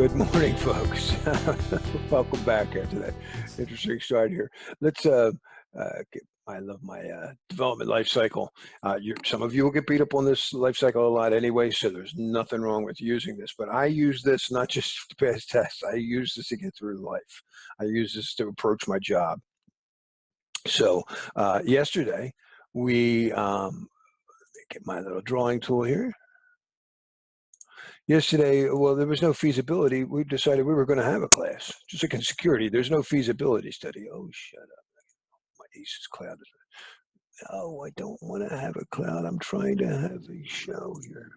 Good morning, folks. Welcome back after that interesting start here. Let's. I love my development life cycle. Some of you will get beat up on this life cycle a lot anyway, so there's nothing wrong with using this. But I use this not just to pass tests. I use this to get through life. I use this to approach my job. So yesterday we get my little drawing tool here. Yesterday, well, there was no feasibility. We decided we were going to have a class. Just like in security, there's no feasibility study. Oh, shut up. My Aces cloud is. No, I don't want to have a cloud. I'm trying to have a show here.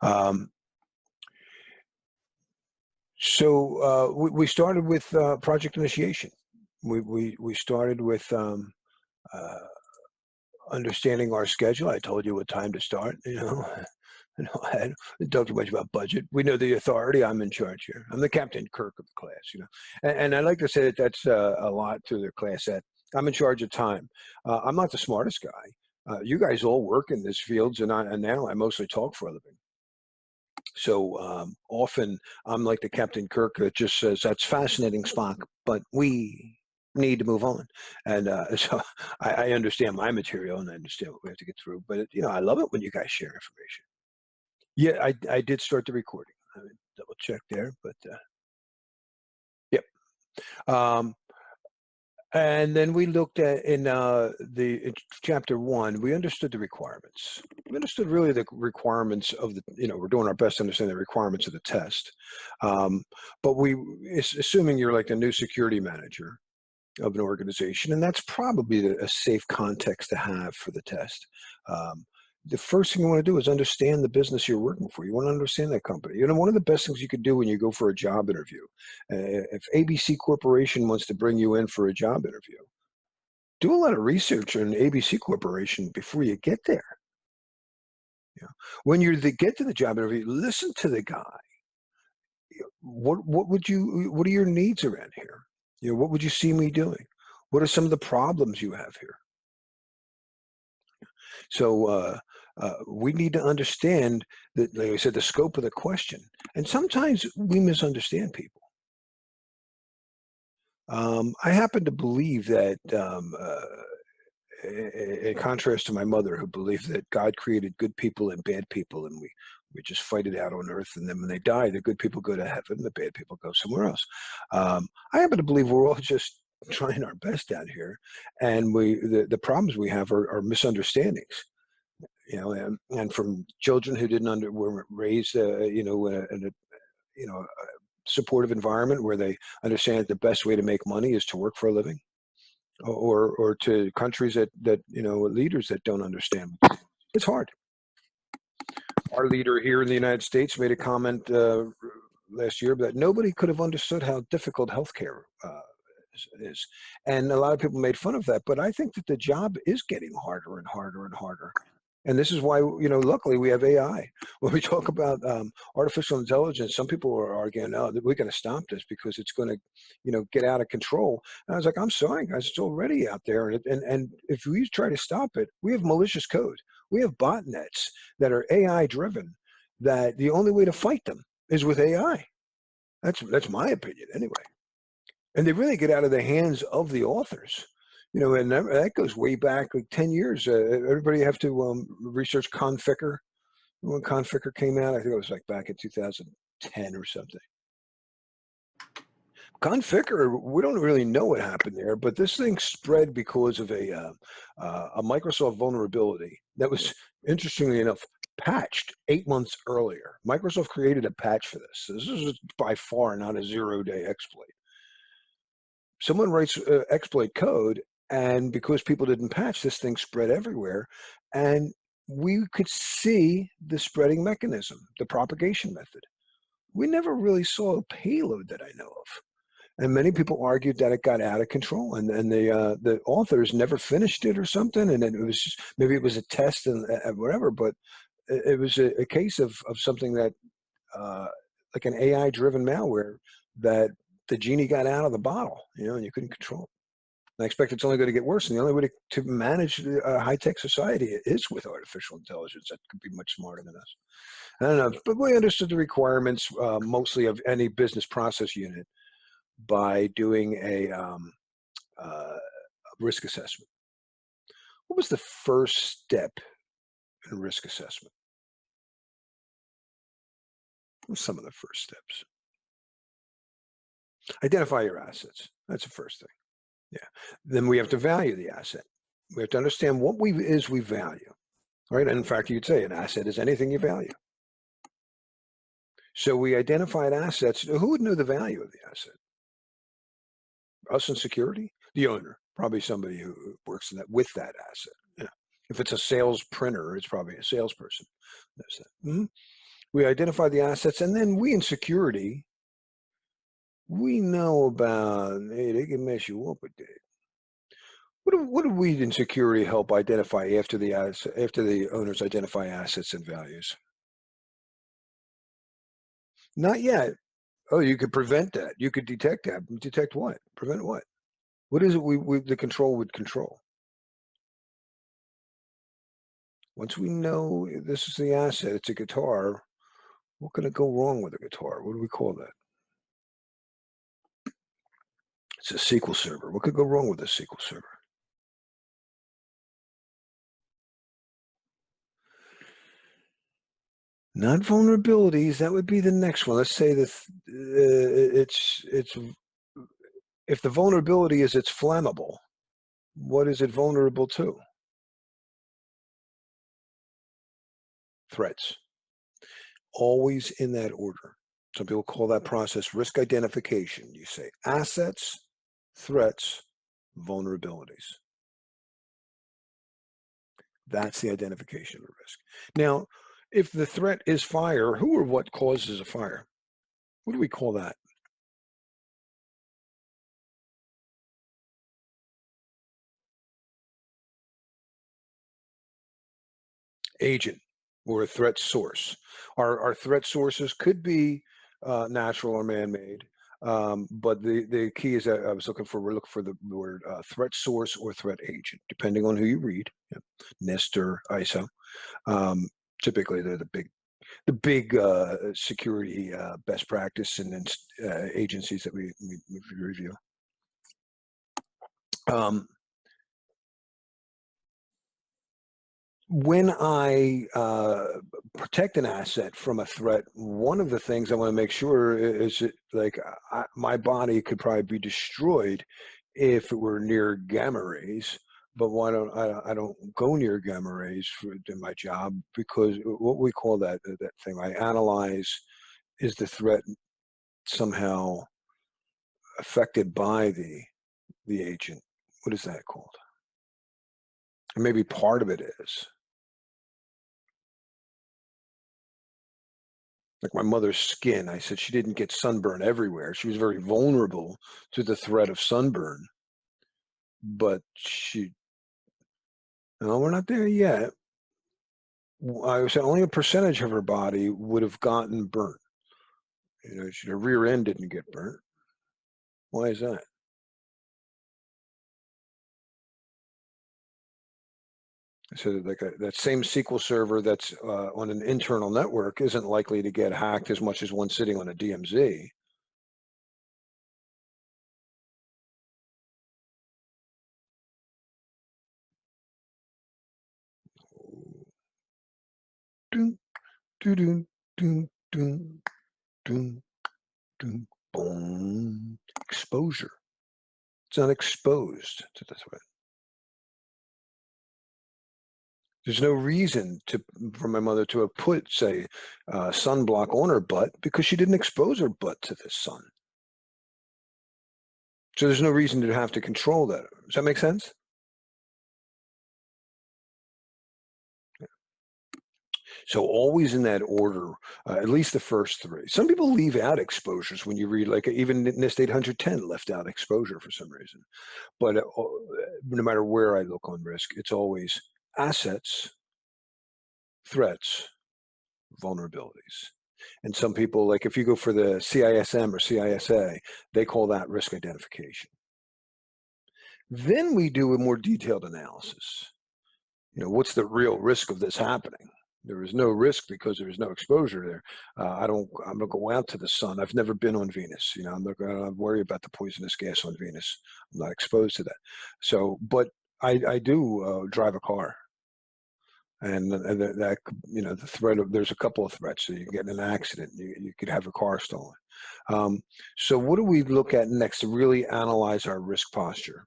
Um, we started with project initiation. We started with understanding our schedule. I told you what time to start. I didn't talk too much about budget. We know the authority. I'm in charge here. I'm the Captain Kirk of the class. And I like to say that that's a lot to the class that I'm in charge of time. I'm not the smartest guy. You guys all work in these fields, and now I mostly talk for a living. So often I'm like the Captain Kirk that just says, "That's fascinating, Spock, but we need to move on." And so I understand my material and I understand what we have to get through. But I love it when you guys share information. Yeah, I did start the recording. I mean, double check there, but yep. Um, and then we looked at in chapter one, we understood the requirements. We understood really the requirements of we're doing our best to understand the requirements of the test. But it's assuming you're like the new security manager of an organization, and that's probably a safe context to have for the test. The first thing you want to do is understand the business you're working for. You want to understand that company. One of the best things you could do when you go for a job interview, if ABC Corporation wants to bring you in for a job interview, do a lot of research on ABC Corporation before you get there. When get to the job interview, listen to the guy. What are your needs around here? What would you see me doing? What are some of the problems you have here? So we need to understand that, like I said, the scope of the question. And sometimes we misunderstand people. I happen to believe that, in contrast to my mother, who believed that God created good people and bad people, and we just fight it out on earth, and then when they die, the good people go to heaven, the bad people go somewhere else. I happen to believe we're all just trying our best out here, and the problems we have are misunderstandings. And from children who were raised, in a supportive environment where they understand that the best way to make money is to work for a living, or to countries that leaders that don't understand. It's hard. Our leader here in the United States made a comment last year that nobody could have understood how difficult healthcare is, and a lot of people made fun of that. But I think that the job is getting harder and harder and harder. And this is why, luckily we have AI. When we talk about artificial intelligence, some people are arguing, "No, that we're going to stop this because it's going to, get out of control." And I was like, "I'm sorry, guys, it's already out there. And if we try to stop it, we have malicious code. We have botnets that are AI driven. That the only way to fight them is with AI. That's my opinion, anyway. And they really get out of the hands of the authors." And that goes way back, like 10 years. Everybody have to research Conficker. When Conficker came out, I think it was like back in 2010 or something. Conficker, we don't really know what happened there, but this thing spread because of a Microsoft vulnerability that was, interestingly enough, patched 8 months earlier. Microsoft created a patch for this. This is by far not a zero-day exploit. Someone writes exploit code, and because people didn't patch, this thing spread everywhere. And we could see the spreading mechanism, the propagation method. We never really saw a payload that I know of. And many people argued that it got out of control, and the authors never finished it or something. And then maybe it was a test and whatever, but it was a case of something that, like an AI-driven malware, that the genie got out of the bottle, and you couldn't control it. And I expect it's only going to get worse. And the only way to manage a high-tech society is with artificial intelligence that could be much smarter than us. I don't know, but we understood the requirements mostly of any business process unit by doing a risk assessment. What was the first step in risk assessment? What were some of the first steps? Identify your assets. That's the first thing. Yeah. Then we have to value the asset. We have to understand what we value. Right. And in fact, you'd say an asset is anything you value. So we identified assets. Who would know the value of the asset? Us in security? The owner, probably somebody who works in that with that asset. Yeah. If it's a sales printer, it's probably a salesperson. That's it. We identify the assets, and then we in security, we know about, hey, they can mess you up with that. What do we in security help identify after after the owners identify assets and values? Not yet. Oh, you could prevent that. You could detect that. Detect what? Prevent what? What is it the control would control? Once we know this is the asset, it's a guitar, what could go wrong with a guitar? What do we call that? It's a SQL server. What could go wrong with a SQL server? Not vulnerabilities. That would be the next one. Let's say that it's if the vulnerability is it's flammable, what is it vulnerable to? Threats. Always in that order. Some people call that process risk identification. You say assets, threats, vulnerabilities. That's the identification of the risk. Now, if the threat is fire, who or what causes a fire? What do we call that? Agent or a threat source. Our threat sources could be natural or man-made, but the key is that we're looking for the word threat source or threat agent, depending on who you read. Yeah. NIST or ISO. Um, Typically, they're the big security best practice and agencies that we review. Um, when I protect an asset from a threat, one of the things I want to make sure is that, like, my body could probably be destroyed if it were near gamma rays. But why don't I don't go near gamma rays in my job, because what we call that thing I analyze is the threat somehow affected by the agent. What is that called? And maybe part of it is. Like my mother's skin, I said she didn't get sunburn everywhere. She was very vulnerable to the threat of sunburn, but no, we're not there yet. I would say only a percentage of her body would have gotten burnt. Her rear end didn't get burnt. Why is that? So like that same SQL server that's on an internal network isn't likely to get hacked as much as one sitting on a DMZ. Dun, dun, dun, dun, dun, dun, dun, boom. Exposure. It's not exposed to the threat. There's no reason for my mother to have put, say, sunblock on her butt because she didn't expose her butt to the sun. So there's no reason to have to control that. Does that make sense? So always in that order, at least the first three. Some people leave out exposures when you read, like even NIST 810 left out exposure for some reason. But no matter where I look on risk, it's always assets, threats, vulnerabilities. And some people, like if you go for the CISM or CISA, they call that risk identification. Then we do a more detailed analysis. What's the real risk of this happening? There is no risk because there is no exposure there. I'm going to go out to the sun. I've never been on Venus. I'm not going to worry about the poisonous gas on Venus. I'm not exposed to that. So, but I do drive a car. And that, the threat of, there's a couple of threats. So you get in an accident, you could have a car stolen. So what do we look at next to really analyze our risk posture?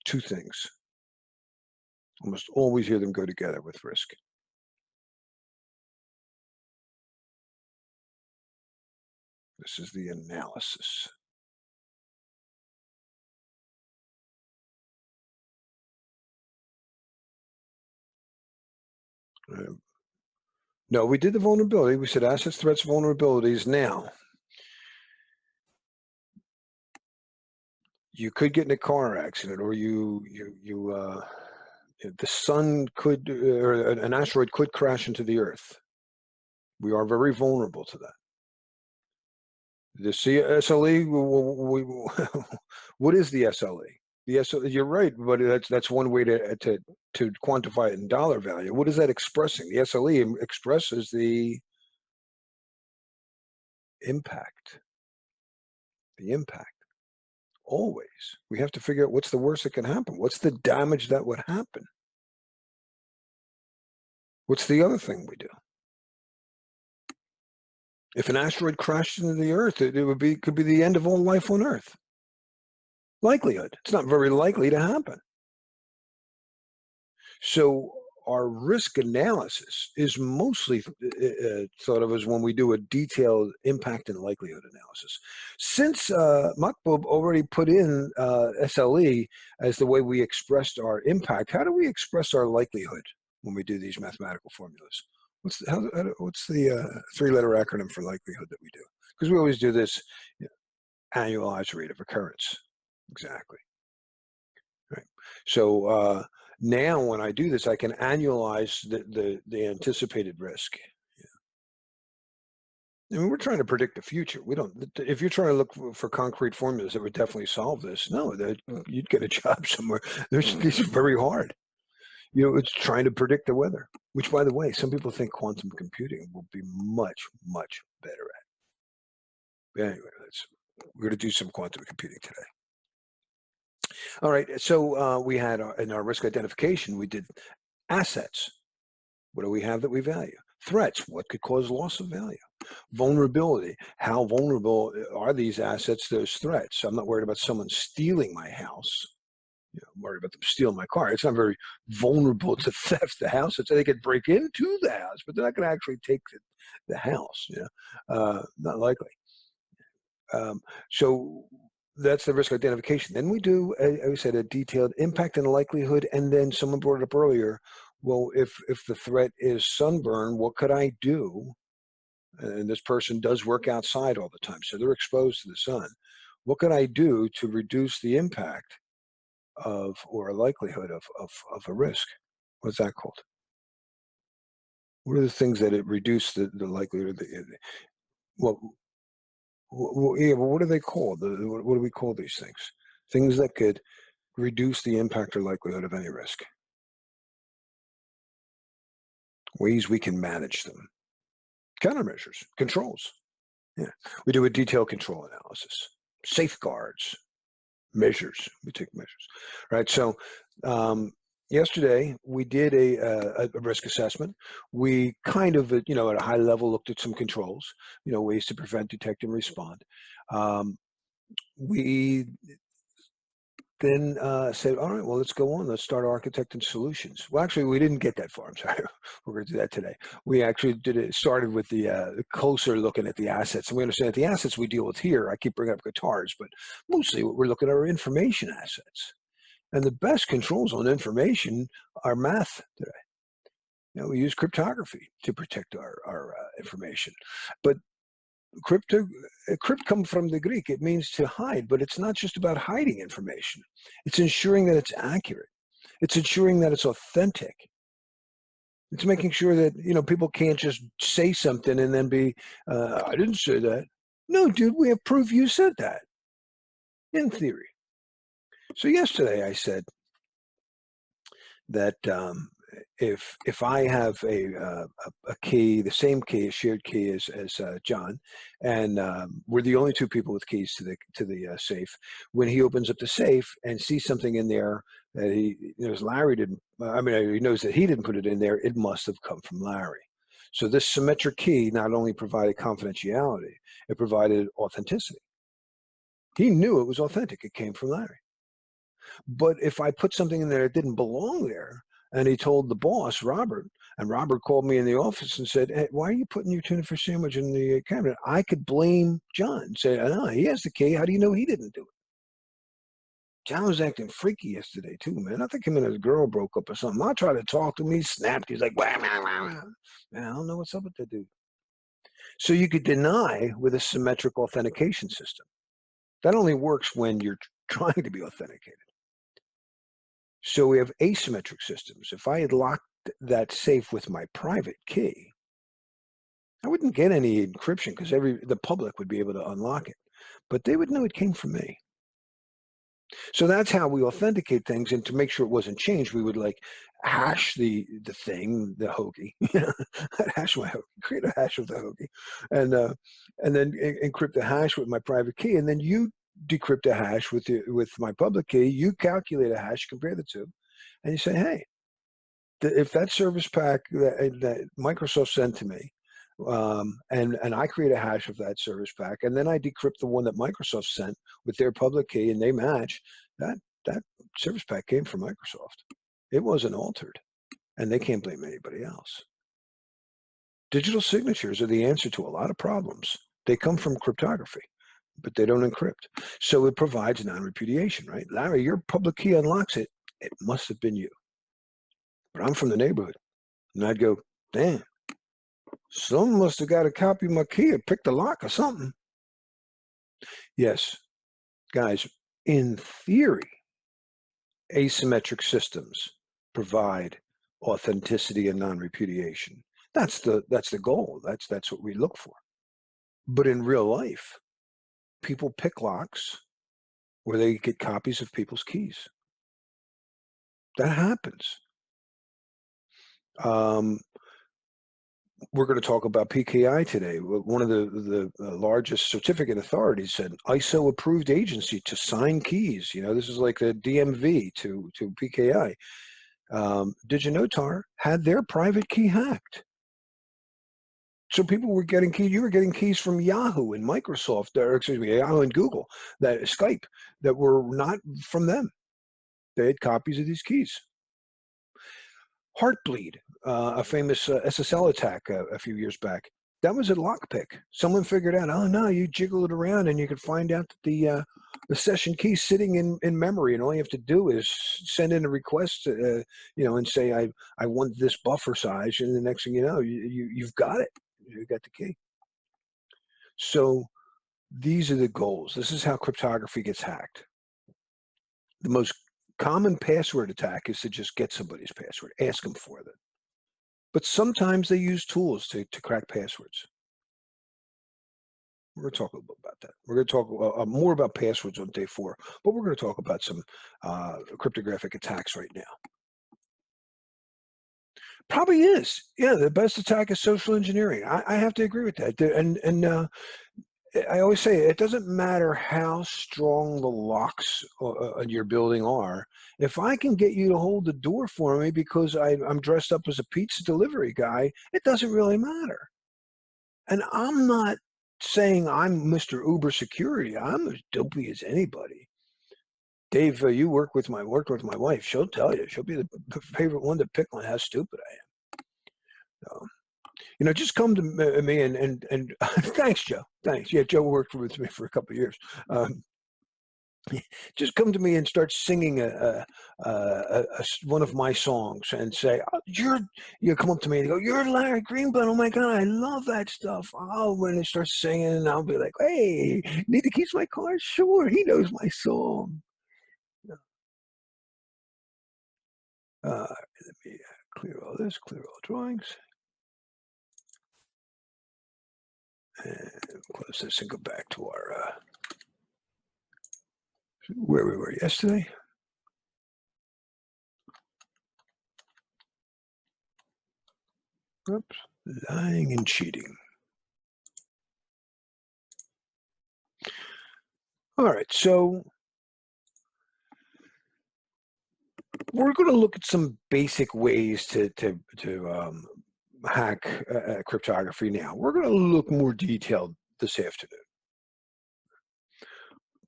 Two things. Almost always hear them go together with risk. This is the analysis. No, we did the vulnerability. We said assets, threats, vulnerabilities. Now, you could get in a car accident, or the sun could, or an asteroid could crash into the Earth. We are very vulnerable to that. The CSLE, what is the SLE? The SLE, you're right, but that's one way to quantify it in dollar value. What is that expressing? The SLE expresses the impact. The impact. Always. We have to figure out what's the worst that can happen. What's the damage that would happen? What's the other thing we do? If an asteroid crashed into the Earth, could be the end of all life on Earth. Likelihood. It's not very likely to happen. So our risk analysis is mostly thought of as when we do a detailed impact and likelihood analysis. Since Mahbub already put in SLE as the way we expressed our impact, how do we express our likelihood when we do these mathematical formulas? What's the three-letter acronym for likelihood that we do? Because we always do this annualized rate of occurrence. Exactly. Right. So now when I do this, I can annualize the anticipated risk. I mean, we're trying to predict the future. We don't. If you're trying to look for concrete formulas that would definitely solve this, no, you'd get a job somewhere. These are very hard. It's trying to predict the weather, which, by the way, some people think quantum computing will be much, much better at. But anyway, we're going to do some quantum computing today. All right. So we had in our risk identification, we did assets. What do we have that we value? Threats. What could cause loss of value? Vulnerability. How vulnerable are these assets, those threats? I'm not worried about someone stealing my house. I'm worried about them stealing my car. It's not very vulnerable to theft. The house, they could break into the house, but they're not going to actually take the house. Not likely. So that's the risk identification. Then we do, as I said, a detailed impact and likelihood. And then someone brought it up earlier. Well, if the threat is sunburn, what could I do? And this person does work outside all the time, so they're exposed to the sun. What could I do to reduce the impact or a likelihood of a risk? What's that called? What are the things that it reduce the likelihood of yeah, but what are they called? What do we call these things? Things that could reduce the impact or likelihood of any risk. Ways we can manage them. Countermeasures, controls. Yeah, we do a detailed control analysis. Safeguards, measures. We take measures, right? So yesterday we did a risk assessment. We kind of, at a high level, looked at some controls. Ways to prevent, detect, and respond. We then said, all right, well, let's go on. Let's start architecting solutions. Well, actually, we didn't get that far. I'm sorry. We're going to do that today. We actually started with the closer looking at the assets. And we understand that the assets we deal with here, I keep bringing up guitars, but mostly we're looking at our information assets. And the best controls on information are math today. We use cryptography to protect our information. But crypt comes from the Greek. It means to hide, but it's not just about hiding information. It's ensuring that it's accurate. It's ensuring that it's authentic. It's making sure that, people can't just say something and then be, I didn't say that. No, dude, we have proof you said that. In theory. So yesterday I said that if I have a key, the same key, a shared key as John, and we're the only two people with keys to the safe. When he opens up the safe and sees something in there that he knows Larry didn't, I mean, he knows that he didn't put it in there. It must have come from Larry. So this symmetric key not only provided confidentiality, it provided authenticity. He knew it was authentic. It came from Larry. But if I put something in there that didn't belong there, and he told the boss, Robert, and Robert called me in the office and said, "Hey, why are you putting your tuna fish sandwich in the cabinet?" I could blame John and say, "Oh, he has the key. How do you know he didn't do it?" John was acting freaky yesterday too, man. I think him and his girl broke up or something. I tried to talk to him. He snapped. He's like, "Wah, wah, wah, wah." Man, I don't know what's up with that dude. So you could deny with a symmetric authentication system. That only works when you're trying to be authenticated. So we have asymmetric systems. If I had locked that safe with my private key, I wouldn't get any encryption because the public would be able to unlock it, but they would know it came from me. So that's how we authenticate things, and to make sure it wasn't changed, we would like hash the thing, the hoagie, hash my hoagie, create a hash of the hoagie, and then encrypt the hash with my private key, and then you decrypt a hash with my public key. You calculate a hash, compare the two, and you say, hey, if that service pack that Microsoft sent to me, and I create a hash of that service pack, and then I decrypt the one that Microsoft sent with their public key, and they match, that service pack came from Microsoft. It wasn't altered, and they can't blame anybody else. Digital signatures are the answer to a lot of problems. They come from cryptography, but they don't encrypt. So it provides non-repudiation, right? Larry, your public key unlocks it. It must have been you. But I'm from the neighborhood. And I'd go, damn, someone must have got a copy of my key or picked the lock or something. Yes, guys, in theory, asymmetric systems provide authenticity and non-repudiation. That's the goal. That's what we look for. But in real life, people pick locks where they get copies of people's keys. That happens. Um, we're going to talk about PKI today. One of the largest certificate authorities said ISO approved agency to sign keys. This is like the DMV to PKI. DigiNotar had their private key hacked. So people were getting keys. You were getting keys from Yahoo and Microsoft, or excuse me, Yahoo and Google, that Skype, that were not from them. They had copies of these keys. Heartbleed, a famous SSL attack a few years back. That was a lockpick. Someone figured out, oh no, you jiggle it around and you could find out that the session key sitting in memory, and all you have to do is send in a request, and say I want this buffer size, and the next thing you know, you've got it. You got the key. So these are the goals. This is how cryptography gets hacked. The most common password attack is to just get somebody's password, ask them for it. But sometimes they use tools to crack passwords. We're going to talk a little bit about that. We're going to talk more about passwords on day 4, but we're going to talk about some cryptographic attacks right now. Probably is. Yeah, the best attack is social engineering. I have to agree with that. And I always say it doesn't matter how strong the locks on your building are. If I can get you to hold the door for me because I'm dressed up as a pizza delivery guy, it doesn't really matter. And I'm not saying I'm Mr. Uber security. I'm as dopey as anybody. Dave, you worked with my wife. She'll tell you. She'll be the favorite one to pick on how stupid I am. So, just come to me and thanks, Joe. Thanks. Yeah, Joe worked with me for a couple of years. Just come to me and start singing one of my songs and say, oh, you come up to me and go, you're Larry Greenblatt. Oh my God, I love that stuff. Oh, when they start singing, and I'll be like, hey, need to keep my car? Sure, he knows my song. Let me clear all this, clear all drawings. And close this and go back to our where we were yesterday. Oops. Lying and cheating. All right, so we're going to look at some basic ways to hack cryptography. Now we're going to look more detailed this afternoon.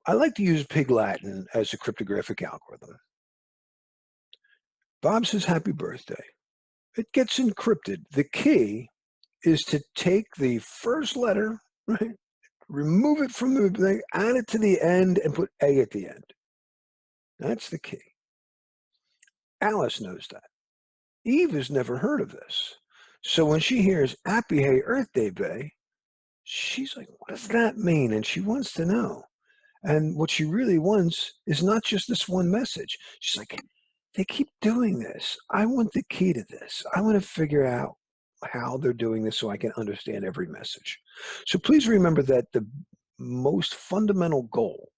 I like to use Pig Latin as a cryptographic algorithm. Bob says happy birthday. It gets encrypted. The key is to take the first letter, right? Remove it from the thing, add it to the end, and put A at the end. That's the key. Alice knows that. Eve has never heard of this. So when she hears Happy Hey Earth Day Bay, she's like, what does that mean? And she wants to know. And what she really wants is not just this one message. She's like, they keep doing this. I want the key to this. I want to figure out how they're doing this so I can understand every message. So please remember that the most fundamental goal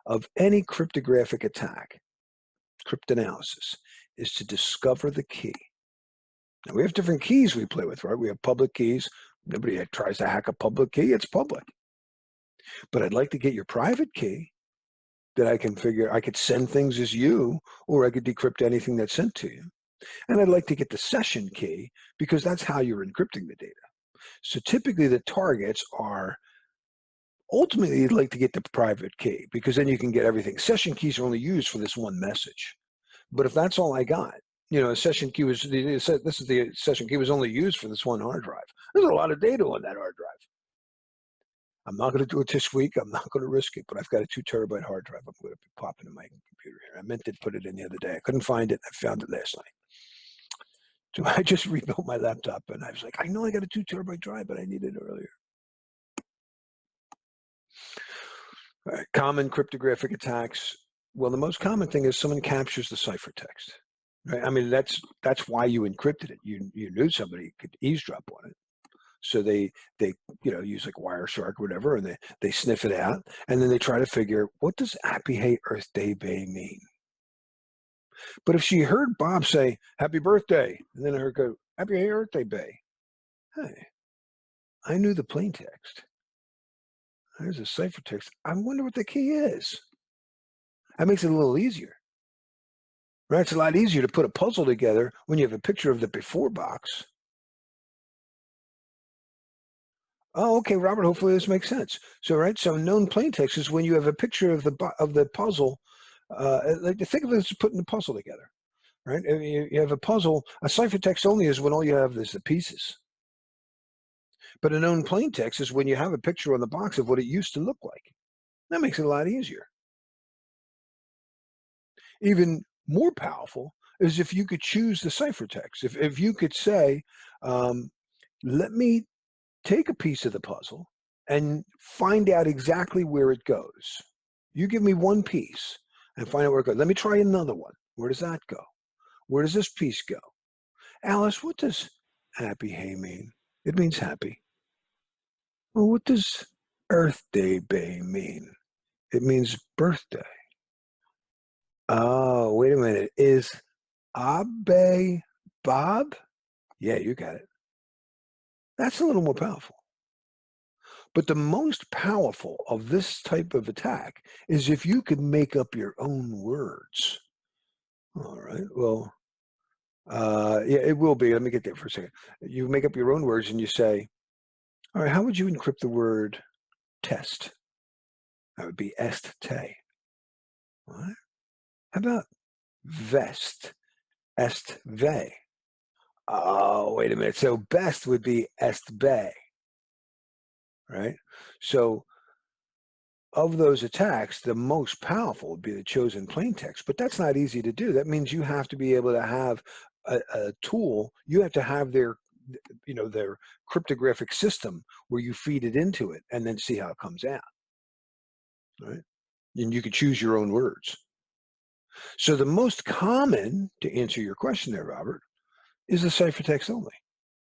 of any cryptographic attack, cryptanalysis, is to discover the key. Now, we have different keys we play with, right? We have public keys. Nobody tries to hack a public key. It's public. But I'd like to get your private key that I could send things as you, or I could decrypt anything that's sent to you. And I'd like to get the session key because that's how you're encrypting the data. So typically the targets are, ultimately you'd like to get the private key because then you can get everything. Session keys are only used for this one message. But if that's all I got, a session key this is the session key was only used for this one hard drive. There's a lot of data on that hard drive. I'm not going to do it this week. I'm not going to risk it, but I've got a 2 terabyte hard drive. I'm going to be popping in my computer here. I meant to put it in the other day. I couldn't find it. I found it last night. So I just rebuilt my laptop and I was like, I know I got a 2 terabyte drive, but I need it earlier. All right, common cryptographic attacks. Well, the most common thing is someone captures the ciphertext. Right? I mean, that's why you encrypted it. You knew somebody could eavesdrop on it. So they use like Wireshark or whatever, and they sniff it out, and then they try to figure, what does Happy Hey Earth Day Bay mean? But if she heard Bob say, happy birthday, and then her go, Happy Hey Earth Day Bay, hey, I knew the plain text. There's a ciphertext. I wonder what the key is. That makes it a little easier. Right? It's a lot easier to put a puzzle together when you have a picture of the before box. Oh, okay, Robert. Hopefully this makes sense. So known plaintext is when you have a picture of the puzzle. Like think of it as putting the puzzle together, right? You have a puzzle. A ciphertext only is when all you have is the pieces. But a known plaintext is when you have a picture on the box of what it used to look like. That makes it a lot easier. Even more powerful is if you could choose the ciphertext. If you could say, let me take a piece of the puzzle and find out exactly where it goes. You give me one piece and find out where it goes. Let me try another one. Where does that go? Where does this piece go? Alice, what does Happy Hey mean? It means happy. Well, what does Earth Day Bay mean? It means birthday. Oh, wait a minute. Is Abe Bob? Yeah, you got it. That's a little more powerful. But the most powerful of this type of attack is if you can make up your own words. All right. Well, yeah, it will be. Let me get there for a second. You make up your own words and you say, all right, how would you encrypt the word test? That would be est te. What? How about vest? Est ve. Oh, wait a minute. So best would be est be, right? So of those attacks, the most powerful would be the chosen plaintext, but that's not easy to do. That means you have to be able to have a tool. You have to have their cryptographic system where you feed it into it and then see how it comes out, right? And you can choose your own words. So the most common, to answer your question there, Robert, is the ciphertext only.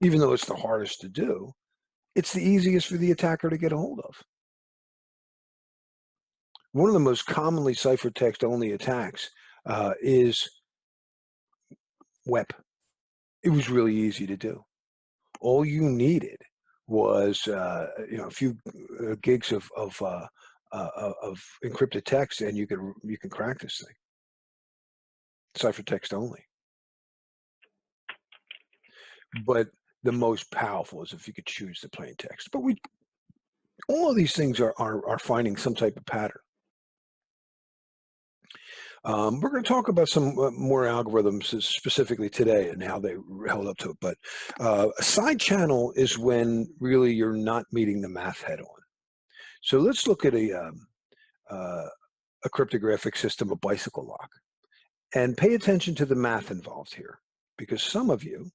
Even though it's the hardest to do, it's the easiest for the attacker to get a hold of. One of the most commonly ciphertext only attacks is WEP. It was really easy to do. All you needed was, a few gigs of encrypted text, and you can crack this thing. Ciphertext only. But the most powerful is if you could choose the plain text. But we all of these things are finding some type of pattern. We're going to talk about some more algorithms specifically today and how they held up to it. But a side channel is when really you're not meeting the math head on. So let's look at a cryptographic system, a bicycle lock, and pay attention to the math involved here, because some of you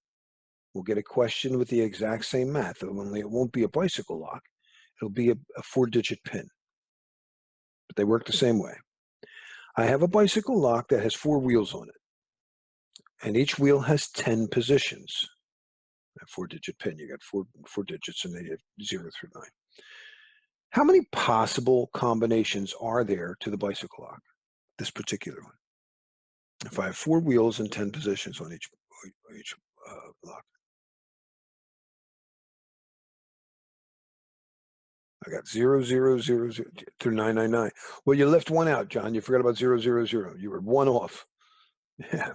will get a question with the exact same math, only it won't be a bicycle lock. It'll be a 4-digit pin, but they work the same way. I have a bicycle lock that has 4 wheels on it, and each wheel has 10 positions. A 4-digit pin, you got four digits, and they have 0 through 9. How many possible combinations are there to the bicycle lock, this particular one? If I have 4 wheels and 10 positions on each lock, I got 0, 0, 0, 0 through 999. Well, you left one out, John. You forgot about 0, 0, 0. You were one off. Yeah.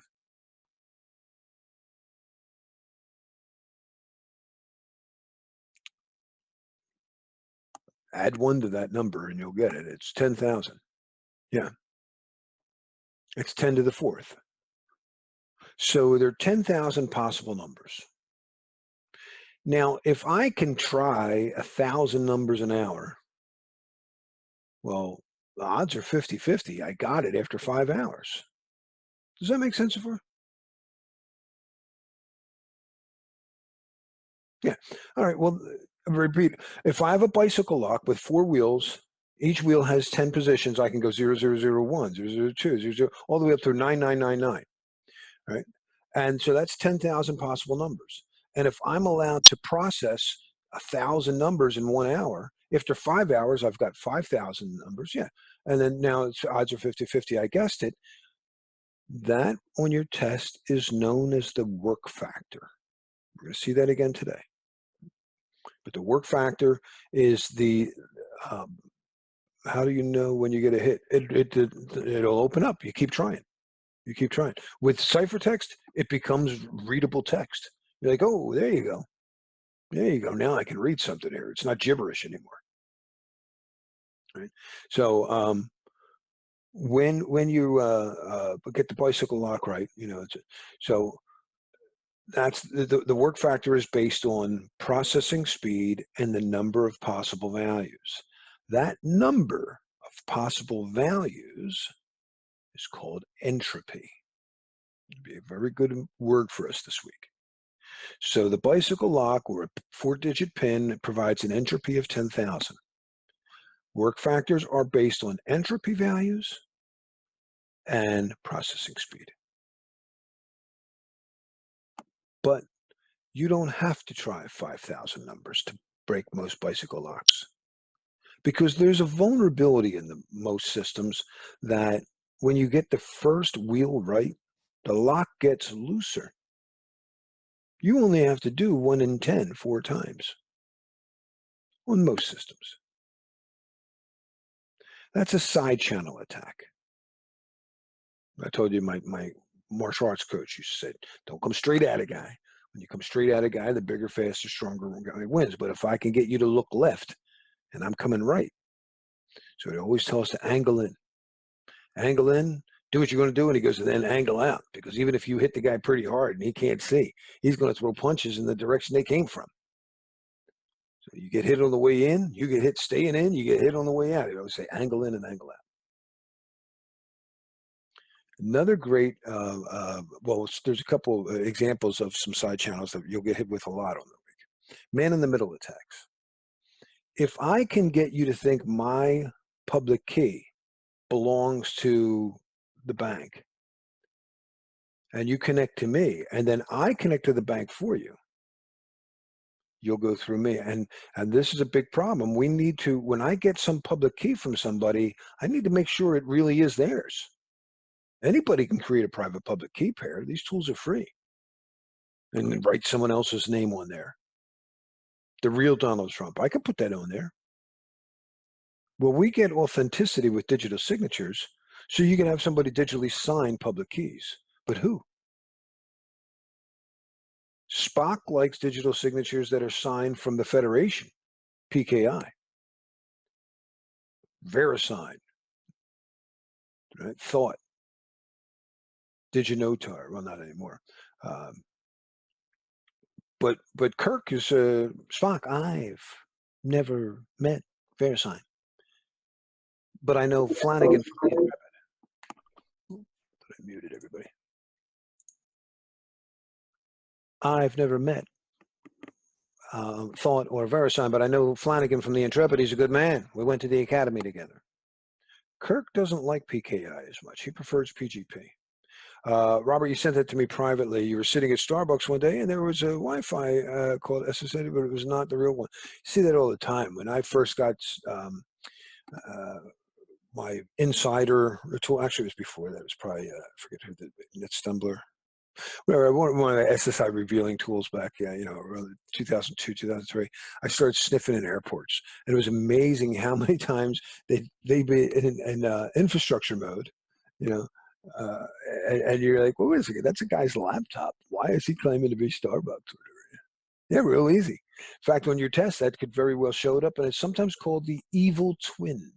Add 1 to that number and you'll get it. It's 10,000. Yeah. It's 10 to the 4th. So there are 10,000 possible numbers. Now, if I can try 1,000 numbers an hour, well, the odds are 50-50. I got it after 5 hours. Does that make sense so far? Yeah. All right. Well, repeat. If I have a bicycle lock with 4 wheels, each wheel has 10 positions. I can go 0, 0, 0, 1, 0, 0, 2, 0, 0, all the way up to 9999. Right. And so that's 10,000 possible numbers. And if I'm allowed to process 1,000 numbers in 1 hour, after 5 hours, I've got 5,000 numbers. Yeah. And then now it's odds are 50-50. I guessed it. That on your test is known as the work factor. We're going to see that again today. But the work factor is the how do you know when you get a hit? It'll open up. You keep trying. You keep trying. With ciphertext, it becomes readable text. You're like, oh, there you go. There you go. Now I can read something here. It's not gibberish anymore. Right. So when you get the bicycle lock right, so that's the work factor is based on processing speed and the number of possible values. That number of possible values is called entropy. It'd be a very good word for us this week. So the bicycle lock, or a 4-digit pin, provides an entropy of 10,000. Work factors are based on entropy values and processing speed. But you don't have to try 5,000 numbers to break most bicycle locks, because there's a vulnerability in most systems that when you get the first wheel right, the lock gets looser. You only have to do 1 in 10 4 times on most systems. That's a side channel attack. I told you my martial arts coach used to say, don't come straight at a guy. When you come straight at a guy, the bigger, faster, stronger guy wins. But if I can get you to look left and I'm coming right, so they always tell us to angle in. Angle in, do what you're going to do, and he goes, and then angle out. Because even if you hit the guy pretty hard and he can't see, he's going to throw punches in the direction they came from. So you get hit on the way in, you get hit staying in, you get hit on the way out. You always say angle in and angle out. Another great, well, there's a couple examples of some side channels that you'll get hit with a lot on the week. Man in the middle attacks. If I can get you to think my public key belongs to the bank, and you connect to me, and then I connect to the bank for you, you'll go through me. And this is a big problem. We need to, when I get some public key from somebody, I need to make sure it really is theirs. Anybody can create a private public key pair. These tools are free. And write someone else's name on there. The real Donald Trump. I could put that on there. Well, we get authenticity with digital signatures, so you can have somebody digitally sign public keys. But who? Spock likes digital signatures that are signed from the Federation, PKI, VeriSign, right? Thought, DigiNotar. Well, not anymore. Um, but Kirk is Spock. I've never met VeriSign, but I know Flanagan from the Intrepid. But I muted everybody. I've never met Thought or VeriSign, but I know Flanagan from the Intrepid. He's a good man. We went to the academy together. Kirk doesn't like PKI as much. He prefers PGP. Robert, you sent that to me privately. You were sitting at Starbucks one day, and there was a Wi-Fi called SSID, but it was not the real one. You see that all the time. When I first got my Insider tool, actually, it was before that. It was probably, I forget who did it, NetStumbler. Whatever, one of the SSI revealing tools back, around 2002, 2003. I started sniffing in airports, and it was amazing how many times they'd be in infrastructure mode, you know, uh, and you're like, well, wait a second, that's a guy's laptop. Why is he claiming to be Starbucks? Yeah, real easy. In fact, on your test, that could very well show it up, and it's sometimes called the evil twin.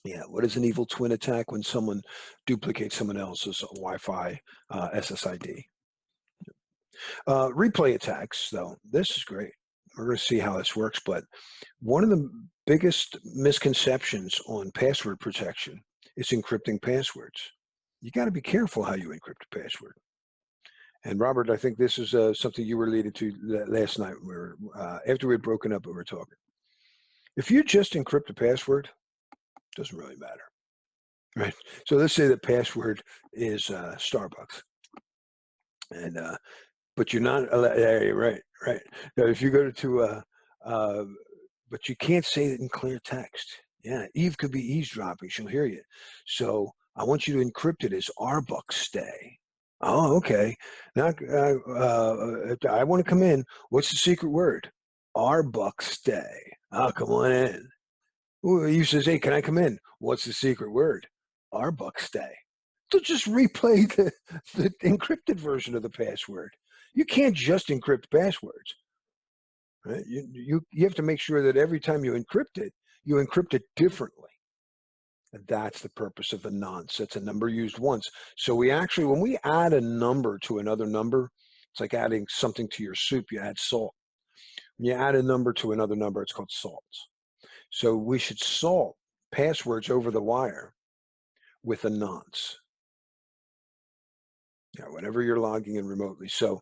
Yeah, what is an evil twin attack? When someone duplicates someone else's Wi-Fi SSID. Replay attacks, though, this is great. We're going to see how this works, but one of the biggest misconceptions on password protection is encrypting passwords. You got to be careful how you encrypt a password. And Robert, I think this is something you related to last night. After we had broken up, we were talking. If you just encrypt a password, doesn't really matter, right? So let's say the password is Starbucks, and but you're not right. Now, if you go to but you can't say it in clear text. Yeah, Eve could be eavesdropping; she'll hear you. So I want you to encrypt it as Arbuck stay. Oh, okay. Now I want to come in. What's the secret word? Arbuck stay. Oh, come on in. Well, you says, hey, can I come in? What's the secret word? Arbuck stay. So just replay the encrypted version of the password. You can't just encrypt passwords. Right? You have to make sure that every time you encrypt it differently. And that's the purpose of a nonce. It's a number used once. So when we add a number to another number, it's like adding something to your soup. You add salt. When you add a number to another number, it's called salts. So we should salt passwords over the wire with a nonce. Yeah, whenever you're logging in remotely. So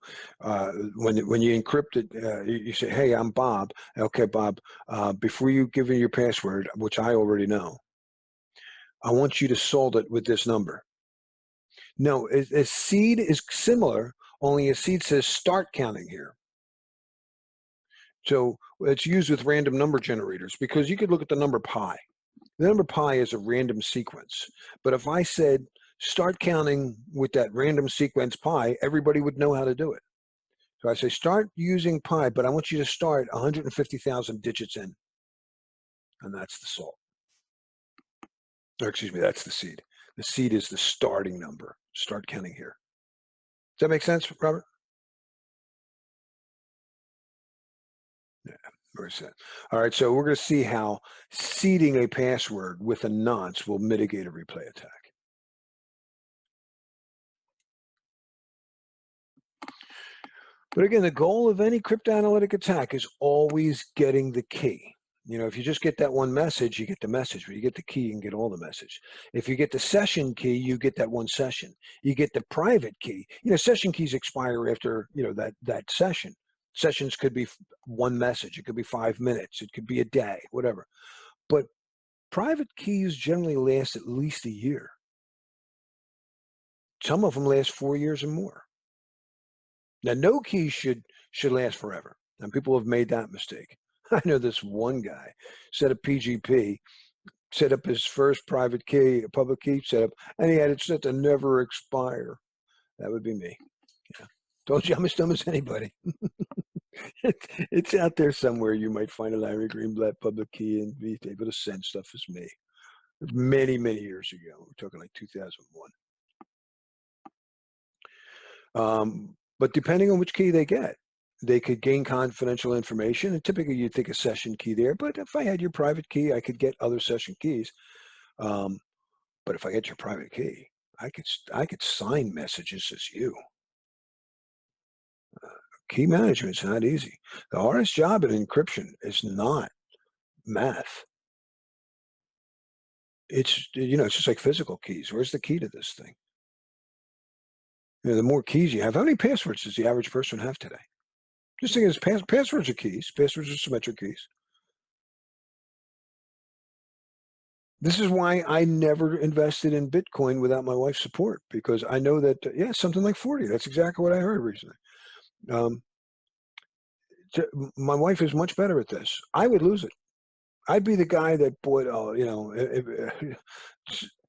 when you encrypt it, you say, hey, I'm Bob. Okay, Bob, before you give me your password, which I already know, I want you to salt it with this number. No, a seed is similar, only a seed says start counting here. So it's used with random number generators because you could look at the number pi. The number pi is a random sequence. But if I said start counting with that random sequence pi, everybody would know how to do it. So I say start using pi, but I want you to start 150,000 digits in. And that's the salt. Or excuse me, that's the seed. The seed is the starting number. Start counting here. Does that make sense, Robert? Yeah, very sad. All right, so we're going to see how seeding a password with a nonce will mitigate a replay attack. But again, the goal of any cryptanalytic attack is always getting the key. If you just get that one message, you get the message. But you get the key, you can get all the message. If you get the session key, you get that one session. You get the private key. Session keys expire after that session. Sessions could be one message. It could be 5 minutes. It could be a day, whatever. But private keys generally last at least a year. Some of them last 4 years or more. Now, no key should last forever, and people have made that mistake. I know this one guy set up PGP, set up his first private key, a public key setup, and he had it set to never expire. That would be me. Yeah. Told you I'm as dumb as anybody. It's out there somewhere. You might find a Larry Greenblatt public key and be able to send stuff as me. Many, many years ago. We're talking like 2001. But depending on which key they get, they could gain confidential information. And typically, you'd think a session key there. But if I had your private key, I could get other session keys. Um, but if I get your private key, I could sign messages as you. Key management is not easy. The hardest job in encryption is not math. It's just like physical keys. Where's the key to this thing? The more keys you have, how many passwords does the average person have today? Just think, passwords are keys. Passwords are symmetric keys. This is why I never invested in Bitcoin without my wife's support, because I know that, yeah, something like 40. That's exactly what I heard recently. Um, my wife is much better at this. I would lose it. I'd be the guy that bought,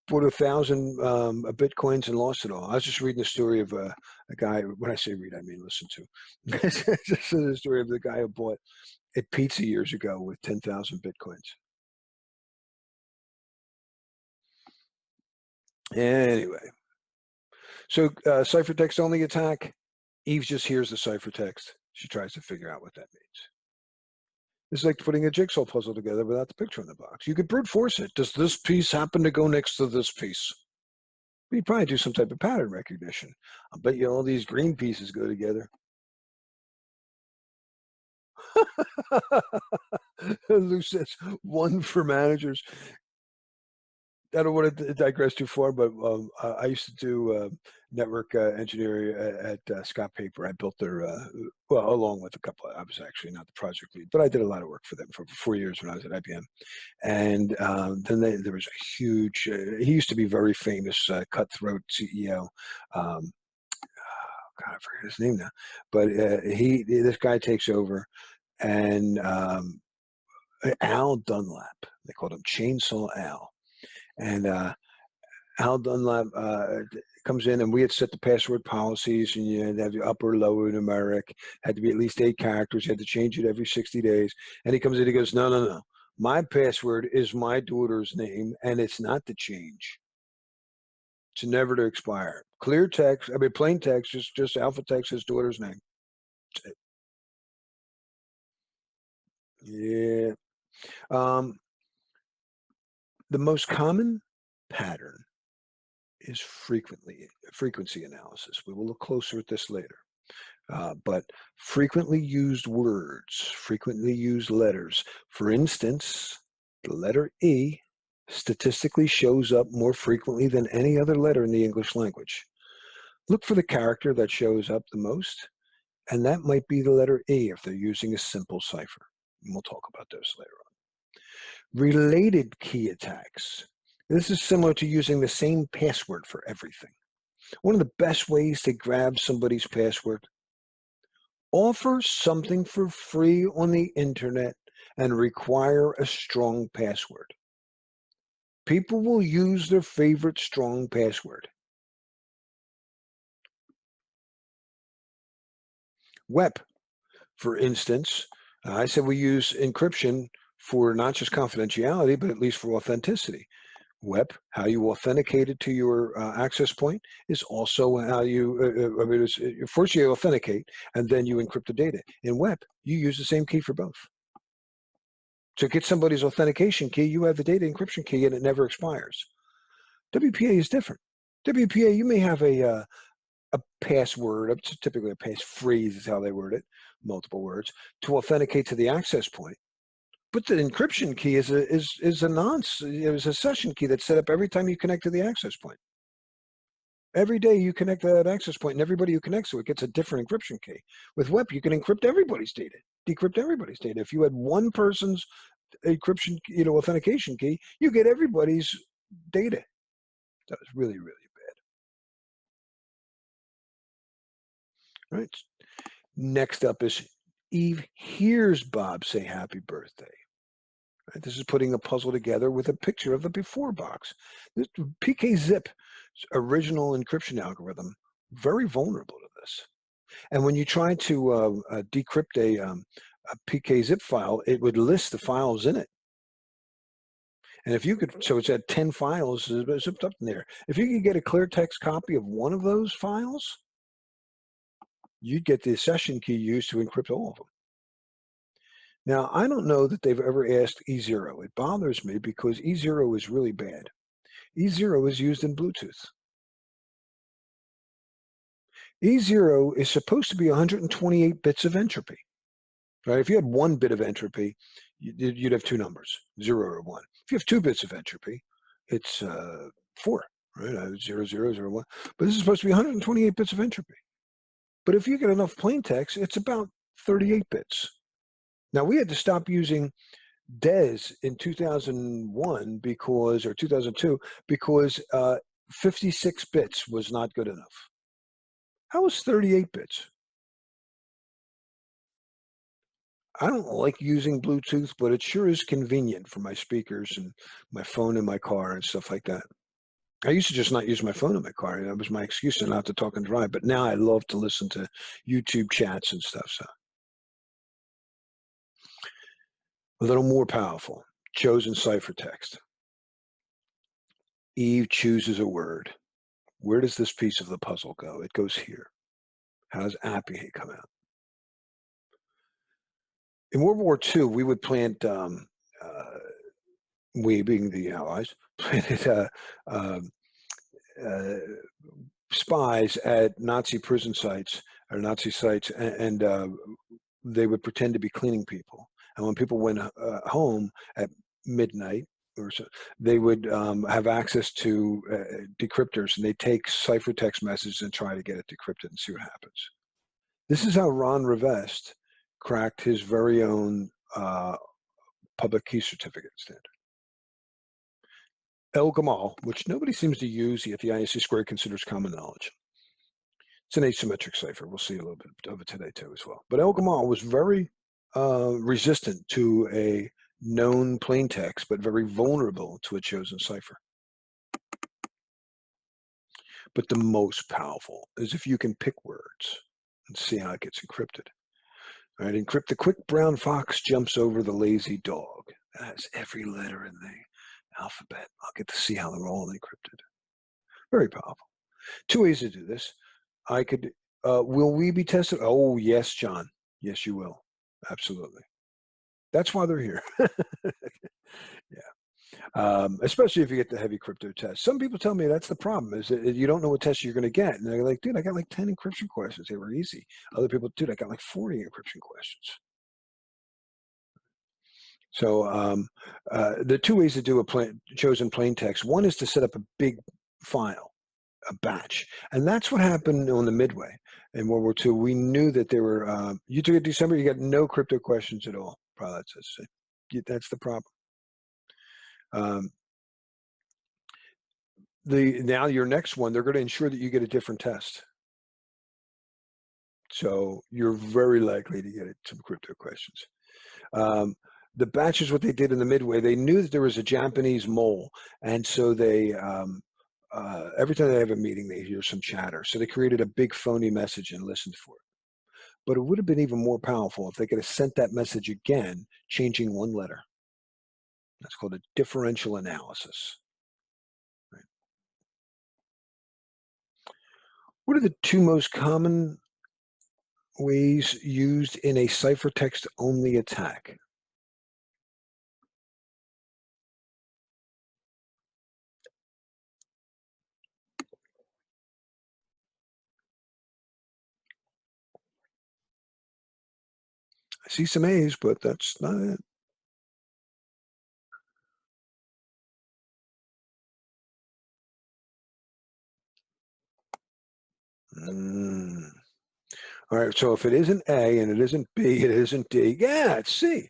bought 1,000 bitcoins and lost it all. I was just reading the story of a guy. When I say read, I mean listen to. Just the story of the guy who bought a pizza years ago with 10,000 bitcoins. Anyway, so ciphertext only attack. Eve just hears the ciphertext. She tries to figure out what that means. It's like putting a jigsaw puzzle together without the picture in the box. You could brute force it. Does this piece happen to go next to this piece? You'd probably do some type of pattern recognition. I bet you all these green pieces go together. Lou says one for managers. I don't want to digress too far, but I used to do network engineering at Scott Paper. I built their, well, along with a couple. I was actually not the project lead, but I did a lot of work for them for 4 years when I was at IBM. And then there was a huge, he used to be very famous, cutthroat CEO. God, I forget his name now. But this guy takes over, and Al Dunlap, they called him Chainsaw Al. And Al Dunlap comes in, and we had set the password policies, and you had to have the upper, lower numeric, had to be at least 8 characters, you had to change it every 60 days. And he comes in, he goes, no, no, no. My password is my daughter's name, and it's not to change. It's never to expire. Clear text, I mean, plain text, just alpha text, his daughter's name. Yeah. Um, the most common pattern is frequency analysis. We will look closer at this later. But frequently used words, frequently used letters. For instance, the letter E statistically shows up more frequently than any other letter in the English language. Look for the character that shows up the most, and that might be the letter E if they're using a simple cipher. And we'll talk about those later on. Related key attacks. This is similar to using the same password for everything. One of the best ways to grab somebody's password: offer something for free on the internet and require a strong password. People will use their favorite strong password. WEP, for instance, I said we use encryption for not just confidentiality, but at least for authenticity. WEP, how you authenticate it to your access point, is also how you, first you authenticate, and then you encrypt the data. In WEP, you use the same key for both. To get somebody's authentication key, you have the data encryption key, and it never expires. WPA is different. WPA, you may have a password, typically a passphrase is how they word it, multiple words, to authenticate to the access point. But the encryption key is a nonce. It was a session key that's set up every time you connect to the access point. Every day you connect to that access point, and everybody who connects to it gets a different encryption key. With WEP, you can encrypt everybody's data, decrypt everybody's data. If you had one person's encryption, authentication key, you get everybody's data. That was really, really bad. Right. Next up is Eve hears Bob say happy birthday. Right? This is putting a puzzle together with a picture of the before box. This PKZip's original encryption algorithm, very vulnerable to this. And when you try to decrypt a PK zip file, it would list the files in it. And if you could, so it's at 10 files zipped up in there. If you could get a clear text copy of one of those files, you'd get the session key used to encrypt all of them. Now, I don't know that they've ever asked E0. It bothers me because E0 is really bad. E0 is used in Bluetooth. E0 is supposed to be 128 bits of entropy. Right? If you had 1 bit of entropy, you'd have 2 numbers, 0 or 1. If you have 2 bits of entropy, it's 4, right? 0, 0, 0, 1. But this is supposed to be 128 bits of entropy. But if you get enough plain text, it's about 38 bits. Now, we had to stop using DES in 2001 or 2002 because 56 bits was not good enough. How was 38 bits? I don't like using Bluetooth, but it sure is convenient for my speakers and my phone in my car and stuff like that. I used to just not use my phone in my car. That was my excuse to not to talk and drive. But now I love to listen to YouTube chats and stuff. So a little more powerful. Chosen ciphertext. Eve chooses a word. Where does this piece of the puzzle go? It goes here. How does Appy come out? In World War II, we would plant, we being the Allies, planted uh, spies at Nazi prison sites or Nazi sites, and they would pretend to be cleaning people. And when people went home at midnight, or so, they would have access to decryptors, and they take ciphertext messages and try to get it decrypted and see what happens. This is how Ron Rivest cracked his very own public key certificate standard. El Gamal, which nobody seems to use, yet the ISC squared considers common knowledge. It's an asymmetric cipher. We'll see a little bit of it today too as well. But El Gamal was very resistant to a known plain text, but very vulnerable to a chosen cipher. But the most powerful is if you can pick words and see how it gets encrypted. All right, encrypt the quick brown fox jumps over the lazy dog. That has every letter in the alphabet. I'll get to see how they're all encrypted. Very powerful. 2 ways to do this. I could, will we be tested? Oh, yes, John. Yes, you will. Absolutely. That's why they're here. Yeah. Especially if you get the heavy crypto test. Some people tell me that's the problem, is that you don't know what test you're going to get. And they're like, dude, I got like 10 encryption questions. They were easy. Other people, dude, I got like 40 encryption questions. So the 2 ways to do a chosen plain text. One is to set up a big file, a batch. And that's what happened on the Midway in World War II. We knew that there were, you took it December, you got no crypto questions at all. Probably that's the problem. Now your next one, they're going to ensure that you get a different test. So you're very likely to get some crypto questions. The batch is what they did in the Midway. They knew that there was a Japanese mole, and so they every time they have a meeting, they hear some chatter. So they created a big phony message and listened for it. But it would have been even more powerful if they could have sent that message again, changing 1 letter. That's called a differential analysis. Right? What are the 2 most common ways used in a ciphertext only attack? I see some A's, but that's not it. All right, so if it isn't A and it isn't B, it isn't D, yeah, it's C.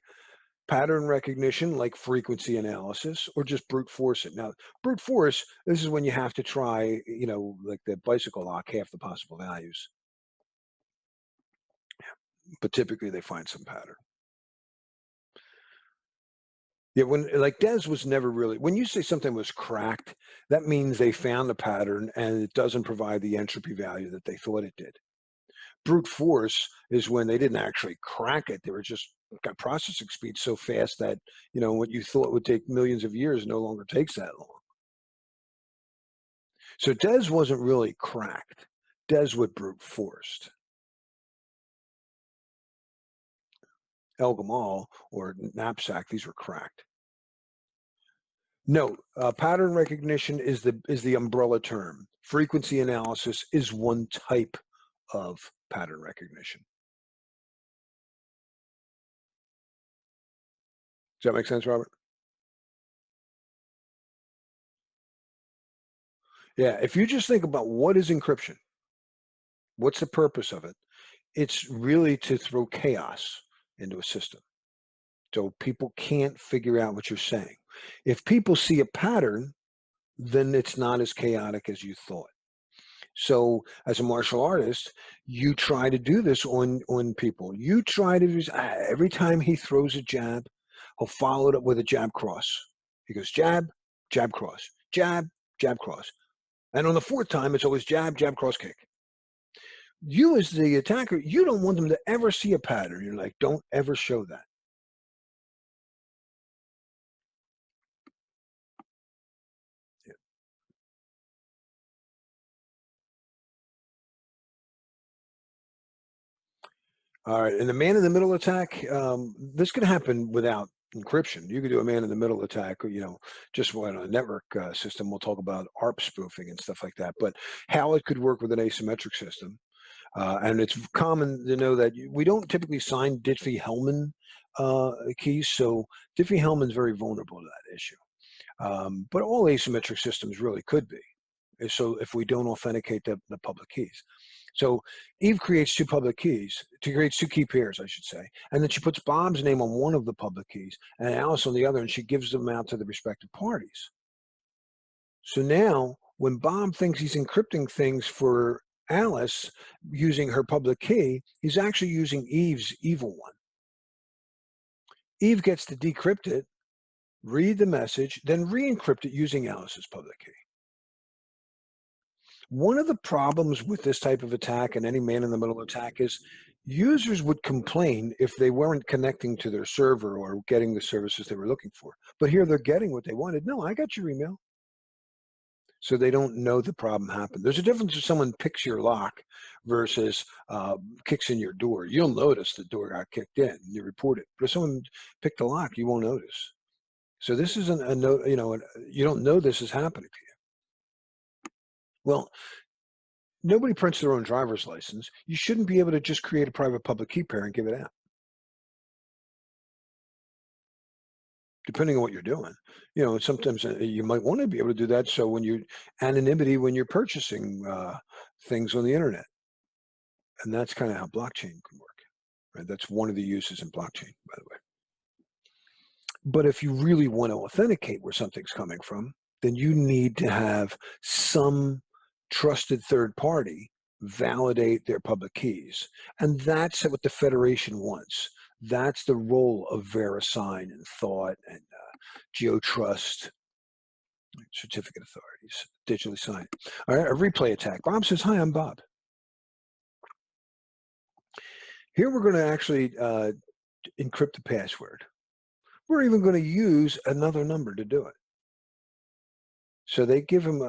Pattern recognition, like frequency analysis, or just brute force it. Now, brute force, this is when you have to try, like the bicycle lock, half the possible values. But typically they find some pattern. Yeah, like Des was never really, when you say something was cracked, that means they found a pattern and it doesn't provide the entropy value that they thought it did. Brute force is when they didn't actually crack it. They were just got processing speed so fast that, what you thought would take millions of years no longer takes that long. So Des wasn't really cracked. Des was brute forced. El Gamal or knapsack, these were cracked. No, pattern recognition is the umbrella term. Frequency analysis is one type of pattern recognition. Does that make sense, Robert? Yeah. If you just think about what is encryption, what's the purpose of it? It's really to throw chaos into a system. So people can't figure out what you're saying. If people see a pattern, then it's not as chaotic as you thought. So as a martial artist, you try to do this on people. You try to do every time he throws a jab, he'll follow it up with a jab cross. He goes jab, jab cross, jab, jab cross. And on the fourth time, it's always jab, jab, cross kick. You as the attacker, you don't want them to ever see a pattern. You're like, don't ever show that. Yeah. All right. And the man in the middle attack, this could happen without encryption. You could do a man in the middle attack, or, just on a network system. We'll talk about ARP spoofing and stuff like that. But how it could work with an asymmetric system. And it's common to know that we don't typically sign Diffie-Hellman keys. So Diffie-Hellman's very vulnerable to that issue. But all asymmetric systems really could be. So if we don't authenticate the public keys. So Eve creates two public keys, to create two key pairs, I should say. And then she puts Bob's name on one of the public keys and Alice on the other, and she gives them out to the respective parties. So now when Bob thinks he's encrypting things for Alice using her public key, he's actually using Eve's evil one. Eve gets to decrypt it, read the message, then re-encrypt it using Alice's public key. One of the problems with this type of attack and any man-in-the-middle attack is users would complain if they weren't connecting to their server or getting the services they were looking for. But here they're getting what they wanted. No, I got your email. So they don't know the problem happened. There's a difference if someone picks your lock versus kicks in your door. You'll notice the door got kicked in. You report it. But if someone picked the lock, you won't notice. So this isn't a no. You don't know this is happening to you. Well, nobody prints their own driver's license. You shouldn't be able to just create a private public key pair and give it out, depending on what you're doing. Sometimes you might want to be able to do that. So when you anonymity when you're purchasing things on the internet, and that's kind of how blockchain can work. Right? That's one of the uses in blockchain, by the way. But if you really want to authenticate where something's coming from, then you need to have some trusted third party validate their public keys. And that's what the Federation wants. That's the role of VeriSign and Thought and GeoTrust, certificate authorities, digitally signed. All right, a replay attack. Bob says, hi, I'm Bob. Here we're going to actually encrypt the password. We're even going to use another number to do it. So they give him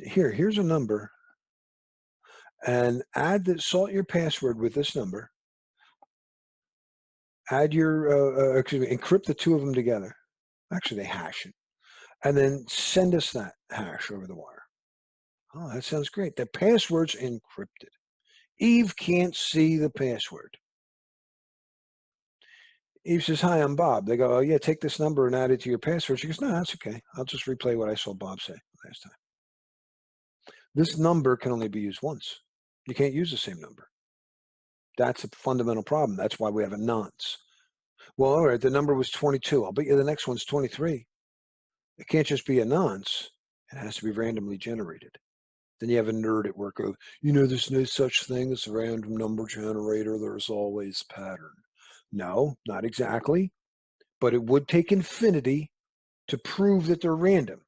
here's a number, and salt your password with this number. Add your, encrypt the two of them together. Actually, they hash it, and then send us that hash over the wire. Oh, that sounds great. The password's encrypted. Eve can't see the password. Eve says, hi, I'm Bob. They go, oh, yeah, take this number and add it to your password. She goes, no, that's okay. I'll just replay what I saw Bob say last time. This number can only be used once. You can't use the same number. That's a fundamental problem. That's why we have a nonce. Well, all right, the number was 22. I'll bet you the next one's 23. It can't just be a nonce. It has to be randomly generated. Then you have a nerd at work go, there's no such thing as a random number generator. There's always pattern. No, not exactly. But it would take infinity to prove that they're random.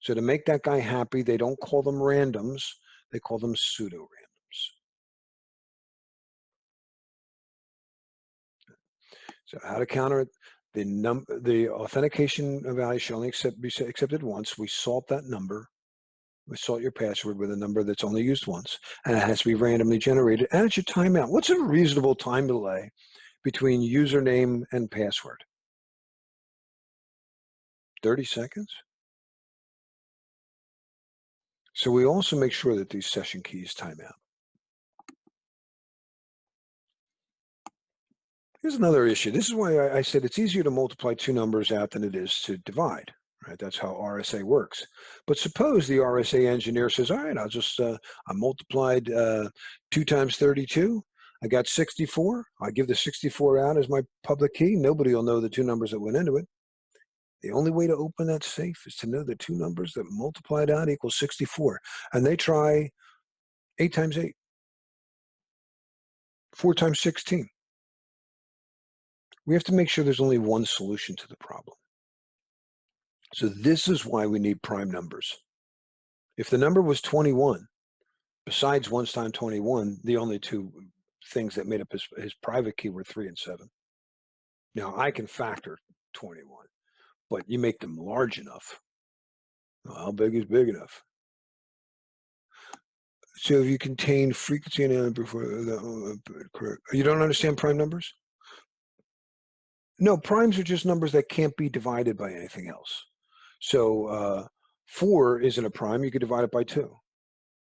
So to make that guy happy, they don't call them randoms. They call them pseudo-randoms. So how to counter it? The authentication value should only be accepted once. We salt that number. We salt your password with a number that's only used once, and it has to be randomly generated, and it's your timeout. What's a reasonable time delay between username and password? 30 seconds? So we also make sure that these session keys time out. Here's another issue. This is why I said it's easier to multiply two numbers out than it is to divide. Right? That's how RSA works. But suppose the RSA engineer says, all right, I multiplied 2 times 32. I got 64. I give the 64 out as my public key. Nobody will know the two numbers that went into it. The only way to open that safe is to know the two numbers that multiplied out equals 64. And they try 8 times 8, 4 times 16. We have to make sure there's only one solution to the problem. So this is why we need prime numbers. If the number was 21, besides 1 times 21, the only two things that made up his private key were 3 and 7. Now I can factor 21, but you make them large enough. Well, how big is big enough? So if you contain frequency and before correct. You don't understand prime numbers? No, primes are just numbers that can't be divided by anything else. So 4 isn't a prime. You could divide it by 2.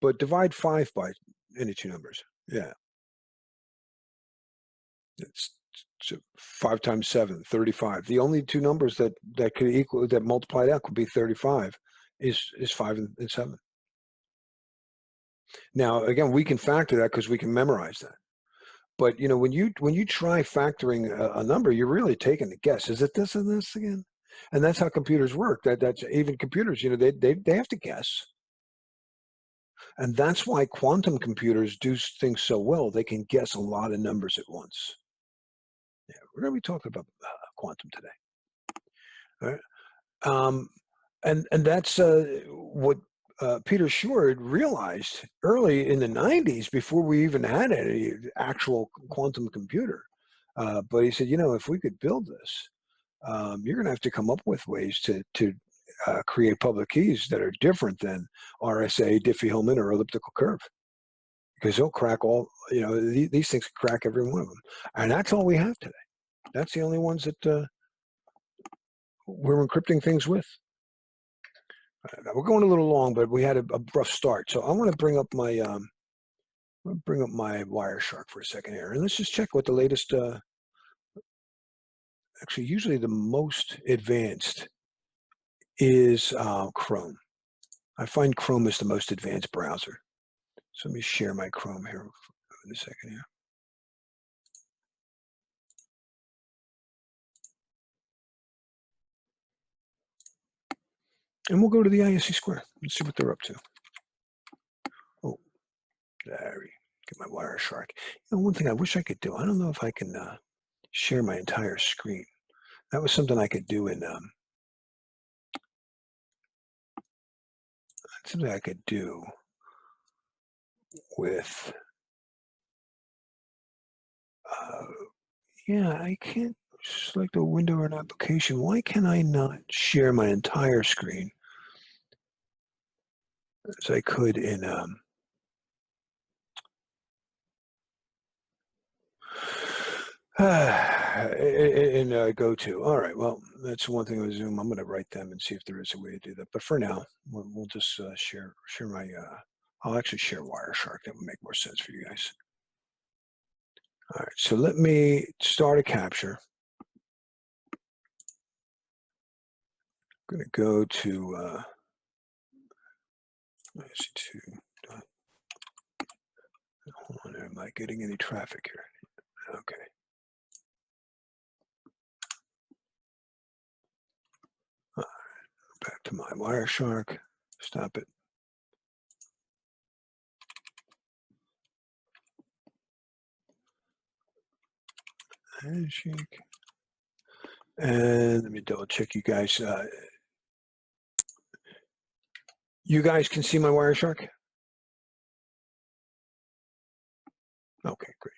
But divide 5 by any two numbers. Yeah. It's 5 times 7, 35. The only two numbers that could equal, that multiplied out could be 35 is 5 and 7. Now, again, we can factor that because we can memorize that. But you know, when you try factoring a number, you're really taking a guess. Is it this and this again? And that's how computers work. That's even computers. You know, they have to guess. And that's why quantum computers do things so well. They can guess a lot of numbers at once. Yeah, we're going to be talking about quantum today. All right. And that's what Peter Shor realized early in the 90s before we even had any actual quantum computer. But he said, you know, if we could build this, you're going to have to come up with ways to create public keys that are different than RSA, Diffie-Hellman, or elliptical curve. Because they'll crack all, you know, these things crack every one of them. And that's all we have today. That's the only ones that we're encrypting things with. We're going a little long, but we had a rough start. So I want to bring up my Wireshark for a second here, and let's just check what the latest. Actually, usually the most advanced is Chrome. I find Chrome is the most advanced browser. So let me share my Chrome here in a second here. And we'll go to the ISC Square and see what they're up to. Oh, there we get my Wireshark. You know, one thing I wish I could do, I don't know if I can share my entire screen. That was something I could do in something I could do with yeah, I can't select a window or an application. Why can I not share my entire screen as I could in GoTo? All right, well, that's one thing with Zoom. I'm going to write them and see if there is a way to do that. But for now, we'll just share my. I'll actually share Wireshark. That would make more sense for you guys. All right, so let me start a capture. I'm going to go to hold on, am I getting any traffic here? Okay. All right, back to my Wireshark. Stop it. Handshake. And let me double check you guys. You guys can see my Wireshark? Okay, great.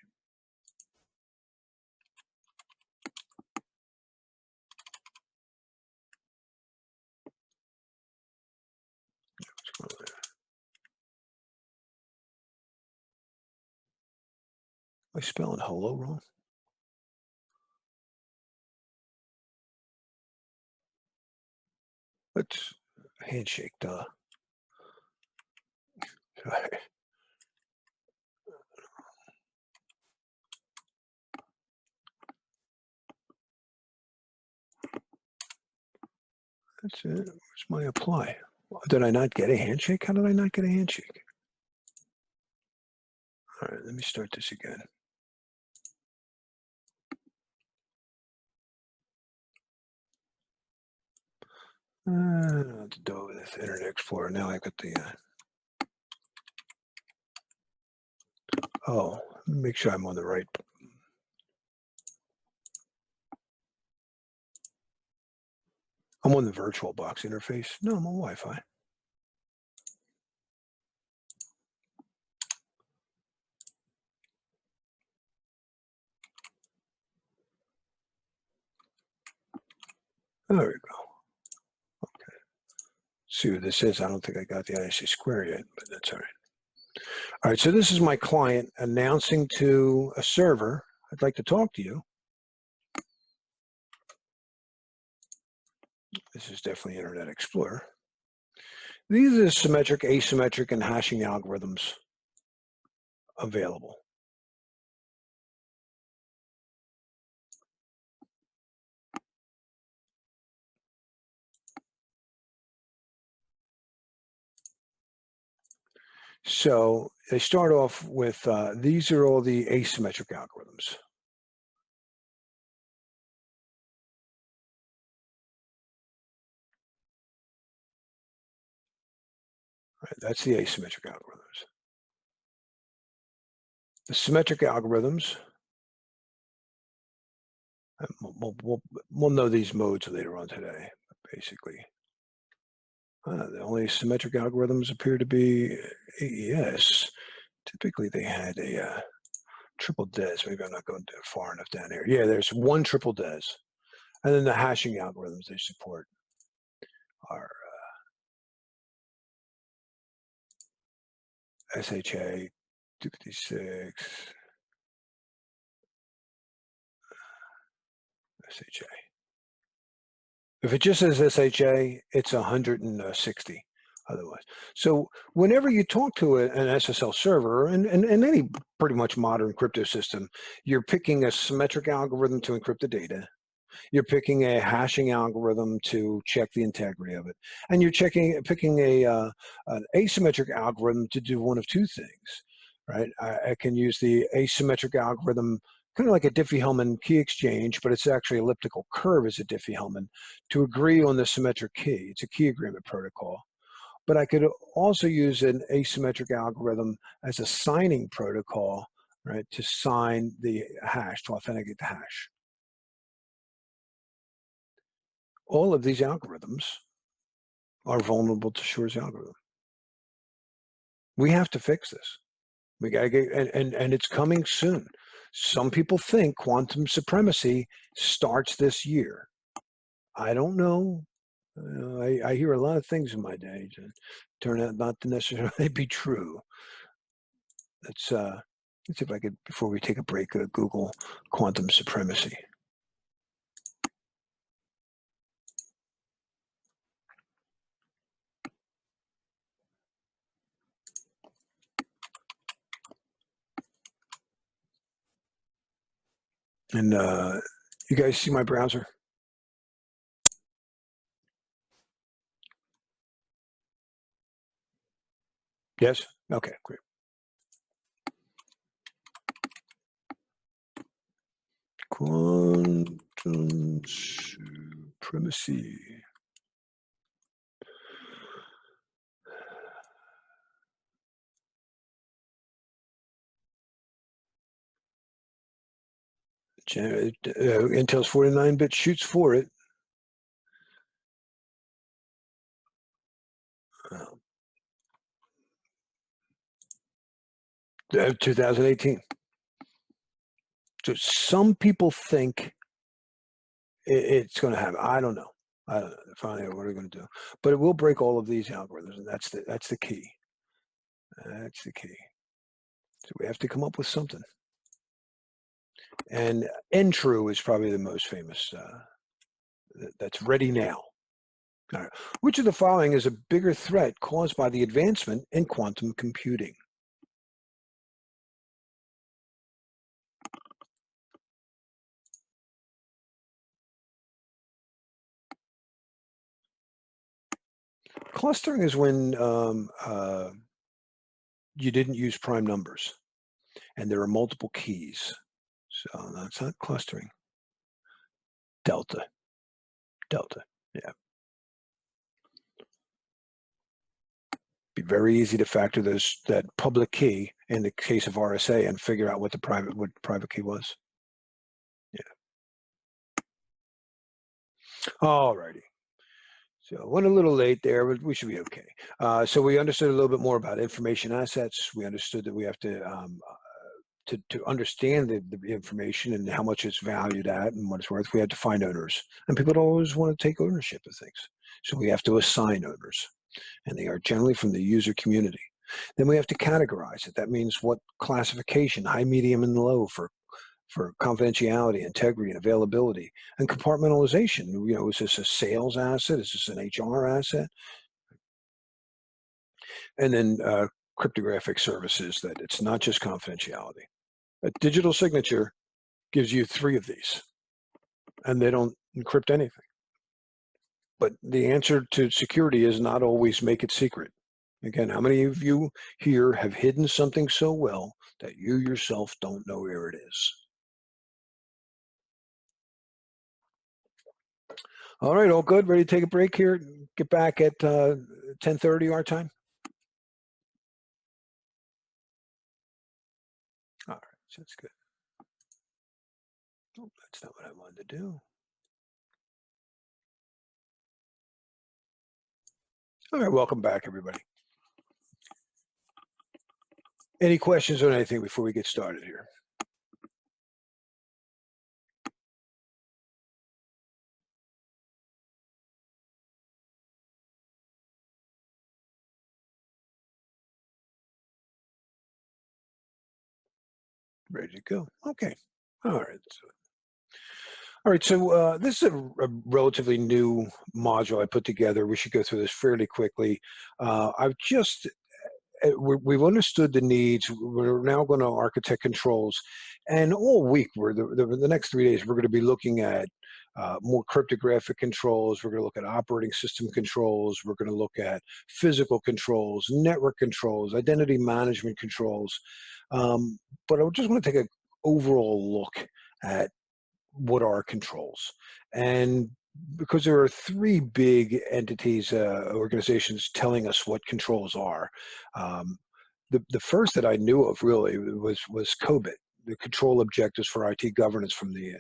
Am I spelling hello wrong? Let's handshake, duh. That's it. Where's my apply? Did I not get a handshake? How did I not get a handshake? All right, let me start this again. To do with Internet Explorer. Now I got the. Oh, make sure I'm on the right. I'm on the VirtualBox interface. No, I'm on Wi-Fi. There we go. Okay. See what this is. I don't think I got the ISC square yet, but that's all right. All right, so this is my client announcing to a server, I'd like to talk to you. This is definitely Internet Explorer. These are symmetric, asymmetric, and hashing algorithms available. So they start off with, these are all the asymmetric algorithms. Right, that's the asymmetric algorithms. The symmetric algorithms, we'll know these modes later on today, basically. The only symmetric algorithms appear to be AES. Typically, they had a triple des. Maybe I'm not going far enough down here. Yeah, there's one triple des. And then the hashing algorithms they support are SHA 256, SHA. If it just says SHA, it's 160 otherwise. So whenever you talk to an SSL server and any pretty much modern crypto system, you're picking a symmetric algorithm to encrypt the data. You're picking a hashing algorithm to check the integrity of it, and you're picking an asymmetric algorithm to do one of two things, right? I can use the asymmetric algorithm, kind of like a Diffie-Hellman key exchange, but it's actually elliptical curve as a Diffie-Hellman, to agree on the symmetric key. It's a key agreement protocol. But I could also use an asymmetric algorithm as a signing protocol, right, to sign the hash, to authenticate the hash. All of these algorithms are vulnerable to Shor's algorithm. We have to fix this. We got to get, and it's coming soon. Some people think quantum supremacy starts this year. I don't know. I hear a lot of things in my day that turn out not to necessarily be true. Let's see if I could, before we take a break, Google quantum supremacy. And you guys see my browser? Yes? Okay, great. Quantum supremacy. Intel's 49-bit shoots for it. 2018. So some people think it's going to happen. I don't know. I don't know. Finally, what are we going to do? But it will break all of these algorithms, and that's the key. That's the key. So we have to come up with something. And N-True is probably the most famous. That's ready now. All right. Which of the following is a bigger threat caused by the advancement in quantum computing? Clustering is when you didn't use prime numbers and there are multiple keys. So that's not clustering. Delta. Delta. Yeah. Be very easy to factor that public key in the case of RSA and figure out what the private key was. Yeah. All righty. So went a little late there, but we should be okay. So we understood a little bit more about information assets. We understood that we have to understand the information and how much it's valued at and what it's worth. We had to find owners, and people don't always want to take ownership of things. So we have to assign owners, and they are generally from the user community. Then we have to categorize it. That means what classification, high, medium, and low for confidentiality, integrity, and availability, and compartmentalization. Is this a sales asset? Is this an HR asset? And then cryptographic services, that it's not just confidentiality. A digital signature gives you three of these, and they don't encrypt anything. But the answer to security is not always make it secret. Again, how many of you here have hidden something so well that you yourself don't know where it is? All right, all good. Ready to take a break here? Get back at 10:30 our time? All right, so that's good. Oh, that's not what I wanted to do. All right, welcome back, everybody. Any questions on anything before we get started here? Ready to go? Okay. All right. So this is a relatively new module I put together. We should go through this fairly quickly. We've understood the needs. We're now going to architect controls, and all week, the next 3 days, we're going to be looking at more cryptographic controls. We're going to look at operating system controls. We're going to look at physical controls, network controls, identity management controls. But I just want to take an overall look at what are controls. And because there are three big entities, organizations telling us what controls are. The first that I knew of really was COBIT, the control objectives for IT governance from the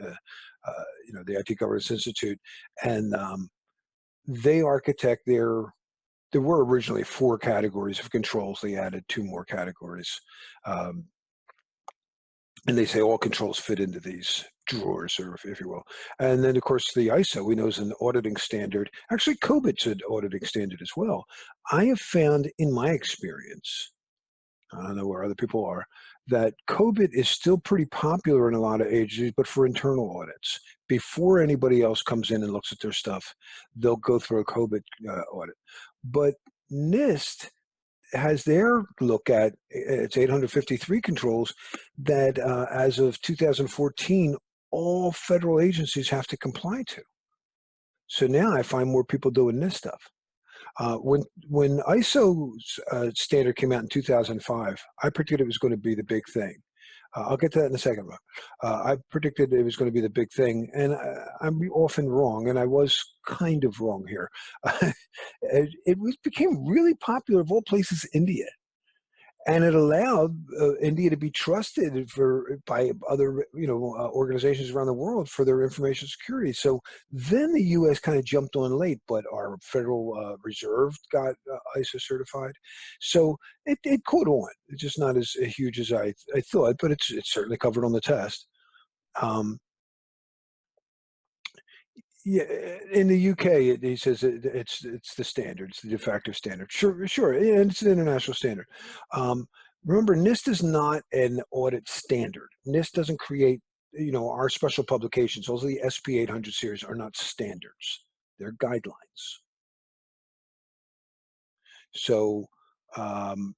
IT Governance Institute, and they architect their. There were originally four categories of controls. They added two more categories. And they say all controls fit into these drawers, or if you will. And then, of course, the ISO, we know, is an auditing standard. Actually, COBIT's an auditing standard as well. I have found in my experience, I don't know where other people are, that COBIT is still pretty popular in a lot of agencies, but for internal audits. Before anybody else comes in and looks at their stuff, they'll go through a COBIT audit. But NIST has their look at its 853 controls that as of 2014, all federal agencies have to comply to. So now I find more people doing this stuff. When ISO's standard came out in 2005, I predicted it was going to be the big thing. I'll get to that in a second. I predicted it was going to be the big thing, and I'm often wrong, and I was kind of wrong here. Became really popular, of all places, India. And it allowed India to be trusted by other organizations around the world for their information security. So then the U.S. kind of jumped on late, but our Federal Reserve got ISO certified. So it caught on. It's just not as huge as I thought, but it's certainly covered on the test. Yeah, in the UK, he says it's the standard, it's the de facto standard. Sure, and it's an international standard. Remember, NIST is not an audit standard. NIST doesn't create our special publications, also the SP 800 series, are not standards. They're guidelines. So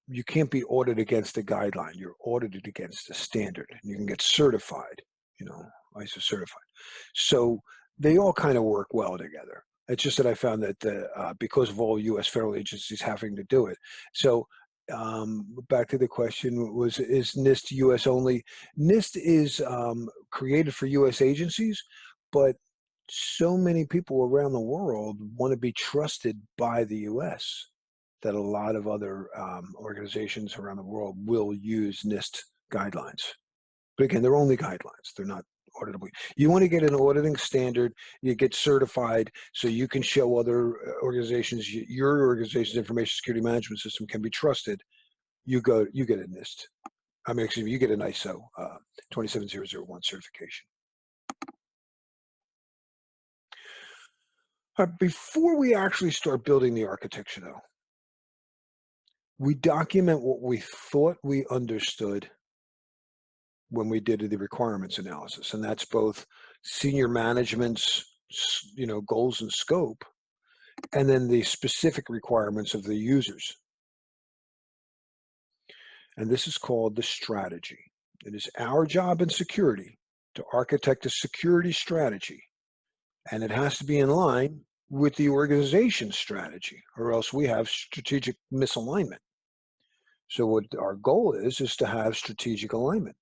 you can't be audited against a guideline. You're audited against a standard, and you can get certified, you know, ISO certified. So they all kind of work well together. It's just that I found that because of all U.S. federal agencies having to do it. So back to the question is NIST U.S. only? NIST is created for U.S. agencies, but so many people around the world want to be trusted by the U.S. that a lot of other organizations around the world will use NIST guidelines. But again, they're only guidelines. They're not auditable. You want to get an auditing standard, you get certified so you can show other organizations your organization's information security management system can be trusted. You get a NIST. I mean, excuse me, you get an ISO 27001 certification. Before we actually start building the architecture, though, we document what we thought we understood when we did the requirements analysis, and that's both senior management's goals and scope, and then the specific requirements of the users. And this is called the strategy. It is our job in security to architect a security strategy, and it has to be in line with the organization's strategy, or else we have strategic misalignment. So what our goal is to have strategic alignment.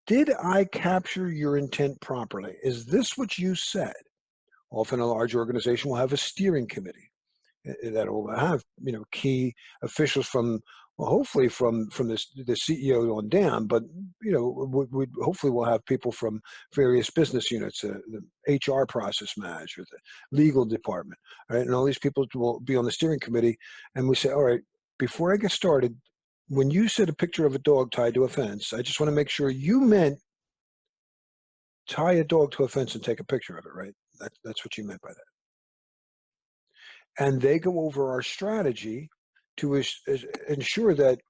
Did I capture your intent properly? Is this what you said? Often a large organization will have a steering committee that will have key officials from, well, hopefully from the CEO on down, but we hopefully we'll have people from various business units, the HR process manager, the legal department, right? And all these people will be on the steering committee, and we say, all right, before I get started, when you said a picture of a dog tied to a fence, I just want to make sure you meant tie a dog to a fence and take a picture of it, right? That's what you meant by that. And they go over our strategy to ensure that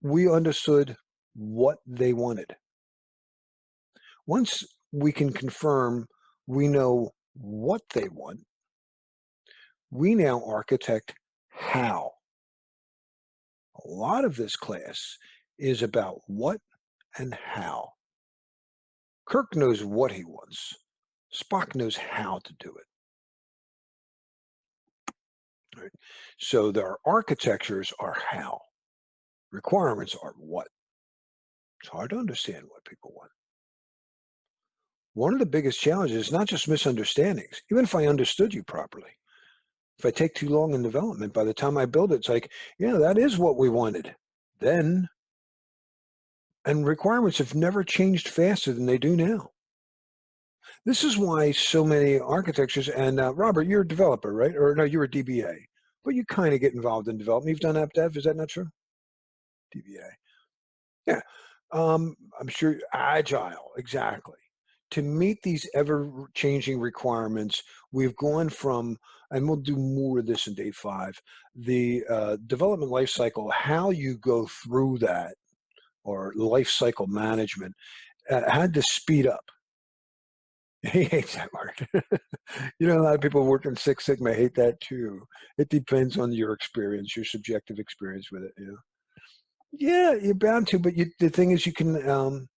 we understood what they wanted. Once we can confirm we know what they want, we now architect how. A lot of this class is about what and how. Kirk knows what he wants. Spock knows how to do it. Right? So their architectures are how. Requirements are what. It's hard to understand what people want. One of the biggest challenges is not just misunderstandings. Even if I understood you properly, if I take too long in development, by the time I build it, it's like, yeah, that is what we wanted then. And requirements have never changed faster than they do now. This is why so many architectures, and Robert, you're a developer, right? Or no, you're a DBA, but you kind of get involved in development. You've done app dev, is that not true? DBA. Yeah. I'm sure agile, exactly. To meet these ever-changing requirements, we've gone from, and we'll do more of this in day 5, the development lifecycle, how you go through that, or life cycle management, had to speed up. He hates that word. A lot of people work in Six Sigma hate that too. It depends on your experience, your subjective experience with it. Yeah, you're bound to, but the thing is, you can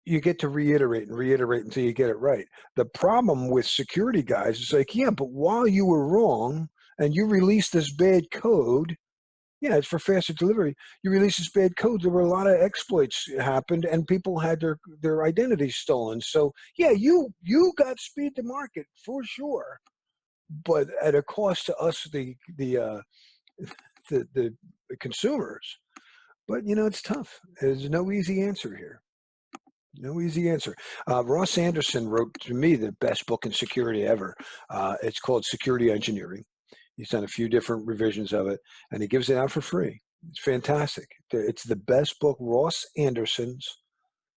you get to reiterate and reiterate until you get it right. The problem with security guys is like, yeah, but while you were wrong and you released this bad code, yeah, it's for faster delivery. You released this bad code. There were a lot of exploits happened, and people had their identities stolen. So yeah, you got speed to market for sure, but at a cost to us, the consumers. But it's tough. There's no easy answer here. No easy answer. Ross Anderson wrote, to me, the best book in security ever. It's called Security Engineering. He's done a few different revisions of it, and he gives it out for free. It's fantastic. It's the best book, Ross Anderson's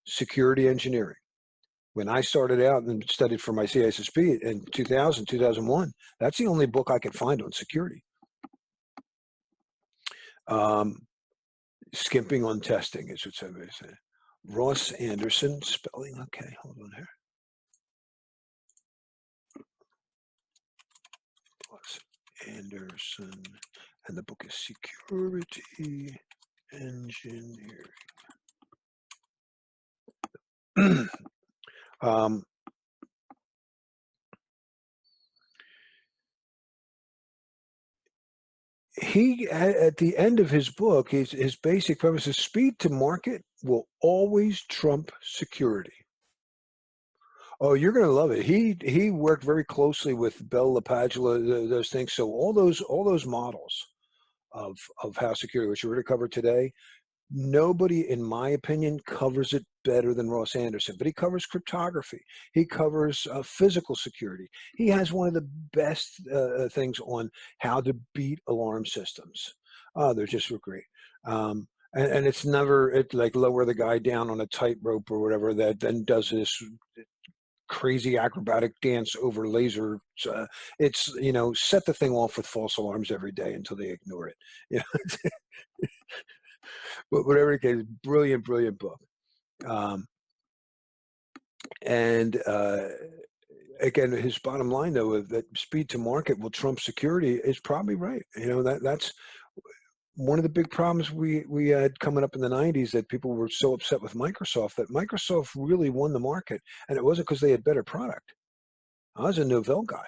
Security Engineering. When I started out and studied for my CISSP in 2000, 2001, that's the only book I could find on security. Skimping on testing is what somebody said. Ross Anderson, spelling, okay, hold on here. Ross Anderson, and the book is Security Engineering. um, he at the end of his book, his basic premise is speed to market will always trump security. Oh, you're going to love it. He worked very closely with Bell LaPadula, those things. So all those models of how security, which we're going to cover today, nobody, in my opinion, covers it better than Ross Anderson. But he covers cryptography. He covers physical security. He has one of the best things on how to beat alarm systems. They're just so great. And it's never like lower the guy down on a tightrope or whatever that then does this crazy acrobatic dance over laser. It's set the thing off with false alarms every day until they ignore it. You know, but whatever the case, brilliant, brilliant book. Um, and again, his bottom line though, that speed to market will trump security is probably right. That's one of the big problems we had coming up in the 90s, that people were so upset with Microsoft, that Microsoft really won the market, and it wasn't because they had better product. I was a Novell guy,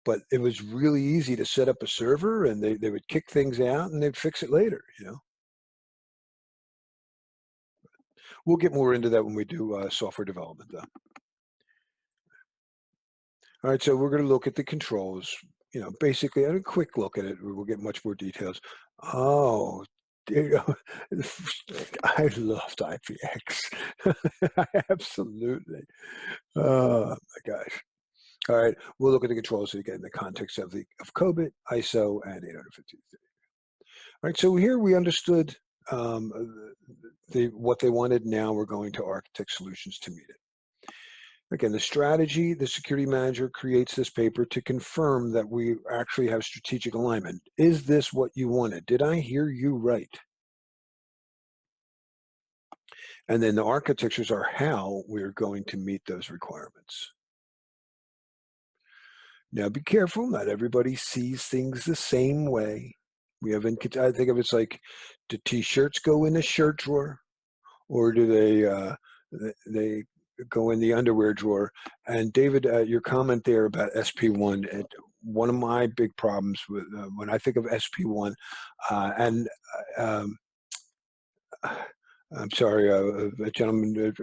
but it was really easy to set up a server, and they would kick things out and they'd fix it later. We'll get more into that when we do software development, though. All right, so we're going to look at the controls. Basically, a quick look at it. We'll get much more details. Oh, I loved IPX. Absolutely. Oh my gosh. All right, we'll look at the controls again in the context of COBIT, ISO, and 853. All right, so here we understood what they wanted. Now we're going to architect solutions to meet it. Again, the strategy, the security manager creates this paper to confirm that we actually have strategic alignment. Is this what you wanted? Did I hear you right? And then the architectures are how we're going to meet those requirements. Now, be careful. Not everybody sees things the same way. I think of it's like, do T-shirts go in the shirt drawer, or do they go in the underwear drawer? And David, your comment there about SP1, one of my big problems with when I think of SP1, and I'm sorry, a gentleman,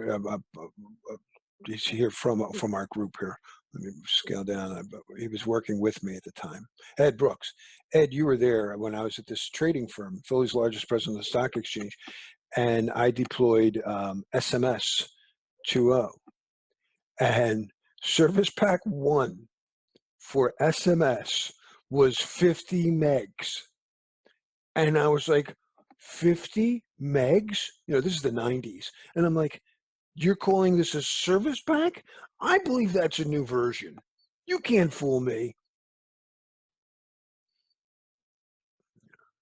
he's here from our group here. Let me scale down. He was working with me at the time. Ed Brooks. Ed, you were there when I was at this trading firm, Philly's largest president of the stock exchange, and I deployed SMS 2.0. And Service Pack 1 for SMS was 50 megs. And I was like, 50 megs? This is the 90s. And I'm like, you're calling this a service pack? I believe that's a new version. You can't fool me.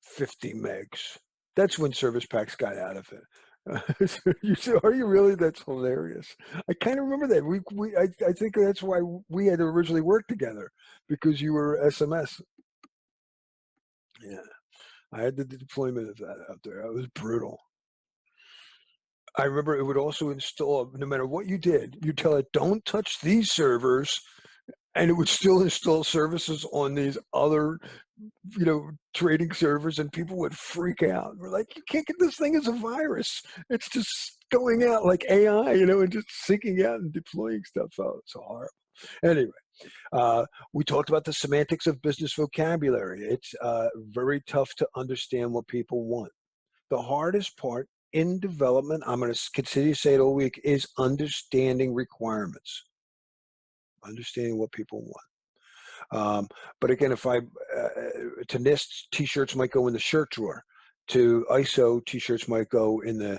50 megs. That's when service packs got out of it. You say, are you really? That's hilarious. I kind of remember that. I think that's why we had originally worked together, because you were SMS. Yeah, I had the deployment of that out there. It was brutal. I remember it would also install, no matter what you did, you tell it, don't touch these servers, and it would still install services on these other, trading servers, and people would freak out. We're like, you can't get this thing as a virus. It's just going out like AI, and just syncing out and deploying stuff out. It's horrible. Anyway, we talked about the semantics of business vocabulary. It's very tough to understand what people want. The hardest part in development, I'm going to continue to say it all week, is understanding requirements, understanding what people want. But again, to NIST, T-shirts might go in the shirt drawer. To ISO, T-shirts might go in the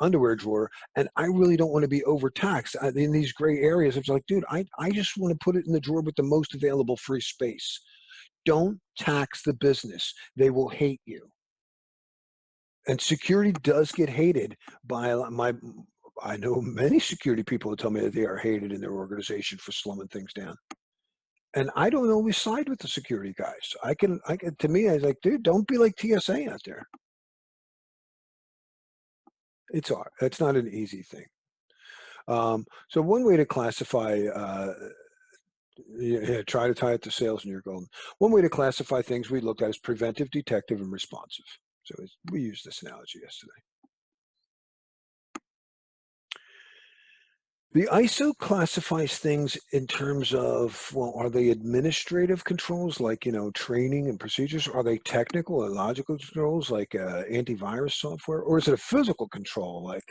underwear drawer. And I really don't want to be overtaxed in these gray areas. It's like, dude, I just want to put it in the drawer with the most available free space. Don't tax the business. They will hate you. And security does get hated by a lot my I know many security people who tell me that they are hated in their organization for slumming things down. And I don't always side with the security guys. I can to me, I was like, "Dude, don't be like TSA out there." It's hard. It's not an easy thing. So one way to classify, yeah, try to tie it to sales and you're golden. One way to classify things we looked at is preventive, detective, and responsive. So we used this analogy yesterday. The ISO classifies things in terms of, well, are they administrative controls like, training and procedures? Are they technical and logical controls like antivirus software? Or is it a physical control like,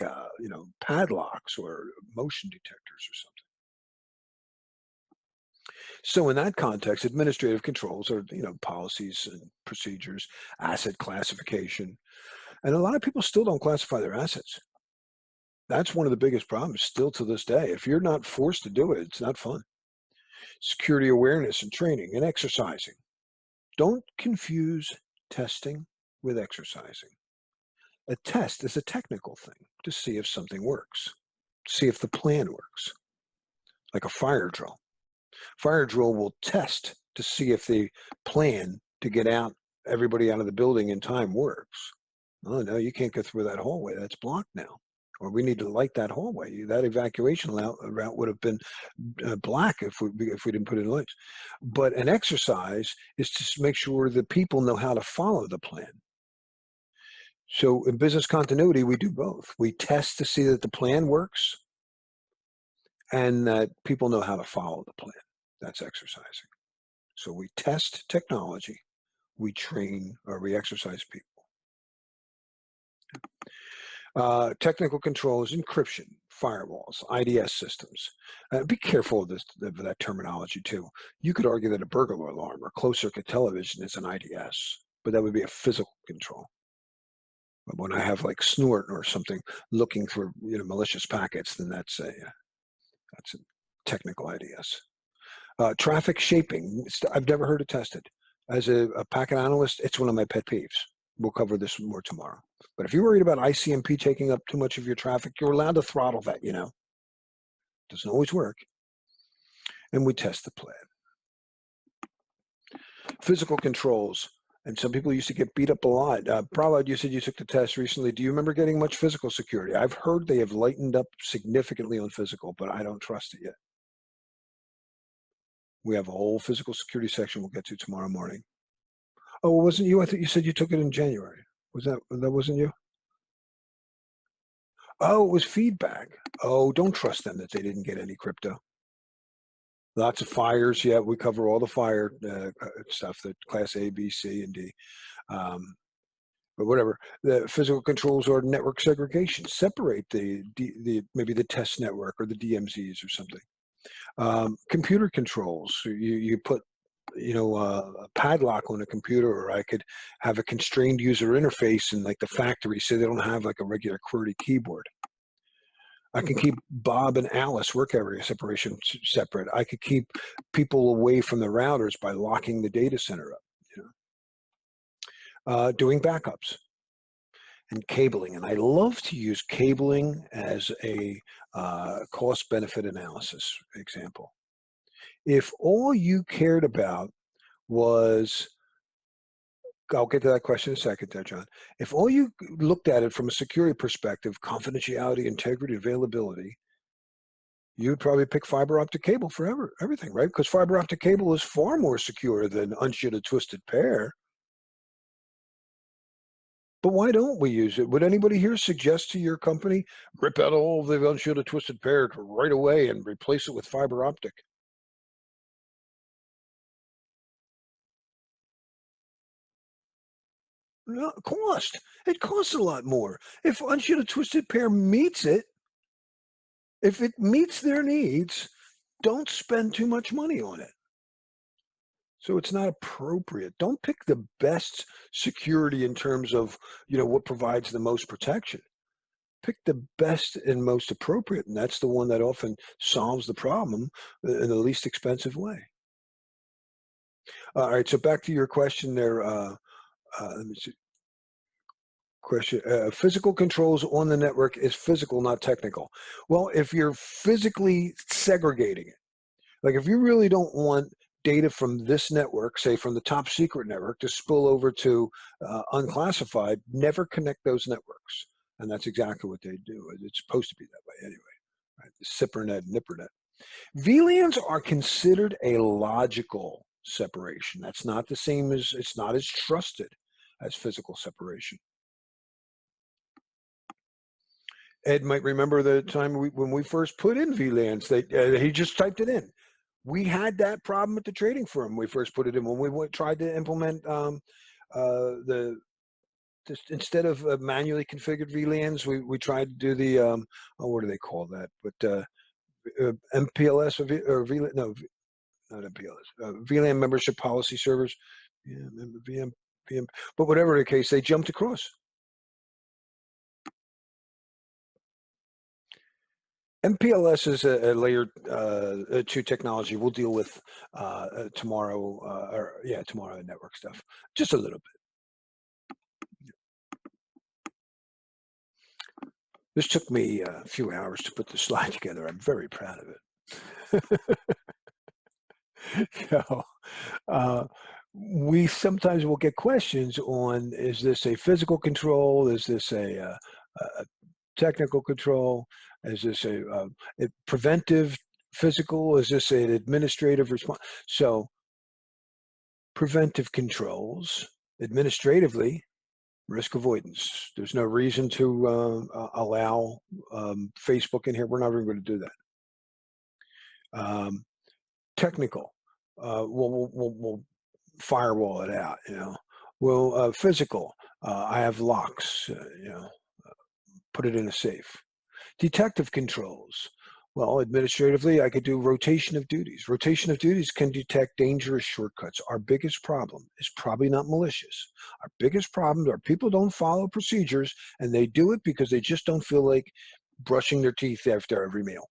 padlocks or motion detectors or something? So in that context, administrative controls are, policies and procedures, asset classification. And a lot of people still don't classify their assets. That's one of the biggest problems still to this day. If you're not forced to do it, it's not fun. Security awareness and training and exercising. Don't confuse testing with exercising. A test is a technical thing to see if something works, see if the plan works, like a fire drill. Fire drill will test to see if the plan to get everybody out of the building in time works. Oh, no, you can't get through that hallway. That's blocked now. Or we need to light that hallway. That evacuation route would have been black if we didn't put in lights. But an exercise is to make sure that people know how to follow the plan. So in business continuity, we do both. We test to see that the plan works and that people know how to follow the plan. That's exercising. So we test technology, we train or we exercise people. Technical controls, encryption, firewalls, IDS systems. Be careful of that terminology too. You could argue that a burglar alarm or closed circuit television is an IDS, but that would be a physical control. But when I have like Snort or something looking for malicious packets, then that's a technical IDS. Traffic shaping. I've never heard it tested. As a packet analyst, it's one of my pet peeves. We'll cover this more tomorrow. But if you're worried about ICMP taking up too much of your traffic, you're allowed to throttle that, Doesn't always work. And we test the plan. Physical controls. And some people used to get beat up a lot. Prahlad, you said you took the test recently. Do you remember getting much physical security? I've heard they have lightened up significantly on physical, but I don't trust it yet. We have a whole physical security section we'll get to tomorrow morning. Oh, it wasn't you? I thought you said you took it in January. That wasn't you? Oh, it was feedback. Oh, don't trust them that they didn't get any crypto. Lots of fires. Yeah, we cover all the fire stuff, that class A, B, C, and D. Um, but whatever. The physical controls are network segregation. Separate the maybe the test network or the DMZs or something. Computer controls. So you put a padlock on a computer, or I could have a constrained user interface in like the factory so they don't have like a regular QWERTY keyboard. I can keep Bob and Alice work area separation separate. I could keep people away from the routers by locking the data center up. Doing backups and cabling, and I love to use cabling as a cost-benefit analysis example. If all you cared about was, I'll get to that question in a second there, John. If all you looked at it from a security perspective, confidentiality, integrity, availability, you'd probably pick fiber optic cable for everything, right? Because fiber optic cable is far more secure than unshielded twisted pair. But why don't we use it? Would anybody here suggest to your company, rip out all of the unshielded twisted pair right away and replace it with fiber optic? No, cost. It costs a lot more. If unshielded twisted pair meets it, if it meets their needs, don't spend too much money on it. So it's not appropriate. Don't pick the best security in terms of, what provides the most protection. Pick the best and most appropriate, and that's the one that often solves the problem in the least expensive way. All right, so back to your question there. Let me see. Question, physical controls on the network is physical, not technical. Well, if you're physically segregating it, like if you really don't want data from this network, say from the top secret network, to spill over to unclassified, never connect those networks. And that's exactly what they do. It's supposed to be that way anyway. Right? The SIPRNet, NIPRNet. VLANs are considered a logical separation. That's not the same as, it's not as trusted as physical separation. Ed might remember the time when we first put in VLANs. He just typed it in. We had that problem at the trading firm. We first put it in when we tried to implement just instead of manually configured VLANs, we tried to do the what do they call that? But MPLS or VLAN? No, not MPLS. VLAN membership policy servers. Yeah, VM. But whatever the case, they jumped across. MPLS is a layer 2 technology we'll deal with tomorrow, or yeah, tomorrow in network stuff, just a little bit. This took me a few hours to put the slide together. I'm very proud of it. So, we sometimes will get questions on, is this a physical control? Is this a technical control? Is this a preventive physical? Is this an administrative response? So preventive controls, administratively, risk avoidance. There's no reason to allow Facebook in here. We're not even going to do that. Technical, we'll firewall it out. Well, physical, I have locks. Put it in a safe. Detective controls. Well, administratively, I could do rotation of duties. Rotation of duties can detect dangerous shortcuts. Our biggest problem is probably not malicious. Our biggest problem are people don't follow procedures, and they do it because they just don't feel like brushing their teeth after every meal.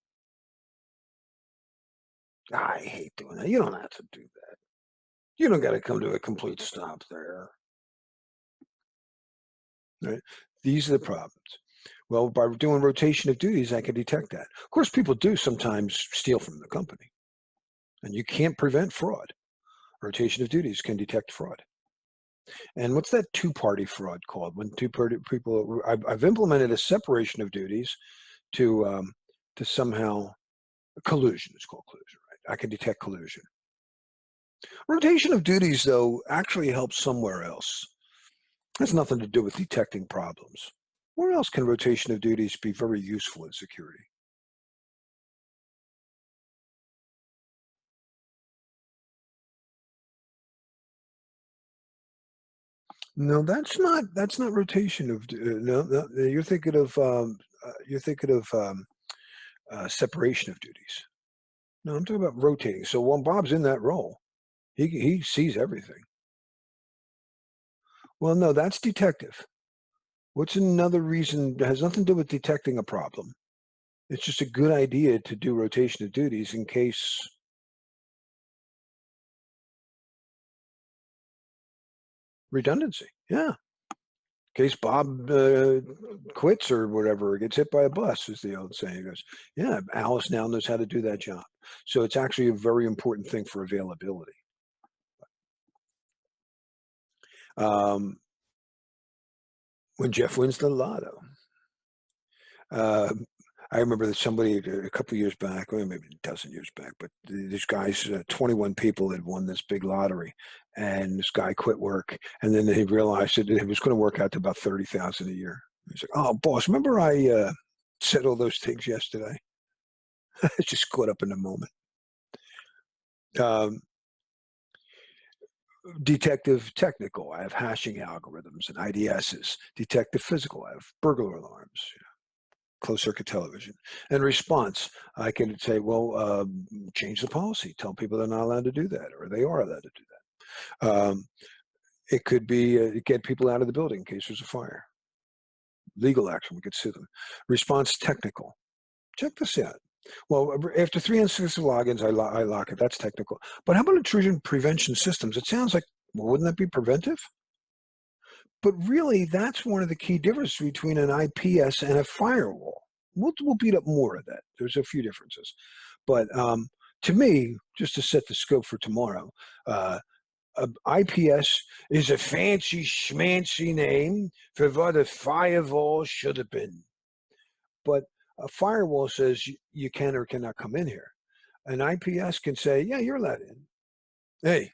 I hate doing that. You don't have to do that. You don't got to come to a complete stop there. Right? These are the problems. Well, by doing rotation of duties, I can detect that. Of course, people do sometimes steal from the company, and you can't prevent fraud. Rotation of duties can detect fraud. And what's that two-party fraud called? When two-party people, I've implemented a separation of duties to somehow collusion. It's called collusion, right? I can detect collusion. Rotation of duties, though, actually helps somewhere else. It has nothing to do with detecting problems. Where else can rotation of duties be very useful in security? No, that's not rotation of no, no, you're thinking of separation of duties. No, I'm talking about rotating. So when Bob's in that role, he sees everything. Well, no, that's detective. What's another reason that has nothing to do with detecting a problem? It's just a good idea to do rotation of duties in case redundancy. Yeah. In case Bob quits or whatever, or gets hit by a bus, is the old saying. He goes, yeah, Alice now knows how to do that job. So it's actually a very important thing for availability. Um, when Jeff wins the lotto. Uh, I remember that somebody a couple of years back, or maybe a dozen years back, but these guys, 21 people had won this big lottery, and this guy quit work, and then he realized that it was going to work out to about 30,000 a year. He's like, "Oh, boss, remember I said all those things yesterday?" It's just caught up in the moment. Um, detective technical, I have hashing algorithms and IDSs. Detective physical, I have burglar alarms, closed circuit television. And response, I can say, well, change the policy. Tell people they're not allowed to do that, or they are allowed to do that. It could be get people out of the building in case there's a fire. Legal action, we could sue them. Response technical. Check this out. Well, after 360 logins, I lock it. That's technical. But how about intrusion prevention systems? It sounds like, well, wouldn't that be preventive? But really, that's one of the key differences between an IPS and a firewall. We'll beat up more of that. There's a few differences. But to me, just to set the scope for tomorrow, IPS is a fancy schmancy name for what a firewall should have been. But a firewall says you can or cannot come in here. An IPS can say, yeah, you're let in. Hey,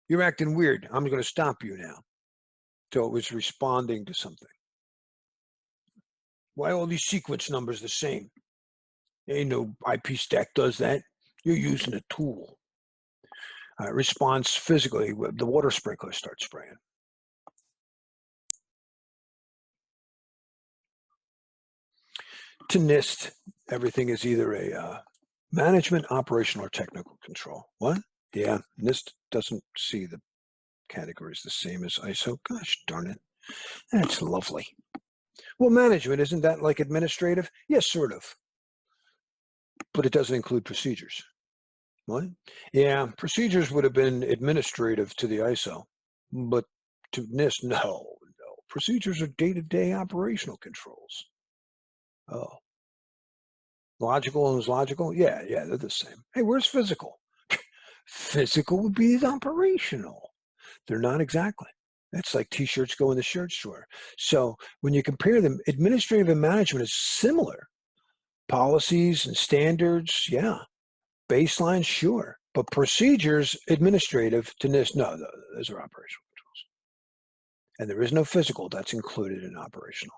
you're acting weird. I'm going to stop you now. So it was responding to something. Why all these sequence numbers the same? Ain't no IP stack does that. You're using a tool. Response physically, the water sprinkler starts spraying. To NIST, everything is either a management, operational, or technical control. What? Yeah, NIST doesn't see the categories the same as ISO. Gosh darn it. That's lovely. Well, management, isn't that like administrative? Yes, sort of. But it doesn't include procedures. What? Yeah, procedures would have been administrative to the ISO, but to NIST, no. Procedures are day-to-day operational controls. Oh, logical is logical? Yeah, they're the same. Hey, where's physical? Physical would be operational. They're not exactly. That's like T-shirts go in the shirt store. So when you compare them, administrative and management is similar. Policies and standards, yeah. Baseline, sure. But procedures, administrative to NIST, no, those are operational controls. And there is no physical that's included in operational.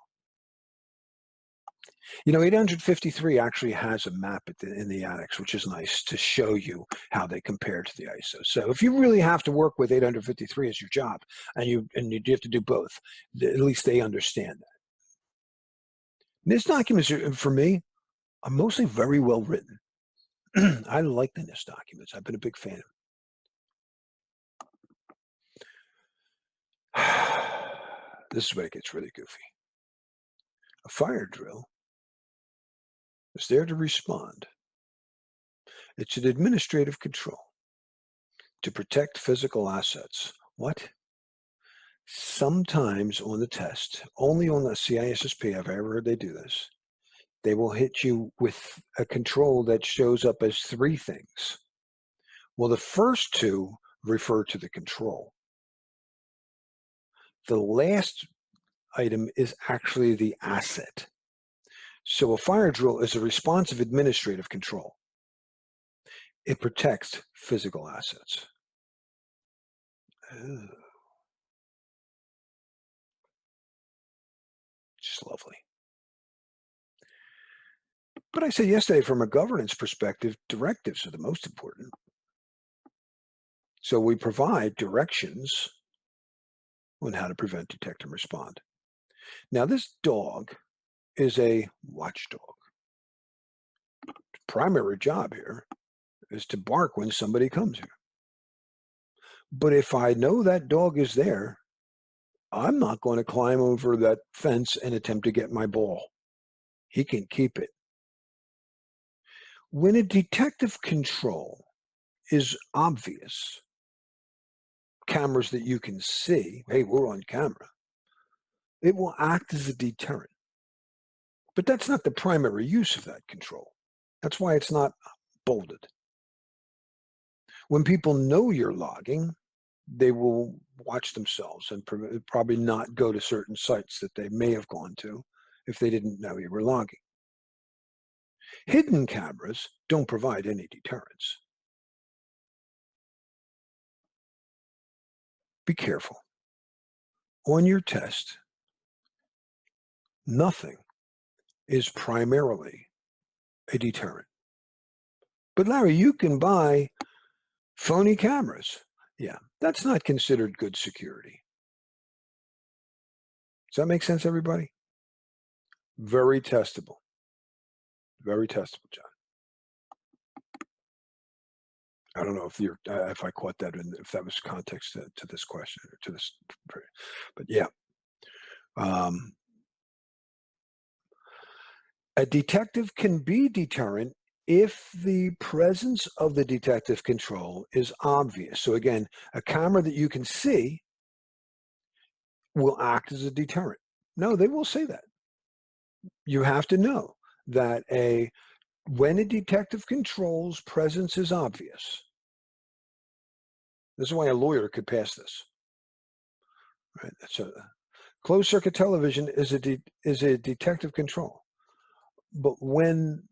853 actually has a map in the annex, which is nice to show you how they compare to the ISO. So if you really have to work with 853 as your job, and you have to do both, at least they understand that. NIST documents, for me, are mostly very well written. I like the NIST documents. I've been a big fan of them. This is where it gets really goofy. A fire drill is there to respond. It's an administrative control to protect physical assets. What? Sometimes on the test, only on the CISSP, I've ever heard they do this, they will hit you with a control that shows up as three things. Well, the first two refer to the control. The last item is actually the asset. So a fire drill is a responsive administrative control. It protects physical assets. Oh, just lovely. But I said yesterday, from a governance perspective, directives are the most important. So we provide directions on how to prevent, detect, and respond. Now, this dog is a watchdog. Primary job here is to bark when somebody comes here. But if I know that dog is there, I'm not going to climb over that fence and attempt to get my ball. He can keep it. When a detective control is obvious, cameras that you can see, hey, we're on camera, it will act as a deterrent. But that's not the primary use of that control. That's why it's not bolded. When people know you're logging, they will watch themselves and probably not go to certain sites that they may have gone to if they didn't know you were logging. Hidden cameras don't provide any deterrence. Be careful. On your test, nothing is primarily a deterrent. But Larry, you can buy phony cameras. Yeah, that's not considered good security. Does that make sense, everybody? Very testable. Very testable, John. I don't know if I caught that, and if that was context to this question or to this, but yeah. A detective can be deterrent if the presence of the detective control is obvious. So again, a camera that you can see will act as a deterrent. No, they will say that. You have to know that when a detective control's presence is obvious, this is why a lawyer could pass this, right? So closed circuit television is a detective control, but when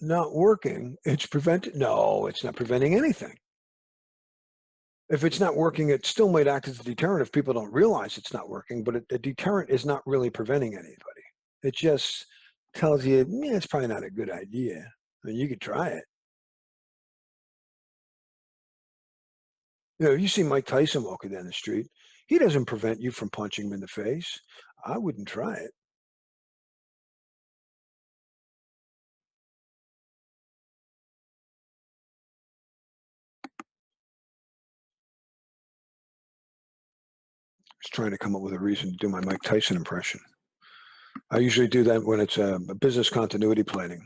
not working, it's preventing. No, it's not preventing anything. If it's not working, it still might act as a deterrent if people don't realize it's not working, but a deterrent is not really preventing anybody. It just tells you, yeah, it's probably not a good idea. I mean, you could try it. You see Mike Tyson walking down the street. He doesn't prevent you from punching him in the face. I wouldn't try it. I was trying to come up with a reason to do my Mike Tyson impression. I usually do that when it's a business continuity planning.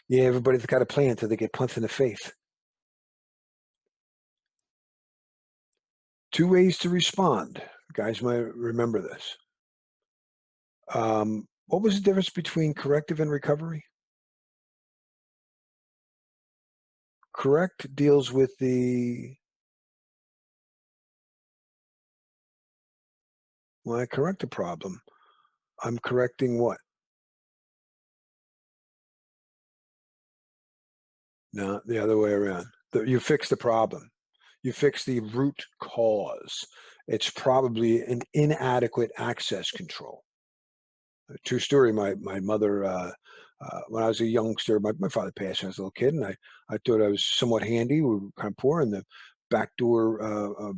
Yeah, everybody's got a plan until they get punched in the face. Two ways to respond. Guys might remember this. What was the difference between corrective and recovery? Correct deals with when I correct a problem, I'm correcting what? No, the other way around. You fix the problem. You fix the root cause. It's probably an inadequate access control. A true story. My mother, when I was a youngster, my father passed when I was a little kid, and I thought I was somewhat handy. We were kind of poor, and the back door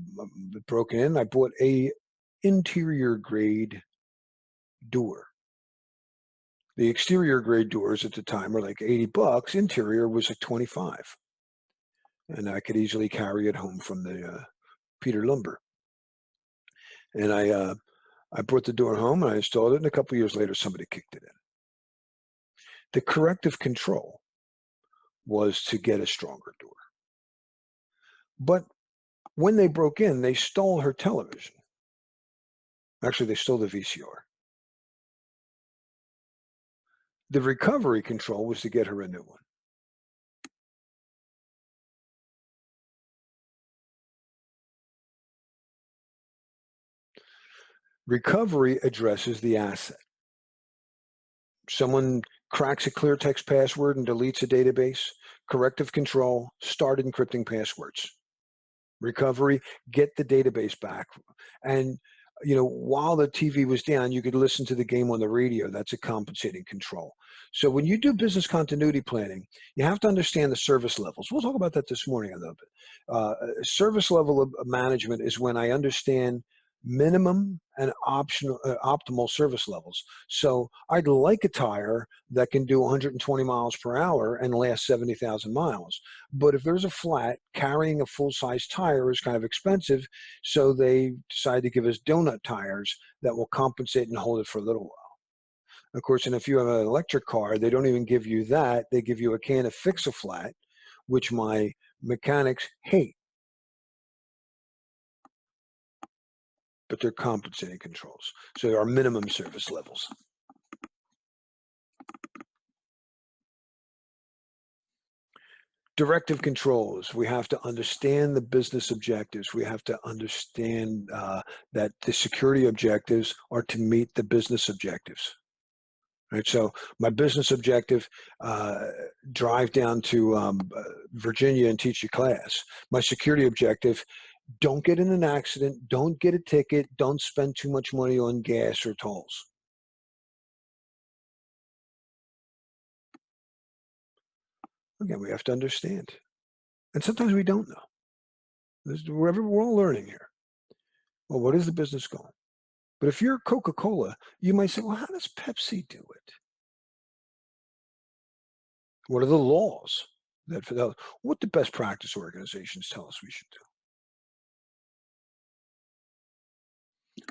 broken in. I bought a interior grade door. The exterior grade doors at the time were like $80. Interior was like 25, and I could easily carry it home from the Peter Lumber. And I brought the door home and I installed it, and a couple years later, somebody kicked it in. The corrective control was to get a stronger door. But when they broke in, they stole her television. Actually, they stole the VCR. The recovery control was to get her a new one. Recovery addresses the asset. Someone cracks a clear text password and deletes a database. Corrective control, start encrypting passwords. Recovery, get the database back. And while the TV was down, you could listen to the game on the radio. That's a compensating control. So when you do business continuity planning, you have to understand the service levels. We'll talk about that this morning a little bit. Service level of management is when I understand minimum and optimal service levels. So I'd like a tire that can do 120 miles per hour and last 70,000 miles. But if there's a flat, carrying a full-size tire is kind of expensive, so they decide to give us donut tires that will compensate and hold it for a little while. Of course, and if you have an electric car, they don't even give you that. They give you a can of Fix-A-Flat, which my mechanics hate. But they're compensating controls. So there are minimum service levels. Directive controls. We have to understand the business objectives. We have to understand that the security objectives are to meet the business objectives. Right. So my business objective, drive down to Virginia and teach a class. My security objective, don't get in an accident, don't get a ticket, don't spend too much money on gas or tolls. Again, we have to understand. And sometimes we don't know. We're all learning here. Well, what is the business goal? But if you're Coca-Cola, you might say, well, how does Pepsi do it? What are the laws what the best practice organizations tell us we should do?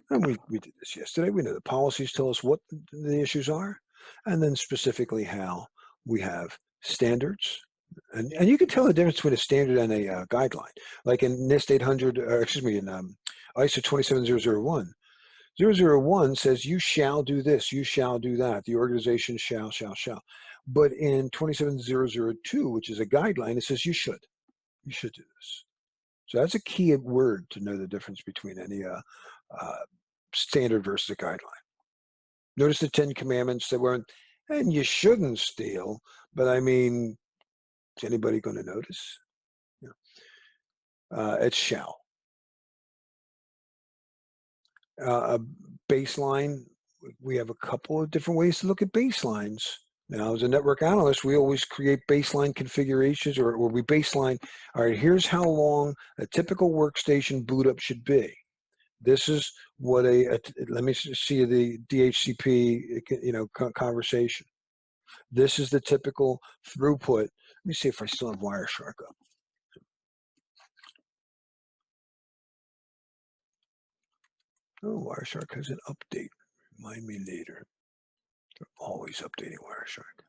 And we did this yesterday. We know the policies tell us what the issues are, and then specifically how we have standards. And you can tell the difference between a standard and a guideline. Like in NIST 800, or excuse me, in ISO 27001. 001 says you shall do this, you shall do that. The organization shall. But in 27002, which is a guideline, it says you should. You should do this. So that's a key word to know the difference between any standard versus a guideline. Notice the 10 commandments that weren't, and you shouldn't steal, but I mean, is anybody going to notice? It's shall. A baseline, we have a couple of different ways to look at baselines. Now, as a network analyst, we always create baseline configurations, or we baseline, all right, here's how long a typical workstation boot up should be. This is what let me see the DHCP, conversation. This is the typical throughput. Let me see if I still have Wireshark up. Oh, Wireshark has an update. Remind me later. They're always updating Wireshark.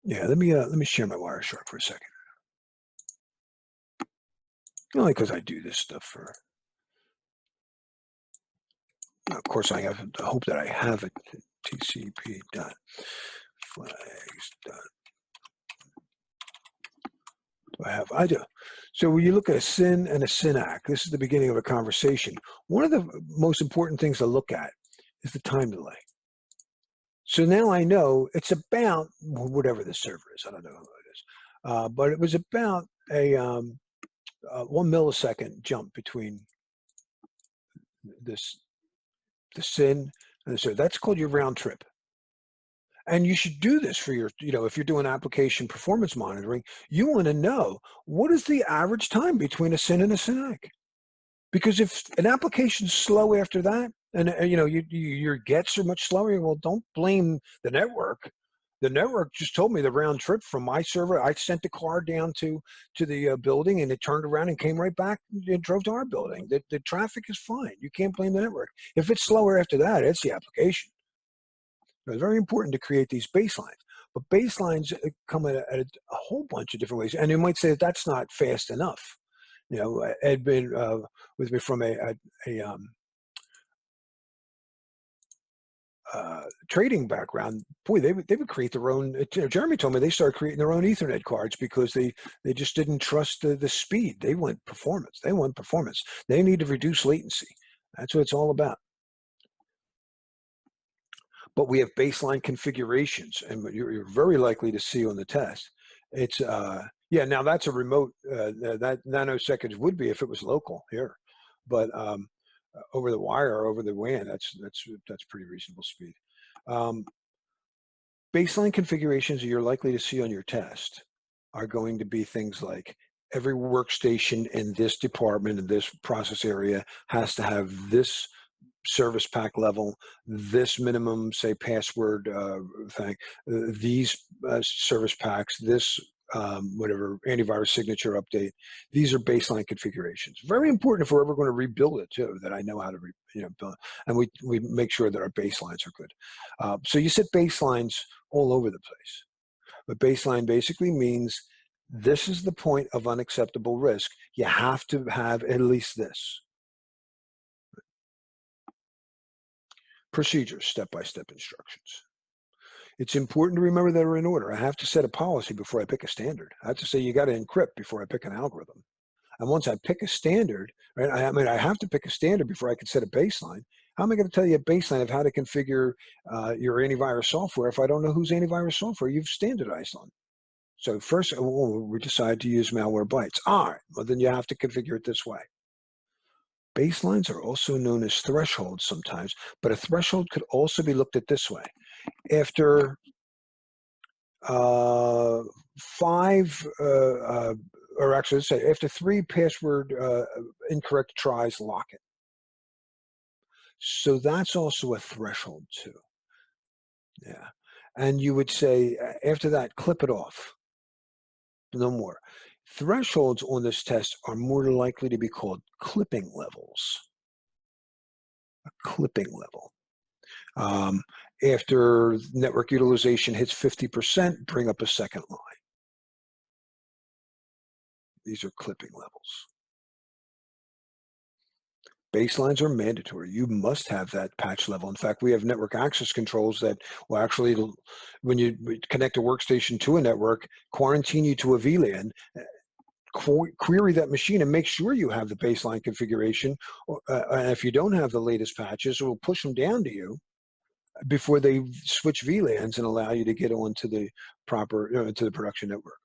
Yeah, let me share my Wireshark for a second. Only because I do this stuff for. Of course, I have to hope that I have it. TCP.flags. I do. So when you look at a SYN and a SYNAC, this is the beginning of a conversation. One of the most important things to look at is the time delay. So now I know it's about whatever the server is. I don't know who it is, but it was about a 1 millisecond jump between the SYN and the server. That's called your round trip. And you should do this for your, if you're doing application performance monitoring, you want to know what is the average time between a SYN and a SYNAC. Because if an application's slow after that, and your gets are much slower, well, don't blame the network. The network just told me the round trip from my server. I sent the car down to the building, and it turned around and came right back and drove to our building. The traffic is fine. You can't blame the network. If it's slower after that, it's the application. It's very important to create these baselines, but baselines come at a whole bunch of different ways. And you might say that that's not fast enough. Ed been with me from a trading background. Boy, they would create their own. Jeremy told me they started creating their own Ethernet cards because they just didn't trust the speed. They want performance. They need to reduce latency. That's what it's all about. But we have baseline configurations, and you're very likely to see on the test. It's now that's a remote. That nanoseconds would be if it was local here, but over the wire or over the WAN, that's pretty reasonable speed. Baseline configurations you're likely to see on your test are going to be things like every workstation in this department, in this process area, has to have this service pack level, this minimum, say, password thing, these service packs, this whatever antivirus signature update. These are baseline configurations. Very important if we're ever going to rebuild it too, that I know how to build, and we make sure that our baselines are good. So you set baselines all over the place, but baseline basically means this is the point of unacceptable risk. You have to have at least this. Procedures, step-by-step instructions. It's important to remember that they're in order. I have to set a policy before I pick a standard. I have to say you got to encrypt before I pick an algorithm. And once I pick a standard, right? I have to pick a standard before I can set a baseline. How am I going to tell you a baseline of how to configure your antivirus software if I don't know whose antivirus software you've standardized on? So first, we decide to use Malwarebytes. All right, well then you have to configure it this way. Baselines are also known as thresholds sometimes, but a threshold could also be looked at this way. After 5, or actually let's say after 3 password incorrect tries, lock it. So that's also a threshold too. Yeah. And you would say after that, clip it off. No more. Thresholds on this test are more likely to be called clipping levels. A clipping level. After network utilization hits 50%, bring up a second line. These are clipping levels. Baselines are mandatory. You must have that patch level. In fact, we have network access controls that will actually, when you connect a workstation to a network, quarantine you to a VLAN, query that machine and make sure you have the baseline configuration. And if you don't have the latest patches, it will push them down to you before they switch VLANs and allow you to get onto the proper, to the production network.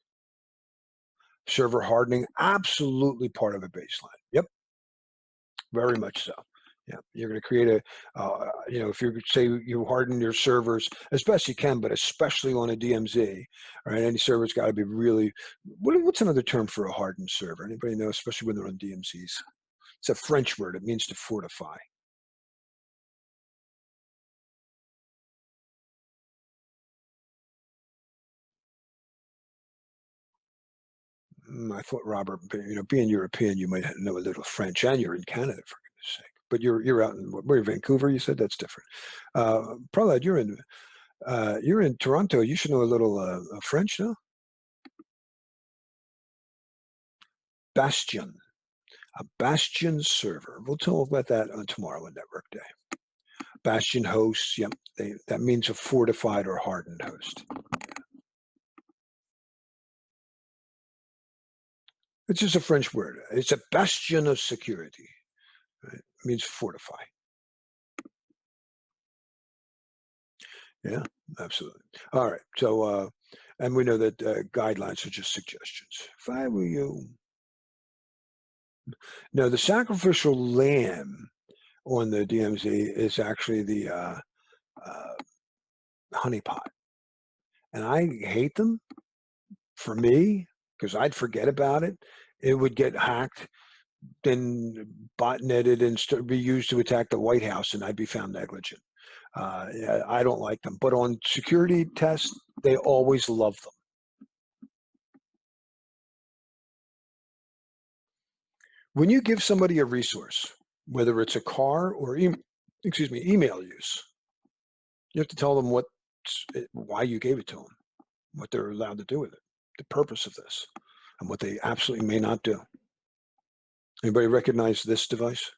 Server hardening, absolutely part of a baseline. Yep, very much so. Yeah, you're going to create if you say you harden your servers as best you can, but especially on a DMZ, right? Any server's got to be really. What's another term for a hardened server? Anybody know? Especially when they're on DMZs. It's a French word. It means to fortify. I thought, Robert, being European, you might know a little French, and you're in Canada, for goodness sake. But you're out in where, Vancouver? You said that's different. Prahlad, you're in Toronto. You should know a little French, no? Bastion, a Bastion server. We'll talk about that on tomorrow on Network Day. Bastion hosts, yep, that means a fortified or hardened host. It's just a French word. It's a bastion of security. Right? It means fortify. Yeah, absolutely. All right. So, and we know that guidelines are just suggestions. If I were you, no, the sacrificial lamb on the DMZ is actually the uh, honeypot, and I hate them. For me, because I'd forget about it, it would get hacked, then botneted, and be used to attack the White House, and I'd be found negligent. Yeah, I don't like them. But on security tests, they always love them. When you give somebody a resource, whether it's a car or email use, you have to tell them why you gave it to them, what they're allowed to do with it, the purpose of this, and what they absolutely may not do. Anybody recognize this device?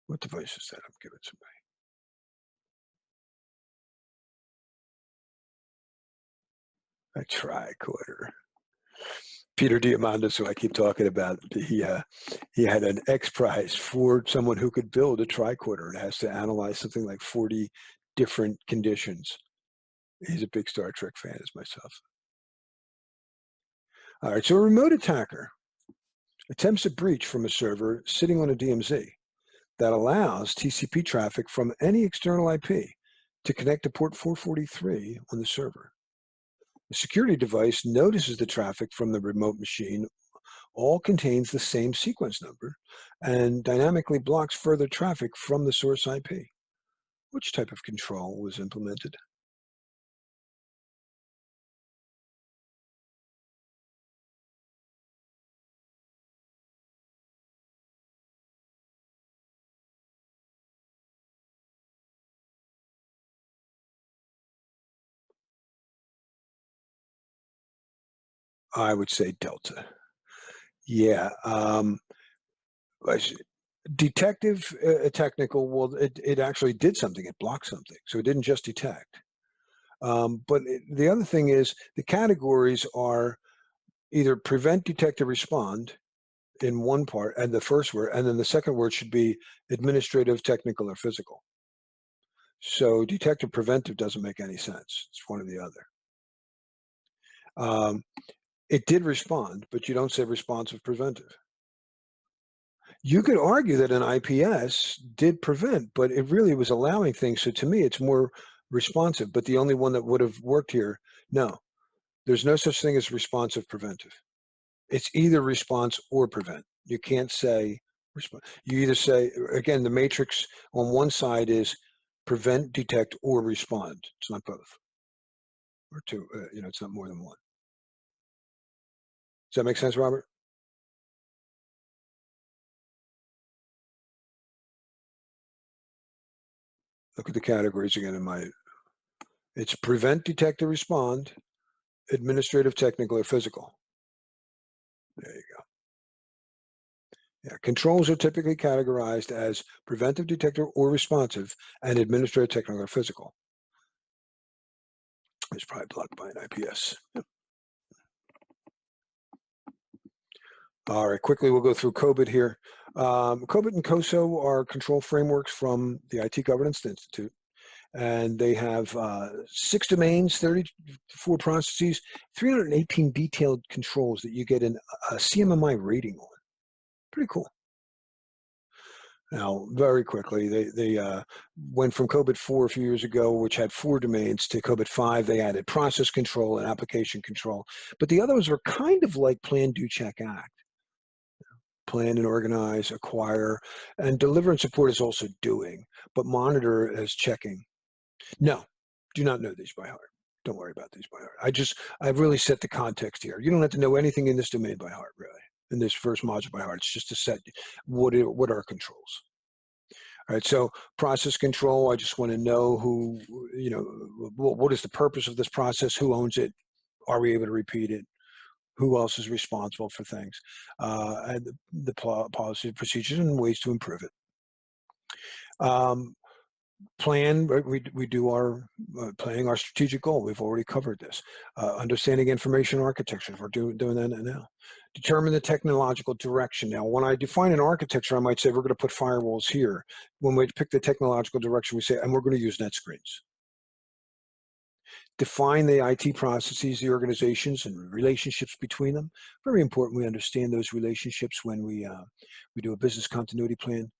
What device is that I'm giving somebody? A tricorder. Peter Diamandis, who I keep talking about, he had an X Prize for someone who could build a tricorder and has to analyze something like 40 different conditions. He's a big Star Trek fan, as myself. All right, so a remote attacker attempts a breach from a server sitting on a DMZ that allows TCP traffic from any external IP to connect to port 443 on the server. The security device notices the traffic from the remote machine all contains the same sequence number and dynamically blocks further traffic from the source IP. Which type of control was implemented? I would say Delta. Yeah. Detective, technical, well, it actually did something. It blocked something. So it didn't just detect. But the other thing is the categories are either prevent, detect, or respond in one part, and the first word, and then the second word should be administrative, technical, or physical. So detective preventive doesn't make any sense. It's one or the other. It did respond, but you don't say responsive preventive. You could argue that an IPS did prevent, but it really was allowing things. So to me, it's more responsive. But the only one that would have worked here, no, there's no such thing as responsive preventive. It's either response or prevent. You can't say response. You either say, again, the matrix on one side is prevent, detect, or respond. It's not both. Or two, it's not more than one. Does that make sense, Robert? Look at the categories again in my, it's prevent, detect, or respond, administrative, technical, or physical. There you go. Yeah. Controls are typically categorized as preventive, detector, or responsive, and administrative, technical, or physical. It's probably blocked by an IPS. All right, quickly we'll go through COBIT here. COBIT and COSO are control frameworks from the IT Governance Institute, and they have 6 domains, 34 processes, 318 detailed controls that you get a CMMI rating on. Pretty cool. Now, very quickly, they went from COBIT 4 a few years ago, which had 4 domains, to COBIT 5. They added process control and application control. But the others are kind of like plan, do, check, act. Plan and organize, acquire, and deliver and support is also doing, but monitor as checking. No, do not know these by heart. Don't worry about these by heart. I've really set the context here. You don't have to know anything in this domain by heart, really, in this first module by heart. It's just to set what are controls. All right, so process control, I just want to know who, what is the purpose of this process, who owns it, are we able to repeat it, who else is responsible for things, and the policy, procedures, and ways to improve it. Plan, right, we do our planning our strategic goal. We've already covered this. Understanding information architecture, we're doing that now. Determine the technological direction. Now, when I define an architecture, I might say we're going to put firewalls here. When we pick the technological direction, we say, and we're going to use NetScreens. Define the IT processes, the organizations, and relationships between them. Very important we understand those relationships when we do a business continuity plan.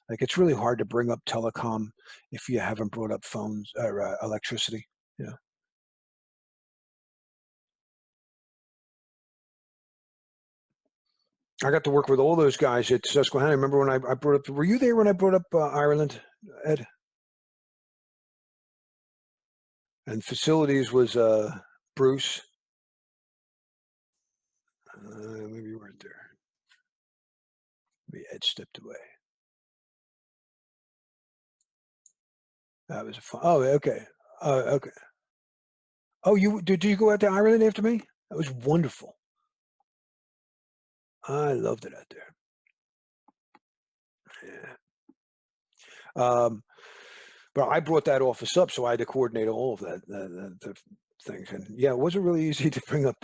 Like, it's really hard to bring up telecom if you haven't brought up phones or electricity. Yeah. I got to work with all those guys at Susquehanna. Remember when I brought up, were you there when I brought up Ireland, Ed? And facilities was Bruce. Maybe you weren't there. Maybe Ed stepped away. That was a fun. Oh, okay. Okay. Oh, did you go out to Ireland after me? That was wonderful. I loved it out there. Yeah. But I brought that office up, so I had to coordinate all of the things. And yeah, it wasn't really easy to bring up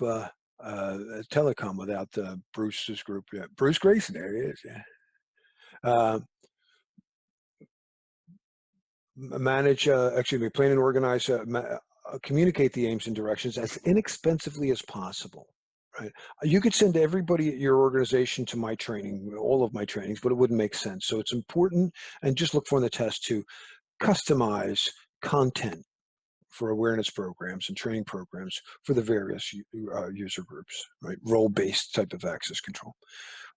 telecom without Bruce's group. Yeah, Bruce Grayson, there he is. Yeah. Uh, Manage, excuse me, plan and organize, communicate the aims and directions as inexpensively as possible. Right. You could send everybody at your organization to my training, all of my trainings, but it wouldn't make sense. So it's important, and just look for in the test to customize content for awareness programs and training programs for the various user groups, right? Role-based type of access control,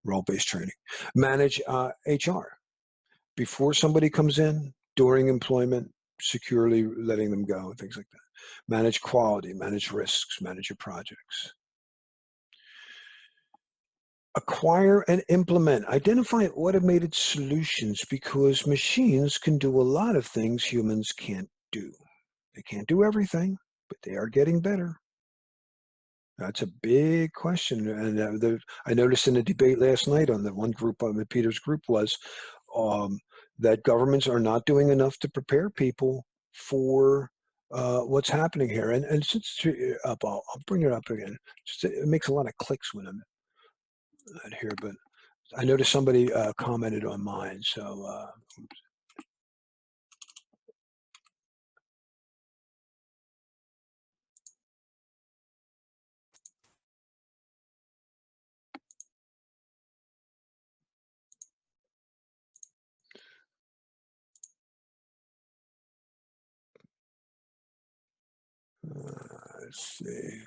role-based training. Manage HR. Before somebody comes in, during employment, securely letting them go, things like that. Manage quality, manage risks, manage your projects. Acquire and implement. Identify automated solutions, because machines can do a lot of things humans can't do. They can't do everything, but they are getting better. That's a big question. And I noticed in the debate last night on the one group, on Peter's group, was that governments are not doing enough to prepare people for what's happening here. And since it's up, I'll bring it up again. It makes a lot of clicks when I'm not here, but I noticed somebody commented on mine. So let's see.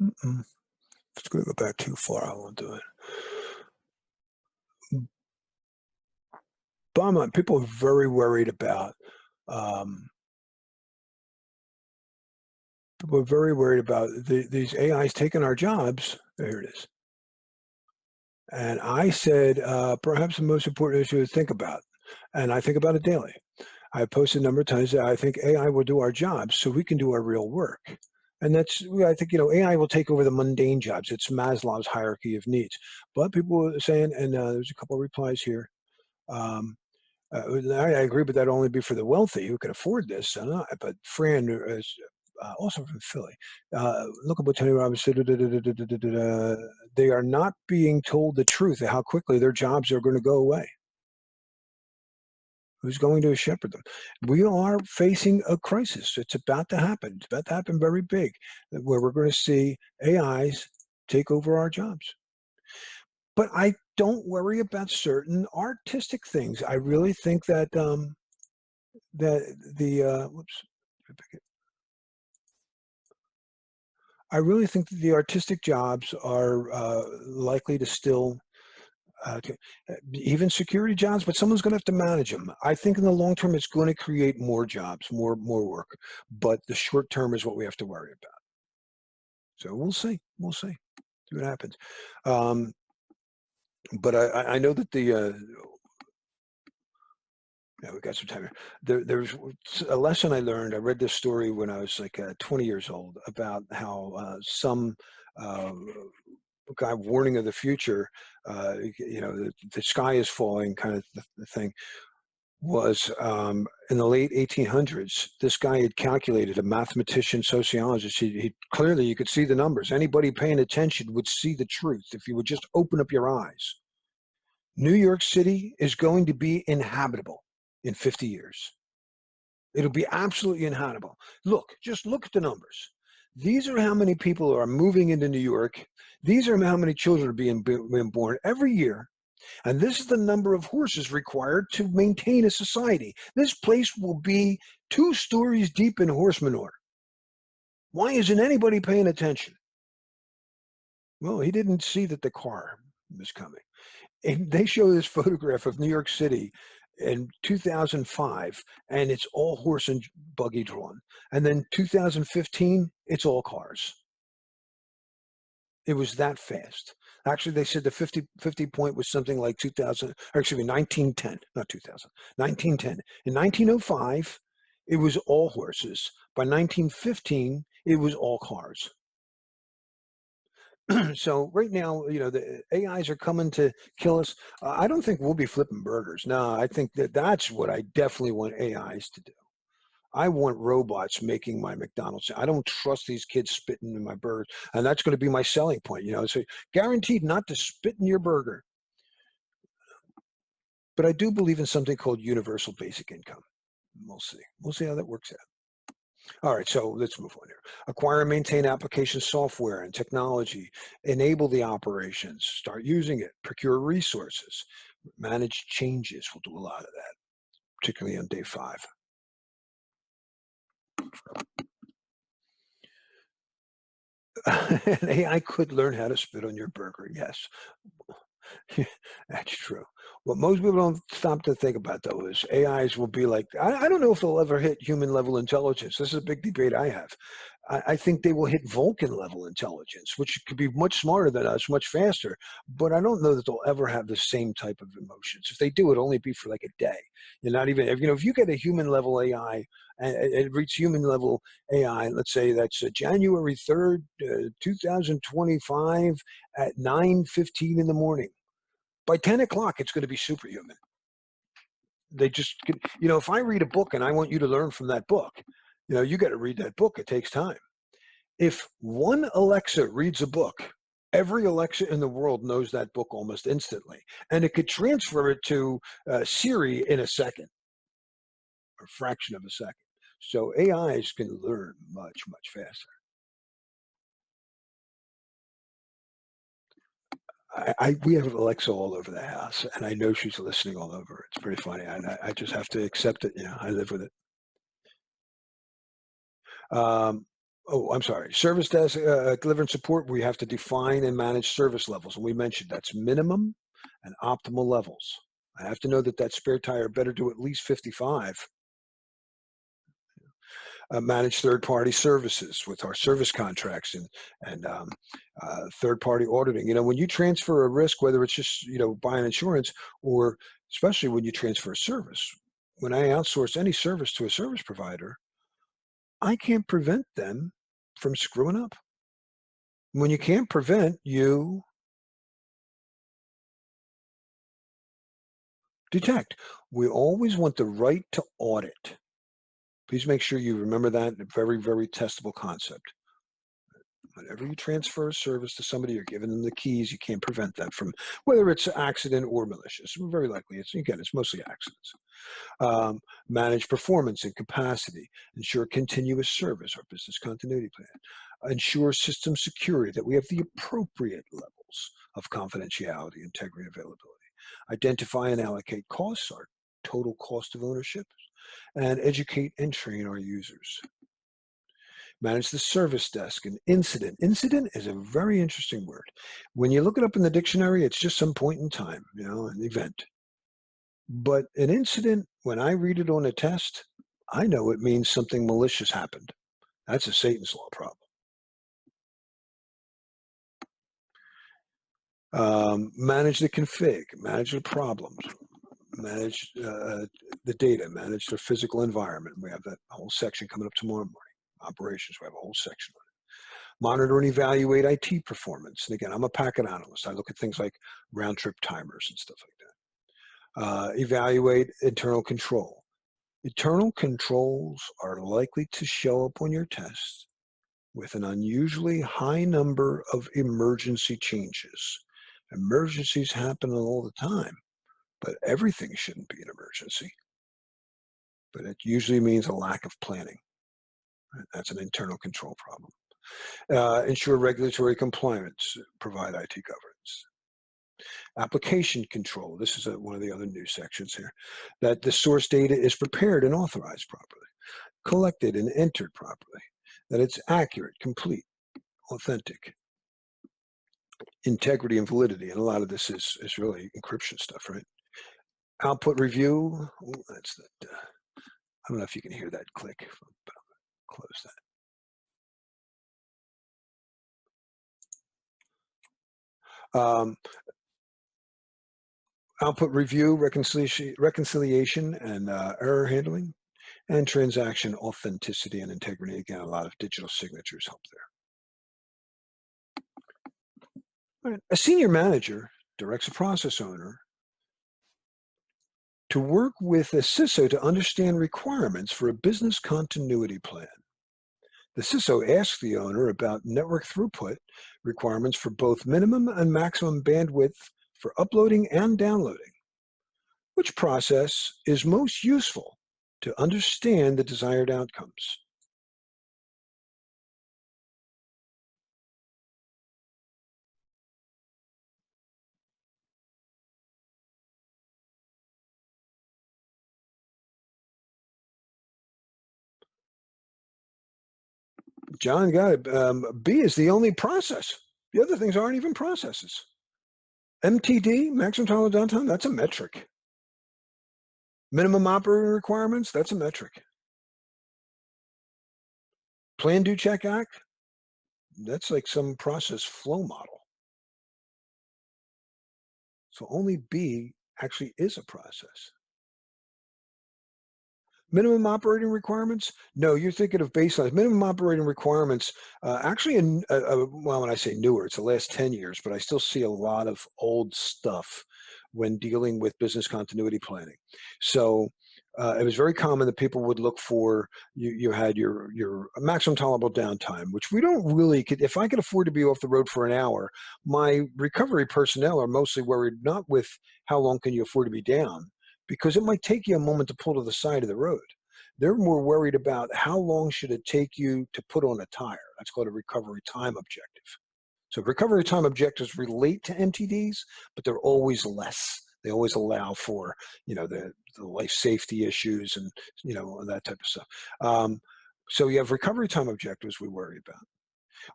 Mm-mm. It's going to go back too far. I won't do it. Bottom line, people are very worried about. People are very worried about these AIs taking our jobs. There it is. And I said, perhaps the most important issue to think about, and I think about it daily. I posted a number of times that I think AI will do our jobs so we can do our real work. And that's, I think, AI will take over the mundane jobs. It's Maslow's hierarchy of needs. But people were saying, and there's a couple of replies here. Um, I agree, but that'd only be for the wealthy who can afford this. But Fran is also from Philly. Look at what Tony Robbins said. They are not being told the truth of how quickly their jobs are going to go away. Who's going to shepherd them? We are facing a crisis. It's about to happen. It's about to happen very big, where we're going to see AIs take over our jobs. But I don't worry about certain artistic things. I really think that that the whoops, I really think that the artistic jobs are likely to still even security jobs, but someone's going to have to manage them. I think in the long term, it's going to create more jobs, more work. But the short term is what we have to worry about. So we'll see. We'll see. See what happens. Um, but I know that yeah, we got some time here. There's a lesson I learned. I read this story when I was like 20 years old about how some uh, guy warning of the future, the sky is falling kind of the thing was in the late 1800s. This guy had calculated, a mathematician, sociologist. He clearly, you could see the numbers. Anybody paying attention would see the truth if you would just open up your eyes. New York City is going to be inhabitable in 50 years. It'll be absolutely inhabitable. Just look at the numbers. These are how many people are moving into New York. These are how many children are being born every year. And this is the number of horses required to maintain a society. This place will be 2 stories deep in horse manure. Why isn't anybody paying attention? Well, he didn't see that the car was coming. And they show this photograph of New York City in 2005, and it's all horse and buggy drawn. And then 2015, it's all cars. It was that fast. Actually, they said the 50 point was something like 2000, or excuse me, 1910, not 2000, 1910. In 1905, it was all horses. By 1915, it was all cars. So right now, the AIs are coming to kill us. I don't think we'll be flipping burgers. No, I think that's what I definitely want AIs to do. I want robots making my McDonald's. I don't trust these kids spitting in my burgers, and that's going to be my selling point. So guaranteed not to spit in your burger. But I do believe in something called universal basic income. We'll see. We'll see how that works out. All right, so let's move on here. Acquire and maintain application software and technology. Enable the operations. Start using it. Procure resources. Manage changes. We'll do a lot of that, particularly on day 5. An AI could learn how to spit on your burger. Yes. That's true. What most people don't stop to think about, though, is AIs will be like, I don't know if they'll ever hit human level intelligence. This is a big debate I have. I think they will hit Vulcan level intelligence, which could be much smarter than us, much faster. But I don't know that they'll ever have the same type of emotions. If they do, it'll only be for like a day. You're not even, if you get a human level AI and it reaches human level AI, let's say that's January 3rd, 2025 at 9:15 in the morning. By 10 o'clock, it's going to be superhuman. They just, if I read a book and I want you to learn from that book, you got to read that book. It takes time. If one Alexa reads a book, every Alexa in the world knows that book almost instantly. And it could transfer it to Siri in a second, or a fraction of a second. So AIs can learn much, much faster. We have Alexa all over the house, and I know she's listening all over. It's pretty funny. I just have to accept it. I live with it. I'm sorry. Service desk, deliver and support. We have to define and manage service levels, and we mentioned that's minimum and optimal levels. I have to know that spare tire better do at least 55. Manage third-party services with our service contracts and third-party auditing. When you transfer a risk, whether it's just buying insurance or especially when you transfer a service, when I outsource any service to a service provider, I can't prevent them from screwing up. When you can't prevent, you detect. We always want the right to audit. Please make sure you remember that. A very, very testable concept. Whenever you transfer a service to somebody, you're giving them the keys. You can't prevent that from, whether it's accident or malicious. Very likely, it's mostly accidents. Manage performance and capacity. Ensure continuous service, our business continuity plan. Ensure system security, that we have the appropriate levels of confidentiality, integrity, and availability. Identify and allocate costs, our total cost of ownership, and educate and train our users. Manage the service desk and incident. Incident is a very interesting word. When you look it up in the dictionary, it's just some point in time, an event. But an incident, when I read it on a test, I know it means something malicious happened. That's a Satan's law problem. Manage the config, manage the problems, manage the data, manage the physical environment. We have that whole section coming up tomorrow morning. Operations, we have a whole section on it. Monitor and evaluate IT performance. And again, I'm a packet analyst. I look at things like round trip timers and stuff like that. Evaluate internal control. Internal controls are likely to show up on your test with an unusually high number of emergency changes. Emergencies happen all the time, but everything shouldn't be an emergency. But it usually means a lack of planning. That's an internal control problem. Ensure regulatory compliance, provide IT governance. Application control, this is one of the other new sections here, that the source data is prepared and authorized properly, collected and entered properly, that it's accurate, complete, authentic. Integrity and validity, and a lot of this is really encryption stuff, right? Output review, that's that. I don't know if you can hear that click. But I'll close that. Output review, reconciliation and error handling, and transaction authenticity and integrity. Again, a lot of digital signatures help there. All right. A senior manager directs a process owner to work with a CISO to understand requirements for a business continuity plan. The CISO asks the owner about network throughput requirements for both minimum and maximum bandwidth for uploading and downloading. Which process is most useful to understand the desired outcomes? John got it. B is the only process. The other things aren't even processes. MTD, maximum tolerable downtime, that's a metric. Minimum operating requirements, that's a metric. Plan, do, check, act, that's like some process flow model. So only B actually is a process. Minimum operating requirements? No, you're thinking of baselines. Minimum operating requirements, actually, well, when I say newer, it's the last 10 years, but I still see a lot of old stuff when dealing with business continuity planning. So it was very common that people would look for, you had your maximum tolerable downtime, which we don't really, if I could afford to be off the road for an hour, my recovery personnel are mostly worried not with how long can you afford to be down, because it might take you a moment to pull to the side of the road. They're more worried about how long should it take you to put on a tire. That's called a recovery time objective. So recovery time objectives relate to MTDs, but they're always less. They always allow for, the life safety issues and, that type of stuff. So you have recovery time objectives we worry about.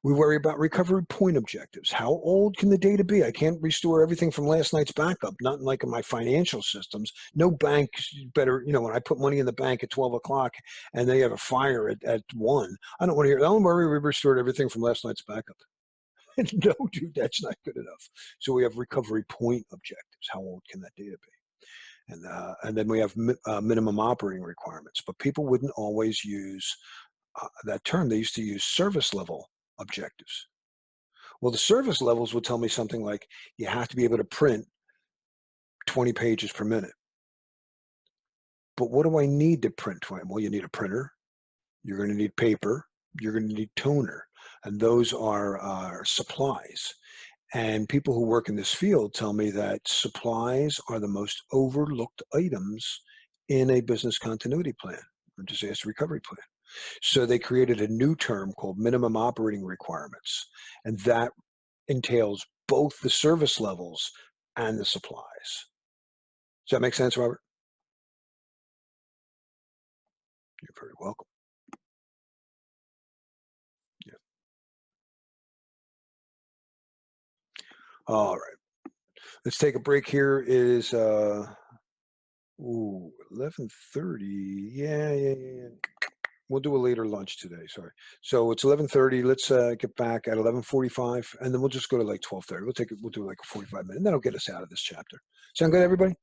We worry about recovery point objectives. How old can the data be? I can't restore everything from last night's backup, not like in my financial systems. No bank better, when I put money in the bank at 12 o'clock and they have a fire at 1, I don't want to hear, don't worry, we restored everything from last night's backup. No, dude, that's not good enough. So we have recovery point objectives. How old can that data be? And then we have minimum operating requirements. But people wouldn't always use that term. They used to use service level objectives. Well, the service levels would tell me something like you have to be able to print 20 pages per minute. But what do I need to print 20? Well, you need a printer. You're going to need paper. You're going to need toner. And those are supplies. And people who work in this field tell me that supplies are the most overlooked items in a business continuity plan or disaster recovery plan. So they created a new term called minimum operating requirements. And that entails both the service levels and the supplies. Does that make sense, Robert? You're very welcome. Yeah. All right. Let's take a break here. It is 11:30. Yeah. We'll do a later lunch today. Sorry. So it's 11:30. Let's get back at 11:45, and then we'll just go to like 12:30. We'll do like a 45 minute, and that'll get us out of this chapter. Sound good, everybody?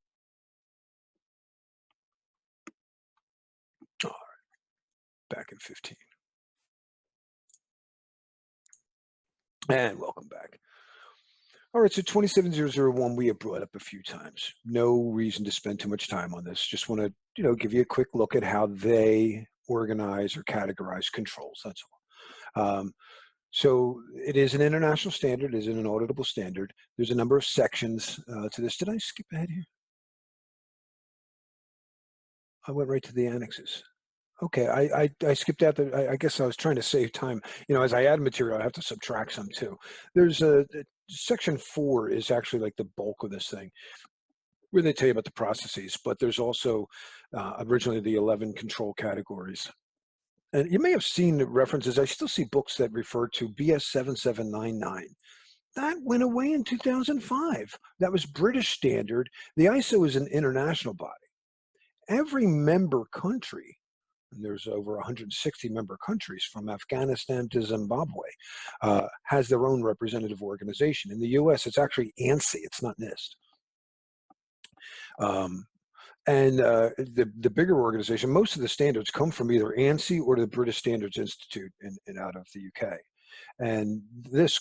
All right. Back in 15. And welcome back. All right, so 27001 we have brought up a few times. No reason to spend too much time on this. Just want to, give you a quick look at how they organize or categorize controls. That's all. So it is an international standard. It is an auditable standard. There's a number of sections to this. Did I skip ahead here? I went right to the annexes. Okay, I skipped out. I guess I was trying to save time. As I add material, I have to subtract some too. There's section 4 is actually like the bulk of this thing, where they tell you about the processes. But there's also originally the 11 control categories, and you may have seen the references. I still see books that refer to BS 7799. That went away in 2005. That was British standard. The ISO is an international body. Every member country, and there's over 160 member countries from Afghanistan to Zimbabwe, has their own representative organization. In the US, it's actually ANSI, it's not NIST. And the bigger organization, most of the standards come from either ANSI or the British Standards Institute in out of the UK. And this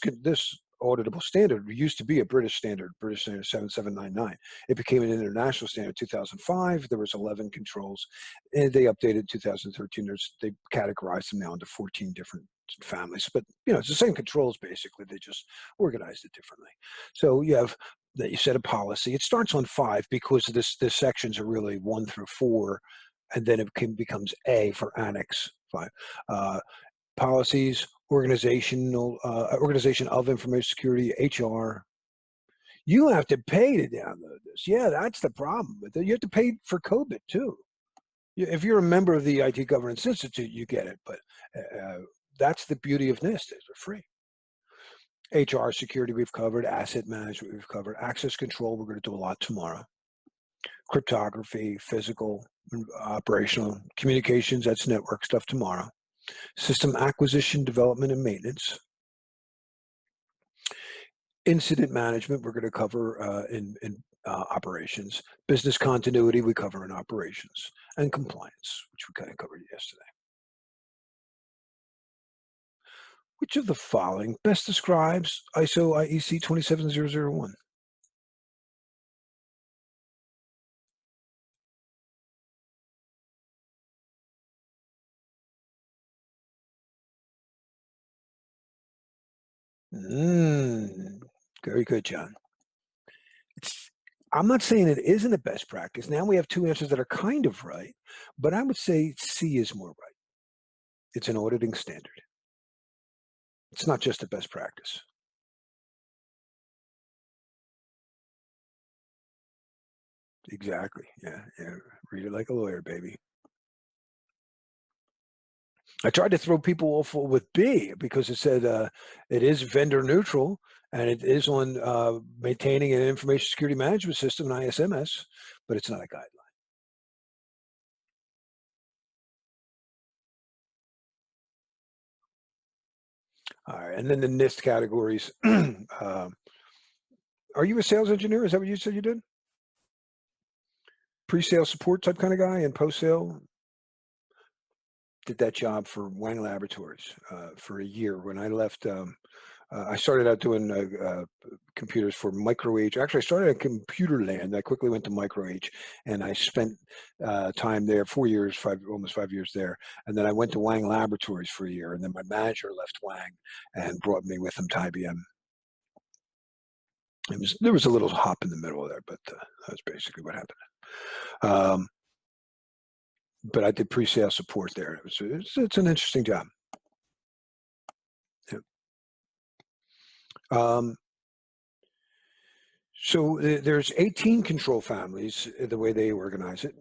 auditable standard used to be a British standard 7799. It became an international standard 2005. There was 11 controls, and they updated 2013. They categorized them now into 14 different families. But it's the same controls basically. They just organized it differently. So you have that you set a policy. It starts on 5 because the sections are really 1 through 4, and then it becomes A for Annex 5. Policies, organization of information security, HR. You have to pay to download this. Yeah, that's the problem with it. You have to pay for COVID too. If you're a member of the IT Governance Institute, you get it. But that's the beauty of NIST. They're free. HR security we've covered, asset management we've covered, access control we're going to do a lot tomorrow. Cryptography, physical, operational, communications, that's network stuff tomorrow. System acquisition, development, and maintenance. Incident management, we're going to cover in operations. Business continuity, we cover in operations. And compliance, which we kind of covered yesterday. Which of the following best describes ISO IEC 27001? Very good, John. I'm not saying it isn't a best practice. Now we have 2 answers that are kind of right, but I would say C is more right. It's an auditing standard. It's not just a best practice. Exactly. Yeah. Read it like a lawyer, baby. I tried to throw people off with B because it said it is vendor neutral and it is on maintaining an information security management system, an ISMS, but it's not a guideline. All right, and then the NIST categories. Are you a sales engineer? Is that what you said you did? Pre-sale support type kind of guy and post-sale? Did that job for Wang Laboratories for a year. When I left, I started out doing computers for Micro H. Actually, I started at Computer Land. I quickly went to Micro H, and I spent time there, 4 years, almost 5 years there. And then I went to Wang Laboratories for a year, and then my manager left Wang and brought me with him to IBM. There was a little hop in the middle there, but that's basically what happened. Um, but I did pre-sale support there. It's an interesting job. Yeah. Um, so there's 18 control families, the way they organize it.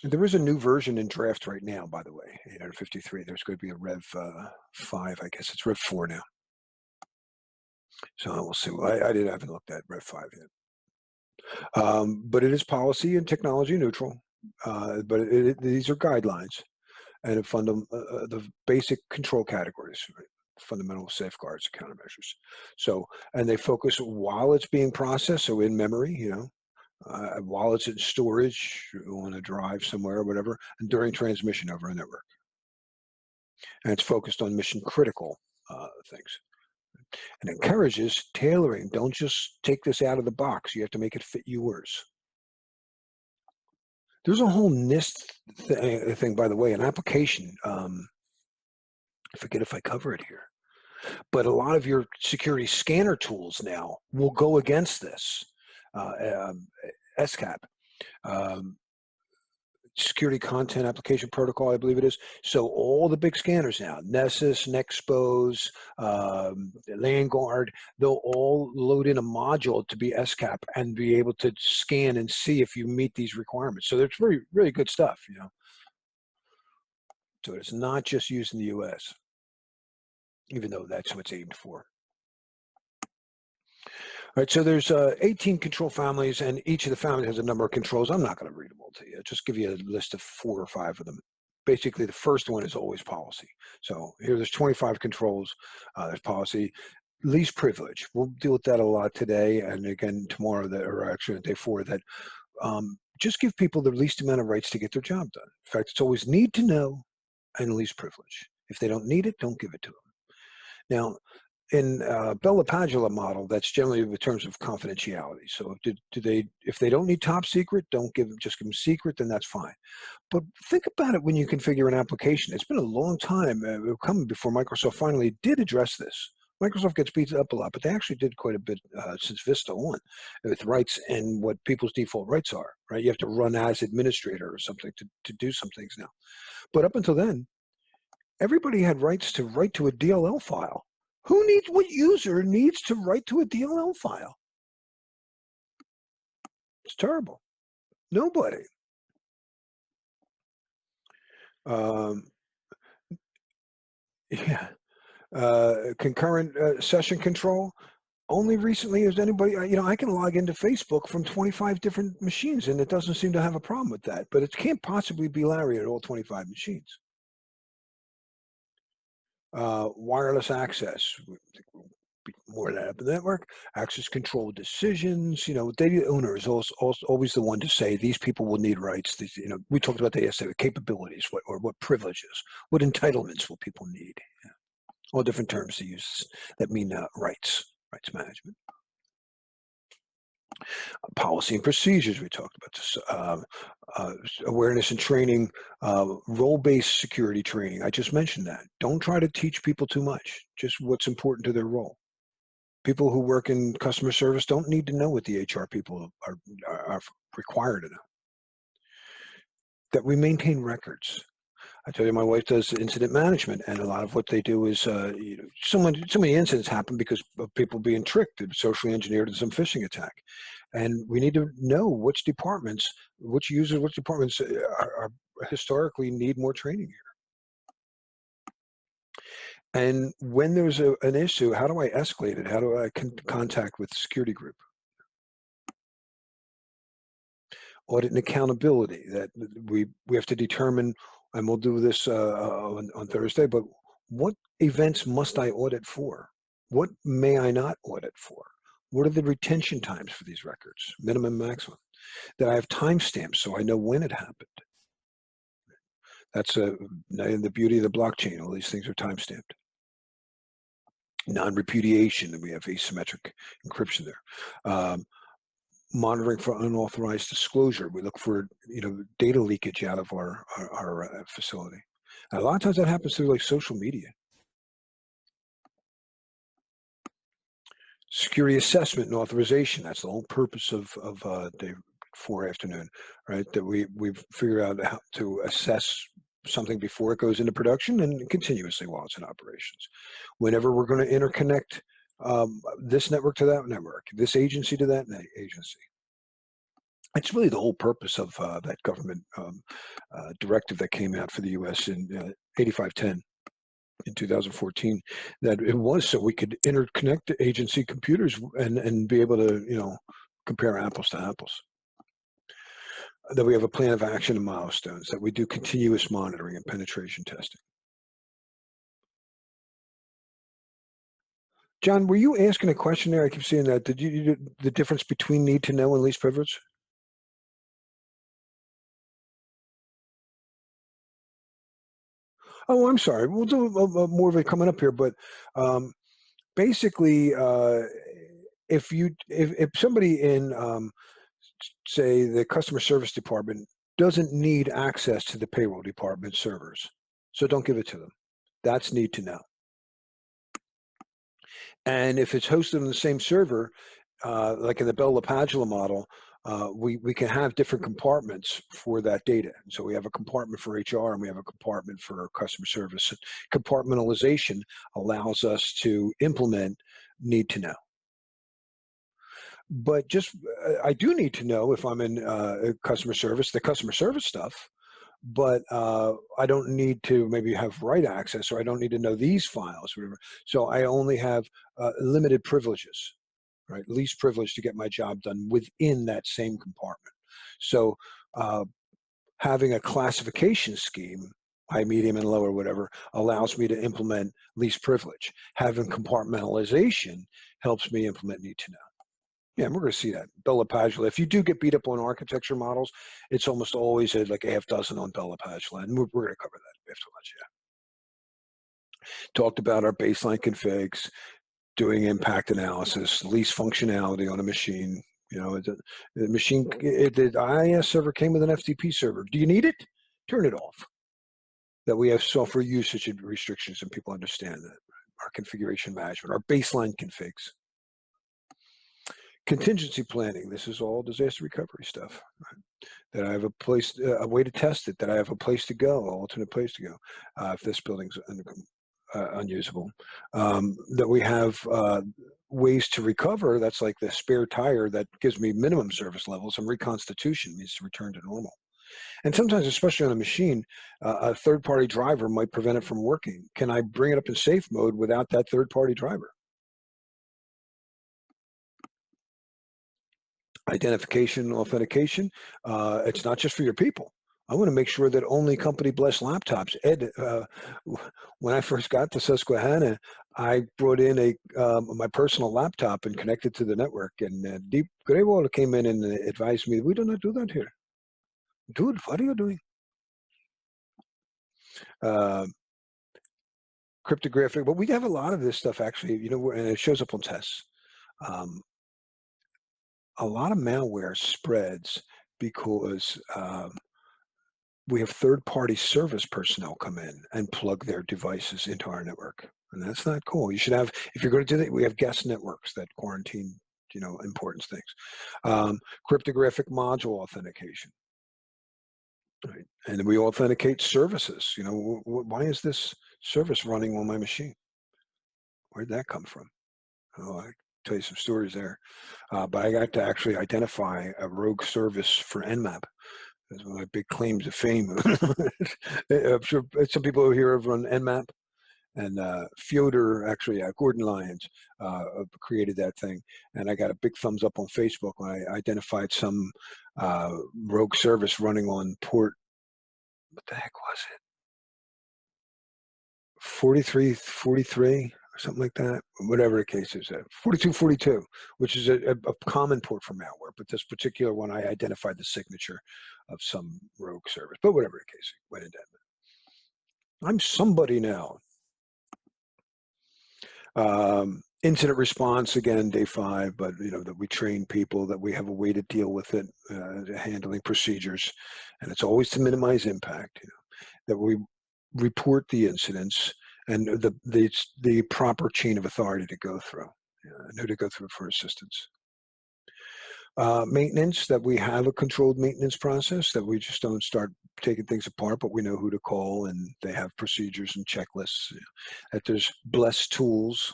There is a new version in draft right now, by the way, 853. There's going to be a Rev 5, I guess it's Rev 4 now. So we'll see. Well, I haven't looked at Rev 5 yet. But it is policy and technology neutral. But these are guidelines and the basic control categories, right? Fundamental safeguards, countermeasures. So, and they focus while it's being processed, so in memory, while it's in storage on a drive somewhere or whatever, and during transmission over a network. And it's focused on mission critical things. And encourages tailoring. Don't just take this out of the box. You have to make it fit yours. There's a whole NIST thing, by the way, an application. I forget if I cover it here, but a lot of your security scanner tools now will go against this. SCAP, Security Content Application Protocol, I believe it is. So all the big scanners now, Nessus, Nexpose, Landguard, they'll all load in a module to be SCAP and be able to scan and see if you meet these requirements. So it's really good stuff, So it's not just used in the US, even though that's what it's aimed for. All right, so there's 18 control families, and each of the families has a number of controls. I'm not going to read them all to you. I'll just give you a list of 4 or 5 of them. Basically, the first one is always policy. So here, there's 25 controls. There's policy. Least privilege. We'll deal with that a lot today, and again tomorrow, or actually on day 4, that just give people the least amount of rights to get their job done. In fact, it's always need to know and least privilege. If they don't need it, don't give it to them. Now, in Bell LaPadula model, that's generally in terms of confidentiality. So if they don't need top secret, just give them secret, then that's fine. But think about it when you configure an application. It's been a long time coming before Microsoft finally did address this. Microsoft gets beat up a lot, but they actually did quite a bit since Vista on with rights and what people's default rights are, right? You have to run as administrator or something to do some things now. But up until then, everybody had rights to write to a DLL file. What user needs to write to a DLL file? It's terrible. Nobody. Yeah. Concurrent session control. Only recently has anybody, I can log into Facebook from 25 different machines, and it doesn't seem to have a problem with that. But it can't possibly be Larry at all 25 machines. Wireless access. More of that up in the network. Access control decisions. Data owner is also always the one to say these people will need rights. We talked about that yesterday. Capabilities, what privileges, what entitlements will people need? Yeah. All different terms to use that mean rights management. Policy and procedures, we talked about this. Awareness and training, role-based security training. I just mentioned that. Don't try to teach people too much, just what's important to their role. People who work in customer service don't need to know what the HR people are required to know. That we maintain records. I tell you, my wife does incident management, and a lot of what they do is, so many incidents happen because of people being tricked, socially engineered in some phishing attack. And we need to know which departments are historically need more training here. And when there's an issue, how do I escalate it? How do I contact with the security group? Audit and accountability, that we have to determine, and we'll do this on Thursday, but what events must I audit for? What may I not audit for? What are the retention times for these records, minimum, maximum? That I have timestamps so I know when it happened. That's the beauty of the blockchain. All these things are timestamped. Non-repudiation, and we have asymmetric encryption there. Monitoring for unauthorized disclosure. We look for data leakage out of our facility. And a lot of times that happens through like social media. Security assessment and authorization. That's the whole purpose of day 4 afternoon, right? That we've figured out how to assess something before it goes into production and continuously while it's in operations. Whenever we're going to interconnect this network to that network, this agency to that agency. It's really the whole purpose of that government directive that came out for the U.S. in 8510 in 2014, that it was so we could interconnect the agency computers and be able to, compare apples to apples. That we have a plan of action and milestones, that we do continuous monitoring and penetration testing. John, were you asking a question there? I keep seeing that. Did you the difference between need to know and least privilege? Oh, I'm sorry. We'll do more of it coming up here, but basically, if somebody in say the customer service department doesn't need access to the payroll department servers, so don't give it to them. That's need to know. And if it's hosted on the same server, like in the Bell LaPadula model, we can have different compartments for that data. And so we have a compartment for HR and we have a compartment for customer service. Compartmentalization allows us to implement need to know. But just I do need to know if I'm in customer service, the customer service stuff, but I don't need to maybe have write access, or I don't need to know these files, whatever. So I only have limited privileges, right? Least privilege to get my job done within that same compartment. So having a classification scheme, high, medium, and low, or whatever, allows me to implement least privilege. Having compartmentalization helps me implement need to know. Yeah, and we're going to see that. Bell LaPadula. If you do get beat up on architecture models, it's almost always like a half dozen on Bell LaPadula, and we're going to cover that after lunch. Yeah. Talked about our baseline configs, doing impact analysis, least functionality on a machine. The machine, the IIS server came with an FTP server. Do you need it? Turn it off. That we have software usage restrictions, and people understand that. Our configuration management, our baseline configs. Contingency planning. This is all disaster recovery stuff. Right? That I have a way to test it. That I have a place to go, an alternate place to go, if this building's unusable. That we have ways to recover. That's like the spare tire that gives me minimum service levels, and reconstitution needs to return to normal. And sometimes, especially on a machine, a third-party driver might prevent it from working. Can I bring it up in safe mode without that third-party driver? Identification, authentication. It's not just for your people. I want to make sure that only company blessed laptops. Ed, when I first got to Susquehanna, I brought in my personal laptop and connected to the network. And Deep Greywater came in and advised me, we do not do that here. Dude, what are you doing? Cryptographic, but we have a lot of this stuff actually, and it shows up on tests. A lot of malware spreads because we have third-party service personnel come in and plug their devices into our network. And that's not cool. You should have, if you're going to do that, we have guest networks that quarantine, important things. Cryptographic module authentication. Right. And we authenticate services. Why is this service running on my machine? Where'd that come from? Oh, I tell you some stories there. But I got to actually identify a rogue service for Nmap. That's one of my big claims to fame. I'm sure some people here have run Nmap. And Fyodor, actually, Gordon Lyons, created that thing. And I got a big thumbs up on Facebook when I identified some rogue service running on port. What the heck was it? 4343 or something like that, whatever the case is, 4242, which is a common port for malware. But this particular one, I identified the signature of some rogue service. But whatever the case, went into that. I'm somebody now. Incident response, again, day 5, but that we train people, that we have a way to deal with it, handling procedures, and it's always to minimize impact. That we report the incidents and the proper chain of authority to go through, and who to go through for assistance. Maintenance, that we have a controlled maintenance process, that we just don't start taking things apart, but we know who to call, and they have procedures and checklists. That there's blessed tools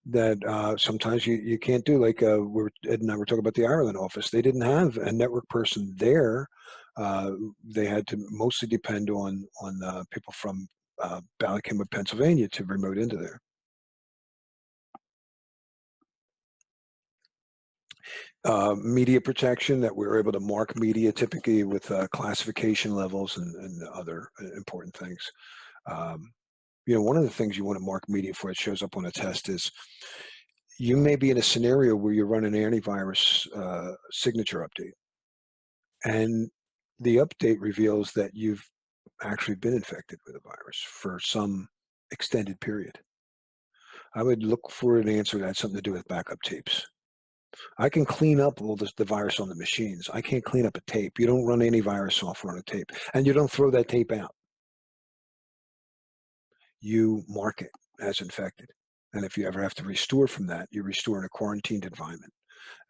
that sometimes you can't do. Like Ed and I were talking about the Ireland office. They didn't have a network person there. They had to mostly depend on people from Ballackinwood, Pennsylvania, to remote into there. Media protection, that we were able to mark media typically with classification levels and other important things. One of the things you want to mark media for, it shows up on a test, is you may be in a scenario where you run an antivirus signature update, and the update reveals that you've actually been infected with a virus for some extended period. I would look for an answer that had something to do with backup tapes. I can clean up all the virus on the machines. I can't clean up a tape. You don't run antivirus software on a tape, and you don't throw that tape out. You mark it as infected. And if you ever have to restore from that, you restore in a quarantined environment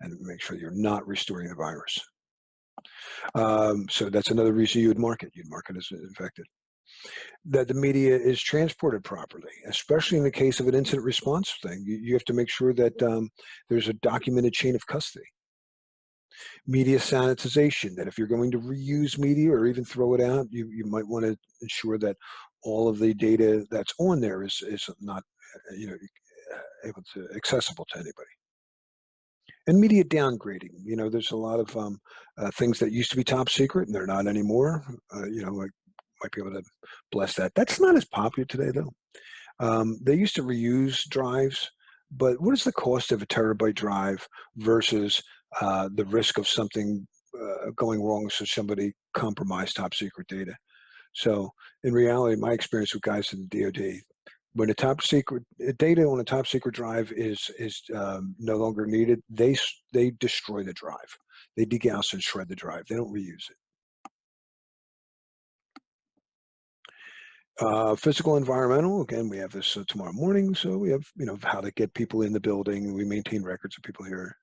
and make sure you're not restoring the virus. So that's another reason you would mark it. You'd mark it as infected. That the media is transported properly, especially in the case of an incident response thing. You have to make sure that there's a documented chain of custody. Media sanitization, that if you're going to reuse media or even throw it out, you might want to ensure that all of the data that's on there is not able to accessible to anybody. And media downgrading, there's a lot of things that used to be top secret and they're not anymore. I might be able to bless that. That's not as popular today, though. They used to reuse drives, but what is the cost of a terabyte drive versus the risk of something going wrong, so somebody compromised top secret data? So in reality, my experience with guys in the DoD, when the top secret data on a top secret drive is no longer needed, they destroy the drive. They degauss and shred the drive. They don't reuse it. Physical environmental, again, we have this tomorrow morning. So we have, how to get people in the building. We maintain records of people here.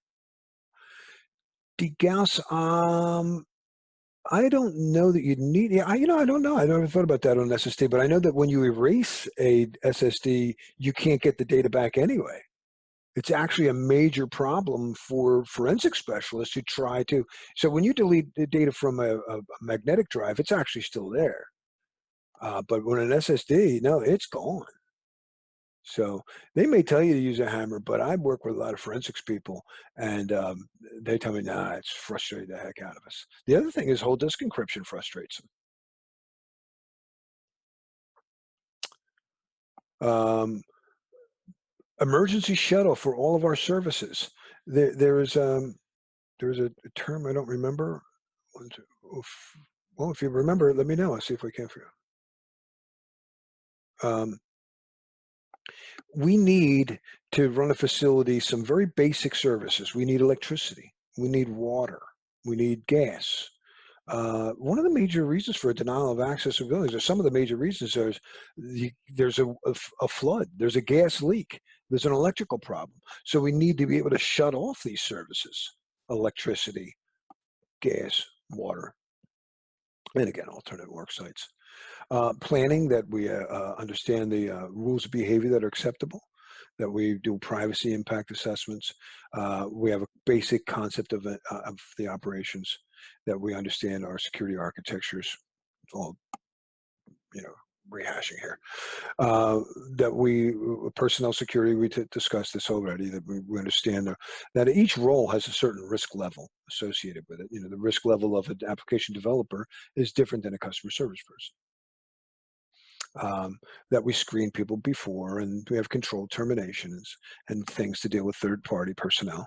Degauss, I don't know that you need, I don't know. I never thought about that on an SSD, but I know that when you erase a SSD, you can't get the data back anyway. It's actually a major problem for forensic specialists who try to. So when you delete the data from a magnetic drive, it's actually still there. But when an SSD, no, it's gone. So they may tell you to use a hammer, but I work with a lot of forensics people, and they tell me, nah, it's frustrated the heck out of us. The other thing is whole disk encryption frustrates them. Emergency shuttle for all of our services. There is a term I don't remember. Well, if you remember, let me know. I'll see if we can for you. We need to run a facility some very basic services. We need electricity. We need water. We need gas. One of the major reasons for a denial of access to buildings, or some of the major reasons, there's a flood, there's a gas leak, there's an electrical problem. So we need to be able to shut off these services: electricity, gas, water, and again, alternate work sites. Planning, that we understand the rules of behavior that are acceptable, that we do privacy impact assessments. We have a basic concept of the operations, that we understand our security architectures, all rehashing here. uh, that we personnel security, we discussed this already, that we understand that each role has a certain risk level associated with it. The risk level of an application developer is different than a customer service person. That we screen people before, and we have controlled terminations and things to deal with third party personnel.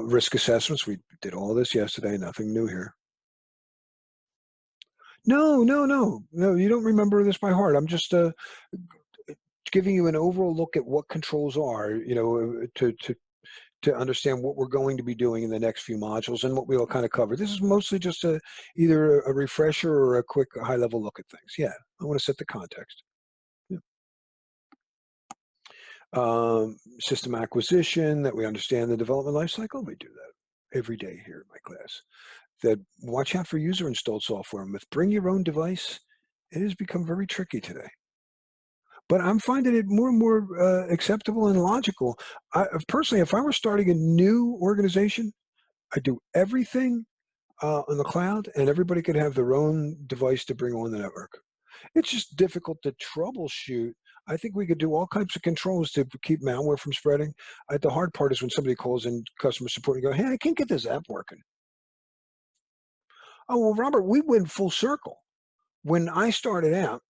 Risk assessments, we did all this yesterday, nothing new here. No, no, no, no, you don't remember this by heart. I'm just giving you an overall look at what controls are, to understand what we're going to be doing in the next few modules and what we'll kind of cover. This is mostly just either a refresher or a quick high level look at things. Yeah, I want to set the context. Yeah. System acquisition, that we understand the development lifecycle. We do that every day here in my class. That watch out for user installed software. And with bring your own device, it has become very tricky today. But I'm finding it more and more acceptable and logical. Personally, if I were starting a new organization, I'd do everything on the cloud, and everybody could have their own device to bring on the network. It's just difficult to troubleshoot. I think we could do all types of controls to keep malware from spreading. The hard part is when somebody calls in customer support and go, "Hey, I can't get this app working." Oh, well, Robert, we went full circle. When I started out,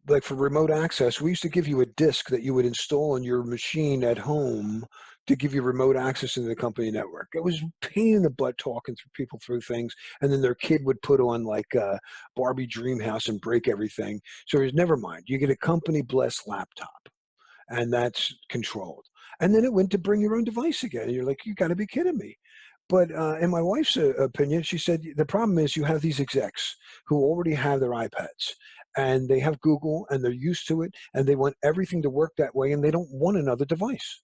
like for remote access, we used to give you a disk that you would install on your machine at home to give you remote access into the company network. It was a pain in the butt talking through people through things, and then their kid would put on like Barbie Dreamhouse and break everything. So it was never mind. You get a company blessed laptop, and that's controlled. And then it went to bring your own device again. And you're like, you got to be kidding me. But in my wife's opinion, she said the problem is you have these execs who already have their iPads, and they have Google, and they're used to it, and they want everything to work that way, and they don't want another device.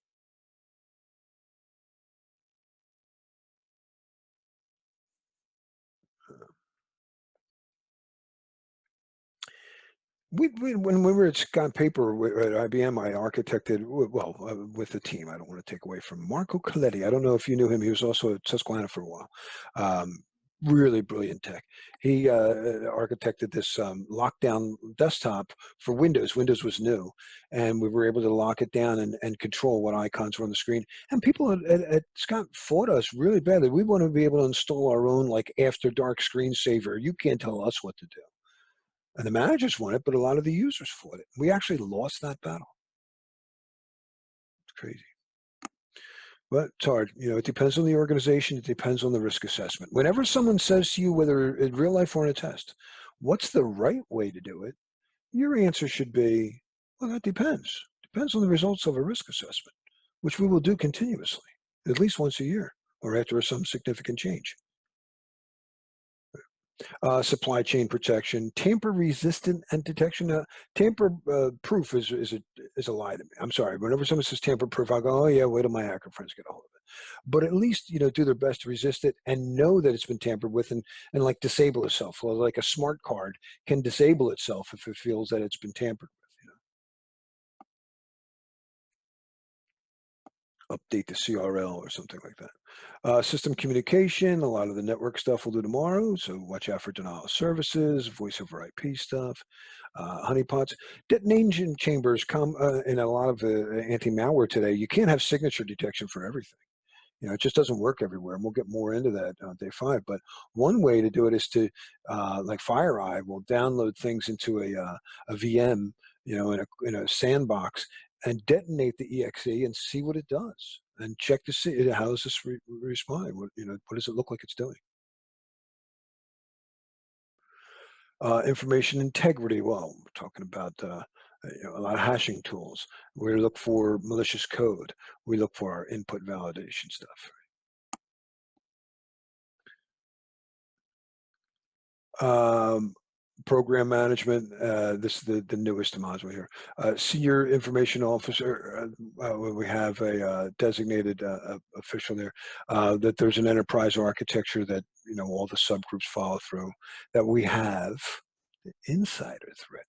When we were at Scott Paper at IBM, I architected, well, with the team. I don't want to take away from Marco Coletti. I don't know if you knew him. He was also at Susquehanna for a while. Um, Really brilliant tech. He architected this lockdown desktop for Windows. Windows was new, and we were able to lock it down and control what icons were on the screen. And people at Scott fought us really badly. We want to be able to install our own like after dark screensaver. You can't tell us what to do. And the managers won it, but a lot of the users fought it. We actually lost that battle. It's crazy. But it's hard. It depends on the organization. It depends on the risk assessment. Whenever someone says to you, whether in real life or in a test, what's the right way to do it? Your answer should be, well, that depends. Depends on the results of a risk assessment, which we will do continuously, at least once a year or after some significant change. Supply chain protection, tamper resistant and detection. Tamper proof is a lie to me. I'm sorry. Whenever someone says tamper proof, I'll go, oh yeah, wait till my hacker friends get a hold of it. But at least do their best to resist it and know that it's been tampered with, and like disable itself. Well, like a smart card can disable itself if it feels that it's been tampered with. Update the CRL or something like that. System communication, a lot of the network stuff we'll do tomorrow, so watch out for denial of services, voice over IP stuff, honeypots. Detonation chambers come in a lot of anti-malware today. You can't have signature detection for everything. It just doesn't work everywhere, and we'll get more into that on day 5. But one way to do it is to, like FireEye, will download things into a VM, in a sandbox, and detonate the exe and see what it does, and check to see how does this respond. What does it look like it's doing? Information integrity. Well, we're talking about a lot of hashing tools. We look for malicious code. We look for our input validation stuff. Um, Program management. This is the newest module here. Senior information officer. We have a designated official there. That there's an enterprise architecture that all the subgroups follow through. That we have the insider threat.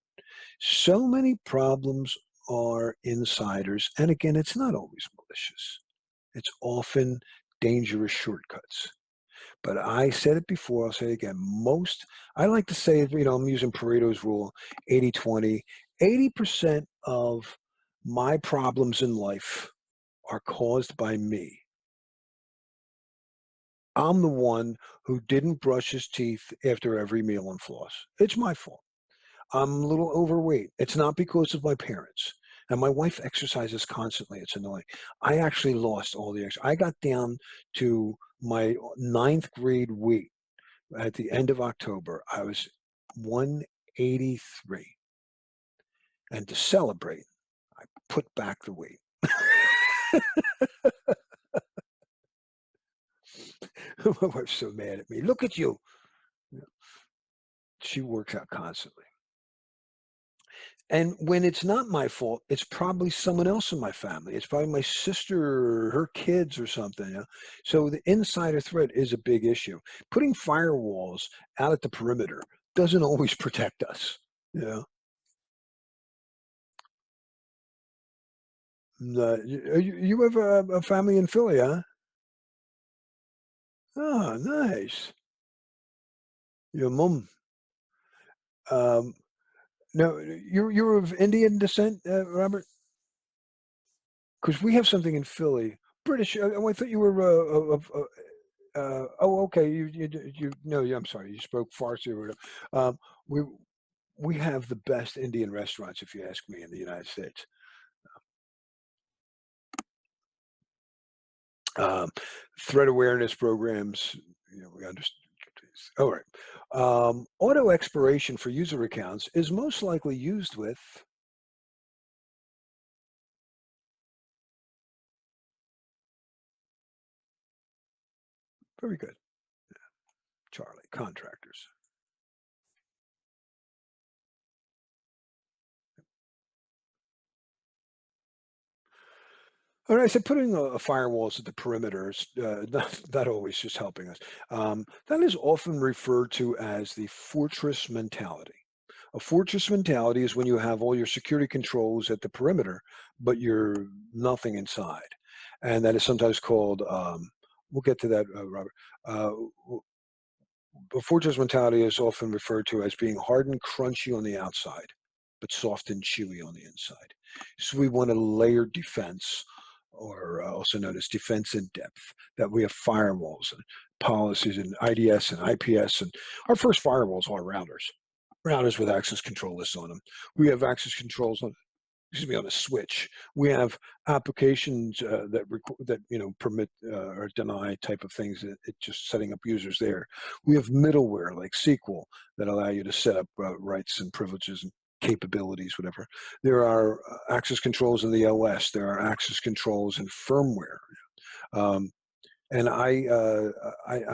So many problems are insiders, and again, it's not always malicious. It's often dangerous shortcuts. But I said it before, I'll say it again. I like to say, I'm using Pareto's rule, 80-20. 80% of my problems in life are caused by me. I'm the one who didn't brush his teeth after every meal and floss. It's my fault. I'm a little overweight. It's not because of my parents. And my wife exercises constantly. It's annoying. I actually lost all the extra. I got down to my ninth grade weight at the end of October. I was 183. And to celebrate, I put back the weight. My wife's so mad at me. Look at you. Yeah, she works out constantly. And when it's not my fault, it's probably someone else in my family. It's probably my sister or her kids or something. So the insider threat is a big issue. Putting firewalls out at the perimeter doesn't always protect us. Yeah. You have a family in Philly, huh? Oh, nice. Your mom. Um, no, you're of Indian descent, Robert? Because we have something in Philly. British. I thought you were oh, okay. You no. I'm sorry. You spoke Farsi or whatever. We we have the best Indian restaurants, if you ask me, in the United States. Um, Threat awareness programs. We understand. All right. Auto expiration for user accounts is most likely used with. Very good, Charlie. Contractors. All right, I said putting firewalls at the perimeters, not always just helping us. That is often referred to as the fortress mentality. A fortress mentality is when you have all your security controls at the perimeter, but you're nothing inside. And that is sometimes called, we'll get to that, Robert. Uh, a fortress mentality is often referred to as being hard and crunchy on the outside, but soft and chewy on the inside. So we want a layered defense, or also known as defense in depth, that we have firewalls and policies and IDS and IPS. And our first firewalls are routers with access control lists on them. We have access controls on, excuse me, on a switch. We have applications that permit or deny type of things. Just setting up users there. We have middleware like SQL that allow you to set up rights and privileges and capabilities, whatever. There are access controls in the OS. There are access controls in firmware. Um, and I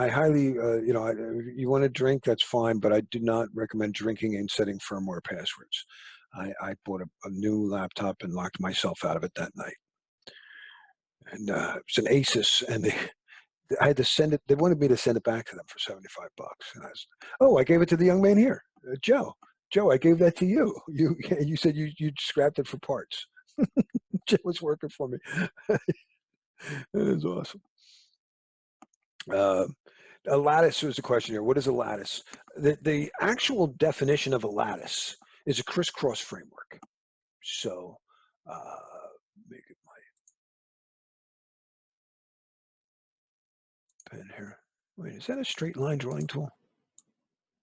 highly, you want to drink, that's fine, but I do not recommend drinking and setting firmware passwords. I bought a new laptop and locked myself out of it that night. And it's an Asus, and I had to send it. They wanted me to send it back to them for $75. And I gave it to the young man here, Joe. Joe, I gave that to you. You said you scrapped it for parts. Joe was working for me. It is awesome. Uh, a lattice was the question here. What is a lattice? The actual definition of a lattice is a crisscross framework. So, uh, make it my pen here. Wait, is that a straight line drawing tool?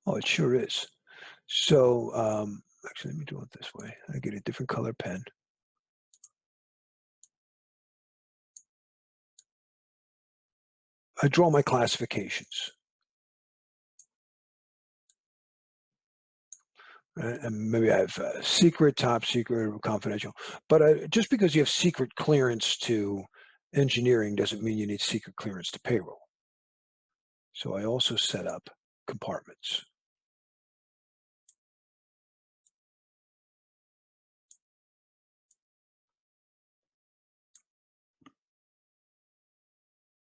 Oh, it sure is. So, actually, let me do it this way. I get a different color pen. I draw my classifications. And maybe I have secret, top secret, confidential. But just because you have secret clearance to engineering doesn't mean you need secret clearance to payroll. So I also set up compartments.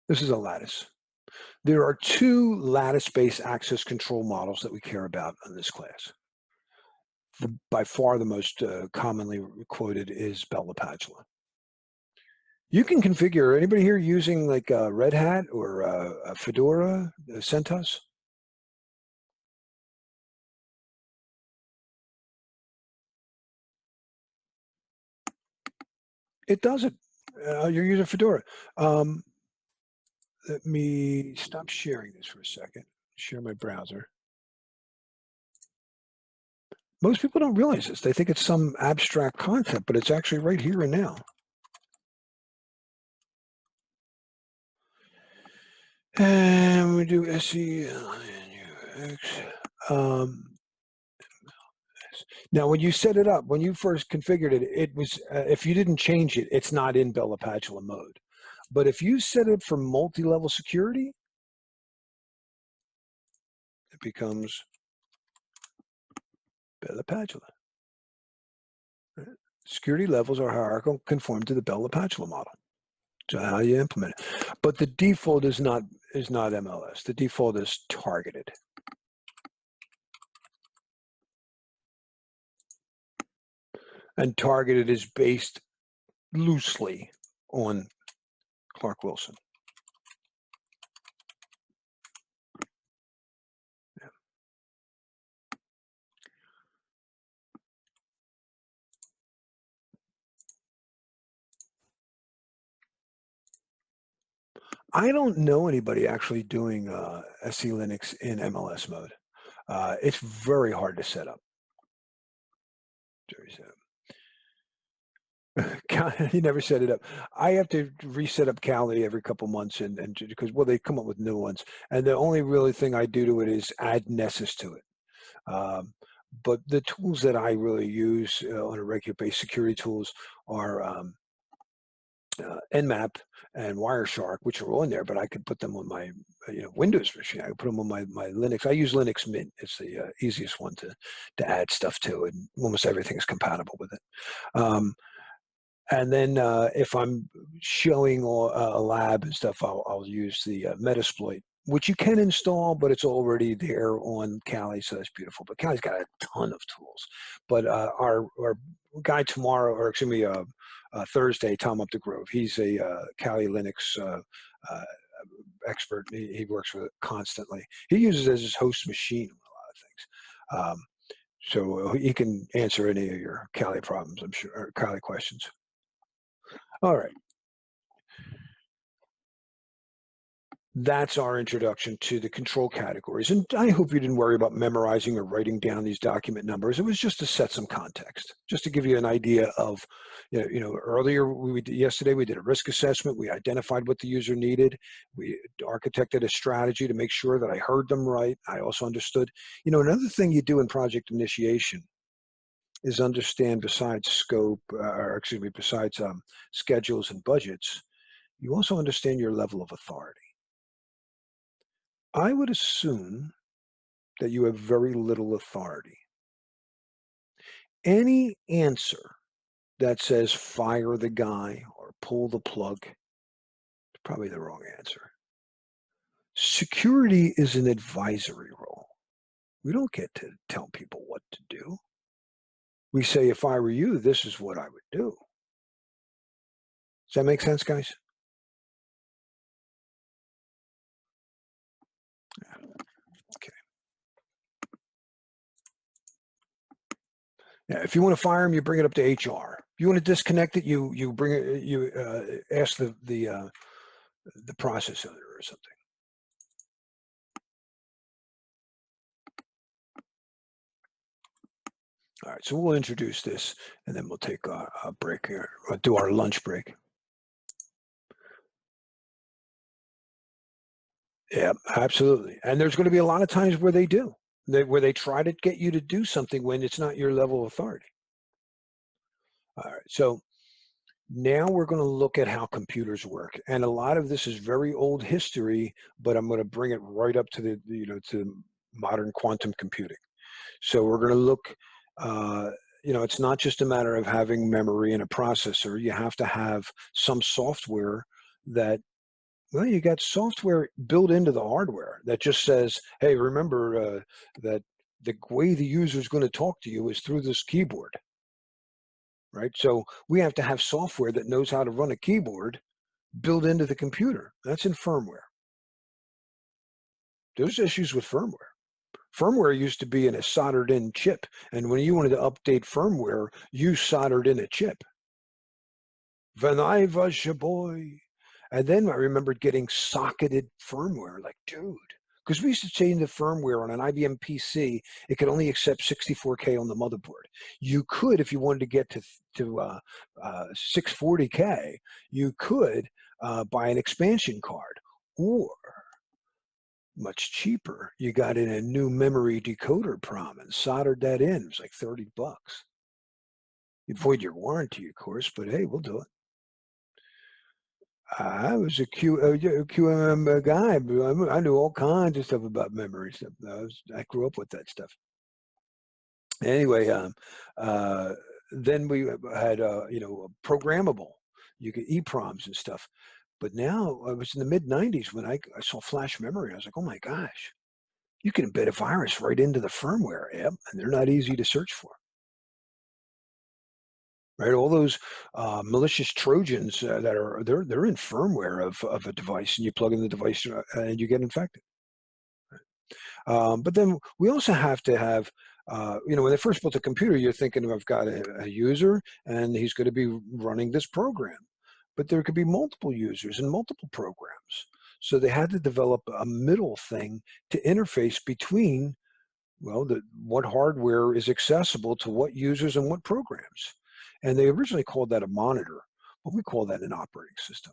This is a lattice. There are two lattice-based access control models that we care about in this class. By far the most commonly quoted is Bell-LaPadula. You can configure. Anybody here using like Red Hat or a Fedora, CentOS? It does it. You're using Fedora. Um, Let me stop sharing this for a second. Share my browser. Most people don't realize this. They think it's some abstract concept, but it's actually right here and now. And we do SELNUX. Now, when you set it up, when you first configured it, it was, if you didn't change it, it's not in Bella Padula mode. But if you set it for multi-level security, it becomes Bella Padula. Right? Security levels are hierarchical, conform to the Bella Padula model. So how you implement it. But the default is not MLS. The default is targeted. And targeted is based loosely on Clark Wilson. Yeah. I don't know anybody actually doing SE Linux in MLS mode. It's very hard to set up. He never set it up. I have to reset up Kali every couple months, and because well, they come up with new ones, and the only really thing I do to it is add Nessus to it. Um, but the tools that I really use on a regular basis, security tools, are Nmap and Wireshark, which are on there. But I could put them on my Windows machine. I could put them on my Linux. I use Linux Mint. It's the easiest one to add stuff to, and almost everything is compatible with it. And then if I'm showing a lab and stuff, I'll use the Metasploit, which you can install, but it's already there on Kali, so that's beautiful. But Kali's got a ton of tools. But our guy tomorrow, or excuse me, Thursday, Tom Up the Grove, he's a Kali Linux uh, expert. He works with it constantly. He uses it as his host machine on a lot of things. So he can answer any of your Kali problems, I'm sure, or Kali questions. All right. That's our introduction to the control categories. And I hope you didn't worry about memorizing or writing down these document numbers. It was just to set some context, just to give you an idea of, earlier, yesterday we did a risk assessment. We identified what the user needed. We architected a strategy to make sure that I heard them right. I also understood, another thing you do in project initiation is understand besides scope, or excuse me, besides schedules and budgets, you also understand your level of authority. I would assume that you have very little authority. Any answer that says fire the guy or pull the plug is probably the wrong answer. Security is an advisory role. We don't get to tell people what to do. We say, if I were you, this is what I would do. Does that make sense, guys? Okay. Yeah, if you want to fire him, you bring it up to HR. If you want to disconnect it, you bring it. You ask the process owner or something. All right, so we'll introduce this, and then we'll take a break here. We'll do our lunch break. Yeah, absolutely. And there's going to be a lot of times where they do, where they try to get you to do something when it's not your level of authority. All right, so now we're going to look at how computers work, and a lot of this is very old history, but I'm going to bring it right up to to modern quantum computing. So we're going to look. It's not just a matter of having memory and a processor. You have to have some software that, well, you got software built into the hardware that just says, hey, remember that the way the user is going to talk to you is through this keyboard, right? So we have to have software that knows how to run a keyboard built into the computer. That's in firmware. There's issues with firmware. Firmware used to be in a soldered in chip, and when you wanted to update firmware, you soldered in a chip. When I was a boy. And then I remembered getting socketed firmware, like, dude, because we used to change the firmware on an IBM PC. It could only accept 64K on the motherboard. You could, if you wanted to get to 640K, you could buy an expansion card, or much cheaper, you got in a new memory decoder prom and soldered that in. It was like $30. You'd void your warranty, of course, but hey, we'll do it. I was a QMM guy. But I knew all kinds of stuff about memory stuff. I grew up with that stuff. Anyway, uh, then we had programmable. You could EPROMs and stuff. But now I was in the mid '90s when I saw flash memory. I was like, oh my gosh, you can embed a virus right into the firmware. Yep, and they're not easy to search for. Right, all those malicious Trojans that are they're in firmware of a device, and you plug in the device and you get infected. But then we also have to have, when they first built a computer, you're thinking I've got a user and he's going to be running this program, but there could be multiple users and multiple programs. So they had to develop a middle thing to interface between, well, what hardware is accessible to what users and what programs. And they originally called that a monitor, but we call that an operating system.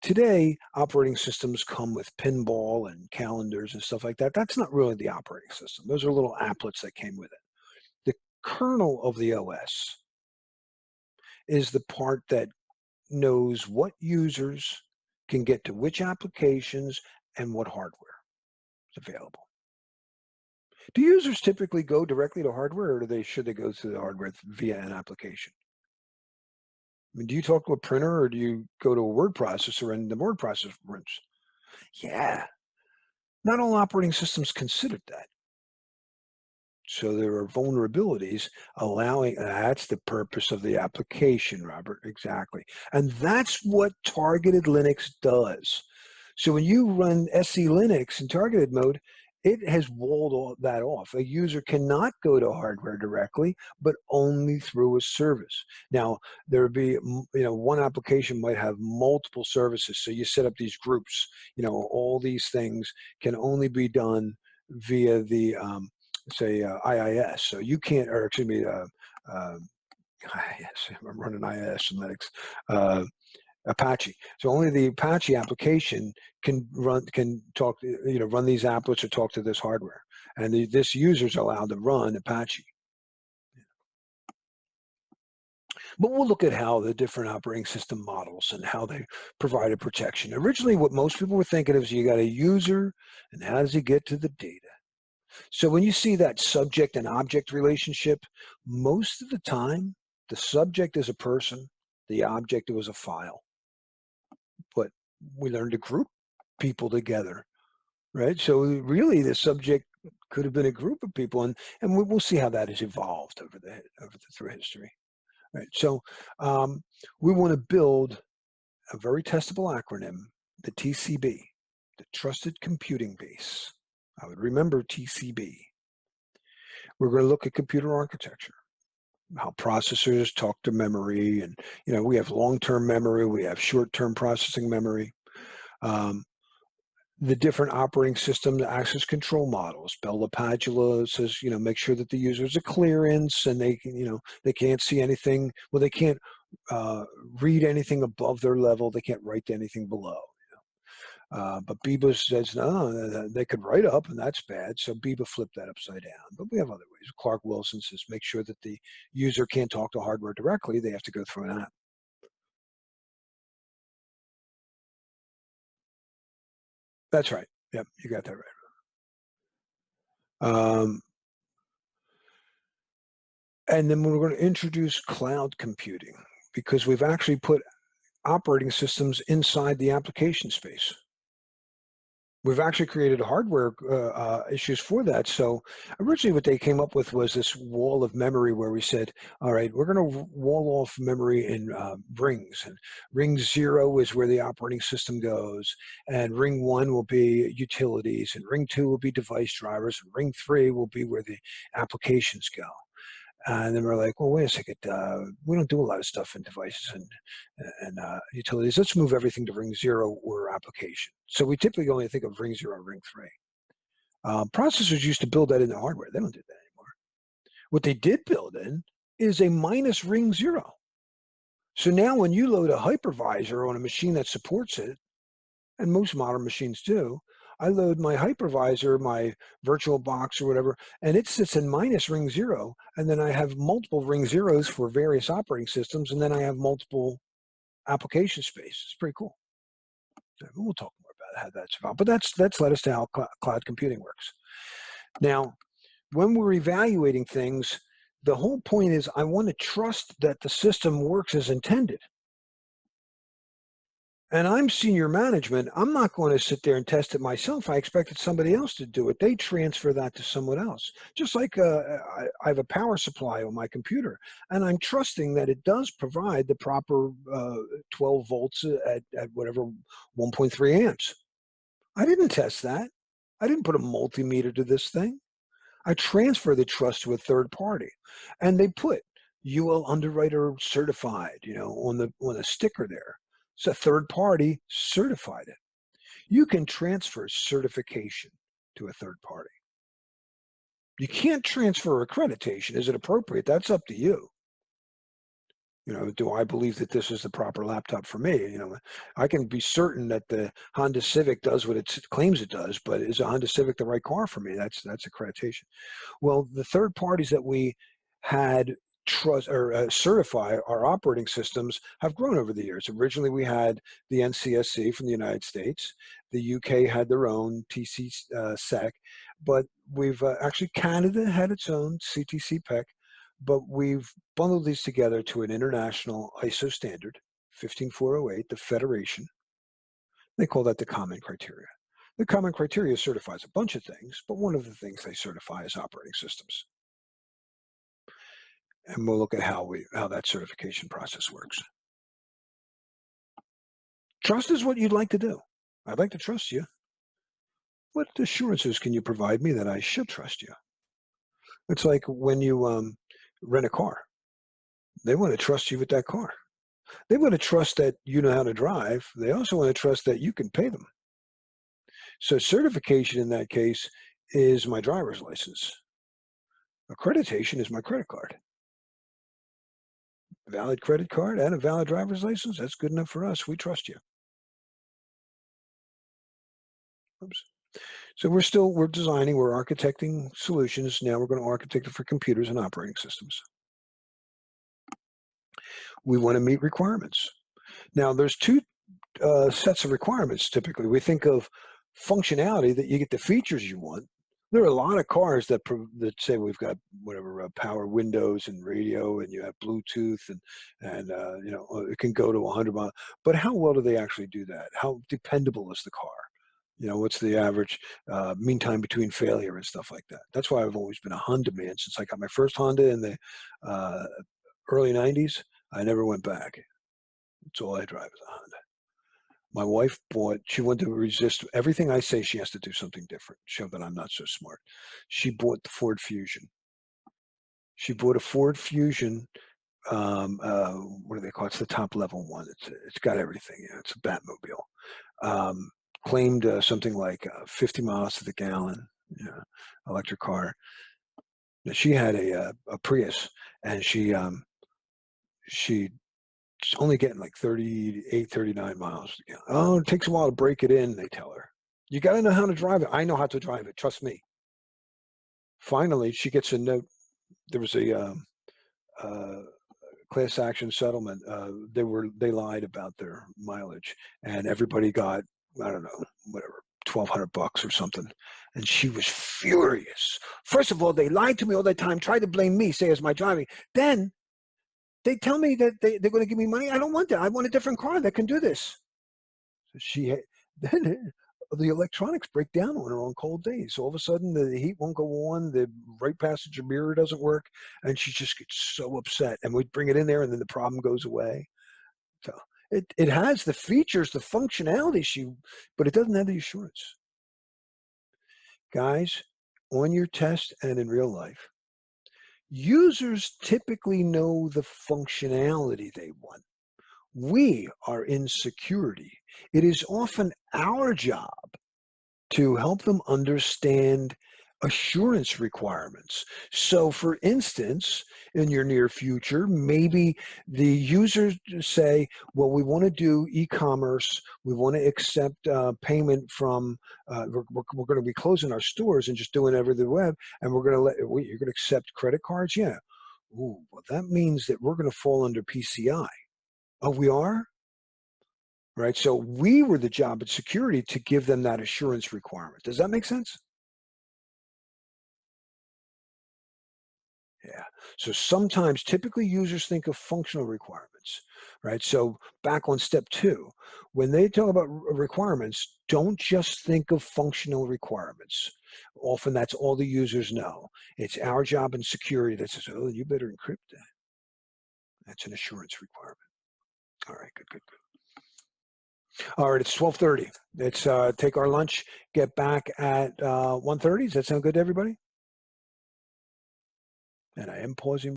Today, operating systems come with pinball and calendars and stuff like that. That's not really the operating system. Those are little applets that came with it. The kernel of the OS is the part that knows what users can get to which applications and what hardware is available. Do users typically go directly to hardware, or should they go to the hardware via an application? I mean, do you talk to a printer, or do you go to a word processor and the word processor prints? Yeah, not all operating systems considered that. So there are vulnerabilities allowing, that's the purpose of the application, Robert, exactly. And that's what targeted Linux does. So when you run SE Linux in targeted mode, it has walled all that off. A user cannot go to hardware directly, but only through a service. Now, there would be, one application might have multiple services. So you set up these groups, all these things can only be done via the, say, IIS. So you can't, or excuse me, IIS, I'm running IIS in Linux. Apache. So only the Apache application can talk, run these applets or talk to this hardware. And this user is allowed to run Apache. But we'll look at how the different operating system models and how they provided protection. Originally, what most people were thinking is you got a user, and how does he get to the data? So when you see that subject and object relationship, most of the time, the subject is a person, the object was a file. But we learned to group people together, right? So really, the subject could have been a group of people, and we'll see how that has evolved through history, right? So we want to build a very testable acronym, the TCB, the Trusted Computing Base. I would remember TCB. We're going to look at computer architecture, how processors talk to memory, and we have long-term memory, we have short-term processing memory. The different operating system access control models. Bell LaPadula says, make sure that the users are clearance and they can, they can't see anything. Well, they can't read anything above their level. They can't write anything below. But Biba says, no, they could write up, and that's bad. So Biba flipped that upside down. But we have other ways. Clark Wilson says, make sure that the user can't talk to hardware directly. They have to go through an app. That's right. Yep, you got that right. And then we're going to introduce cloud computing, because we've actually put operating systems inside the application space. We've actually created hardware issues for that. So originally, what they came up with was this wall of memory, where we said, "All right, we're going to wall off memory in rings, and ring 0 is where the operating system goes, and ring 1 will be utilities, and ring 2 will be device drivers, and ring 3 will be where the applications go." And then we're like, well, wait a second. We don't do a lot of stuff in devices and utilities. Let's move everything to ring 0 or application. So we typically only think of ring 0 and ring 3. Processors used to build that in the hardware. They don't do that anymore. What they did build in is a minus ring 0. So now when you load a hypervisor on a machine that supports it, and most modern machines do, I load my hypervisor, my virtual box or whatever, and it sits in minus ring 0, and then I have multiple ring 0s for various operating systems, and then I have multiple application space. It's pretty cool. So we'll talk more about how that's about, but that's led us to how cloud computing works. Now, when we're evaluating things, the whole point is I want to trust that the system works as intended. And I'm senior management. I'm not going to sit there and test it myself. I expected somebody else to do it. They transfer that to someone else. Just like I have a power supply on my computer, and I'm trusting that it does provide the proper 12 volts at whatever 1.3 amps. I didn't test that. I didn't put a multimeter to this thing. I transfer the trust to a third party, and they put UL Underwriter Certified, on the sticker there. It's a third party certified it. You can transfer certification to a third party. You can't transfer accreditation. Is it appropriate? That's up to you. Do I believe that this is the proper laptop for me? I can be certain that the Honda Civic does what it claims it does, but is a Honda Civic the right car for me? That's accreditation. Well, the third parties that we had trust or certify our operating systems have grown over the years. Originally, we had the NCSC from the United States. The UK had their own TC-SEC, but we've actually Canada had its own CTC-PEC, but we've bundled these together to an international ISO standard, 15408, the Federation. They call that the Common Criteria. The Common Criteria certifies a bunch of things, but one of the things they certify is operating systems. And we'll look at how that certification process works. Trust is what you'd like to do. I'd like to trust you. What assurances can you provide me that I should trust you? It's like when you rent a car. They want to trust you with that car. They want to trust that you know how to drive. They also want to trust that you can pay them. So certification in that case is my driver's license. Accreditation is my credit card. Valid credit card and a valid driver's license, that's good enough for us. We trust you. Oops. So we're designing, we're architecting solutions. Now we're going to architect it for computers and operating systems. We want to meet requirements. Now there's two sets of requirements typically. We think of functionality, that you get the features you want. There are a lot of cars that say we've got whatever power windows and radio, and you have Bluetooth, and it can go to 100 miles. But how well do they actually do that? How dependable is the car? What's the average mean time between failure and stuff like that? That's why I've always been a Honda man since I got my first Honda in the early '90s. I never went back. That's all I drive is a Honda. My wife she wanted to resist everything I say. She has to do something different, show that I'm not so smart. She bought the Ford Fusion. She bought a Ford Fusion. What do they call it? It's the top level one. It's got everything. It's a Batmobile. Claimed something like 50 miles to the gallon. Electric car. Now, she had a Prius, and she's only getting like 38, 39 miles. Oh, it takes a while to break it in, they tell her. You got to know how to drive it. I know how to drive it. Trust me. Finally, she gets a note. There was a class action settlement. They lied about their mileage, and everybody got, I don't know, whatever, $1,200 or something. And she was furious. First of all, they lied to me all the time, tried to blame me, say it's my driving. Then they tell me that they're going to give me money. I don't want that. I want a different car that can do this. So the electronics break down on her on cold days. So all of a sudden, the heat won't go on, the right passenger mirror doesn't work, and she just gets so upset. And we bring it in there, and then the problem goes away. So it has the features, the functionality, but it doesn't have the assurance. Guys, on your test and in real life, users typically know the functionality they want. We are in security. It is often our job to help them understand assurance requirements. So, for instance, in your near future, maybe the users say, well, we want to do e-commerce. We want to accept payment from, we're going to be closing our stores and just doing everything the web. And we're going to you're going to accept credit cards? Yeah. Ooh, well, that means that we're going to fall under PCI. Oh, we are? Right? So we were the job at security to give them that assurance requirement. Does that make sense? Yeah. So sometimes, typically, users think of functional requirements, right? So back on step two, when they talk about requirements, don't just think of functional requirements. Often that's all the users know. It's our job in security that says, oh, you better encrypt that. That's an assurance requirement. All right, good, good, good. All right, it's 12:30. Let's take our lunch, get back at 1:30. Does that sound good to everybody? And I am pausing.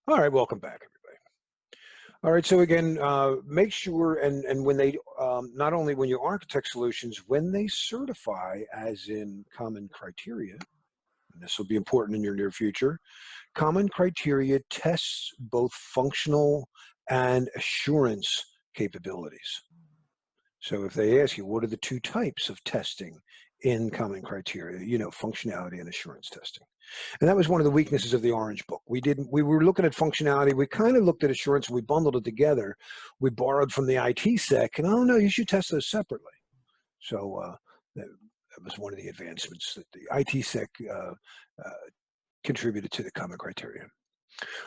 All right, welcome back, everybody. All right, so again, make sure and when they not only when you architect solutions, when they certify, as in common criteria, and this will be important in your near future. Common criteria tests both functional and assurance capabilities. So if they ask you, what are the two types of testing in common criteria? You know, functionality and assurance testing. And that was one of the weaknesses of the Orange Book. We were looking at functionality. We kind of looked at assurance. We bundled it together. We borrowed from the IT sec, and oh no, you should test those separately. So that was one of the advancements that the IT sec uh, contributed to the common criteria.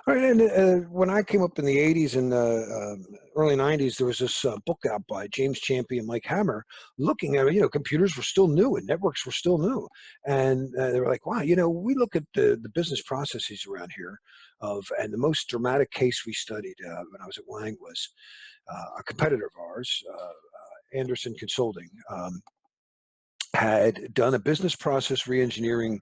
All right, and when I came up in the 80s and early 90s, there was this book out by James Champy and Mike Hammer looking at, computers were still new and networks were still new. And they were like, wow, we look at the business processes around here and the most dramatic case we studied when I was at Wang was a competitor of ours, Anderson Consulting. Had done a business process reengineering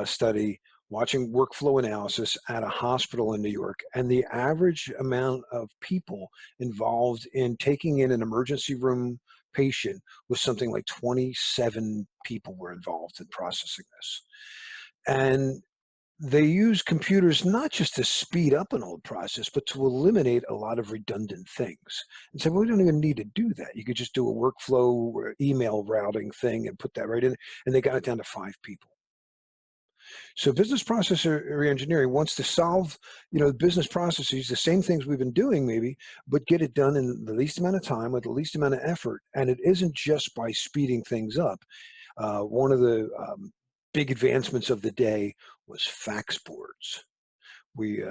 study watching workflow analysis at a hospital in New York, and the average amount of people involved in taking in an emergency room patient was something like 27 people were involved in processing this. And they use computers not just to speed up an old process, but to eliminate a lot of redundant things. And so we don't even need to do that. You could just do a workflow or email routing thing and put that right in. And they got it down to 5 people. So business process reengineering wants to solve, business processes, the same things we've been doing maybe, but get it done in the least amount of time with the least amount of effort. And it isn't just by speeding things up. One of the big advancements of the day was fax boards. We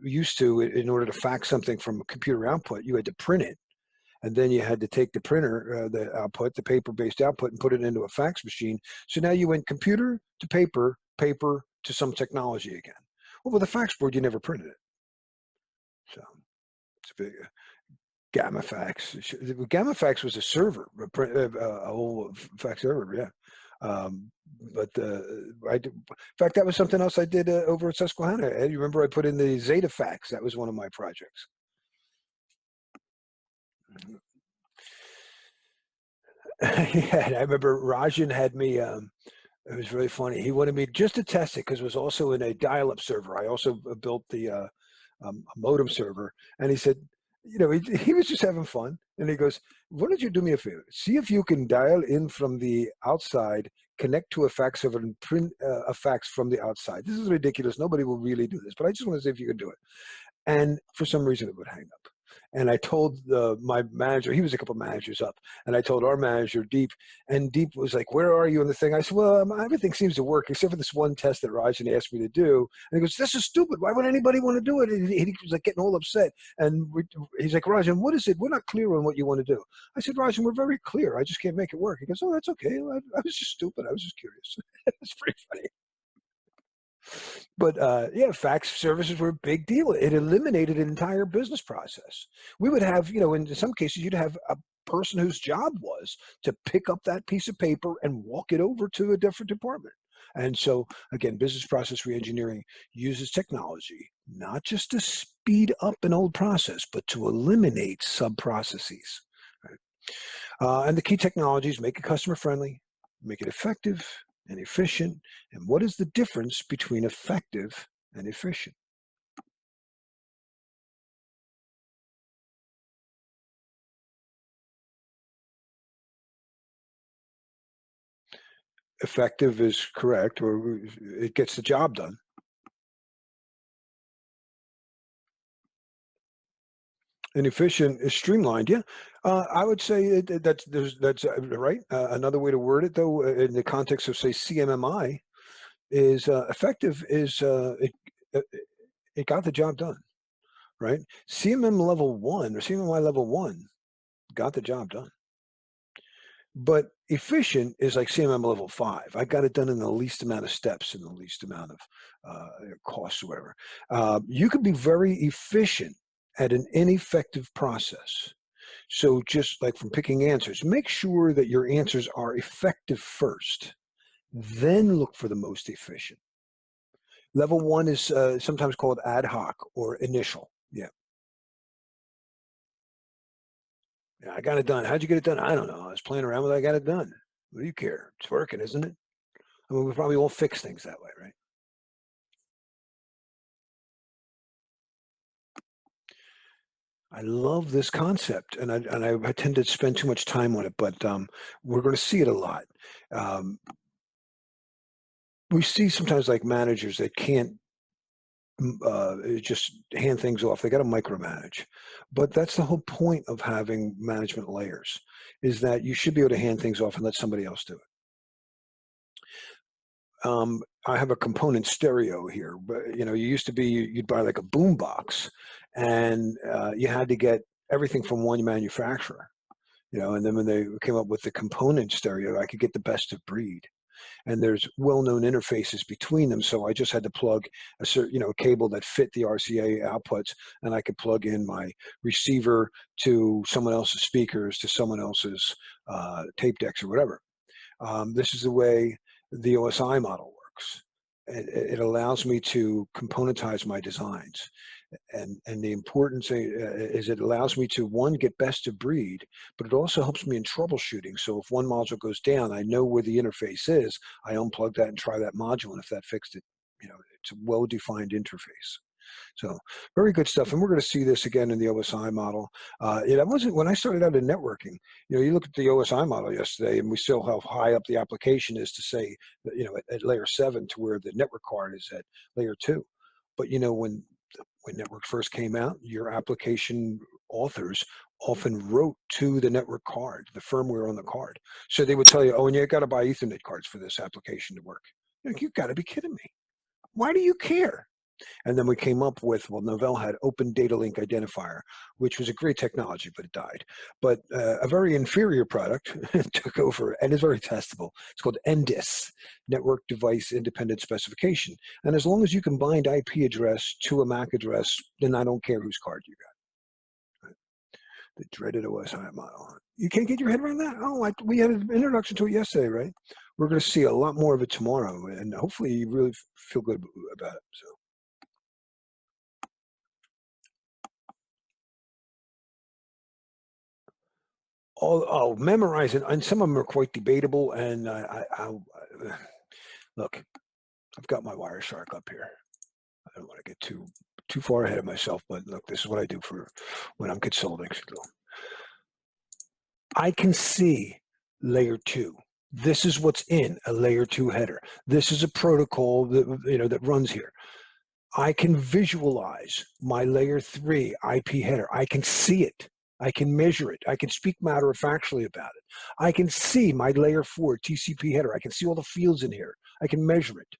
used to, in order to fax something from a computer output, you had to print it. And then you had to take the printer, the output, the paper-based output, and put it into a fax machine. So now you went computer to paper, paper to some technology again. Well, with a fax board, you never printed it. So it's a big Gamma fax. Gamma fax was a server, a whole fax server, yeah. But in fact, that was something else I did over at Susquehanna. Ed, you remember I put in the Zeta fax? That was one of my projects. Yeah, I remember Rajan had me. It was really funny. He wanted me just to test it because it was also in a dial-up server. I also built the a modem server, and he said, he was just having fun, and he goes, "Why don't you do me a favor? See if you can dial in from the outside, connect to a fax server, and print a fax from the outside. This is ridiculous. Nobody will really do this, but I just want to see if you can do it." And for some reason, it would hang up. And I told my manager, he was a couple managers up, and I told our manager, Deep, and Deep was like, "Where are you in the thing?" I said, "Well, everything seems to work except for this one test that Rajan asked me to do." And he goes, "This is stupid. Why would anybody want to do it?" And he was like getting all upset. And he's like, "Rajan, what is it? We're not clear on what you want to do." I said, "Rajan, we're very clear. I just can't make it work." He goes, "Oh, that's okay. I was just stupid. I was just curious." It's pretty funny. But yeah, fax services were a big deal. It eliminated an entire business process. We would have, in some cases, you'd have a person whose job was to pick up that piece of paper and walk it over to a different department. And so, again, business process reengineering uses technology not just to speed up an old process, but to eliminate sub processes. Right? And the key technologies make it customer friendly, make it effective and efficient. And what is the difference between effective and efficient? Effective is correct, or it gets the job done. And efficient is streamlined. Yeah, I would say that's right. Another way to word it, though, in the context of say CMMI, is effective is it, it got the job done. Right? CMM level one or CMMI level one got the job done. But efficient is like CMM level five. I got it done in the least amount of steps and the least amount of costs or whatever. You can be very efficient at an ineffective process. So just like from picking answers, make sure that your answers are effective first, then look for the most efficient. Level one is sometimes called ad hoc or initial. Yeah. Yeah, I got it done. How'd you get it done? I don't know. I was playing around with it. I got it done. What do you care? It's working, isn't it? I mean, we probably all fix things that way, right? I love this concept, and I tend to spend too much time on it, but we're going to see it a lot. Um, we see sometimes like managers that can't just hand things off. They got to micromanage, but that's the whole point of having management layers, is that you should be able to hand things off and let somebody else do it. I have a component stereo here, but you used to be you'd buy like a boom box, and you had to get everything from one manufacturer. And then when they came up with the component stereo, I could get the best of breed. And there's well-known interfaces between them, so I just had to plug a certain, a cable that fit the RCA outputs, and I could plug in my receiver to someone else's speakers, to someone else's tape decks or whatever. This is the way the OSI model works. It allows me to componentize my designs. And the importance is it allows me to, one, get best of breed, but it also helps me in troubleshooting. So if one module goes down, I know where the interface is. I unplug that and try that module, and if that fixed it, it's a well-defined interface. So very good stuff. And we're going to see this again in the OSI model. It wasn't when I started out in networking, you look at the OSI model yesterday and we still how high up the application is to say that, at layer 7 to where the network card is at layer 2. But, when networks first came out, your application authors often wrote to the network card, the firmware on the card. So they would tell you, oh, and you got to buy Ethernet cards for this application to work. You got to be kidding me. Why do you care? And then we came up with, well, Novell had Open Data Link Identifier, which was a great technology, but it died. But a very inferior product took over and is very testable. It's called NDIS, Network Device Independent Specification. And as long as you can bind IP address to a MAC address, then I don't care whose card you got. Right? The dreaded OSI model. You can't get your head around that? Oh, we had an introduction to it yesterday, right? We're going to see a lot more of it tomorrow, and hopefully you really feel good about it. So. Memorize it, and some of them are quite debatable. And look, I've got my Wireshark up here. I don't want to get too far ahead of myself, but look, this is what I do for when I'm consulting. So I can see layer 2. This is what's in a layer 2 header. This is a protocol that that runs here. I can visualize my layer 3 IP header. I can see it. I can measure it. I can speak matter of factually about it. I can see my layer 4 TCP header. I can see all the fields in here. I can measure it.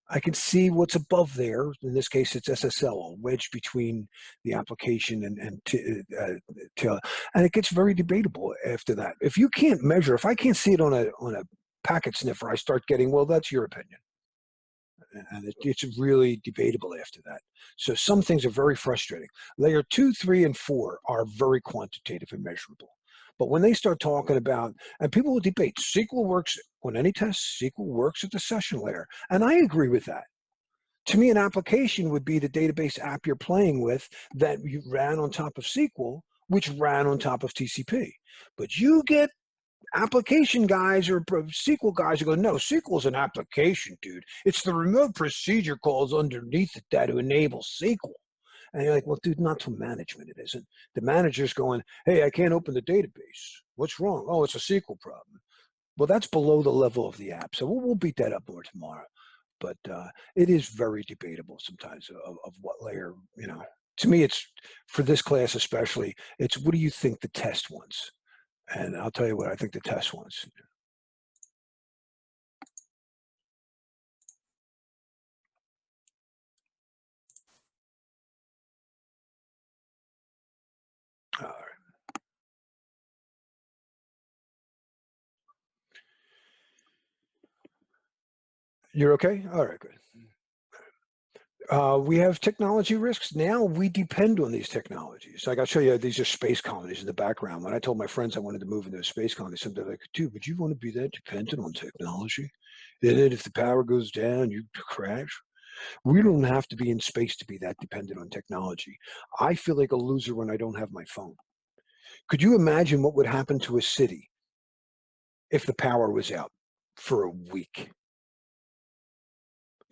I can see what's above there. In this case, it's SSL, a wedge between the application and it gets very debatable after that. If you can't measure, if I can't see it on a packet sniffer, I start getting, well, that's your opinion. And it's really debatable after that. So some things are very frustrating. Layer 2, 3, and 4 are very quantitative and measurable. But when they start talking about, and people will debate, SQL works on any test, SQL works at the session layer. And I agree with that. To me, an application would be the database app you're playing with that you ran on top of SQL, which ran on top of TCP. But you get application guys or SQL guys who go, no, SQL is an application, dude. It's the remote procedure calls underneath it that enable SQL. And you're like, well, dude, not to management, it isn't. The manager's going, hey, I can't open the database. What's wrong? Oh, it's a SQL problem. Well, that's below the level of the app. So we'll beat that up more tomorrow. But it is very debatable sometimes of what layer, to me, it's for this class especially, it's what do you think the test wants? And I'll tell you what I think the test wants. All right. You're okay? All right, good. We have technology risks. Now we depend on these technologies. Like I'll show you, these are space colonies in the background. When I told my friends I wanted to move into a space colony, they're like, dude, would you want to be that dependent on technology? And then if the power goes down, you crash. We don't have to be in space to be that dependent on technology. I feel like a loser when I don't have my phone. Could you imagine what would happen to a city if the power was out for a week?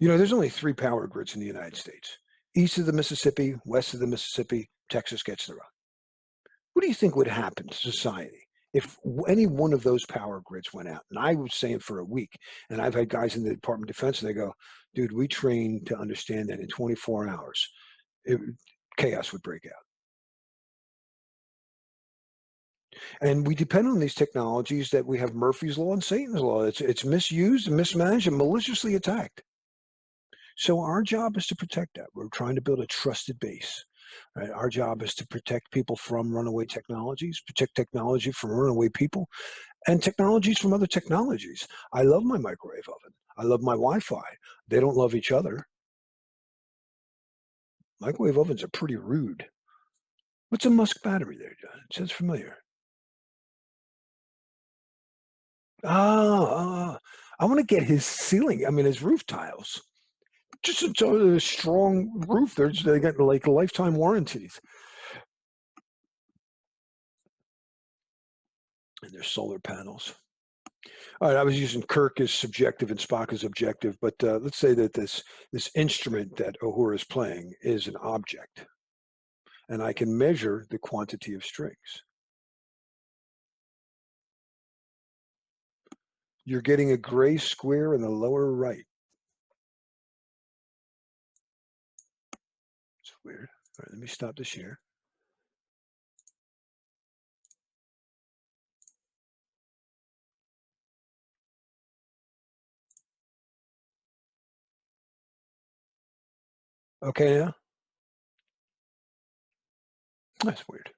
There's only 3 power grids in the United States. East of the Mississippi, west of the Mississippi, Texas gets their own. What do you think would happen to society if any one of those power grids went out? And I was saying for a week, and I've had guys in the Department of Defense, and they go, dude, we train to understand that in 24 hours, chaos would break out. And we depend on these technologies that we have Murphy's Law and Satan's Law. It's misused and mismanaged and maliciously attacked. So our job is to protect that. We're trying to build a trusted base. Right? Our job is to protect people from runaway technologies, protect technology from runaway people, and technologies from other technologies. I love my microwave oven. I love my Wi-Fi. They don't love each other. Microwave ovens are pretty rude. What's a Musk battery there, John? It sounds familiar. I want to get his ceiling. I mean, his roof tiles. Just a strong roof. They got like lifetime warranties. And there's solar panels. All right, I was using Kirk as subjective and Spock as objective, but let's say that this instrument that Uhura is playing is an object, and I can measure the quantity of strings. You're getting a gray square in the lower right. It's weird. All right, let me stop the share. Okay, now that's weird.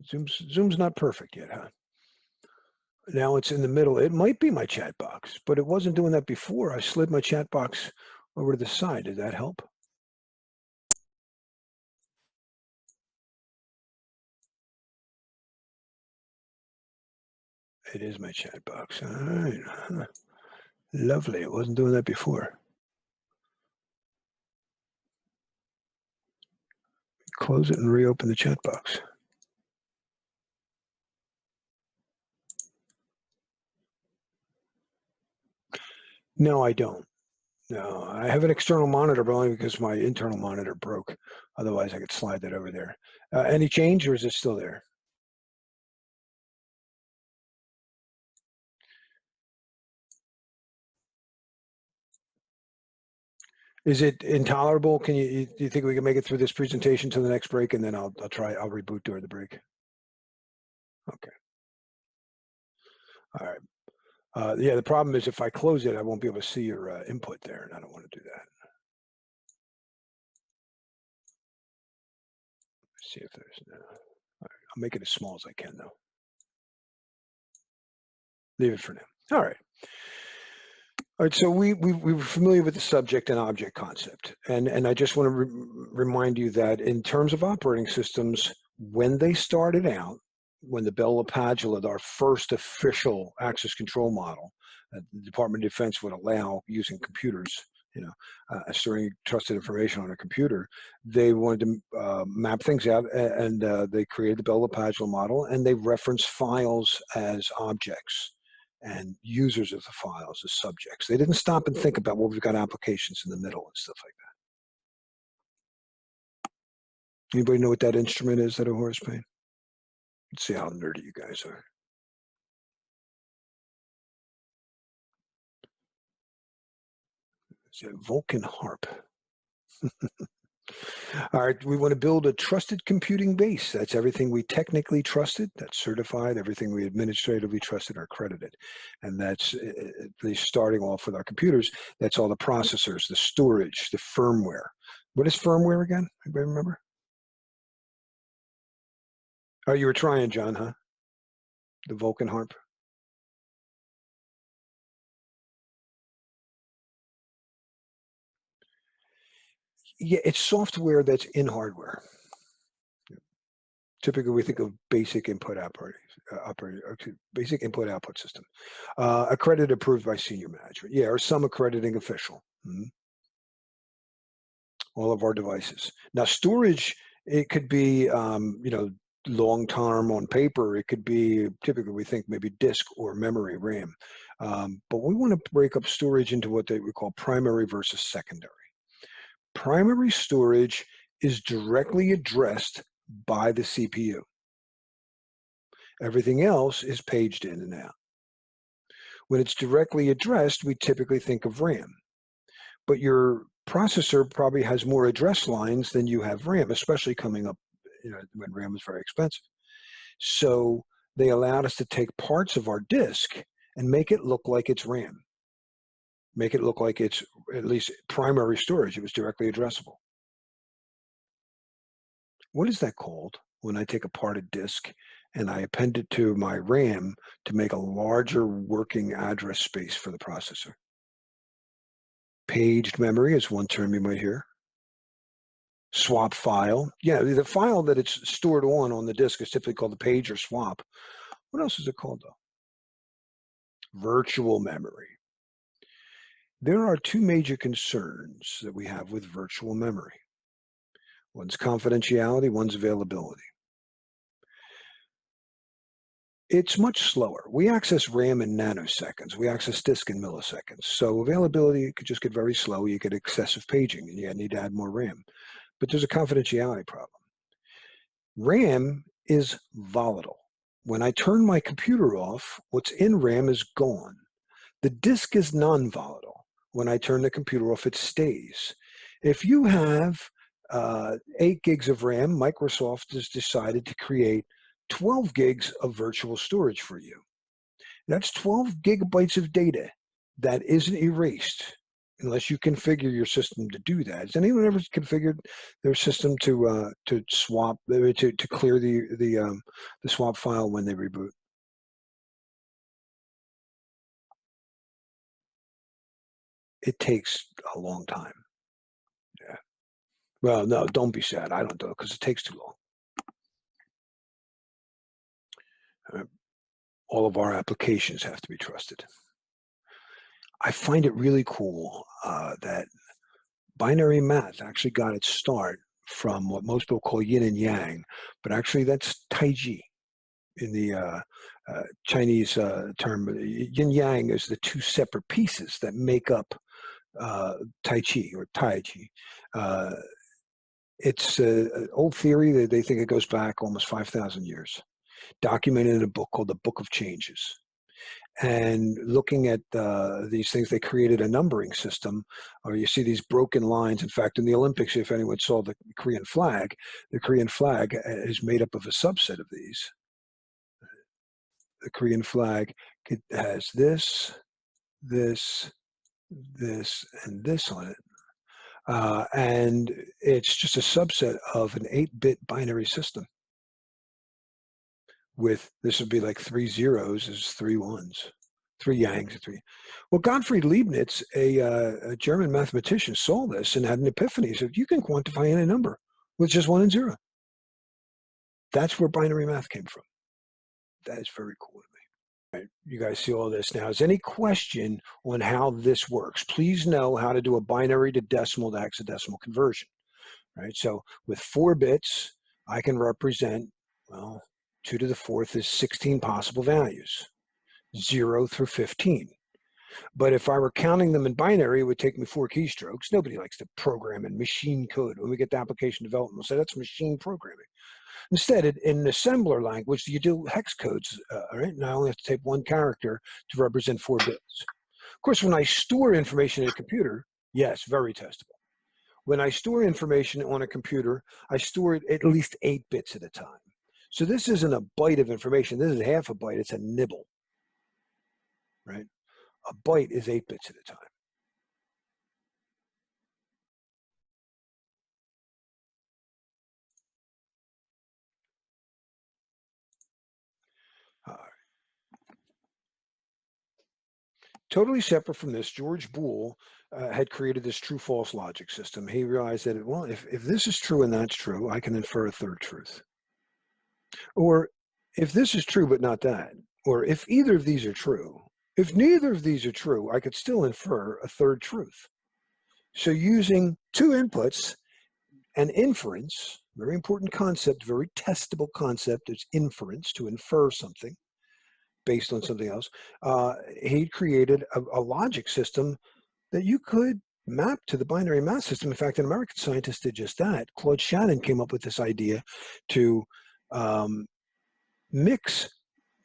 Zoom's not perfect yet, huh? Now it's in the middle. It might be my chat box, but it wasn't doing that before. I slid my chat box over to the side. Did that help? It is my chat box. All right. Huh. Lovely. It wasn't doing that before. Close it and reopen the chat box. No, I don't. No, I have an external monitor, but only because my internal monitor broke. Otherwise, I could slide that over there. Any change, or is it still there? Is it intolerable? Do you think we can make it through this presentation to the next break, and then I'll reboot during the break. Okay. All right. Yeah, the problem is if I close it, I won't be able to see your input there, and I don't want to do that. Let's see if there's no. All right. I'll make it as small as I can, though. Leave it for now. All right. All right, so we were familiar with the subject and object concept, and I just want to remind you that in terms of operating systems, when they started out, when the Bell LaPadula, our first official access control model, the Department of Defense would allow using computers, storing trusted information on a computer, they wanted to map things out, and they created the Bell LaPadula model, and they referenced files as objects and users of the files as subjects. They didn't stop and think about, well, we've got applications in the middle and stuff like that. Anybody know what that instrument is that a horse pain? Let's see how nerdy you guys are. It's a Vulcan harp. All right, we want to build a trusted computing base. That's everything we technically trusted, that's certified, everything we administratively trusted or credited. And that's starting off with our computers. That's all the processors, the storage, the firmware. What is firmware again? Anybody remember? Oh, you were trying, John, huh? The Vulcan harp? Yeah, it's software that's in hardware. Typically, we think of basic input basic input output system. Accredited, approved by senior management. Yeah, or some accrediting official. All of our devices. Now, storage, it could be, long term on paper. It could be typically we think maybe disk or memory RAM. But we want to break up storage into what we call primary versus secondary. Primary storage is directly addressed by the CPU. Everything else is paged in and out. When it's directly addressed, we typically think of RAM. But your processor probably has more address lines than you have RAM, especially coming up when RAM was very expensive. So they allowed us to take parts of our disk and make it look like it's RAM. Make it look like it's at least primary storage. It was directly addressable. What is that called when I take apart a disk and I append it to my RAM to make a larger working address space for the processor? Paged memory is one term you might hear. Swap file. Yeah, the file that it's stored on the disk is typically called the page or swap. What else is it called, though? Virtual memory. There are two major concerns that we have with virtual memory. One's confidentiality, one's availability. It's much slower. We access RAM in nanoseconds. We access disk in milliseconds. So availability could just get very slow. You get excessive paging, and you need to add more RAM. But there's a confidentiality problem. RAM is volatile. When I turn my computer off, what's in RAM is gone. The disk is non-volatile. When I turn the computer off, it stays. If you have 8 gigs of RAM, Microsoft has decided to create 12 gigs of virtual storage for you. That's 12 gigabytes of data that isn't erased unless you configure your system to do that. Has anyone ever configured their system to swap to clear the swap file when they reboot? It takes a long time. Yeah. Well, no, don't be sad. I don't do it because it takes too long. All of our applications have to be trusted. I find it really cool that binary math actually got its start from what most people call yin and yang, but actually that's Taiji in the Chinese term. Yin yang is the two separate pieces that make up Tai Chi or Tai Chi. It's an old theory that they think it goes back almost 5,000 years, documented in a book called The Book of Changes. and looking at these things, they created a numbering system, or you see these broken lines. In fact, in the Olympics, if anyone saw the Korean flag is made up of a subset of these. The Korean flag has this, this, this, and this on it. And it's just a subset of an 8-bit binary system. With this would be like 3 zeros is 3 ones, 3 yangs, 3. Well, Gottfried Leibniz, a German mathematician, saw this and had an epiphany. He said, you can quantify any number with just 1 and 0. That's where binary math came from. That is very cool to me. Right, you guys see all this now. Is any question on how this works? Please know how to do a binary to decimal to hexadecimal conversion. Right, so with 4 bits, I can represent, well, 2 to the 4th is 16 possible values, 0 through 15. But if I were counting them in binary, it would take me 4 keystrokes. Nobody likes to program in machine code. When we get to application development, we'll say that's machine programming. Instead, in assembler language, you do hex codes. All right, now I only have to type 1 character to represent 4 bits. Of course, when I store information in a computer, yes, very testable. When I store information on a computer, I store it at least 8 bits at a time. So this isn't a byte of information. This is half a byte. It's a nibble, right? A byte is 8 bits at a time. Uh, Totally separate from this, George Boole had created this true-false logic system. He realized that, well, if this is true and that's true, I can infer a third truth. Or if this is true but not that, or if either of these are true, if neither of these are true, I could still infer a third truth. So using 2 inputs and inference, very important concept, very testable concept, is inference, to infer something based on something else. He created a logic system that you could map to the binary math system. In fact, an American scientist did just that. Claude Shannon came up with this idea to mix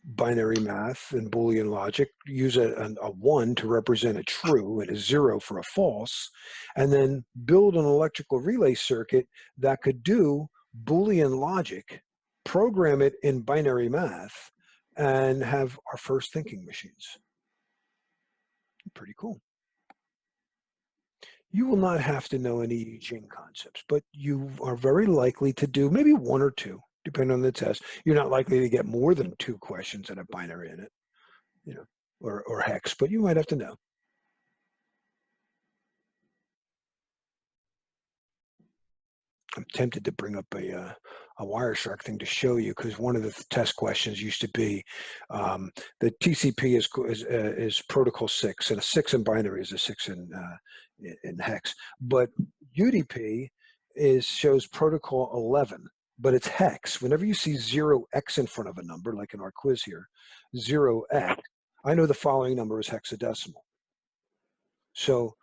binary math and Boolean logic, use a 1 to represent a true and a 0 for a false, and then build an electrical relay circuit that could do Boolean logic, program it in binary math, and have our first thinking machines. Pretty cool. You will not have to know any I Ching concepts, but you are very likely to do maybe 1 or 2, depending on the test. You're not likely to get more than 2 questions that have binary in it, you know, or hex, but you might have to know. I'm tempted to bring up a Wireshark thing to show you, because one of the test questions used to be the TCP is protocol 6, and a 6 in binary is a 6 in hex, but UDP shows protocol 11, but it's hex. Whenever you see 0x in front of a number, like in our quiz here, 0x, I know the following number is hexadecimal. So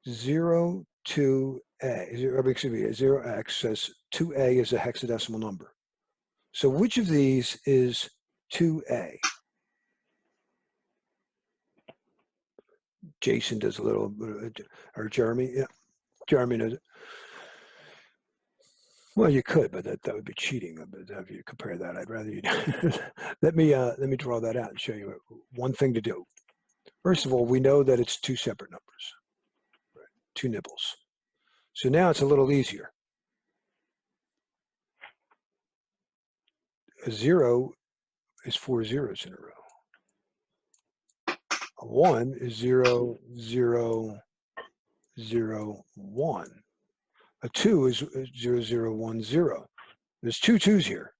0 to A, 0x says 2A is a hexadecimal number. So which of these is 2A? Jason does a little, or Jeremy, yeah, Jeremy knows it. Well, you could, but that would be cheating. But if you compare that, I'd rather you let me draw that out and show you one thing to do. First of all, we know that it's 2 separate numbers, right? 2 nibbles. So now it's a little easier. A 0 is 4 zeros in a row. A 1 is 0, 0, 0, 1. A 2 is 0, 0, 1, 0. There's 2 2s here.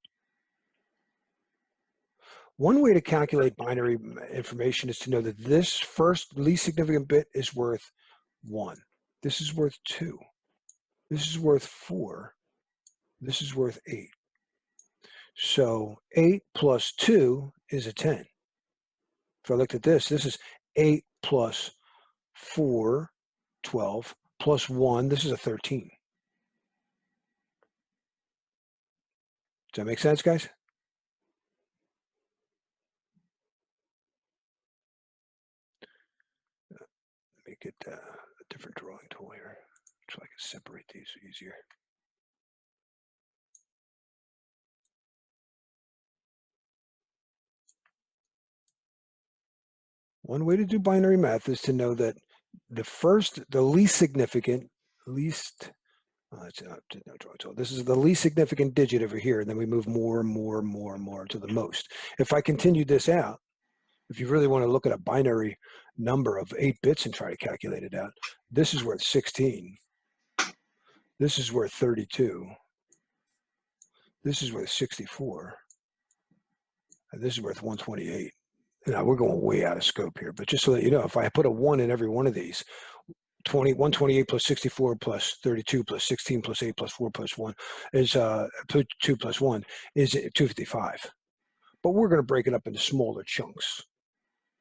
One way to calculate binary information is to know that this first least significant bit is worth 1. This is worth 2. This is worth 4. This is worth 8. So 8 plus 2 is a 10. If I looked at this is 8 plus 4, 12, plus 1, this is a 13. Does that make sense, guys? get a different drawing tool here so I can separate these easier. One way to do binary math is to know that the least significant, this is the least significant digit over here, and then we move more and more and more and more to the most. If I continue this out, if you really want to look at a binary number of 8 bits and try to calculate it out, this is worth 16. This is worth 32. This is worth 64. And this is worth 128. Now, we're going way out of scope here, but just so that you know, if I put a 1 in every one of these, 128 plus 64 plus 32 plus 16 plus 8 plus 4 plus 1 is 2 plus 1 is 255. But we're going to break it up into smaller chunks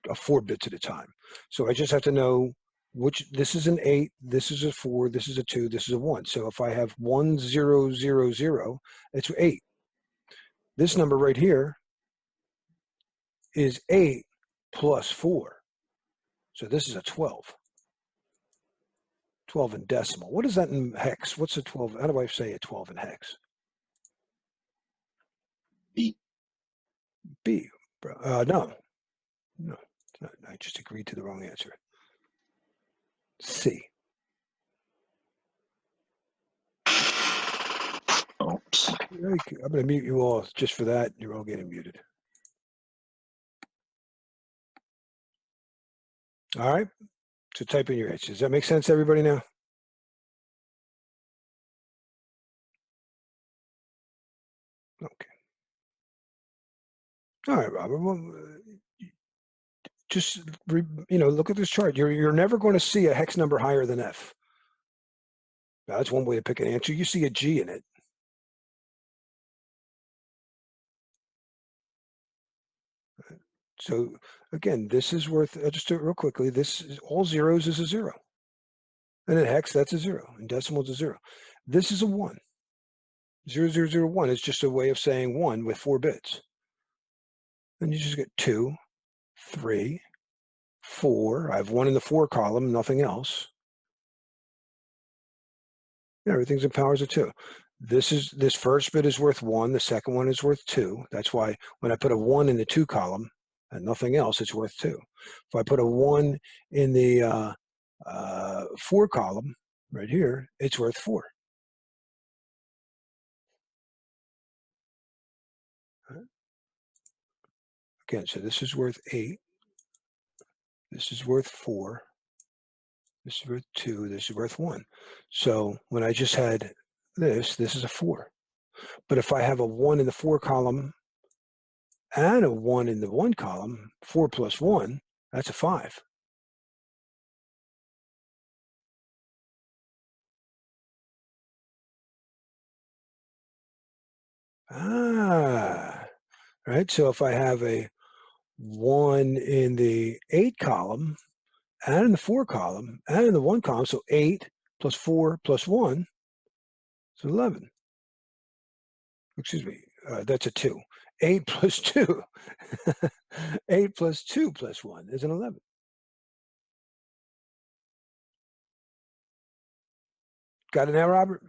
of 4 bits at a time. So I just have to know which, this is an 8, this is a 4, this is a 2, this is a 1. So if I have 1, 0, 0, 0, it's 8. This number right here is 8 plus 4. So this is a 12. 12 in decimal. What is that in hex? What's a 12? How do I say a 12 in hex? B. B. No. I just agreed to the wrong answer. C. Oops. I'm going to mute you all just for that. You're all getting muted. All right. So type in your H. Does that make sense to everybody now? Okay. All right, Robert. Well, just look at this chart. You're never going to see a hex number higher than F. Now, that's one way to pick an answer. You see a G in it. So again, this is worth, just do it real quickly. This is all zeros is a 0. And in hex, that's a 0. In decimal, it's a 0. This is a 1. 0001 is just a way of saying 1 with 4 bits. And you just get 2, 3, 4. I have 1 in the 4 column, nothing else. Everything's in powers of 2. This first bit is worth 1. The second one is worth 2. That's why when I put a 1 in the 2 column and nothing else, it's worth 2. If I put a 1 in the 4 column right here, it's worth 4. Again, so this is worth 8. This is worth 4. This is worth 2. This is worth 1. So when I just had this is a 4. But if I have a 1 in the 4 column and a 1 in the 1 column, 4 plus 1, that's a 5. Right. So if I have a 1 in the 8 column and in the 4 column and in the 1 column, so 8 plus 4 plus 1 is 11. Excuse me, that's a 2. 8 plus 2. 8 plus 2 plus 1 is an 11. Got it now, Robert?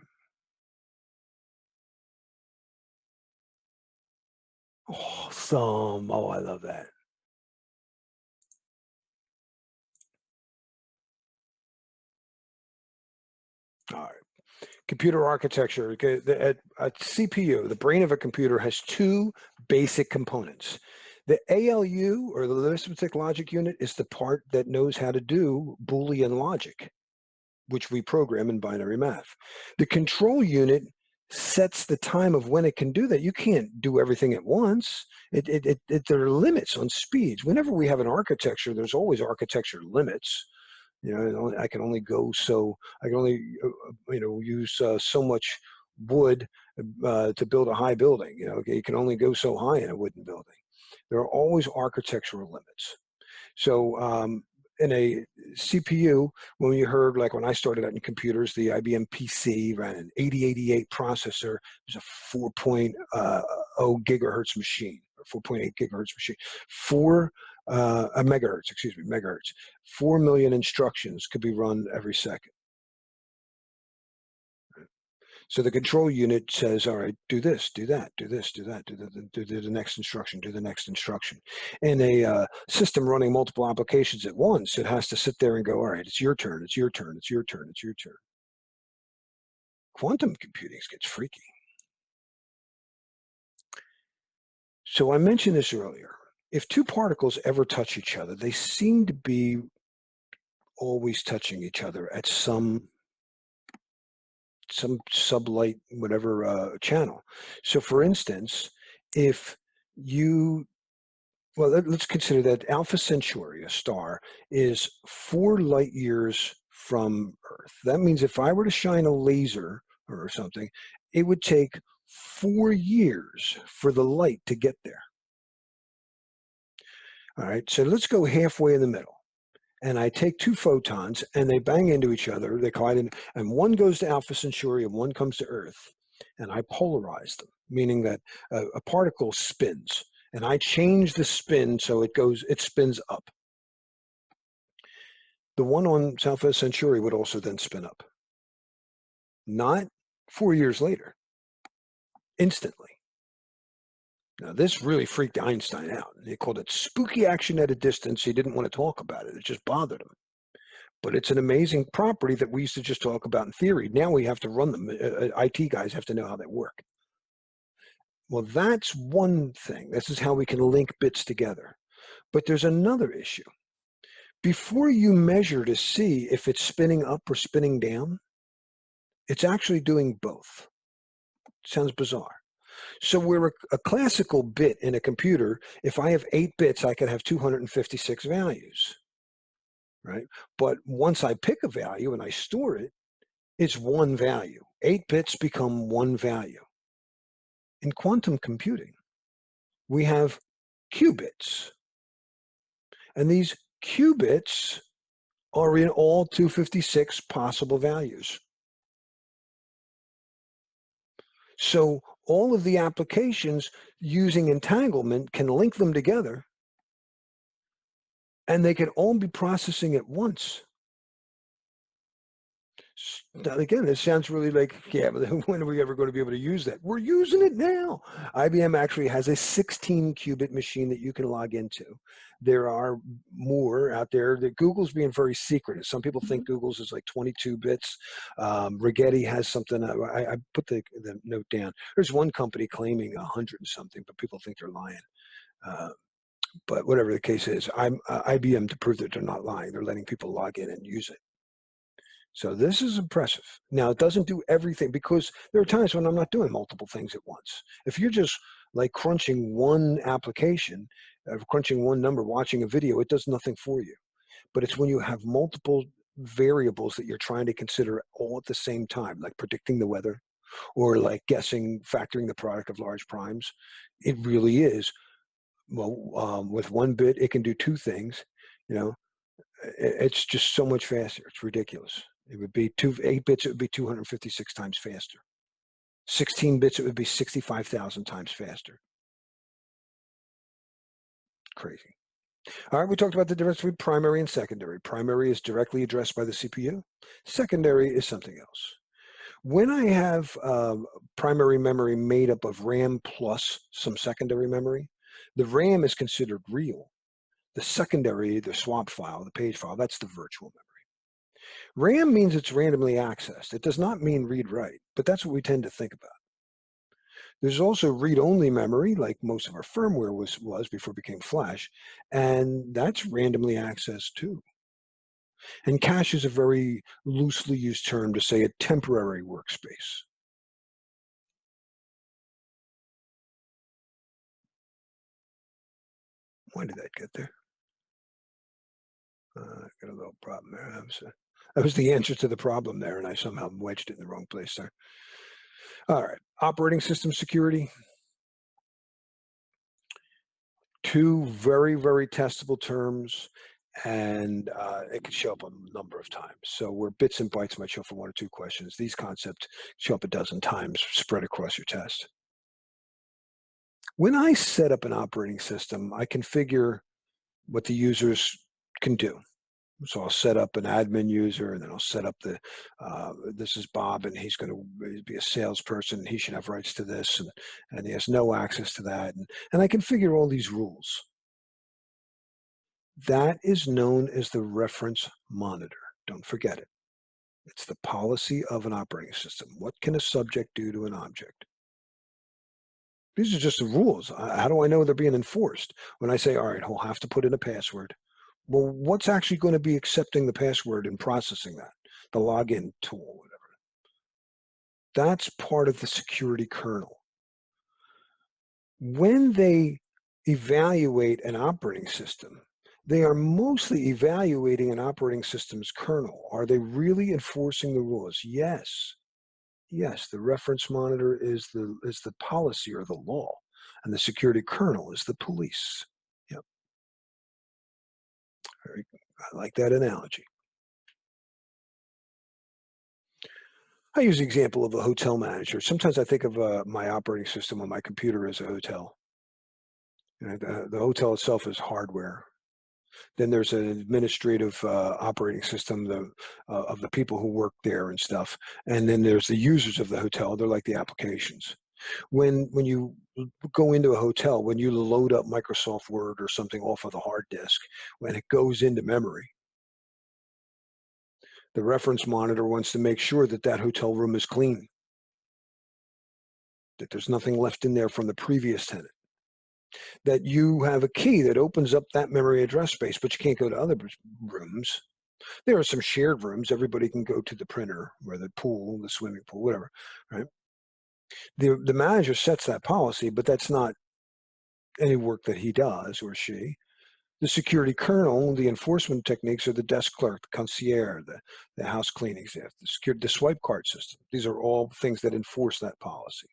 Awesome. Oh, I love that. All right. Computer architecture. A CPU, the brain of a computer, has 2 basic components. The ALU, or the arithmetic logic unit, is the part that knows how to do Boolean logic, which we program in binary math. The control unit sets the time of when it can do that. You can't do everything at once. There are limits on speeds. Whenever we have an architecture, there's always architecture limits. I can only go so. I can only use so much wood to build a high building. You can only go so high in a wooden building. There are always architectural limits. So in a CPU, when you heard, like when I started out in computers, the IBM PC ran an 8088 processor. It was a 4.0 gigahertz machine, or 4.8 gigahertz machine. 4 megahertz, excuse me, megahertz. 4 million instructions could be run every second. So the control unit says, all right, do this, do that, do this, do that, do the next instruction, do the next instruction. In a system running multiple applications at once, it has to sit there and go, all right, it's your turn, it's your turn, it's your turn, it's your turn. Quantum computing gets freaky. So I mentioned this earlier. If two particles ever touch each other, they seem to be always touching each other at some sublight whatever channel. So for instance, if you let's consider that Alpha Centauri, a star, is 4 light years from Earth. That means if I were to shine a laser or something, it would take 4 years for the light to get there. All right, so let's go halfway in the middle. And I take two photons and they bang into each other, they collide, and one goes to Alpha Centauri and one comes to Earth. And I polarize them, meaning that a particle spins, and I change the spin so it spins up. The one on Alpha Centauri would also then spin up. Not 4 years later, instantly. Now, this really freaked Einstein out. They called it spooky action at a distance. He didn't want to talk about it. It just bothered him. But it's an amazing property that we used to just talk about in theory. Now we have to run them. IT guys have to know how they work. Well, that's one thing. This is how we can link bits together. But there's another issue. Before you measure to see if it's spinning up or spinning down, it's actually doing both. Sounds bizarre. So where a classical bit in a computer, if I have 8 bits, I could have 256 values, right? But once I pick a value and I store it, it's one value. 8 bits become one value. In quantum computing, we have qubits. And these qubits are in all 256 possible values. So all of the applications using entanglement can link them together, and they can all be processing at once. Now, again, this sounds really like, yeah, but when are we ever going to be able to use that? We're using it now. IBM actually has a 16-qubit machine that you can log into. There are more out there. Google's being very secretive. Some people think Google's is like 22 bits. Rigetti has something. I put the note down. There's one company claiming 100 and something, but people think they're lying. But whatever the case is, IBM, to prove that they're not lying, they're letting people log in and use it. So this is impressive. Now, it doesn't do everything, because there are times when I'm not doing multiple things at once. If you're just like crunching one application, crunching one number, watching a video, it does nothing for you. But it's when you have multiple variables that you're trying to consider all at the same time, like predicting the weather or like factoring the product of large primes. It really is. Well, with one bit, it can do two things. It's just so much faster. It's ridiculous. It would be 8 bits, it would be 256 times faster. 16 bits, it would be 65,000 times faster. Crazy. All right, we talked about the difference between primary and secondary. Primary is directly addressed by the CPU. Secondary is something else. When I have primary memory made up of RAM plus some secondary memory, the RAM is considered real. The secondary, the swap file, the page file, that's the virtual memory. RAM means it's randomly accessed. It does not mean read-write, but that's what we tend to think about. There's also read-only memory, like most of our firmware was before it became flash, and that's randomly accessed too. And cache is a very loosely used term to say a temporary workspace. Why did that get there? I got a little problem there. That was the answer to the problem there, and I somehow wedged it in the wrong place there. All right, operating system security. Two very, very testable terms, and it could show up a number of times. So where bits and bytes might show up for 1 or 2 questions, these concepts show up a dozen times spread across your test. When I set up an operating system, I configure what the users can do. So I'll set up an admin user, and then I'll set up this is Bob, and he's going to be a salesperson. He should have rights to this, and he has no access to that. And I configure all these rules. That is known as the reference monitor. Don't forget it. It's the policy of an operating system. What can a subject do to an object? These are just the rules. How do I know they're being enforced? When I say, all right, he'll have to put in a password. Well, what's actually going to be accepting the password and processing that? The login tool, whatever. That's part of the security kernel. When they evaluate an operating system, they are mostly evaluating an operating system's kernel. Are they really enforcing the rules? Yes. Yes, the reference monitor is the policy or the law, and the security kernel is the police. Yep. I like that analogy. I use the example of a hotel manager. Sometimes I think of my operating system on my computer as a hotel. The hotel itself is hardware. Then there's an administrative operating system of the people who work there and stuff. And then there's the users of the hotel. They're like the applications. When you go into a hotel, when you load up Microsoft Word or something off of the hard disk, when it goes into memory, the reference monitor wants to make sure that that hotel room is clean, that there's nothing left in there from the previous tenant, that you have a key that opens up that memory address space, but you can't go to other rooms. There are some shared rooms. Everybody can go to the printer or the pool, the swimming pool, whatever, right? The manager sets that policy, but that's not any work that he does or she. The security kernel, the enforcement techniques are the desk clerk, the concierge, the house cleaning staff, the swipe card system. These are all things that enforce that policy.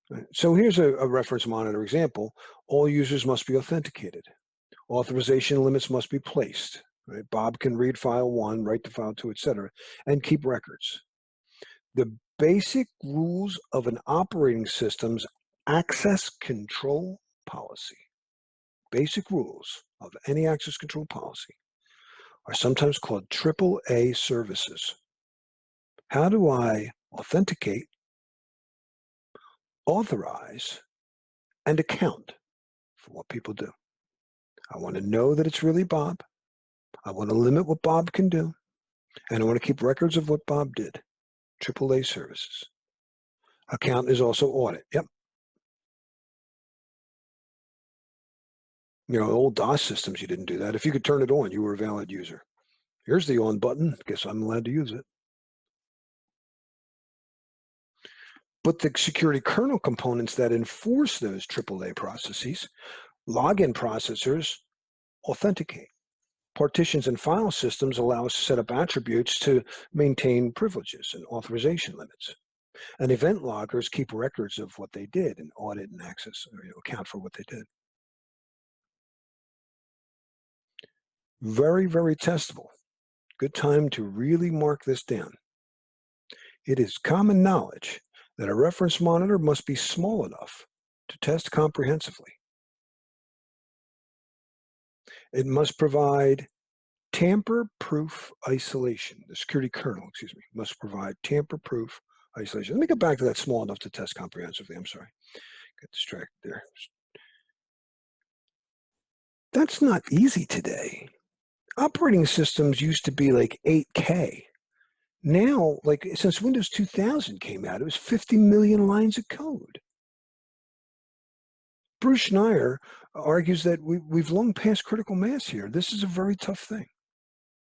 Right? So here's a reference monitor example. All users must be authenticated. Authorization limits must be placed. Right? Bob can read file 1, write to file 2, etc., and keep records. The basic rules of an operating system's access control policy, basic rules of any access control policy, are sometimes called AAA services. How do I authenticate, authorize, and account for what people do? I want to know that it's really Bob. I want to limit what Bob can do. And I want to keep records of what Bob did. AAA services. Account is also audit. Yep. Old DOS systems, you didn't do that. If you could turn it on, you were a valid user. Here's the on button. Guess I'm allowed to use it. But the security kernel components that enforce those AAA processes, login processors authenticate. Partitions and file systems allow us to set up attributes to maintain privileges and authorization limits. And event loggers keep records of what they did and audit and access or account for what they did. Very, very testable. Good time to really mark this down. It is common knowledge that a reference monitor must be small enough to test comprehensively. It must provide tamper-proof isolation. The security kernel, must provide tamper-proof isolation. Let me get back to that small enough to test comprehensively. I'm sorry. Got distracted there. That's not easy today. Operating systems used to be like 8K. Now, like since Windows 2000 came out, it was 50 million lines of code. Bruce Schneier argues that we've long passed critical mass here. This is a very tough thing,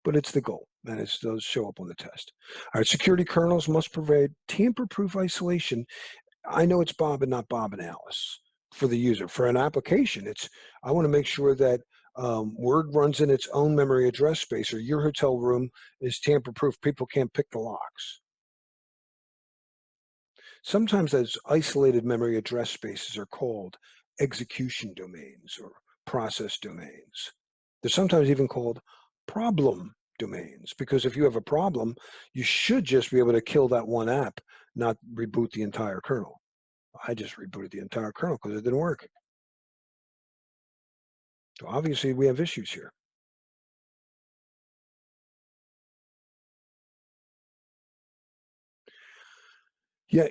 but it's the goal, and it does show up on the test. All right, security kernels must provide tamper-proof isolation. I know it's Bob and not Bob and Alice for the user. For an application, I want to make sure that Word runs in its own memory address space, or your hotel room is tamper-proof. People can't pick the locks. Sometimes those isolated memory address spaces are called execution domains or process domains. They're sometimes even called problem domains, because if you have a problem, you should just be able to kill that one app, not reboot the entire kernel. I just rebooted the entire kernel because it didn't work. So obviously we have issues here. Yeah,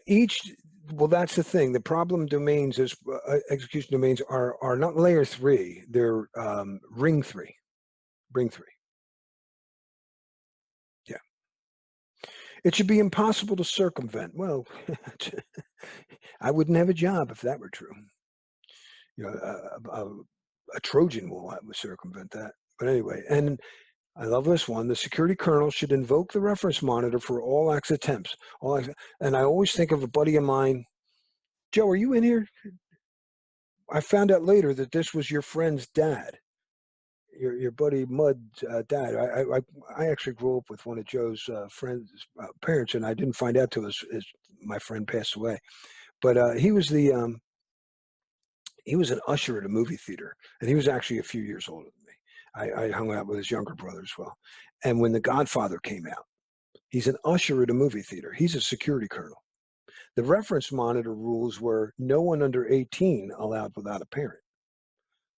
well, that's the thing. The problem domains is execution domains are not layer three. They're ring three. Ring three. Yeah, it should be impossible to circumvent. Well, I wouldn't have a job if that were true. You know, a Trojan will circumvent that. But anyway, and I love this one. The security kernel should invoke the reference monitor for all X attempts. And I always think of a buddy of mine. Joe, are you in here? I found out later that this was your friend's dad, your buddy Mud's dad. I actually grew up with one of Joe's friends' parents, and I didn't find out till my friend passed away. But he was an usher at a movie theater, and he was actually a few years older than me. I hung out with his younger brother as well. And when The Godfather came out, he's an usher at a movie theater. He's a security colonel. The reference monitor rules were no one under 18 allowed without a parent,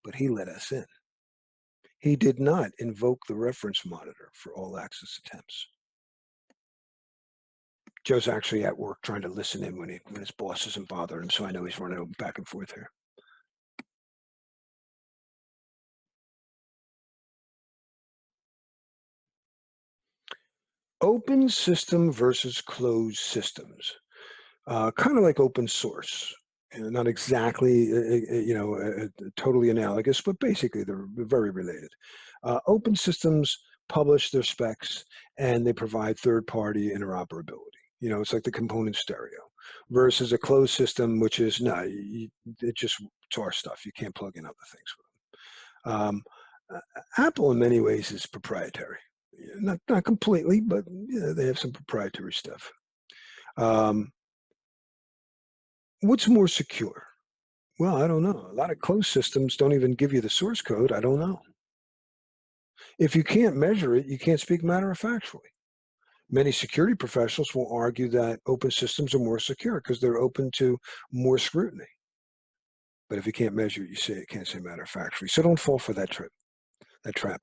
but he let us in. He did not invoke the reference monitor for all access attempts. Joe's actually at work trying to listen in when his boss isn't bothering him, so I know he's running back and forth here. Open system versus closed systems. Kind of like open source. Not exactly, totally analogous, but basically they're very related. Open systems publish their specs and they provide third-party interoperability. It's like the component stereo versus a closed system, which is no, it's our stuff. You can't plug in other things with them. Apple, in many ways, is proprietary. Not completely, but they have some proprietary stuff. Um, What's more secure? Well, I don't know. A lot of closed systems don't even give you the source code. I don't know. If you can't measure it, you can't speak matter of factually. Many security professionals will argue that open systems are more secure because they're open to more scrutiny. But if you can't measure it, can't say matter of factually. So don't fall for that trap.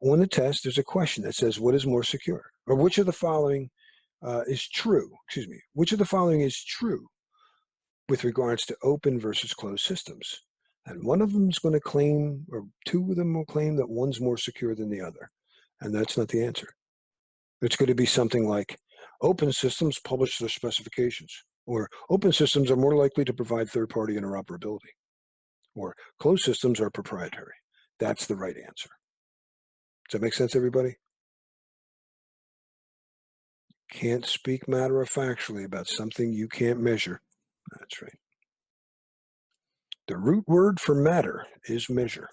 On the test, there's a question that says, what is more secure? Or which of the following is true? Excuse me. Which of the following is true with regards to open versus closed systems? And one of them is going to claim, or two of them will claim that one's more secure than the other. And that's not the answer. It's going to be something like open systems publish their specifications, or open systems are more likely to provide third-party interoperability, or closed systems are proprietary. That's the right answer. Does that make sense, everybody? Can't speak matter of factually about something you can't measure. That's right. The root word for matter is measure.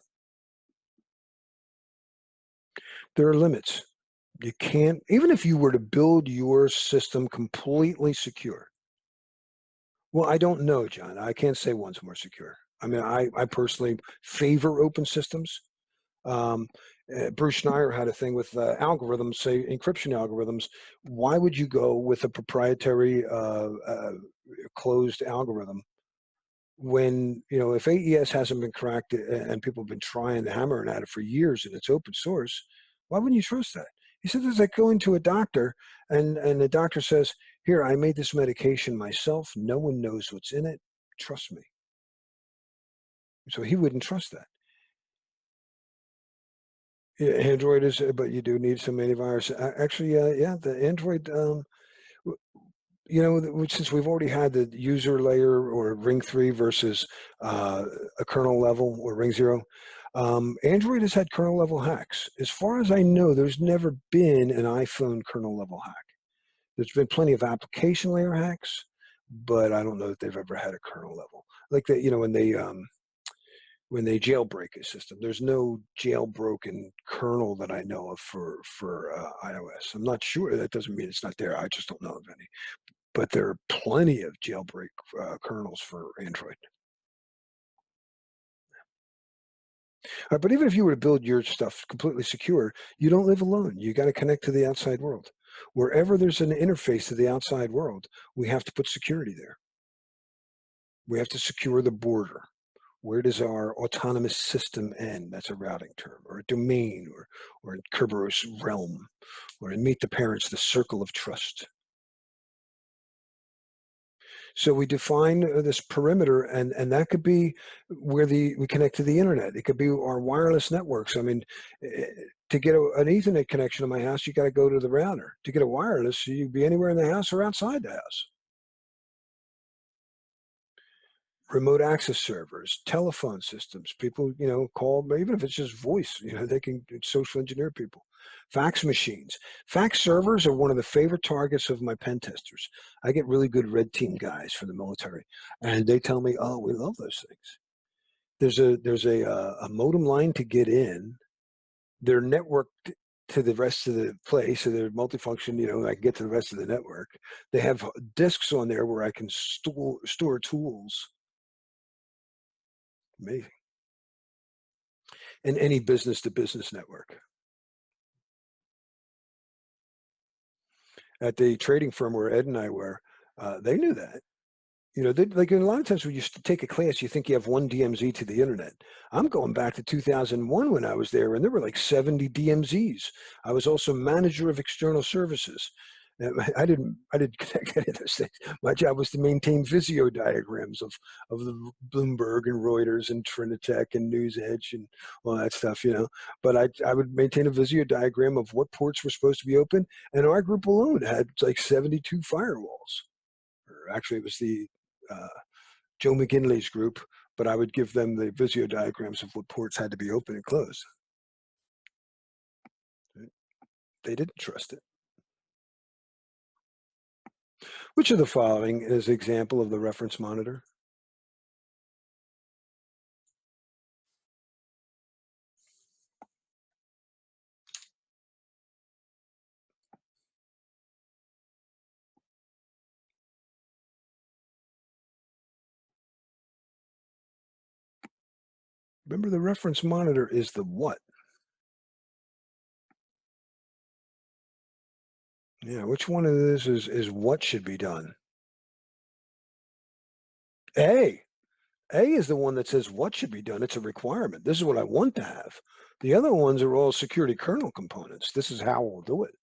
There are limits. You can't, even if you were to build your system completely secure. Well, I don't know, John. I can't say one's more secure. I mean, I personally favor open systems. Um, Bruce Schneier had a thing with algorithms, say encryption algorithms. Why would you go with a proprietary closed algorithm when, if AES hasn't been cracked and people have been trying to hammer at it for years and it's open source, why wouldn't you trust that? He said it's like going to a doctor and the doctor says, here, I made this medication myself. No one knows what's in it. Trust me. So he wouldn't trust that. Yeah, Android is, but you do need some antivirus. Actually, yeah, the Android, since we've already had the user layer or ring 3 versus a kernel level or ring 0, Android has had kernel level hacks. As far as I know, there's never been an iPhone kernel level hack. There's been plenty of application layer hacks, but I don't know that they've ever had a kernel level. Like that, when they jailbreak a system. There's no jailbroken kernel that I know of for iOS. I'm not sure. That doesn't mean it's not there. I just don't know of any. But there are plenty of jailbreak kernels for Android. But even if you were to build your stuff completely secure, you don't live alone. You got to connect to the outside world. Wherever there's an interface to the outside world, we have to put security there. We have to secure the border. Where does our autonomous system end? That's a routing term, or a domain, or in Kerberos realm, or in Meet the Parents, the circle of trust. So we define this perimeter, and that could be where we connect to the internet. It could be our wireless networks. I mean, eh, to get an Ethernet connection to my house, you got to go to the router. To get a wireless, you'd be anywhere in the house or outside the house. Remote access servers, telephone systems. People, call, even if it's just voice, they can social engineer people. Fax machines. Fax servers are one of the favorite targets of my pen testers. I get really good red team guys for the military, and they tell me, "Oh, we love those things." There's a modem line to get in. They're networked to the rest of the place, so they're multifunction. I can get to the rest of the network. They have disks on there where I can store tools. Amazing. In any business to business network. At the trading firm where Ed and I were, they knew that. Like a lot of times when you take a class, you think you have one DMZ to the internet. I'm going back to 2001 when I was there, and there were like 70 DMZs. I was also manager of external services. I didn't connect any of those things. My job was to maintain Visio diagrams of the Bloomberg and Reuters and Trinitech and NewsEdge and all that stuff. But I would maintain a Visio diagram of what ports were supposed to be open, and our group alone had like 72 firewalls. Or actually, it was the uh, Joe McGinley's group, but I would give them the Visio diagrams of what ports had to be open and closed. They didn't trust it. Which of the following is an example of the reference monitor? Remember, the reference monitor is the what? Yeah, which one of this is what should be done? A. A is the one that says what should be done. It's a requirement. This is what I want to have. The other ones are all security kernel components. This is how we'll do it.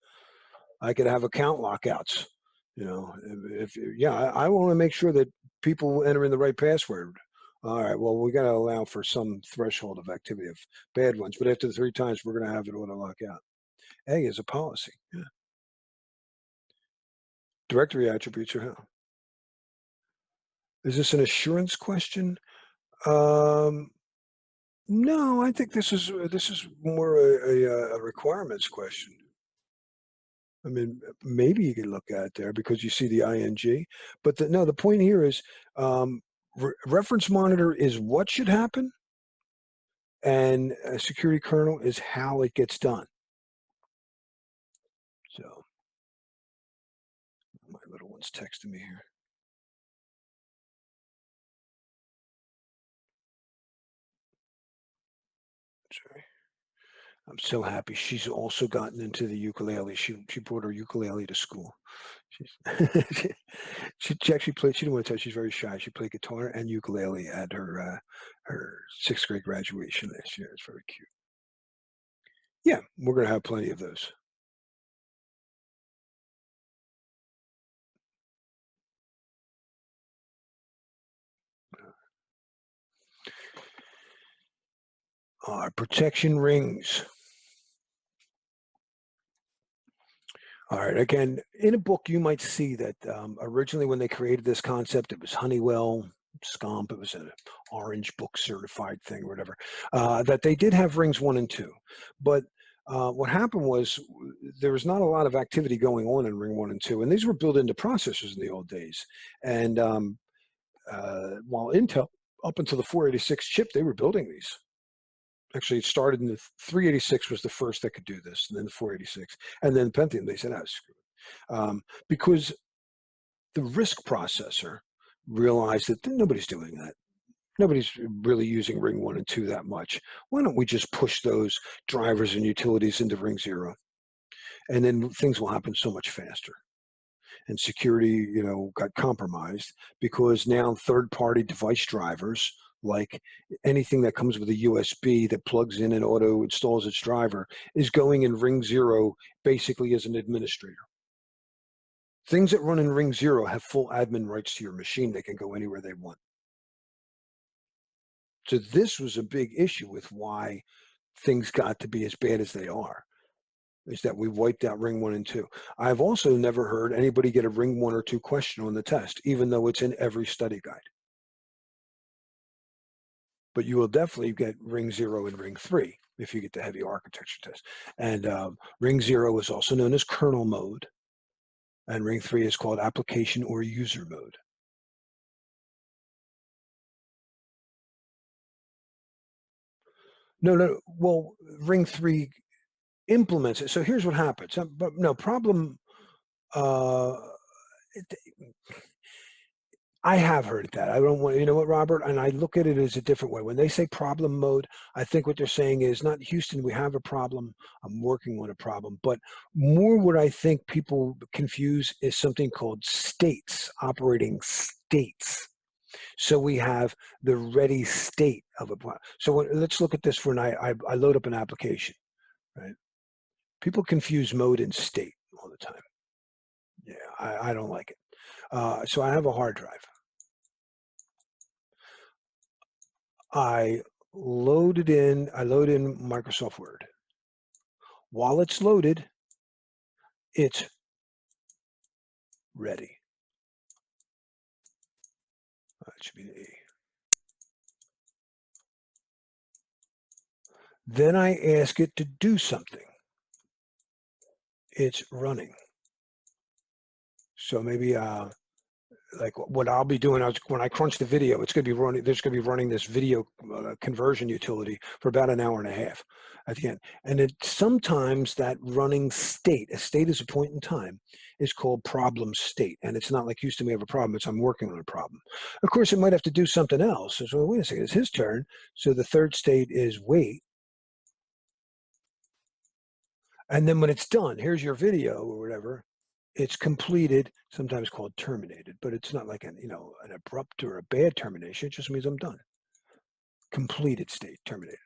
I could have account lockouts. Yeah, I want to make sure that people enter in the right password. All right, well, we got to allow for some threshold of activity of bad ones, but after the 3 times, we're going to have it auto lock out. A is a policy. Yeah. Directory attributes are how? Is this an assurance question? Um, no, I think this is more a requirements question. I mean, maybe you can look at it there because you see the ing, but no, the point here is reference monitor is what should happen, and a security kernel is how it gets done. So my little one's texting me here. Sorry. I'm so happy. She's also gotten into the ukulele. She brought her ukulele to school. She's she actually played. She didn't want to tell. She's very shy. She played guitar and ukulele at her sixth grade graduation this year. It's very cute. Yeah, we're gonna have plenty of those. Protection rings. All right. Again, in a book, you might see that originally when they created this concept, it was Honeywell, Scomp. It was an Orange Book certified thing or whatever. That they did have rings 1 and 2, but what happened was there was not a lot of activity going on in ring 1 and 2, and these were built into processors in the old days. And while Intel, up until the 486 chip, they were building these. Actually, it started in the 386 was the first that could do this, and then the 486, and then Pentium. They said, "Oh, screw it," because the RISC processor realized that nobody's doing that. Nobody's really using Ring 1 and 2 that much. Why don't we just push those drivers and utilities into Ring 0, and then things will happen so much faster. and security, got compromised because now third-party device drivers, like anything that comes with a USB that plugs in and auto installs its driver, is going in ring zero basically as an administrator. Things that run in ring zero have full admin rights to your machine. They can go anywhere they want. So this was a big issue with why things got to be as bad as they are, is that we wiped out ring 1 and 2. I've also never heard anybody get a ring 1 or 2 question on the test, even though it's in every study guide. But you will definitely get ring 0 and ring 3 if you get the heavy architecture test. And ring 0 is also known as kernel mode, and ring 3 is called application or user mode. No, no. Well, ring 3 implements it. So here's what happens. But no problem. Uh, I have heard that. I don't want, you know what, Robert? And I look at it as a different way. When they say problem mode, I think what they're saying is not Houston, we have a problem. I'm working on a problem. But more what I think people confuse is something called states, operating states. So we have the ready state of a plan. So let's look at this for I load up an application, right? People confuse mode and state all the time. Yeah, I don't like it. So I have a hard drive. I load in Microsoft Word. While it's loaded, it's ready. That should be the E. Then I ask it to do something. It's running. So maybe like what I'll be doing when I crunch the video, it's going to be running. There's going to be running this video conversion utility for about an hour and a half at the end. And sometimes that running state, a state is a point in time, is called problem state. And it's not like Houston, we have a problem. It's I'm working on a problem. Of course, it might have to do something else. So wait a second, it's his turn. So the third state is wait. And then when it's done, here's your video or whatever. It's completed, sometimes called terminated, but it's not like an abrupt or a bad termination. It just means I'm done. Completed state, terminated.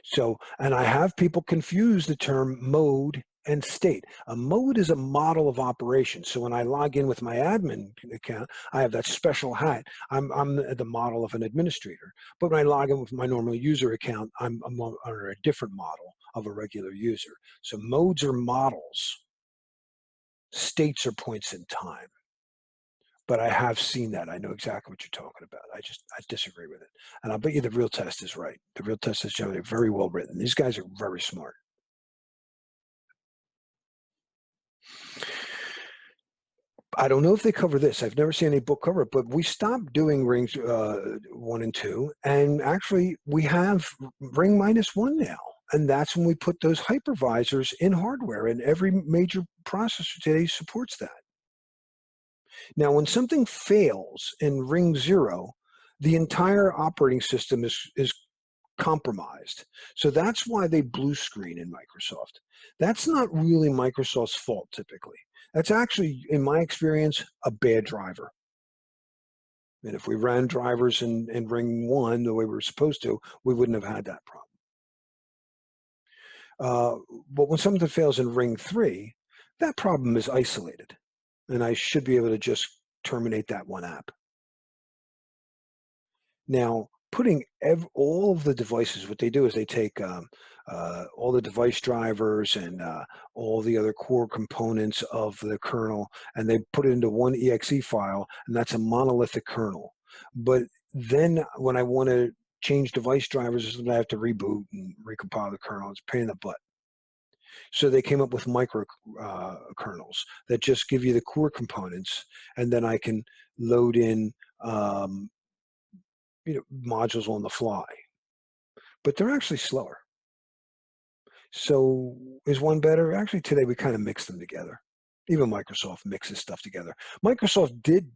So, and I have people confuse the term mode and state. A mode is a model of operation. So when I log in with my admin account, I have that special hat. I'm the model of an administrator. But when I log in with my normal user account, I'm under a different model of a regular user. So modes are models. States are points in time. But I have seen that. I know exactly what you're talking about. I disagree with it. And I'll bet you the real test is right. The real test is generally very well written. These guys are very smart. I don't know if they cover this. I've never seen any book cover it, but we stopped doing rings 1 and 2. And actually, we have ring -1 now. And that's when we put those hypervisors in hardware. And every major processor today supports that. Now, when something fails in ring 0, the entire operating system is compromised. So that's why they blue screen in Microsoft. That's not really Microsoft's fault typically. That's actually, in my experience, a bad driver. And if we ran drivers in ring 1 the way we were supposed to, we wouldn't have had that problem. But when something fails in ring 3, that problem is isolated. And I should be able to just terminate that one app. Now, putting all of the devices, what they do is they take all the device drivers and all the other core components of the kernel, and they put it into one exe file, and that's a monolithic kernel. But then when I want to change device drivers, I have to reboot and recompile the kernel. It's a pain in the butt. So they came up with micro kernels that just give you the core components, and then I can load in modules on the fly. But they're actually slower. So is one better? Actually, today we kind of mix them together. Even Microsoft mixes stuff together. Microsoft did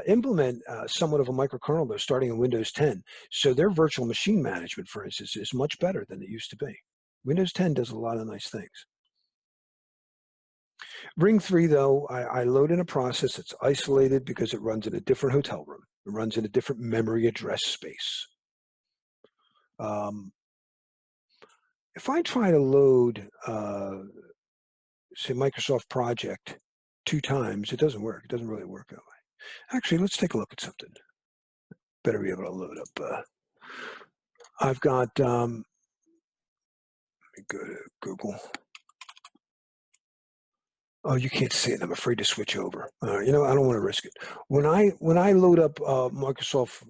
implement somewhat of a microkernel, though, starting in Windows 10. So their virtual machine management, for instance, is much better than it used to be. Windows 10 does a lot of nice things. Ring 3, though, I load in a process that's isolated because it runs in a different hotel room. It runs in a different memory address space. Um, if I try to load, say, Microsoft Project 2 times, it doesn't work. It doesn't really work that way. Actually, let's take a look at something. Better be able to load up. I've got, let me go to Google. Oh, you can't see it. I'm afraid to switch over. You know, I don't want to risk it. When I load up Microsoft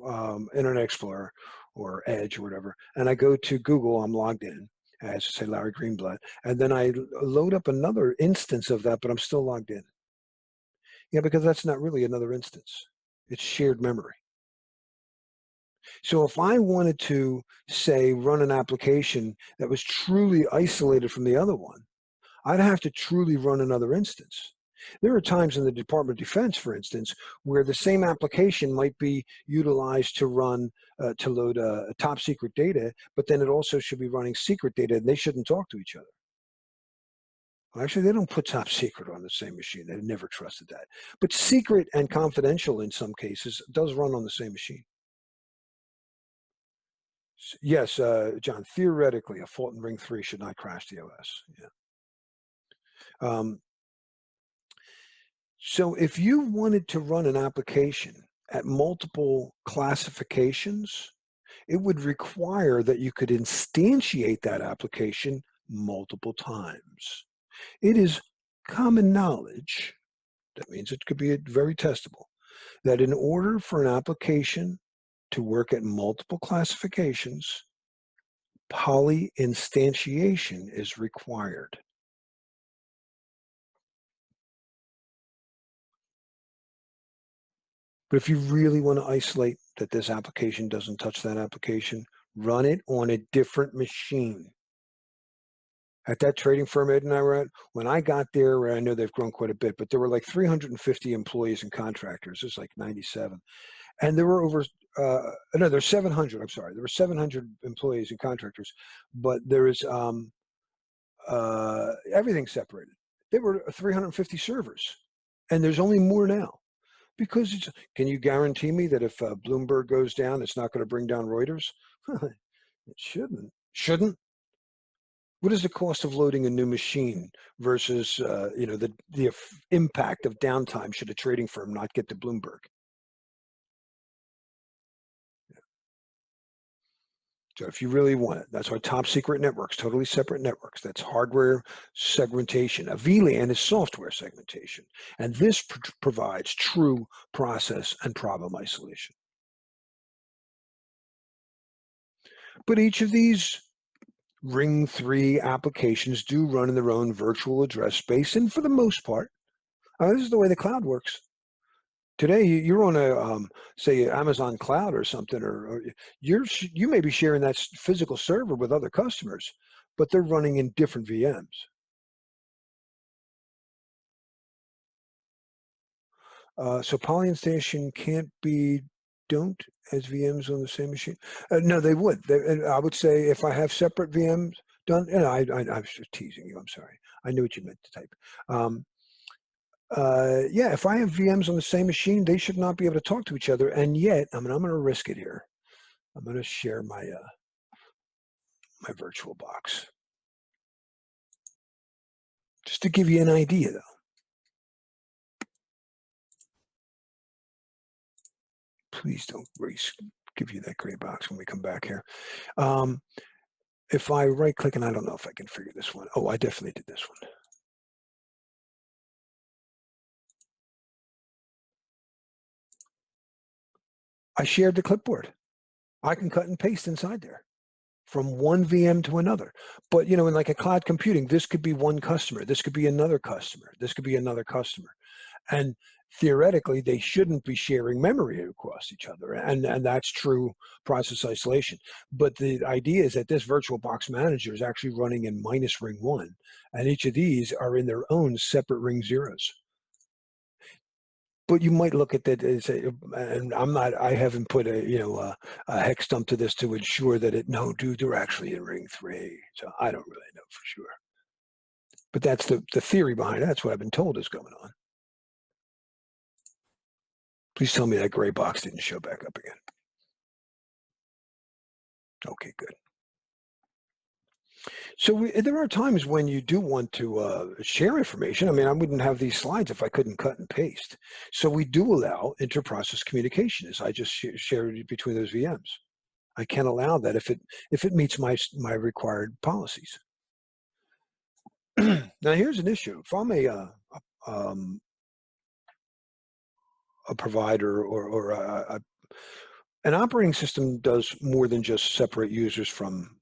Internet Explorer or Edge or whatever, and I go to Google, I'm logged in as say Larry Greenblatt, and then I load up another instance of that, but I'm still logged in. Yeah, because that's not really another instance. It's shared memory. So if I wanted to say run an application that was truly isolated from the other one, I'd have to truly run another instance. There are times in the Department of Defense, for instance, where the same application might be utilized to run, to load top secret data, but then it also should be running secret data, and they shouldn't talk to each other. Well, actually, they don't put top secret on the same machine. They've never trusted that. But secret and confidential in some cases does run on the same machine. Yes, John, theoretically, a fault in Ring 3 should not crash the OS. Yeah. Um, So if you wanted to run an application at multiple classifications, it would require that you could instantiate that application multiple times. It is common knowledge, that means it could be very testable, that in order for an application to work at multiple classifications, poly-instantiation is required. But if you really want to isolate that this application doesn't touch that application, run it on a different machine. At that trading firm Ed and I were at, when I got there, I know they've grown quite a bit, but there were like 350 employees and contractors. This is like 97. And there were over, no, there's 700, I'm sorry. There were 700 employees and contractors, but there is everything separated. There were 350 servers, and there's only more now. Because can you guarantee me that if Bloomberg goes down, it's not going to bring down Reuters? It shouldn't. Shouldn't. What is the cost of loading a new machine versus the impact of downtime should a trading firm not get to Bloomberg? So if you really want it, that's why top secret networks, totally separate networks. That's hardware segmentation. A VLAN is software segmentation. And this provides true process and problem isolation. But each of these Ring 3 applications do run in their own virtual address space, and for the most part, this is the way the cloud works. Today, you're on a say Amazon cloud or something, or you may be sharing that physical server with other customers, but they're running in different VMs. So polyinstantiation can't be don't as VMs on the same machine. No, they would. And I would say if I have separate VMs done, I was just teasing you. I'm sorry. I knew what you meant to type. Um, yeah, if I have VMs on the same machine, they should not be able to talk to each other. And yet, I'm going to risk it here. I'm going to share my virtual box just to give you an idea, though. Please don't give you that gray box when we come back here. Um, if I right click, and I don't know if I can figure this one. Oh, I definitely did this one. I shared the clipboard. I can cut and paste inside there from one VM to another. But in like a cloud computing, this could be one customer. This could be another customer. This could be another customer. And theoretically, they shouldn't be sharing memory across each other. And that's true process isolation. But the idea is that this virtual box manager is actually running in minus ring 1. And each of these are in their own separate ring zeros. But you might look at that and say, and I haven't put a hex dump to this to ensure that no, dude, they're actually in ring 3. So I don't really know for sure. But that's the theory behind it. That's what I've been told is going on. Please tell me that gray box didn't show back up again. Okay, good. So there are times when you do want to share information. I mean, I wouldn't have these slides if I couldn't cut and paste. So we do allow inter-process communication, as I just shared it between those VMs. I can allow that if it meets my required policies. Now, here's an issue. If I'm um, a provider or an operating system does more than just separate users from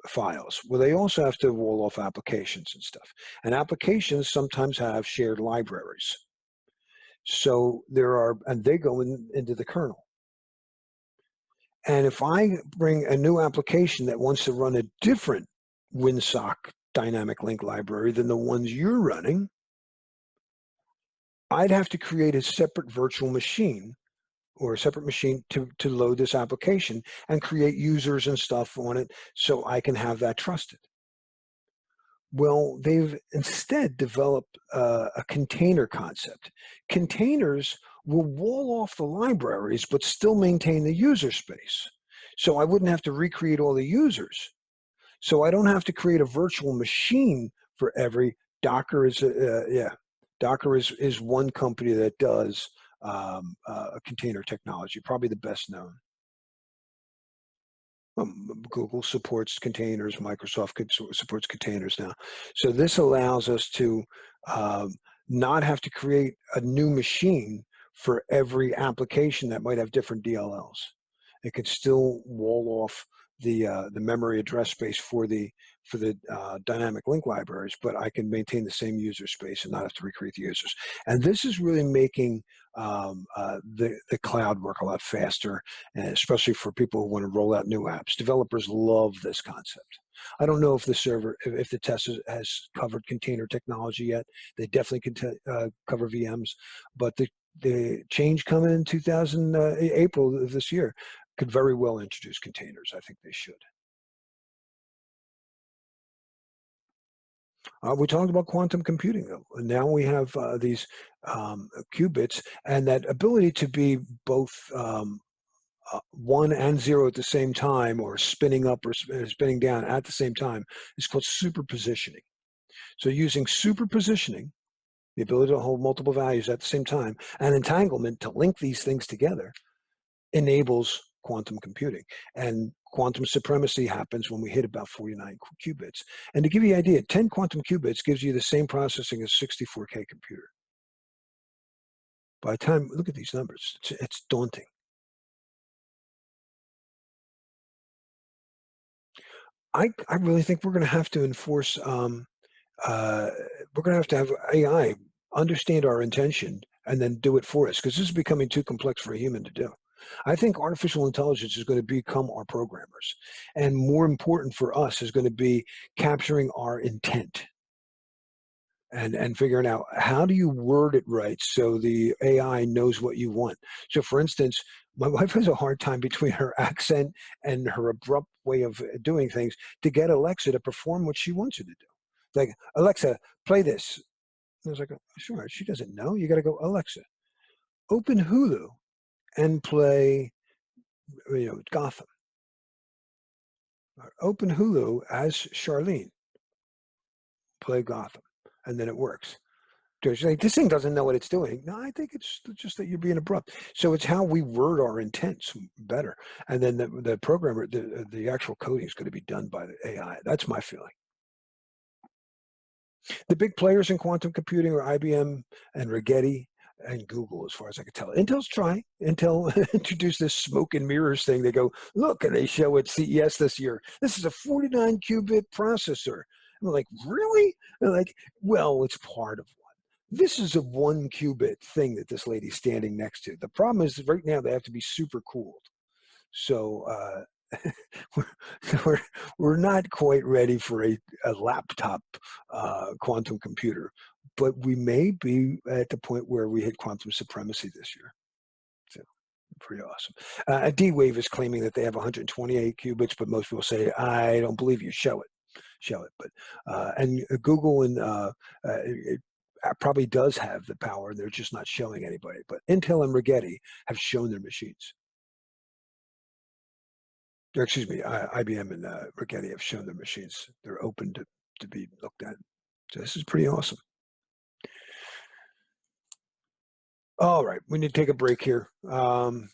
files. Well, they also have to wall off applications and stuff. And applications sometimes have shared libraries. So and they go into the kernel. And if I bring a new application that wants to run a different WinSock dynamic link library than the ones you're running, I'd have to create a separate virtual machine or a separate machine to load this application and create users and stuff on it so I can have that trusted. Well, they've instead developed a container concept. Containers will wall off the libraries, but still maintain the user space. So I wouldn't have to recreate all the users. So I don't have to create a virtual machine for every Docker Docker is one company that does a container technology, probably the best known. Google supports containers. Microsoft supports containers now. So this allows us to um, not have to create a new machine for every application that might have different DLLs. It could still wall off the memory address space for the dynamic link libraries, but I can maintain the same user space and not have to recreate the users. And this is really making the cloud work a lot faster, and especially for people who want to roll out new apps. Developers love this concept. I don't know if if the test has covered container technology yet. They definitely can cover VMs, but the change coming in April of this year could very well introduce containers. I think they should. We talked about quantum computing, though. Now we have these qubits, and that ability to be both one and zero at the same time, or spinning up or spinning down at the same time, is called superpositioning. So using superpositioning, the ability to hold multiple values at the same time, and entanglement to link these things together, enables quantum computing. And quantum supremacy happens when we hit about 49 qubits. And to give you an idea, 10 quantum qubits gives you the same processing as a 64K computer. By the time, look at these numbers, it's daunting. I really think we're going to have to enforce, we're going to have AI understand our intention and then do it for us, because this is becoming too complex for a human to do. I think artificial intelligence is going to become our programmers. And more important for us is going to be capturing our intent and figuring out, how do you word it right so the AI knows what you want. So for instance, my wife has a hard time between her accent and her abrupt way of doing things to get Alexa to perform what she wants her to do. Like, Alexa, play this. And I was like, sure. She doesn't know. You got to go, Alexa, open Hulu and play, Gotham. Or open Hulu as Charlene, play Gotham, and then it works. She's like, this thing doesn't know what it's doing. No, I think it's just that you're being abrupt. So it's how we word our intents better, and then the programmer, the actual coding is going to be done by the AI. That's my feeling. The big players in quantum computing are IBM and Rigetti and Google, as far as I can tell. Intel's trying. Intel introduced this smoke and mirrors thing. They go, look, and they show at CES this year, this is a 49 qubit processor. And we're like, really? They're like, well, it's part of one. This is a 1 qubit thing that this lady's standing next to. The problem is that right now they have to be super cooled. So we're, we're not quite ready for a laptop quantum computer, but we may be at the point where we hit quantum supremacy this year. So pretty awesome. D-Wave is claiming that they have 128 qubits, but most people say, I don't believe you, show it. show it. But and Google and probably does have the power. They're just not showing anybody. But Intel and Rigetti have shown their machines. Or excuse me, IBM and Rigetti have shown their machines. They're open to be looked at. So this is pretty awesome. All right, we need to take a break here. We have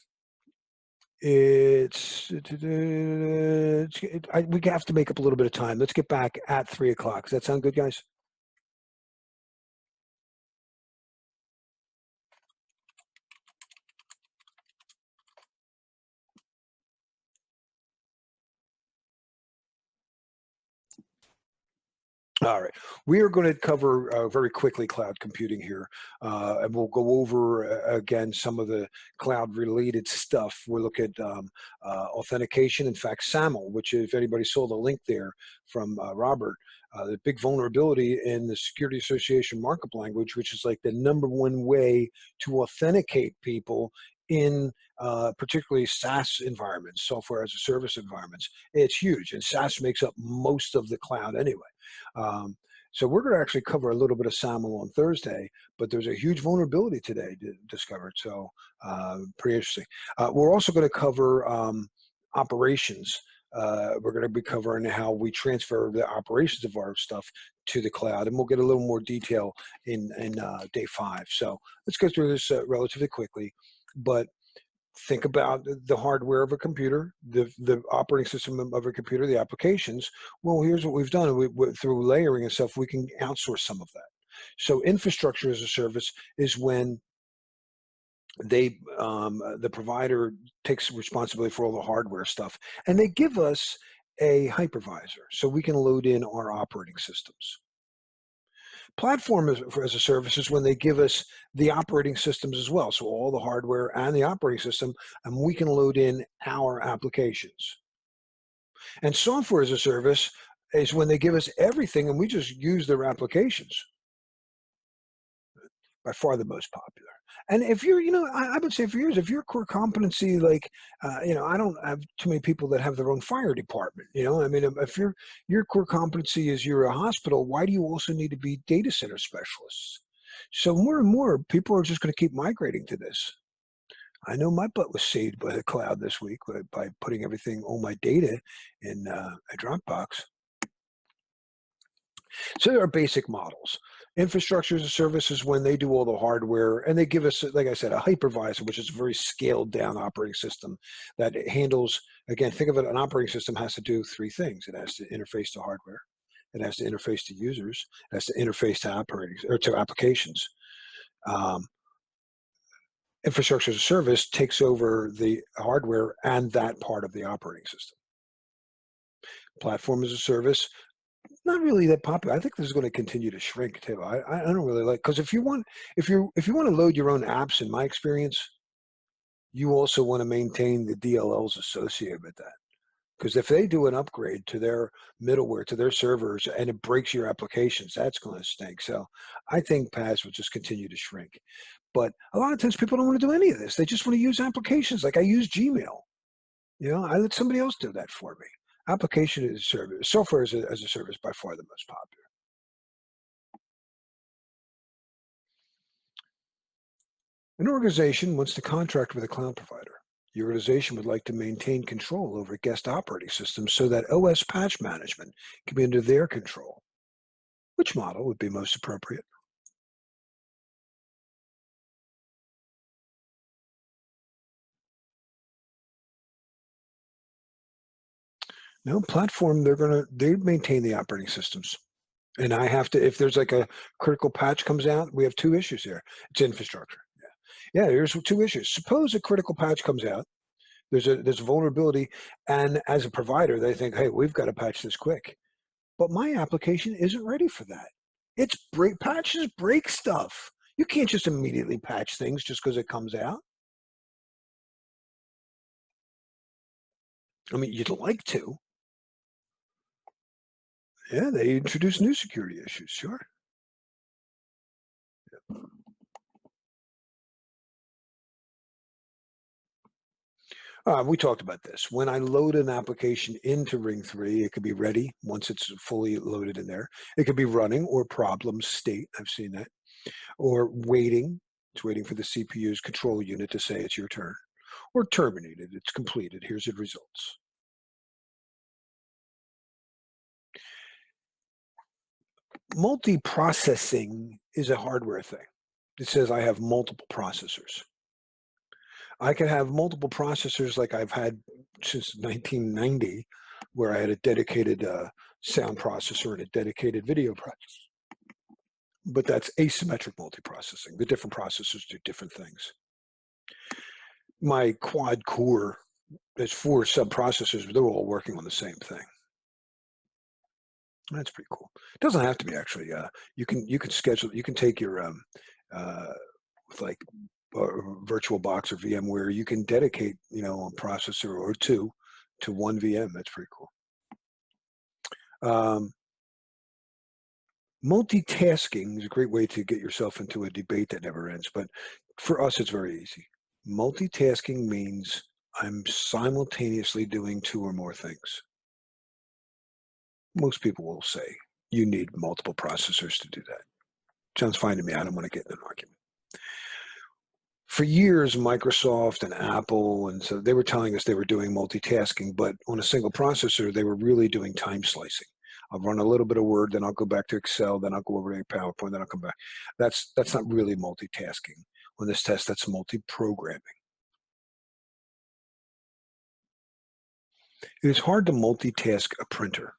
to make up a little bit of time. Let's get back at 3 o'clock. Does that sound good, guys? All right. We are going to cover very quickly cloud computing here, and we'll go over again some of the cloud related stuff. We'll look at authentication. In fact, SAML, which if anybody saw the link there from Robert, the big vulnerability in the Security Association markup language, which is like the #1 way to authenticate people in particularly SaaS environments, software as a service environments. It's huge, and SaaS makes up most of the cloud anyway. Um, so we're going to actually cover a little bit of SAML on Thursday, but there's a huge vulnerability today discovered. So pretty interesting. We're also going to cover operations. We're going to be covering how we transfer the operations of our stuff to the cloud, and we'll get a little more detail in day 5. So let's go through this relatively quickly. But think about the hardware of a computer, the operating system of a computer, the applications. Well, here's what we've done. Through layering and stuff, we can outsource some of that. So infrastructure as a service is when the provider takes responsibility for all the hardware stuff, and they give us a hypervisor so we can load in our operating systems. Platform as a service is when they give us the operating systems as well, so all the hardware and the operating system, and we can load in our applications. And software as a service is when they give us everything and we just use their applications. By far the most popular. And if you're, I would say for years, if your core competency, like, I don't have too many people that have their own fire department. I mean, if your core competency is you're a hospital, why do you also need to be data center specialists? So more and more people are just going to keep migrating to this. I know my butt was saved by the cloud this week by putting everything, all my data in a Dropbox. So there are basic models. Infrastructure as a service is when they do all the hardware and they give us, like I said, a hypervisor, which is a very scaled down operating system that handles, again, think of it, an operating system has to do 3 things. It has to interface to hardware. It has to interface to users. It has to interface to applications. Um, infrastructure as a service takes over the hardware and that part of the operating system. Platform as a service, not really that popular. I think this is going to continue to shrink too. I don't really like, because if you want to load your own apps, in my experience, you also want to maintain the DLLs associated with that. Because if they do an upgrade to their middleware, to their servers, and it breaks your applications, that's going to stink. So I think PaaS will just continue to shrink. But a lot of times people don't want to do any of this. They just want to use applications. Like I use Gmail. I let somebody else do that for me. Application as a service, software as a service, by far the most popular. An organization wants to contract with a cloud provider. The organization would like to maintain control over guest operating systems so that OS patch management can be under their control. Which model would be most appropriate? No platform. They maintain the operating systems. And I have to, if there's like a critical patch comes out, we have 2 issues here. It's infrastructure. Yeah. Yeah, here's 2 issues. Suppose a critical patch comes out. There's a vulnerability, and as a provider, they think, hey, we've got to patch this quick. But my application isn't ready for that. Patches break stuff. You can't just immediately patch things just because it comes out. I mean, you'd like to. Yeah, they introduce new security issues, sure. We talked about this. When I load an application into Ring 3, it could be ready once it's fully loaded in there. It could be running or problem state. I've seen that. Or waiting. It's waiting for the CPU's control unit to say it's your turn. Or terminated. It's completed. Here's the results. Multiprocessing is a hardware thing. It says I have multiple processors. I can have multiple processors like I've had since 1990, where I had a dedicated sound processor and a dedicated video processor. But that's asymmetric multiprocessing. The different processors do different things. My quad core, there's 4 sub-processors, but they're all working on the same thing. That's pretty cool. It doesn't have to be actually. You can schedule. You can take your uh, with like VirtualBox or VMware. You can dedicate a processor or 2 to one VM. That's pretty cool. Um, Multitasking is a great way to get yourself into a debate that never ends. But for us, it's very easy. Multitasking means I'm simultaneously doing 2 or more things. Most people will say you need multiple processors to do that. Sounds fine to me. I don't want to get in an argument. For years, Microsoft and Apple, and so they were telling us they were doing multitasking, but on a single processor, they were really doing time slicing. I'll run a little bit of Word, then I'll go back to Excel, then I'll go over to PowerPoint, then I'll come back. That's not really multitasking. On this test, that's multi-programming. It is hard to multitask a printer.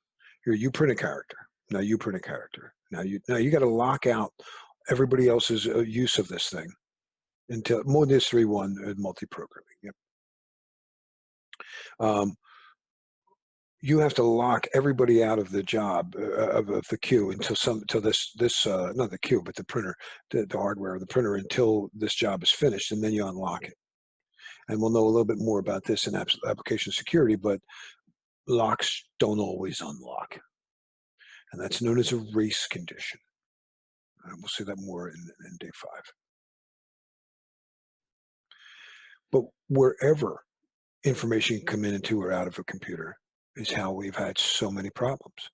Here, you print a character. Now you print a character. Now you got to lock out everybody else's use of this thing until more than 3.1 multi-programming. Yep. Um, you have to lock everybody out of the job of the queue until this not the queue but the printer, the hardware of the printer, until this job is finished, and then you unlock it. And we'll know a little bit more about this in application security, but locks don't always unlock, and that's known as a race condition. And we'll see that more in day 5. But wherever information can come in into or out of a computer is how we've had so many problems.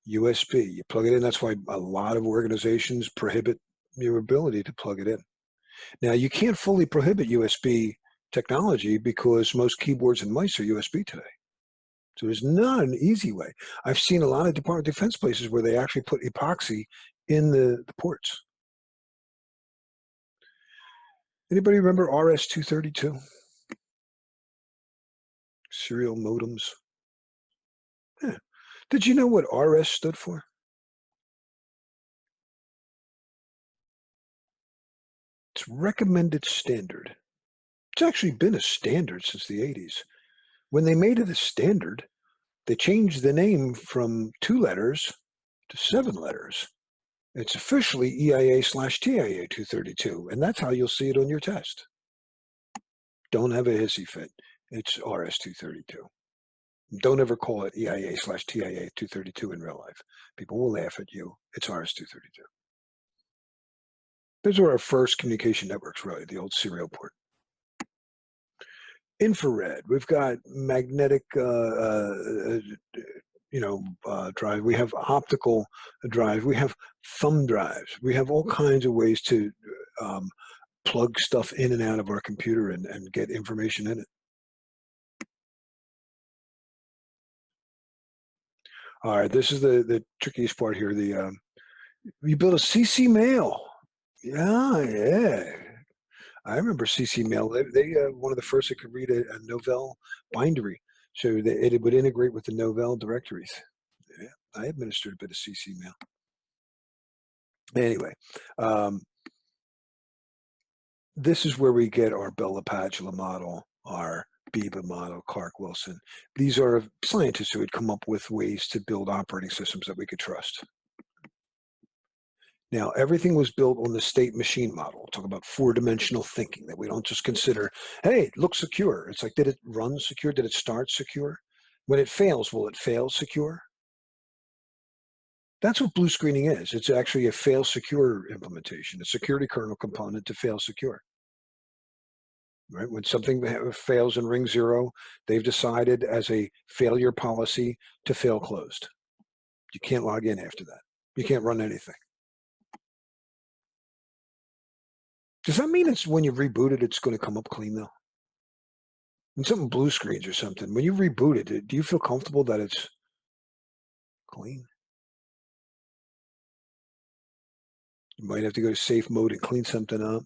USB, you plug it in. That's why a lot of organizations prohibit your ability to plug it in. Now, you can't fully prohibit USB technology because most keyboards and mice are USB today. So there's not an easy way. I've seen a lot of Department of Defense places where they actually put epoxy in the ports. Anybody remember RS-232? Serial modems. Yeah. Did you know what RS stood for? It's recommended standard. It's actually been a standard since the 80s. When they made it a standard, they changed the name from 2 letters to 7 letters. It's officially EIA/TIA 232, and that's how you'll see it on your test. Don't have a hissy fit. It's RS-232. Don't ever call it EIA/TIA 232 in real life. People will laugh at you. It's RS-232. Those were our first communication networks, really, the old serial port. Infrared. We've got magnetic, drive. We have optical drive. We have thumb drives. We have all kinds of ways to plug stuff in and out of our computer and get information in it. All right, this is the trickiest part here. You build a CC mail. Yeah. I remember CC Mail. They one of the first that could read a Novell bindery, so that it would integrate with the Novell directories. Yeah, I administered a bit of CC Mail. Anyway, um, this is where we get our Bell LaPadula model, our Biba model, Clark Wilson. These are scientists who had come up with ways to build operating systems that we could trust. Now, everything was built on the state machine model. Talk about 4-dimensional thinking, that we don't just consider, hey, it looks secure. It's like, did it run secure? Did it start secure? When it fails, will it fail secure? That's what blue screening is. It's actually a fail secure implementation, a security kernel component to fail secure. right? When something fails in ring zero, they've decided as a failure policy to fail closed. You can't log in after that. You can't run anything. Does that mean it's when you reboot it, it's going to come up clean though? When something blue screens or something, when you reboot it, do you feel comfortable that it's clean? You might have to go to safe mode and clean something up.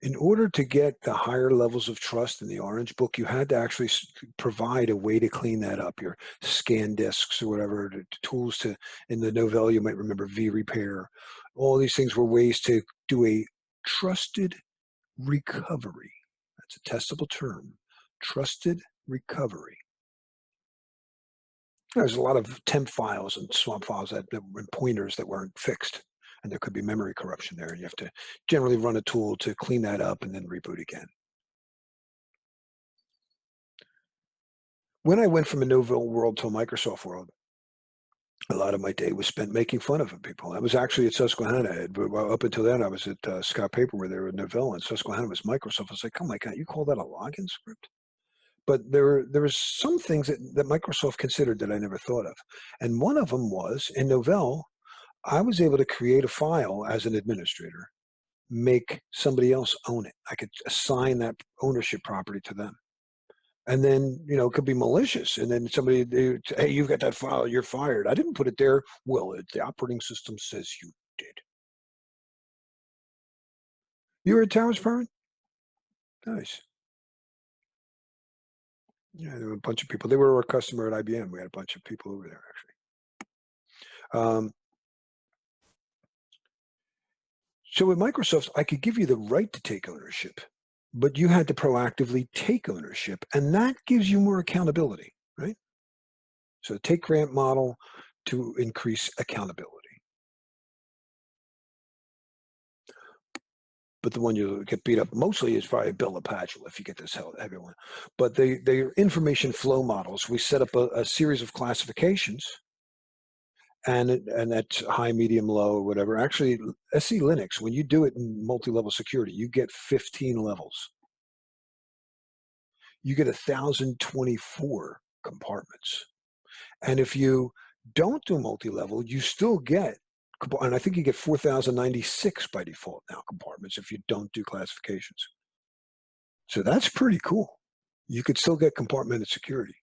In order to get the higher levels of trust in the Orange Book, you had to actually provide a way to clean that up. Your scan disks or whatever, the tools to, in the Novell, you might remember V-Repair. All these things were ways to do a trusted recovery. That's a testable term. Trusted recovery. There's a lot of temp files and swap files that were pointers that weren't fixed, and there could be memory corruption there. And you have to generally run a tool to clean that up and then reboot again. When I went from a Novell world to a Microsoft world, a lot of my day was spent making fun of people. I was actually at Susquehanna, but up until then, I was at Scott Paper where they were Novell, and Susquehanna was Microsoft. I was like, oh my God, you call that a login script? But there was some things that Microsoft considered that I never thought of. And one of them was in Novell, I was able to create a file as an administrator, make somebody else own it. I could assign that ownership property to them. And then, it could be malicious. And then hey, you've got that file, you're fired. I didn't put it there. Well, the operating system says you did. You were at Towers Perrin? Nice. Yeah, there were a bunch of people. They were a customer at IBM. We had a bunch of people over there, actually. Um, so with Microsoft, I could give you the right to take ownership, but you had to proactively take ownership. And that gives you more accountability, right? So take grant model to increase accountability. But the one you get beat up mostly is probably Bill Apache if you get this heavy one. But they're information flow models. We set up a series of classifications, and that's high, medium, low, or whatever. Actually, SC Linux, when you do it in multi-level security, you get 15 levels. You get 1,024 compartments. And if you don't do multi-level, you still get, and I think you get 4,096 by default now compartments if you don't do classifications. So that's pretty cool. You could still get compartmented security.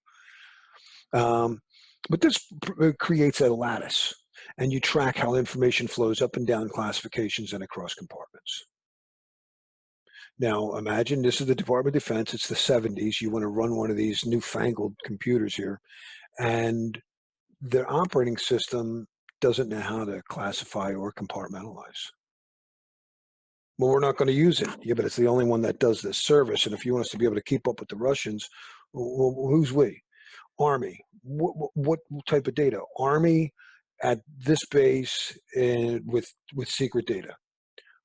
But this creates a lattice, and you track how information flows up and down classifications and across compartments. Now, imagine this is the Department of Defense. It's the 70s. You want to run one of these newfangled computers here, and the operating system doesn't know how to classify or compartmentalize. Well, we're not going to use it. Yeah, but it's the only one that does this service. And if you want us to be able to keep up with the Russians, well, who's we? Army. What type of data? Army at this base with secret data.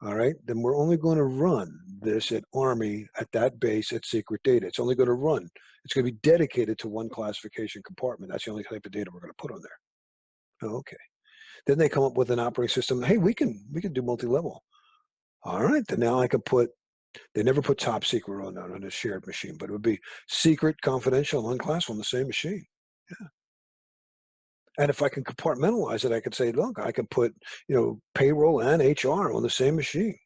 All right, then we're only going to run this at Army at that base at secret data. It's only going to run. It's going to be dedicated to one classification compartment. That's the only type of data we're going to put on there. Oh, okay. Then they come up with an operating system. Hey, we can do multi-level. All right, then now I can put. They never put top secret on a shared machine, but it would be secret, confidential, and unclassified on the same machine. Yeah. And if I can compartmentalize it, I could say, look, I can put, payroll and HR on the same machine.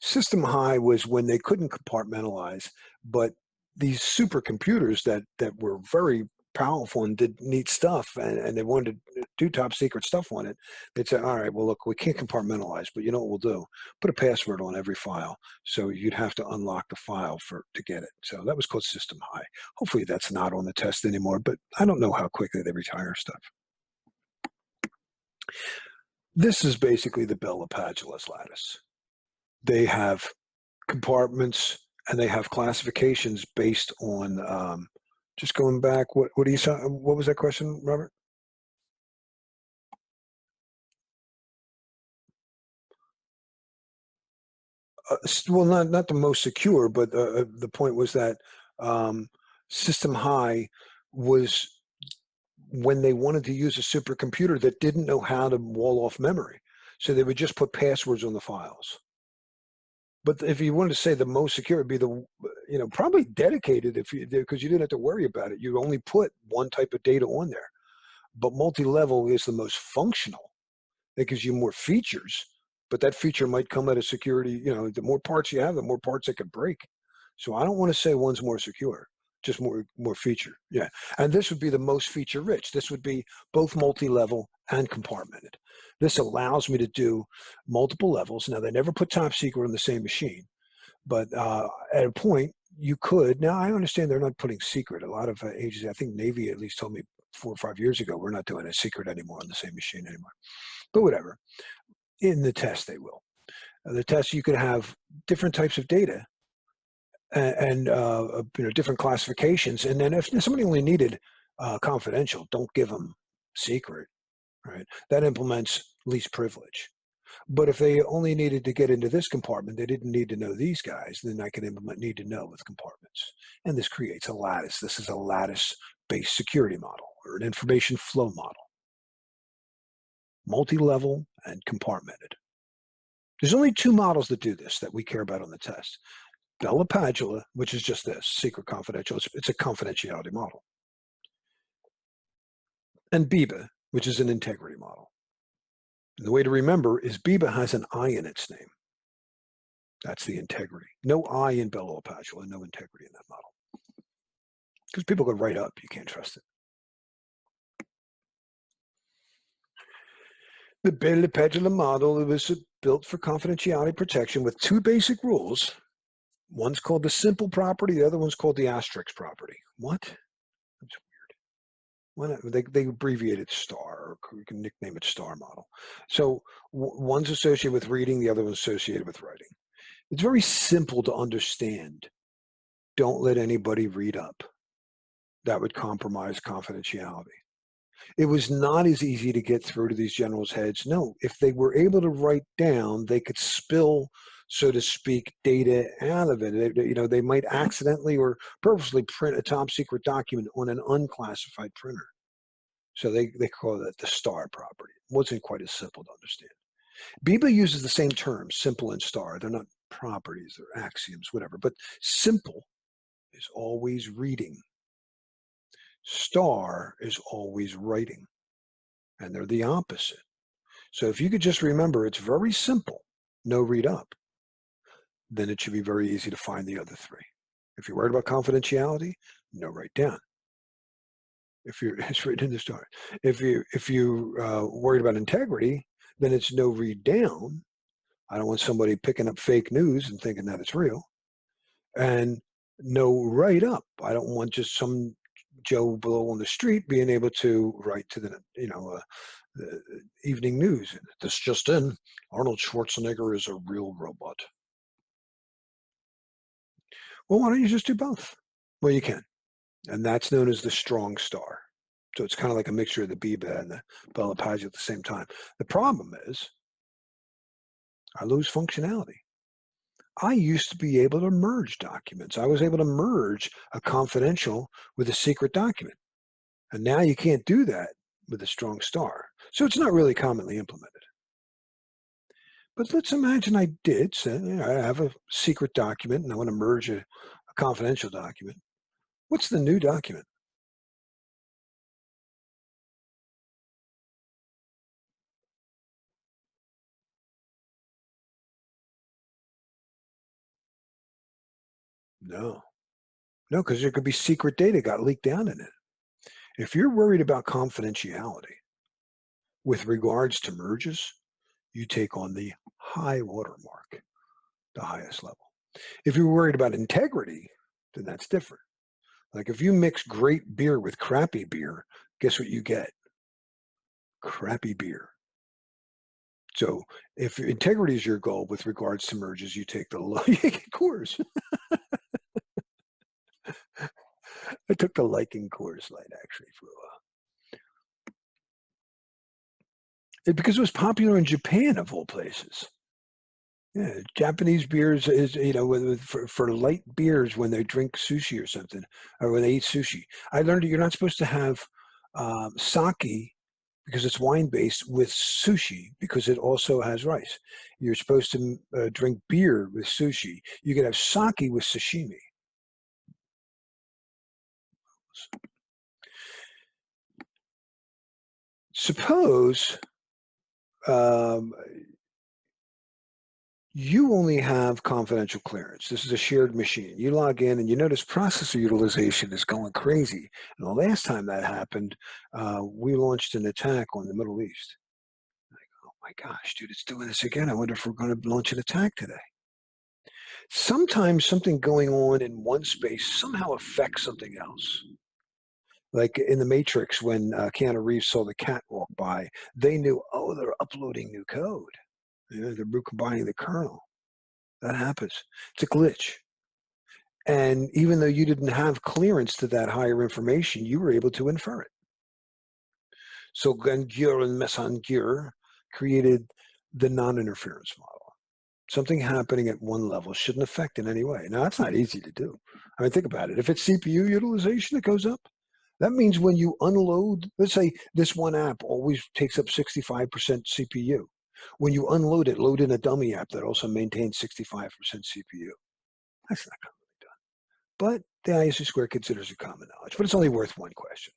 System high was when they couldn't compartmentalize, but these supercomputers that were very powerful and did neat stuff, and they wanted to do top secret stuff on it, they'd say, all right, well, look, we can't compartmentalize, but you know what we'll do? Put a password on every file. So you'd have to unlock the file to get it. So that was called system high. Hopefully that's not on the test anymore, but I don't know how quickly they retire stuff. This is basically the Bell LaPadula's lattice. They have compartments and they have classifications based on just going back. What do you say? What was that question, Robert? Well, not the most secure, but the point was that system high was when they wanted to use a supercomputer that didn't know how to wall off memory, so they would just put passwords on the files. But if you wanted to say the most secure, it'd be the, probably dedicated, if you, because you didn't have to worry about it. You only put one type of data on there. But multi-level is the most functional. It gives you more features, but that feature might come at a security, the more parts you have, the more parts it could break. So I don't want to say one's more secure, just more feature. Yeah. And this would be the most feature rich. This would be both multi-level and compartmented. This allows me to do multiple levels. Now, they never put top secret on the same machine, but at a point you could. Now, I understand they're not putting secret. A lot of agencies, I think Navy at least told me 4 or 5 years ago, we're not doing a secret anymore on the same machine anymore. But whatever. In the test, they will. The test, you could have different types of data and different classifications. And then if somebody only needed confidential, don't give them secret, right? That implements least privilege. But if they only needed to get into this compartment, they didn't need to know these guys, then I can implement need to know with compartments. And this creates a lattice. This is a lattice-based security model or an information flow model. Multi-level and compartmented. There's only 2 models that do this that we care about on the test. Bella Padula, which is just this, secret confidential. It's a confidentiality model. And BIBA, which is an integrity model. And the way to remember is BIBA has an I in its name. That's the integrity. No I in Bella Padula, no integrity in that model. Because people go right up, you can't trust it. The Bella Padula model was built for confidentiality protection with 2 basic rules. One's called the simple property, the other one's called the asterisk property. What? That's weird. Why not? They abbreviated STAR, or you can nickname it STAR model. So one's associated with reading, the other one's associated with writing. It's very simple to understand. Don't let anybody read up. That would compromise confidentiality. It was not as easy to get through to these generals' heads. No, if they were able to write down, they could spill, so to speak, data out of it. They might accidentally or purposely print a top secret document on an unclassified printer. So they call that the STAR property. It wasn't quite as simple to understand. BIBA uses the same terms, simple and STAR. They're not properties, they're axioms, whatever. But simple is always reading. STAR is always writing, and they're the opposite. So if you could just remember, it's very simple, no read up, then it should be very easy to find the other 3. If you're worried about confidentiality, no write down. It's written in the STAR. If you worried about integrity, then it's no read down. I don't want somebody picking up fake news and thinking that it's real. And no write up. I don't want just some Joe Blow on the street being able to write to the evening news. This just in, Arnold Schwarzenegger is a real robot. Well, why don't you just do both? Well, you can. And that's known as the strong STAR. So it's kind of like a mixture of the BIBA and the Bella Padula at the same time. The problem is I lose functionality. I used to be able to merge documents. I was able to merge a confidential with a secret document. And now you can't do that with a strong STAR. So it's not really commonly implemented. But let's imagine I did say, I have a secret document and I want to merge a confidential document. What's the new document? No, because there could be secret data got leaked down in it. If you're worried about confidentiality with regards to merges, you take on the high watermark, the highest level. If you're worried about integrity, then that's different. Like if you mix great beer with crappy beer, guess what you get? Crappy beer. So if integrity is your goal with regards to merges, you take the low course. I took the liking course light actually for a while. Because it was popular in Japan of all places. Yeah, Japanese beers is, for light beers when they drink sushi or something, or when they eat sushi. I learned that you're not supposed to have sake because it's wine-based with sushi because it also has rice. You're supposed to drink beer with sushi. You can have sake with sashimi. Suppose um, you only have confidential clearance. This is a shared machine. You log in and you notice processor utilization is going crazy. And the last time that happened, we launched an attack on the Middle East. Oh my gosh, dude, it's doing this again. I wonder if we're going to launch an attack today. Sometimes something going on in one space somehow affects something else. Like in the Matrix, when Keanu Reeves saw the cat walk by, they knew, oh, they're uploading new code. They're combining the kernel. That happens. It's a glitch. And even though you didn't have clearance to that higher information, you were able to infer it. So Gangur and Messangur created the non-interference model. Something happening at one level shouldn't affect in any way. Now, that's not easy to do. I mean, think about it. If it's CPU utilization that goes up, that means when you unload, let's say this one app always takes up 65% CPU. When you unload it, load in a dummy app that also maintains 65% CPU. That's not commonly done. But the ISC square considers it common knowledge, but it's only worth one question.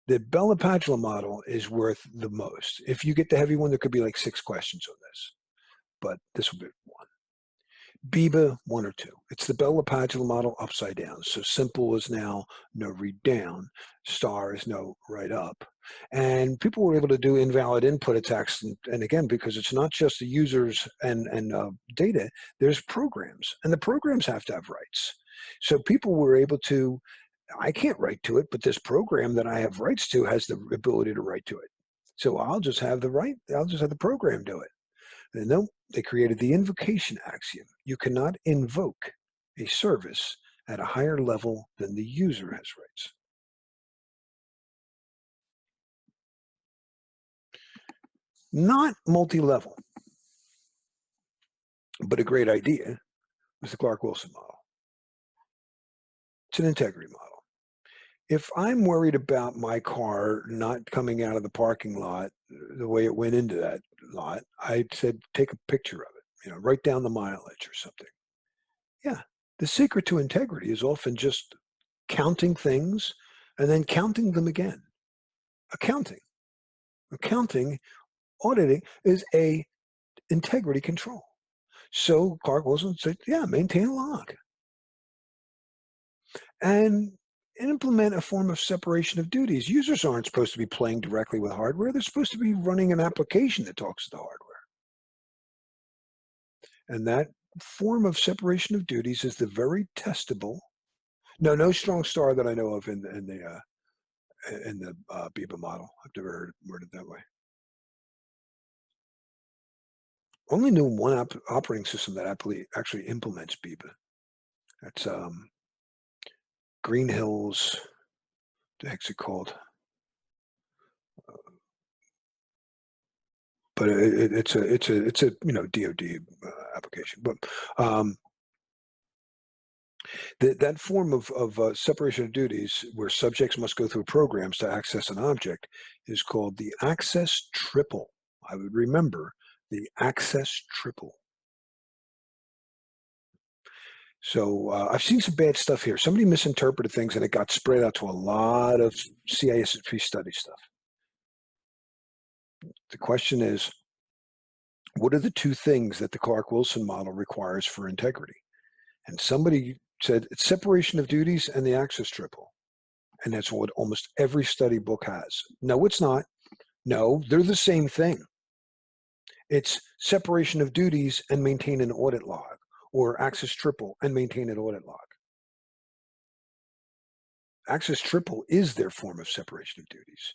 The Bella-Padula model is worth the most. If you get the heavy one, there could be like 6 questions on this, but this will be one. BIBA 1 or 2. It's the Bella-Padula model upside down. So simple is now no read down, star is no write up. And people were able to do invalid input attacks. And again, because it's not just the users and data, there's programs. And the programs have to have rights. So people were able to, I can't write to it, but this program that I have rights to has the ability to write to it. So I'll just have the program do it. And no, they created the invocation axiom. You cannot invoke a service at a higher level than the user has rights. Not multi-level, but a great idea was the Clark-Wilson model. It's an integrity model. If I'm worried about my car not coming out of the parking lot the way it went into that lot, I said, take a picture of it, write down the mileage or something. Yeah. The secret to integrity is often just counting things and then counting them again. Accounting, auditing is a integrity control. So Clark Wilson said, yeah, maintain a log. And implement a form of separation of duties. Users aren't supposed to be playing directly with hardware. They're supposed to be running an application that talks to the hardware. And that form of separation of duties is the very testable. No strong star that I know of in the BIBA model. I've never heard it worded that way. Only knew one operating system that actually implements BIBA. That's Green Hills. What the heck's it called? But it's a DoD application. But that form of separation of duties, where subjects must go through programs to access an object, is called the access triple. I would remember the access triple. So I've seen some bad stuff here. Somebody misinterpreted things and it got spread out to a lot of CISSP study stuff. The question is, what are the 2 things that the Clark-Wilson model requires for integrity? And somebody said it's separation of duties and the access triple. And that's what almost every study book has. No, it's not. No, they're the same thing. It's separation of duties and maintain an audit log, or access triple and maintain an audit log. Access triple is their form of separation of duties.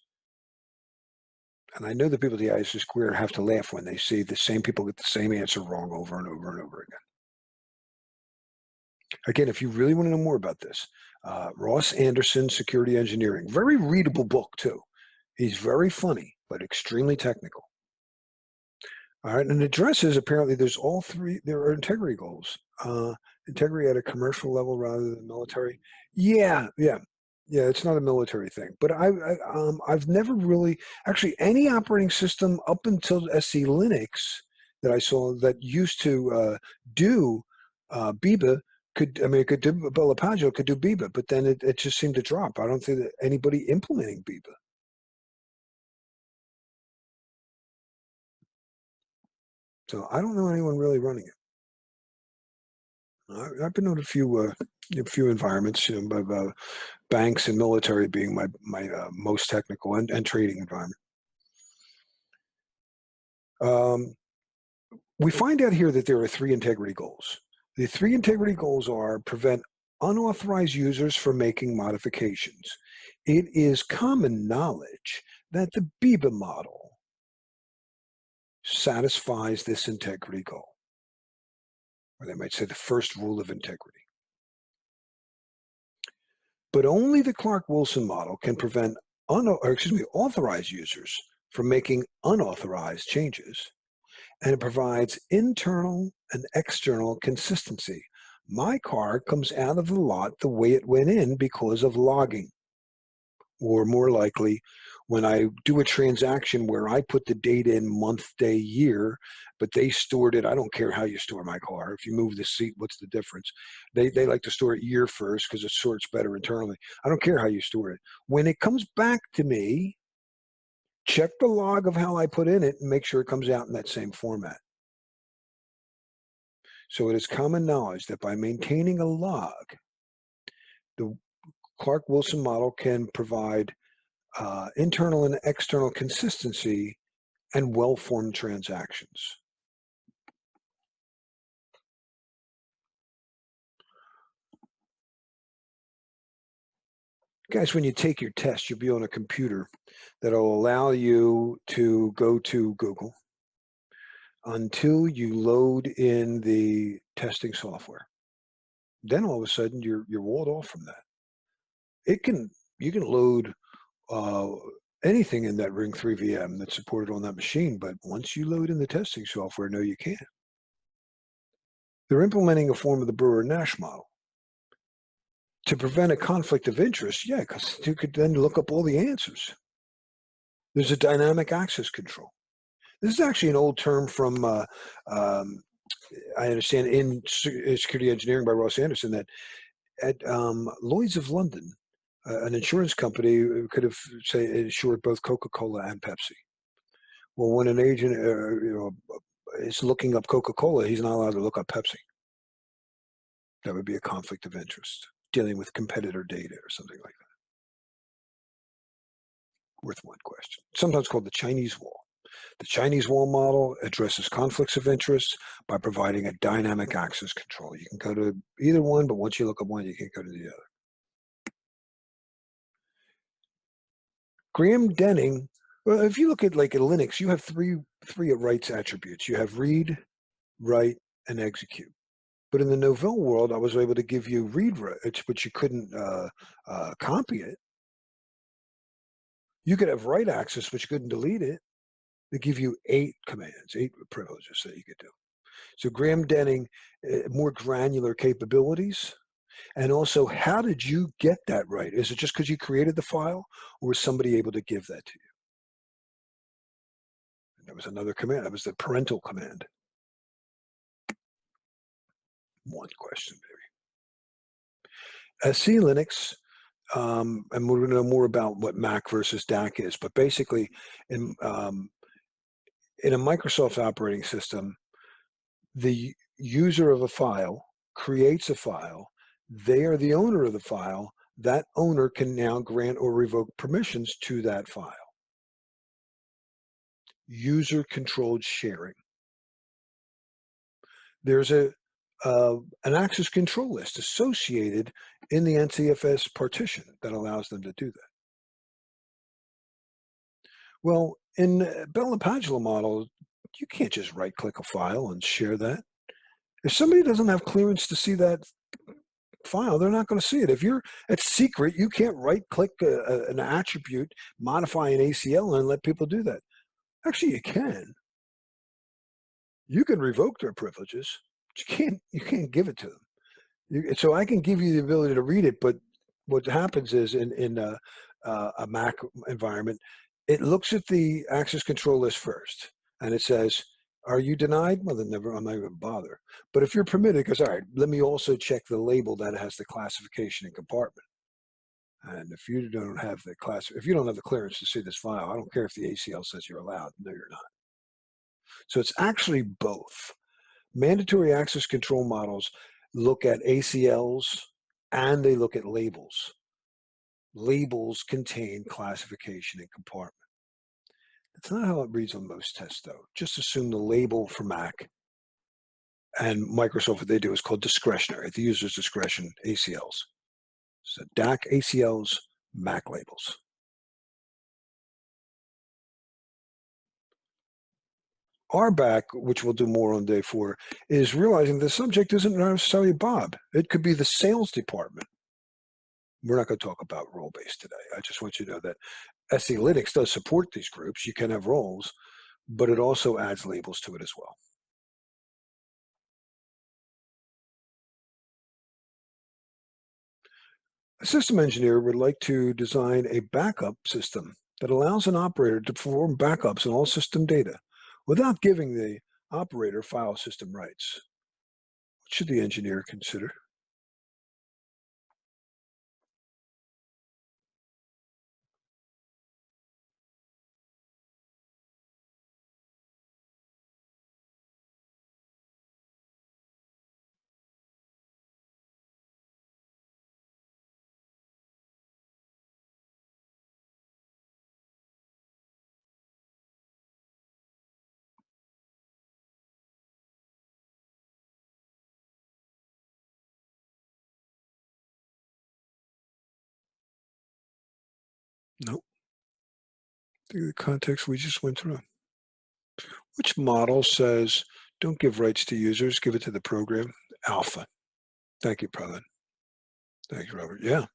And I know the people at the ISC Square have to laugh when they see the same people get the same answer wrong over and over and over again. Again, if you really want to know more about this, Ross Anderson, Security Engineering, very readable book too. He's very funny, but extremely technical. All right, and addresses, apparently there's all 3, there are integrity goals. Integrity at a commercial level rather than military. Yeah. Yeah, it's not a military thing, but I've never really actually any operating system up until SC Linux that I saw that used to do Biba could I mean it could do Bella Pagio could do Biba, but then it just seemed to drop. I don't think that anybody implementing Biba. So I don't know anyone really running it. I've been in a few environments, banks and military being my most technical and trading environment. Um, we find out here that there are three integrity goals. The three integrity goals are prevent unauthorized users from making modifications. It is common knowledge that the Biba model satisfies this integrity goal, or they might say the first rule of integrity. But only the Clark-Wilson model can prevent authorized users from making unauthorized changes, and it provides internal and external consistency. My car comes out of the lot the way it went in because of logging. Or more likely, when I do a transaction where I put the data in month, day, year, but they stored it. I don't care how you store my car. If you move the seat, what's the difference? They like to store it year first because it sorts better internally. I don't care how you store it. When it comes back to me, check the log of how I put in it and make sure it comes out in that same format. So it is common knowledge that by maintaining a log, the Clark-Wilson model can provide internal and external consistency and well-formed transactions. Guys, when you take your test, you'll be on a computer that'll allow you to go to Google until you load in the testing software. Then all of a sudden you're walled off from that. It can you can load uh, anything in that Ring 3 VM that's supported on that machine, but once you load in the testing software, no, you can't. They're implementing a form of the Brewer-Nash model to prevent a conflict of interest. Yeah, because you could then look up all the answers. There's a dynamic access control. This is actually an old term from, I understand, in security engineering by Ross Anderson, that at Lloyd's of London, an insurance company could have, say, insured both Coca-Cola and Pepsi. Well, when an agent, is looking up Coca-Cola, he's not allowed to look up Pepsi. That would be a conflict of interest, dealing with competitor data or something like that. Worth one question. Sometimes called the Chinese wall. The Chinese wall model addresses conflicts of interest by providing a dynamic access control. You can go to either one, but once you look up one, you can't go to the other. Graham Denning, well, if you look at like in Linux, you have three rights attributes. You have read, write, and execute. But in the Novell world, I was able to give you read rights, but you couldn't copy it. You could have write access, but you couldn't delete it. They give you 8 commands, 8 privileges that you could do. So Graham Denning, more granular capabilities. And also, how did you get that right? Is it just because you created the file, or was somebody able to give that to you? And there was another command. That was the parental command. One question, maybe. C Linux, and we're going to know more about what Mac versus DAC is, but basically, in in a Microsoft operating system, the user of a file creates a file. They are the owner of the file. That owner can now grant or revoke permissions to that file. User controlled sharing. There's an access control list associated in the NCFS partition that allows them to do that. Well, in Bell Padula model, you can't just right click a file and share that. If somebody doesn't have clearance to see that file, they're not going to see it. If it's secret, you can't right click an attribute, modify an ACL, and let people do that. Actually, you can. You can revoke their privileges, but you can't give it to them. So I can give you the ability to read it, but what happens is a Mac environment, it looks at the access control list first, and it says, "Are you denied?" Well, then never. I'm not even bother. But if you're permitted, it goes, "All right, let me also check the label that has the classification and compartment." And if you don't have the class, if you don't have the clearance to see this file, I don't care if the ACL says you're allowed. No, you're not. So it's actually both. Mandatory access control models look at ACLs and they look at labels. Labels contain classification and compartment. That's not how it reads on most tests, though. Just assume the label for Mac and Microsoft, what they do is called discretionary, at the user's discretion, ACLs. So DAC ACLs, Mac labels. RBAC, which we'll do more on day 4, is realizing the subject isn't necessarily Bob. It could be the sales department. We're not going to talk about role-based today. I just want you to know that SE Linux does support these groups. You can have roles, but it also adds labels to it as well. A system engineer would like to design a backup system that allows an operator to perform backups on all system data without giving the operator file system rights. What should the engineer consider? Nope. The context we just went through. Which model says, don't give rights to users, give it to the program? Alpha. Thank you, Prabhat. Thank you, Robert. Yeah.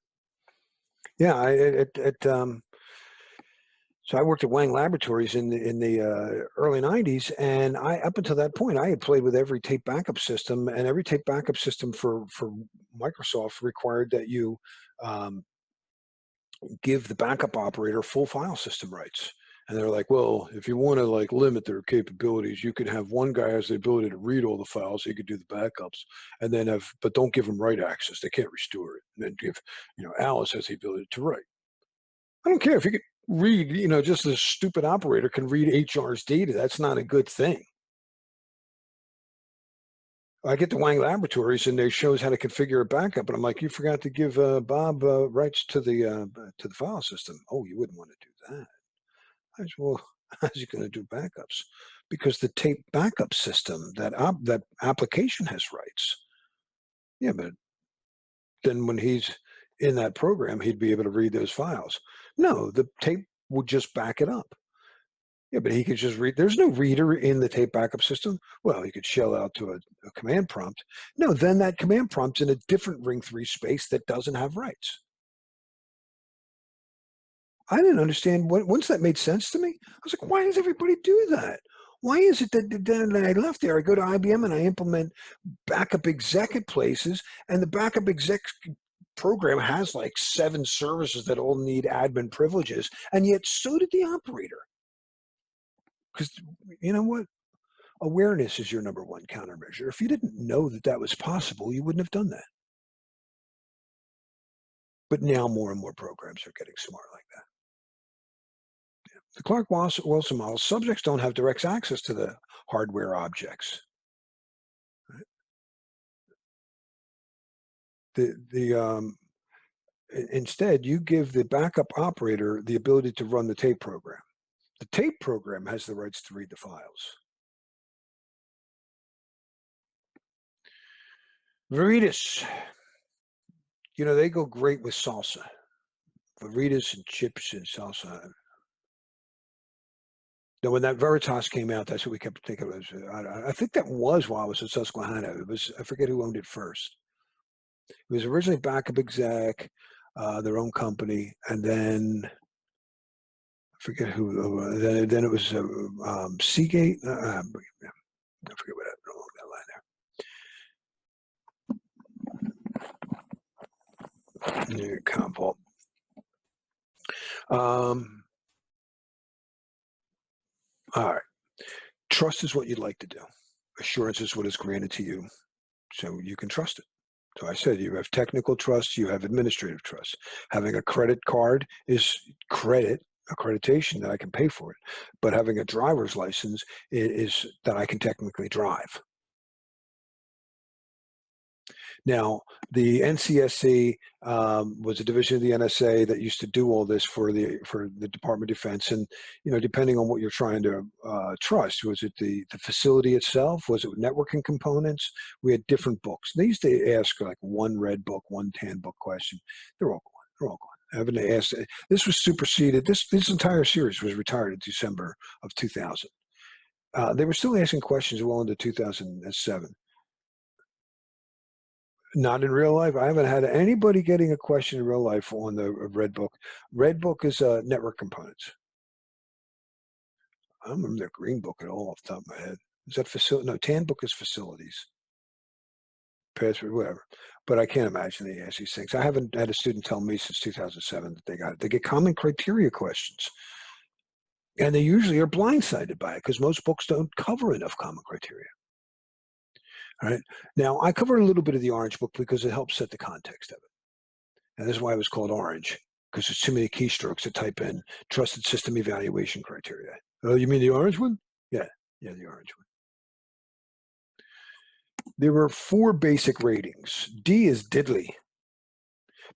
Yeah, so I worked at Wang Laboratories in the early '90s, and up until that point, I had played with every tape backup system, and every tape backup system for Microsoft required that you um, give the backup operator full file system rights. And they're like, well, if you want to like limit their capabilities, you could have one guy has the ability to read all the files, so he could do the backups, and then but don't give them write access. They can't restore it. And then Alice has the ability to write. I don't care if you could read, just this stupid operator can read HR's data. That's not a good thing. I get to Wang Laboratories and they shows how to configure a backup, and I'm like, you forgot to give Bob rights to the file system. Oh, you wouldn't want to do that. I said, well, how's he going to do backups? Because the tape backup system, that application has rights. Yeah, but then when he's in that program, he'd be able to read those files. No, the tape would just back it up. Yeah, but he could just read. There's no reader in the tape backup system. Well, you could shell out to a command prompt. No, then that command prompt's in a different ring 3 space that doesn't have rights. I didn't understand once that made sense to me. I was like, why does everybody do that? Why is it that then I left there, I go to IBM and I implement backup exec at places, and the backup exec program has like 7 services that all need admin privileges, and yet so did the operator. Because you know what? Awareness is your number 1 countermeasure. If you didn't know that that was possible, you wouldn't have done that. But now more and more programs are getting smart like that. The Clark-Wilson model, subjects don't have direct access to the hardware objects. Right? Instead, you give the backup operator the ability to run the tape program. The tape program has the rights to read the files. Veritas, they go great with salsa. Veritas and chips and salsa. Now, when that Veritas came out, that's what we kept thinking of. I think that was while I was at Susquehanna. I forget who owned it first. It was originally Backup Exec, their own company, and then I forget who. Then it was Seagate. I forget what happened along that line there. Yeah, comm vault. Um, all right. Trust is what you'd like to do. Assurance is what is granted to you, so you can trust it. So I said you have technical trust, you have administrative trust. Having a credit card is accreditation that I can pay for it. But having a driver's license is that I can technically drive. Now, the NCSC was a division of the NSA that used to do all this for the Department of Defense, and depending on what you're trying to trust, was it the facility itself? Was it networking components? We had different books. They used to ask like one red book, one tan book question. They're all gone. They're all gone. Haven't they asked? This was superseded. This entire series was retired in December of 2000. They were still asking questions well into 2007. Not in real life. I haven't had anybody getting a question in real life on the Red Book. Red Book is network components. I don't remember the Green Book at all off the top of my head. Is that facility? No, Tan Book is facilities, password, whatever. But I can't imagine they ask these things. I haven't had a student tell me since 2007 that they got it. They get common criteria questions, and they usually are blindsided by it because most books don't cover enough common criteria. All right. Now, I covered a little bit of the Orange Book because it helps set the context of it. And this is why it was called Orange, because there's too many keystrokes to type in trusted system evaluation criteria. Oh, you mean the orange one? Yeah, yeah, the orange one. There were 4 basic ratings. D is diddly,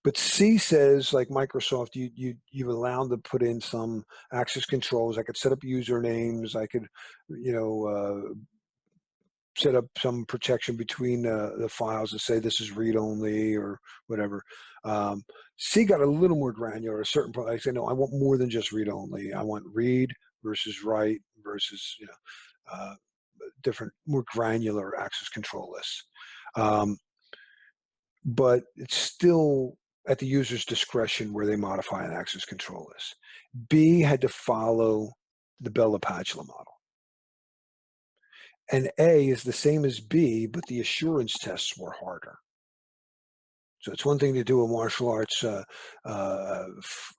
but C says, like Microsoft, you allow them to put in some access controls. I could set up usernames. I could, set up some protection between the files and say this is read only or whatever. C got a little more granular. A certain point, I say no, I want more than just read only. I want read versus write versus different, more granular access control lists. But it's still at the user's discretion where they modify an access control list. B had to follow the Bell-LaPadula model. And A is the same as B, but the assurance tests were harder. So it's one thing to do a martial arts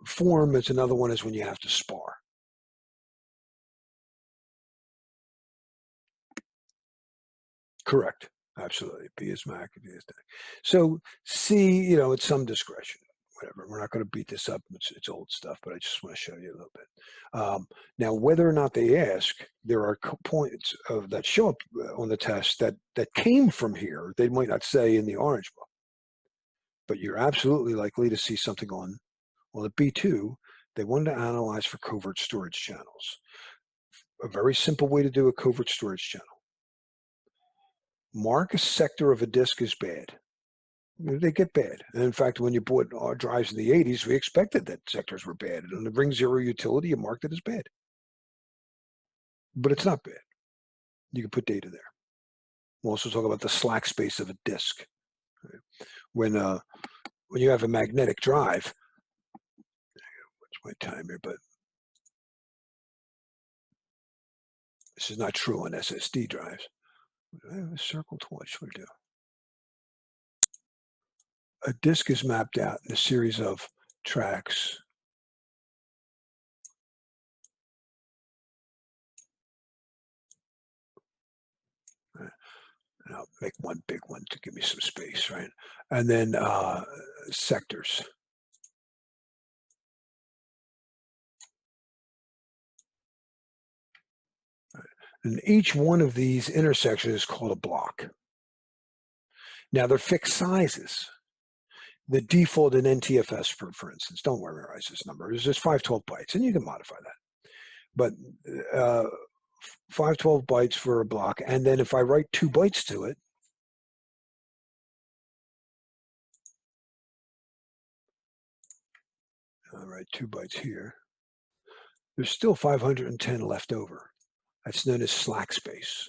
form. It's another one is when you have to spar. Correct. Absolutely. B is Mac, B is Mac. So C, it's some discretion. Whatever. We're not going to beat this up. It's old stuff, but I just want to show you a little bit. Now, whether or not they ask, there are points that show up on the test that came from here. They might not say in the Orange Book, but you're absolutely likely to see something on. Well, at B2, they wanted to analyze for covert storage channels. A very simple way to do a covert storage channel. Mark a sector of a disk as bad. They get bad. And in fact, when you bought our drives in the 80s, we expected that sectors were bad. And on the ring zero utility, you marked it as bad. But it's not bad. You can put data there. We'll also talk about the slack space of a disk. When you have a magnetic drive, what's my time here, but this is not true on SSD drives. I have a circle to what should we do? A disk is mapped out in a series of tracks. And I'll make one big one to give me some space, right? And then sectors. And each one of these intersections is called a block. Now they're fixed sizes. The default in NTFS, for instance, don't memorize this number, is just 512 bytes, and you can modify that. But 512 bytes for a block, and then if I write 2 bytes to it, I'll write 2 bytes here, there's still 510 left over. That's known as slack space.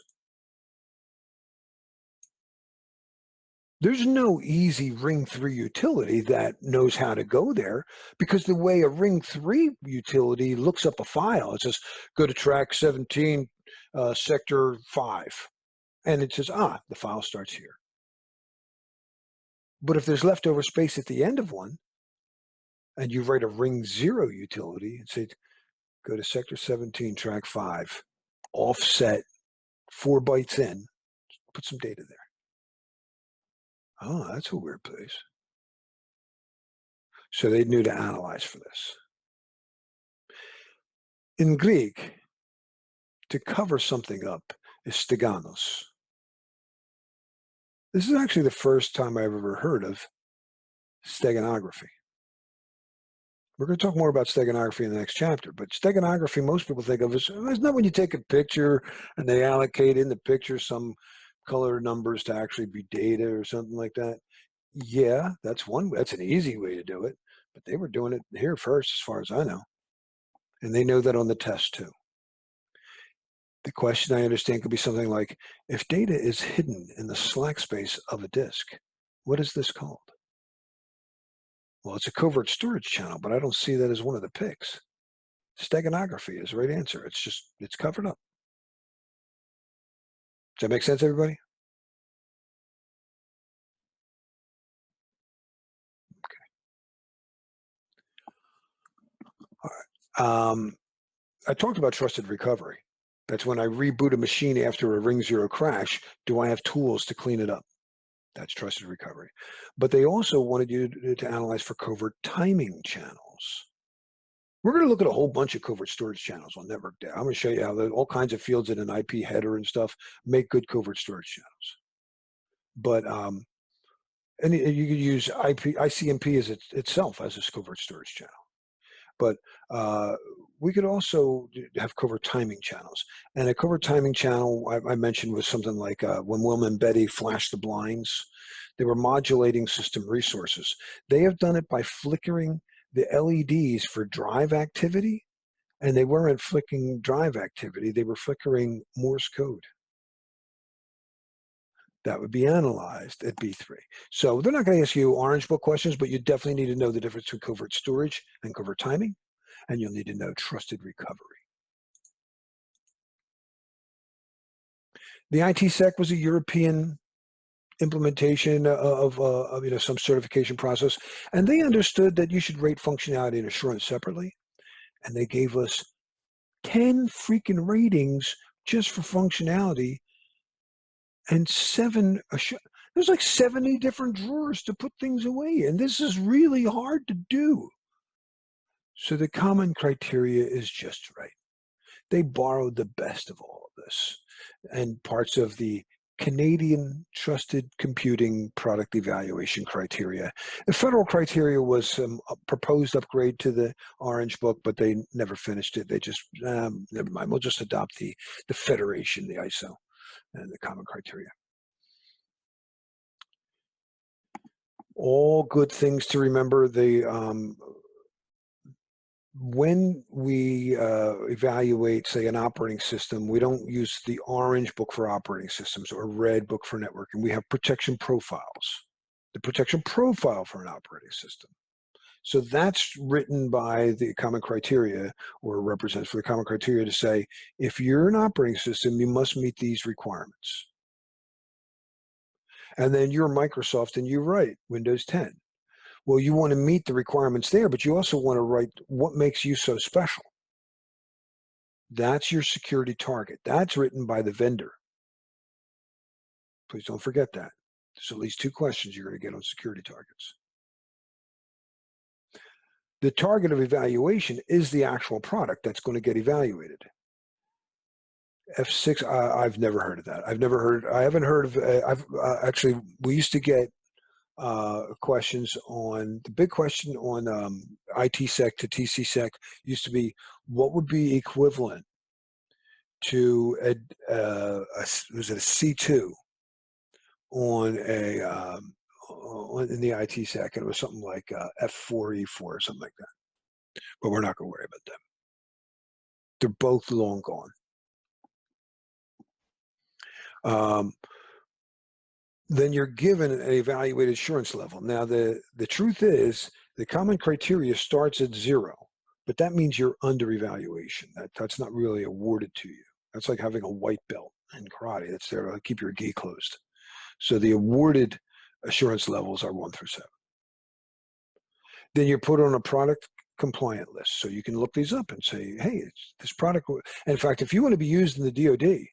There's no easy Ring 3 utility that knows how to go there because the way a Ring 3 utility looks up a file, it says, go to track 17, sector 5. And it says, the file starts here. But if there's leftover space at the end of one, and you write a ring 0 utility and say, go to sector 17, track 5, offset 4 bytes in, put some data there. Oh, that's a weird place. So they knew to analyze for this. In Greek, to cover something up is steganos. This is actually the first time I've ever heard of steganography. We're going to talk more about steganography in the next chapter, but steganography, most people think of as, isn't that when you take a picture and they allocate in the picture some color numbers to actually be data or something like that? Yeah, that's an easy way to do it, but they were doing it here first, as far as I know. And they know that on the test too. The question, I understand, could be something like, if data is hidden in the slack space of a disk, what is this called? Well, it's a covert storage channel, but I don't see that as one of the picks. Steganography is the right answer. It's covered up. Does that make sense, everybody? All right. I talked about trusted recovery. That's when I reboot a machine after a ring 0 crash. Do I have tools to clean it up? That's trusted recovery. But they also wanted you to analyze for covert timing channels. We're going to look at a whole bunch of covert storage channels on network data. I'm going to show you how all kinds of fields in an IP header and stuff make good covert storage channels. But and you could use ICMP as itself as a covert storage channel. But we could also have covert timing channels. And a covert timing channel I mentioned was something like when Wilma and Betty flashed the blinds, they were modulating system resources. They have done it by flickering the LEDs for drive activity, and they weren't flickering drive activity, they were flickering Morse code. That would be analyzed at B3. So they're not going to ask you Orange Book questions, but you definitely need to know the difference between covert storage and covert timing, and you'll need to know trusted recovery. The ITSEC was a European implementation of some certification process, and they understood that you should rate functionality and assurance separately, and they gave us 10 freaking ratings just for functionality and 7 there's like 70 different drawers to put things away, and this is really hard to do. So the common criteria is just right. They borrowed the best of all of this and parts of the Canadian Trusted Computing Product Evaluation criteria. The federal criteria was a proposed upgrade to the Orange Book, but they never finished it. They just, never mind, we'll just adopt the federation, the ISO, and the common criteria. All good things to remember. When we evaluate, say, an operating system, we don't use the Orange Book for operating systems or Red Book for networking. We have protection profiles, the protection profile for an operating system. So that's written by the common criteria, or represents for the common criteria to say, if you're an operating system, you must meet these requirements. And then you're Microsoft and you write Windows 10. Well, you want to meet the requirements there, but you also want to write what makes you so special. That's your security target. That's written by the vendor. Please don't forget that. There's at least 2 questions you're going to get on security targets. The target of evaluation is the actual product that's going to get evaluated. F6, I've never heard of that. I haven't heard of, actually, we used to get questions on, the big question on ITSEC to TCSEC used to be, what would be equivalent to was it a C2 on in the ITSEC, and it was something like F4, E4, or something like that. But we're not going to worry about them. They're both long gone. Then you're given an evaluated assurance level. Now, the truth is, the common criteria starts at 0, but that means you're under evaluation. That's not really awarded to you. That's like having a white belt in karate. That's there to keep your gi closed. So the awarded assurance levels are 1 through 7. Then you're put on a product compliant list. So you can look these up and say, hey, this product. In fact, if you want to be used in the DoD,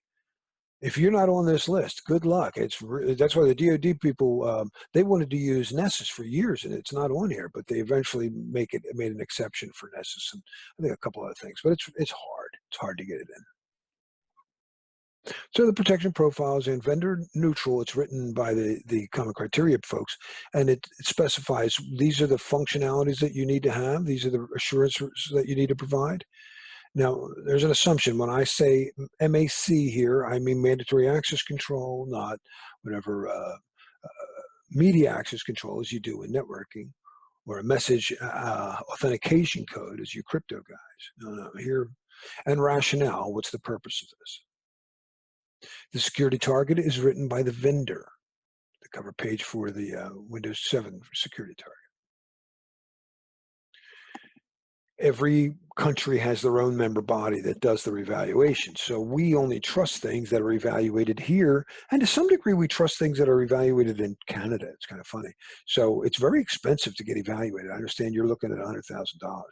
if you're not on this list, good luck. That's why the DoD people, they wanted to use Nessus for years, and it's not on here. But they eventually made an exception for Nessus, and I think a couple other things. But it's hard. It's hard to get it in. So the protection profile is in vendor neutral. It's written by the common criteria folks, and it specifies these are the functionalities that you need to have. These are the assurances that you need to provide. Now, there's an assumption. When I say MAC here, I mean mandatory access control, not whatever media access control as you do in networking, or a message authentication code as you crypto guys. No, here. And rationale, what's the purpose of this? The security target is written by the vendor, the cover page for the Windows 7 security target. Every country has their own member body that does the revaluation. So we only trust things that are evaluated here. And to some degree, we trust things that are evaluated in Canada. It's kind of funny. So it's very expensive to get evaluated. I understand you're looking at $100,000,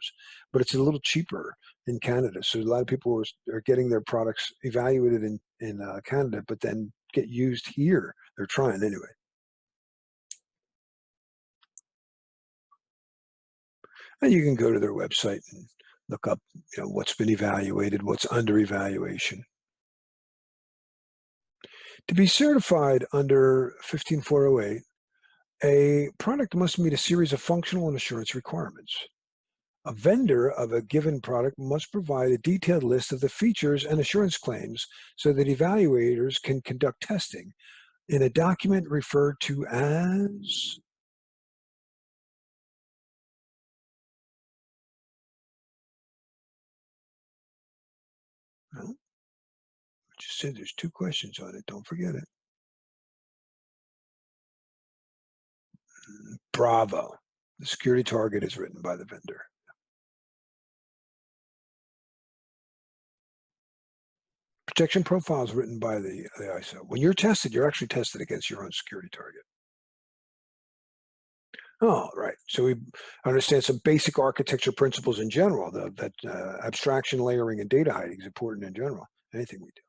but it's a little cheaper in Canada. So a lot of people are getting their products evaluated in Canada, but then get used here. They're trying anyway. And you can go to their website and look up, what's been evaluated, what's under evaluation. To be certified under 15408, a product must meet a series of functional and assurance requirements. A vendor of a given product must provide a detailed list of the features and assurance claims so that evaluators can conduct testing in a document referred to as. Well, I just said there's 2 questions on it. Don't forget it. Bravo. The security target is written by the vendor. Protection profile is written by the ISO. When you're tested, you're actually tested against your own security target. Oh, right. So we understand some basic architecture principles in general, that abstraction, layering, and data hiding is important in general, anything we do.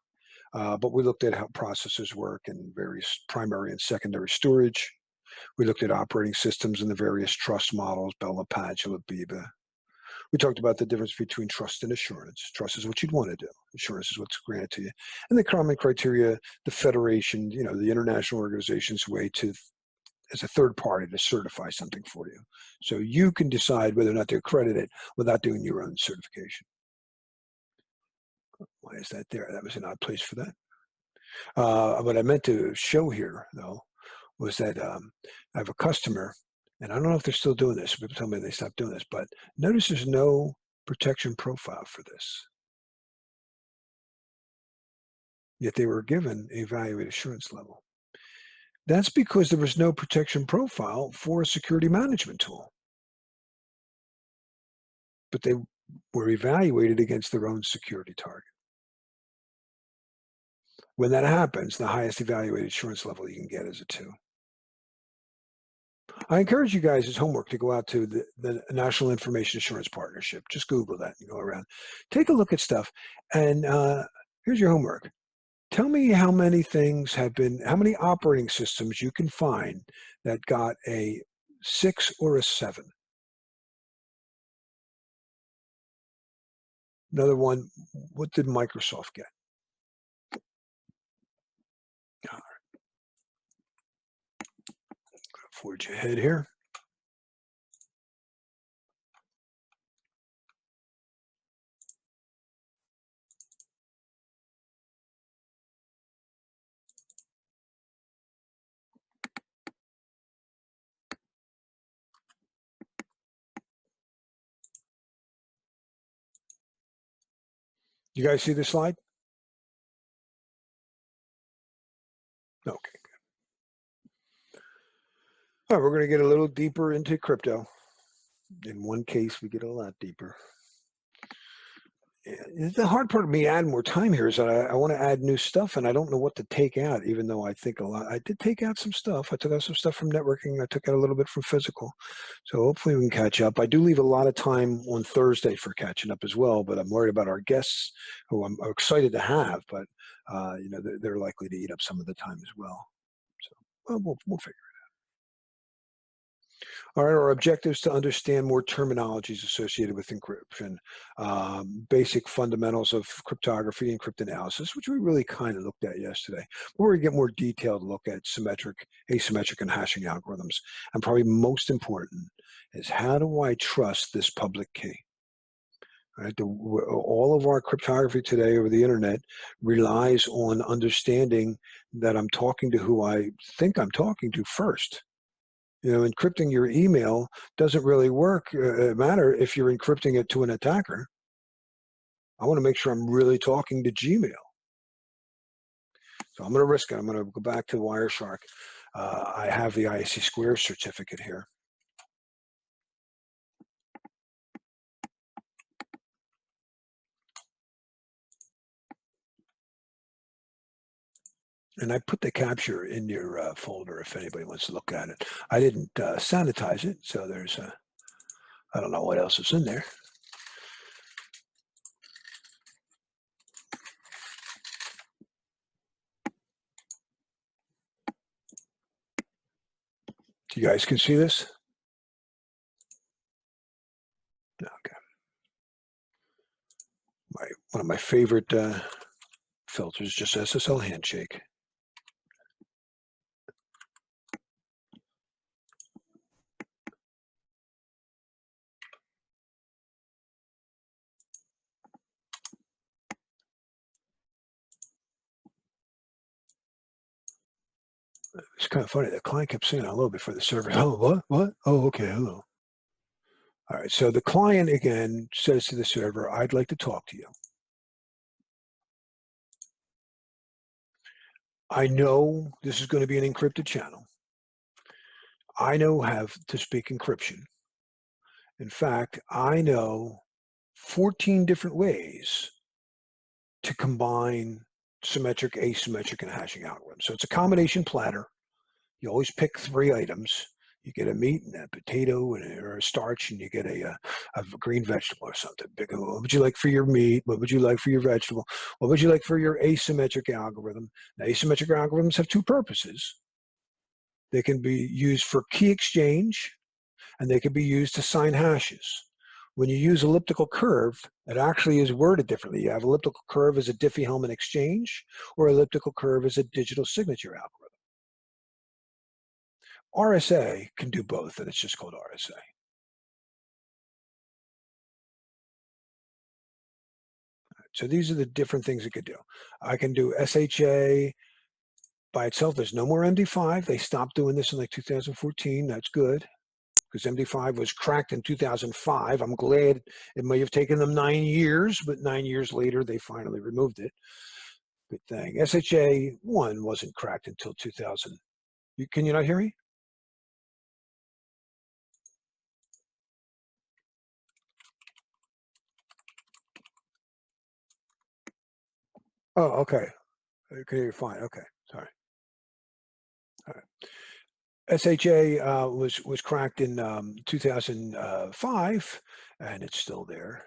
But we looked at how processors work and various primary and secondary storage. We looked at operating systems and the various trust models, Bella, Padula, Biba. We talked about the difference between trust and assurance. Trust is what you'd want to do. Assurance is what's granted to you. And the common criteria, the federation, the international organization's way to, as a third party, to certify something for you. So you can decide whether or not to accredit it without doing your own certification. Why is that there? That was an odd place for that. What I meant to show here, though, was that I have a customer, and I don't know if they're still doing this. People tell me they stopped doing this, but notice there's no protection profile for this. Yet they were given a evaluated assurance level. That's because there was no protection profile for a security management tool. But they were evaluated against their own security target. When that happens, the highest evaluated assurance level you can get is a 2. I encourage you guys as homework to go out to the National Information Assurance Partnership. Just Google that and go around. Take a look at stuff. And here's your homework. Tell me how many how many operating systems you can find that got a 6 or a 7. Another one, what did Microsoft get? All right. Forge ahead here. You guys see this slide? Okay, good. All right, we're going to get a little deeper into crypto. In one case, we get a lot deeper. The hard part of me adding more time here is that I want to add new stuff and I don't know what to take out, even though I think a lot. I did take out some stuff. I took out some stuff from networking. I took out a little bit from physical. So hopefully we can catch up. I do leave a lot of time on Thursday for catching up as well, but I'm worried about our guests who I'm excited to have, but they're likely to eat up some of the time as well. So we'll figure. All right, our objective is to understand more terminologies associated with encryption, basic fundamentals of cryptography and cryptanalysis, which we really kind of looked at yesterday. But we're going to get more detailed look at symmetric, asymmetric, and hashing algorithms. And probably most important is how do I trust this public key? Right? All of our cryptography today over the internet relies on understanding that I'm talking to who I think I'm talking to first. Encrypting your email doesn't really matter if you're encrypting it to an attacker. I want to make sure I'm really talking to Gmail. So I'm going to risk it. I'm going to go back to Wireshark. I have the ISC Square certificate here. And I put the capture in your folder if anybody wants to look at it. I didn't sanitize it, so I don't know what else is in there. You guys can see this? Okay. One of my favorite filters, just SSL handshake. It's kind of funny. The client kept saying hello before the server. Oh, what? What? Oh, okay. Hello. All right. So the client again says to the server, I'd like to talk to you. I know this is going to be an encrypted channel. I know how to speak encryption. In fact, I know 14 different ways to combine symmetric, asymmetric, and hashing algorithms. So it's a combination platter. You always pick 3 items. You get a meat and a potato or a starch, and you get a green vegetable or something. What would you like for your meat? What would you like for your vegetable? What would you like for your asymmetric algorithm? Now, asymmetric algorithms have 2 purposes. They can be used for key exchange, and they can be used to sign hashes. When you use elliptical curve, it actually is worded differently. You have elliptical curve as a Diffie-Hellman exchange, or elliptical curve as a digital signature algorithm. RSA can do both, and it's just called RSA. So these are the different things it could do. I can do SHA by itself. There's no more MD5. They stopped doing this in like 2014. That's good, because MD5 was cracked in 2005. I'm glad. It may have taken them 9 years, but 9 years later, they finally removed it. Good thing. SHA-1 wasn't cracked until 2000. Can you not hear me? Oh, okay. Okay, you're fine. Okay, sorry. All right. SHA was cracked in 2005, and it's still there.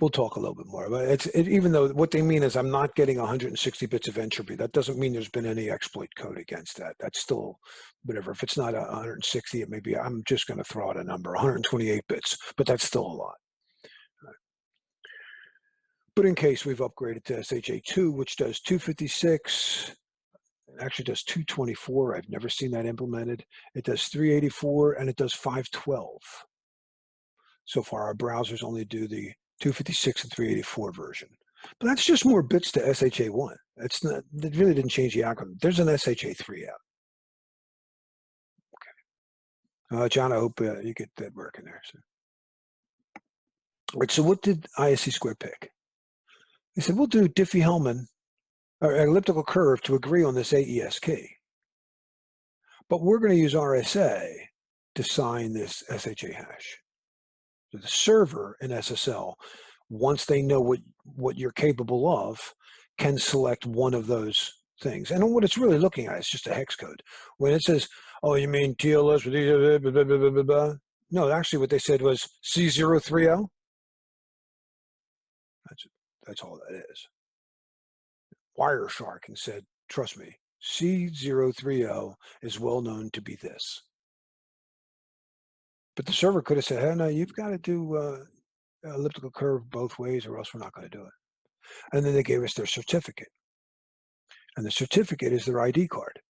We'll talk a little bit more, but even though what they mean is I'm not getting 160 bits of entropy. That doesn't mean there's been any exploit code against that. That's still whatever. If it's not 160, it may be. I'm just going to throw out a number, 128 bits, but that's still a lot. But in case we've upgraded to SHA-2, which does 256. It actually does 224. I've never seen that implemented. It does 384 and it does 512. So far, our browsers only do the 256 and 384 version. But that's just more bits to SHA-1. It's not. It really didn't change the algorithm. There's an SHA-3 out. Okay. John, I hope you get that working there. So. All right, so what did ISC Square pick? They said, we'll do Diffie-Hellman or elliptical curve to agree on this AES key. But we're going to use RSA to sign this SHA hash. So the server in SSL, once they know what you're capable of, can select one of those things. And what it's really looking at is just a hex code. When it says, "Oh, you mean TLS with these blah, blah, blah, blah, blah, blah." No, actually, what they said was C030. That's that's all that is. Wireshark and said, "Trust me, C030 is well known to be this." But the server could have said, "Hey, no, you've got to do elliptical curve both ways, or else we're not going to do it." And then they gave us their certificate, and the certificate is their ID card.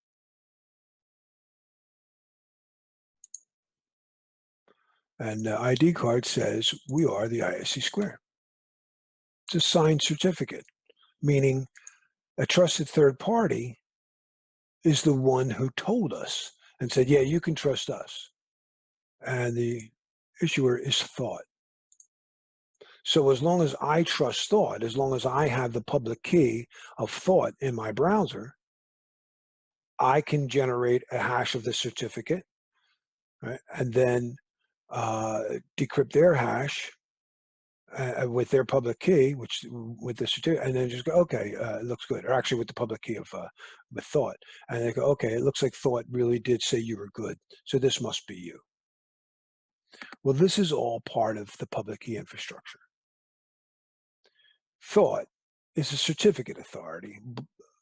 And the ID card says we are the ISC square. It's a signed certificate, meaning a trusted third party is the one who told us and said, "Yeah, you can trust us." And the issuer is Thought. So as long as I trust Thought, as long as I have the public key of Thought in my browser, I can generate a hash of the certificate, right? And then decrypt their hash with their public key, which with the certificate, and then just go, okay, it looks good. Or actually with the public key of with Thought. And they go, okay, it looks like Thought really did say you were good. So this must be you. Well, this is all part of the public key infrastructure. Thought is a certificate authority,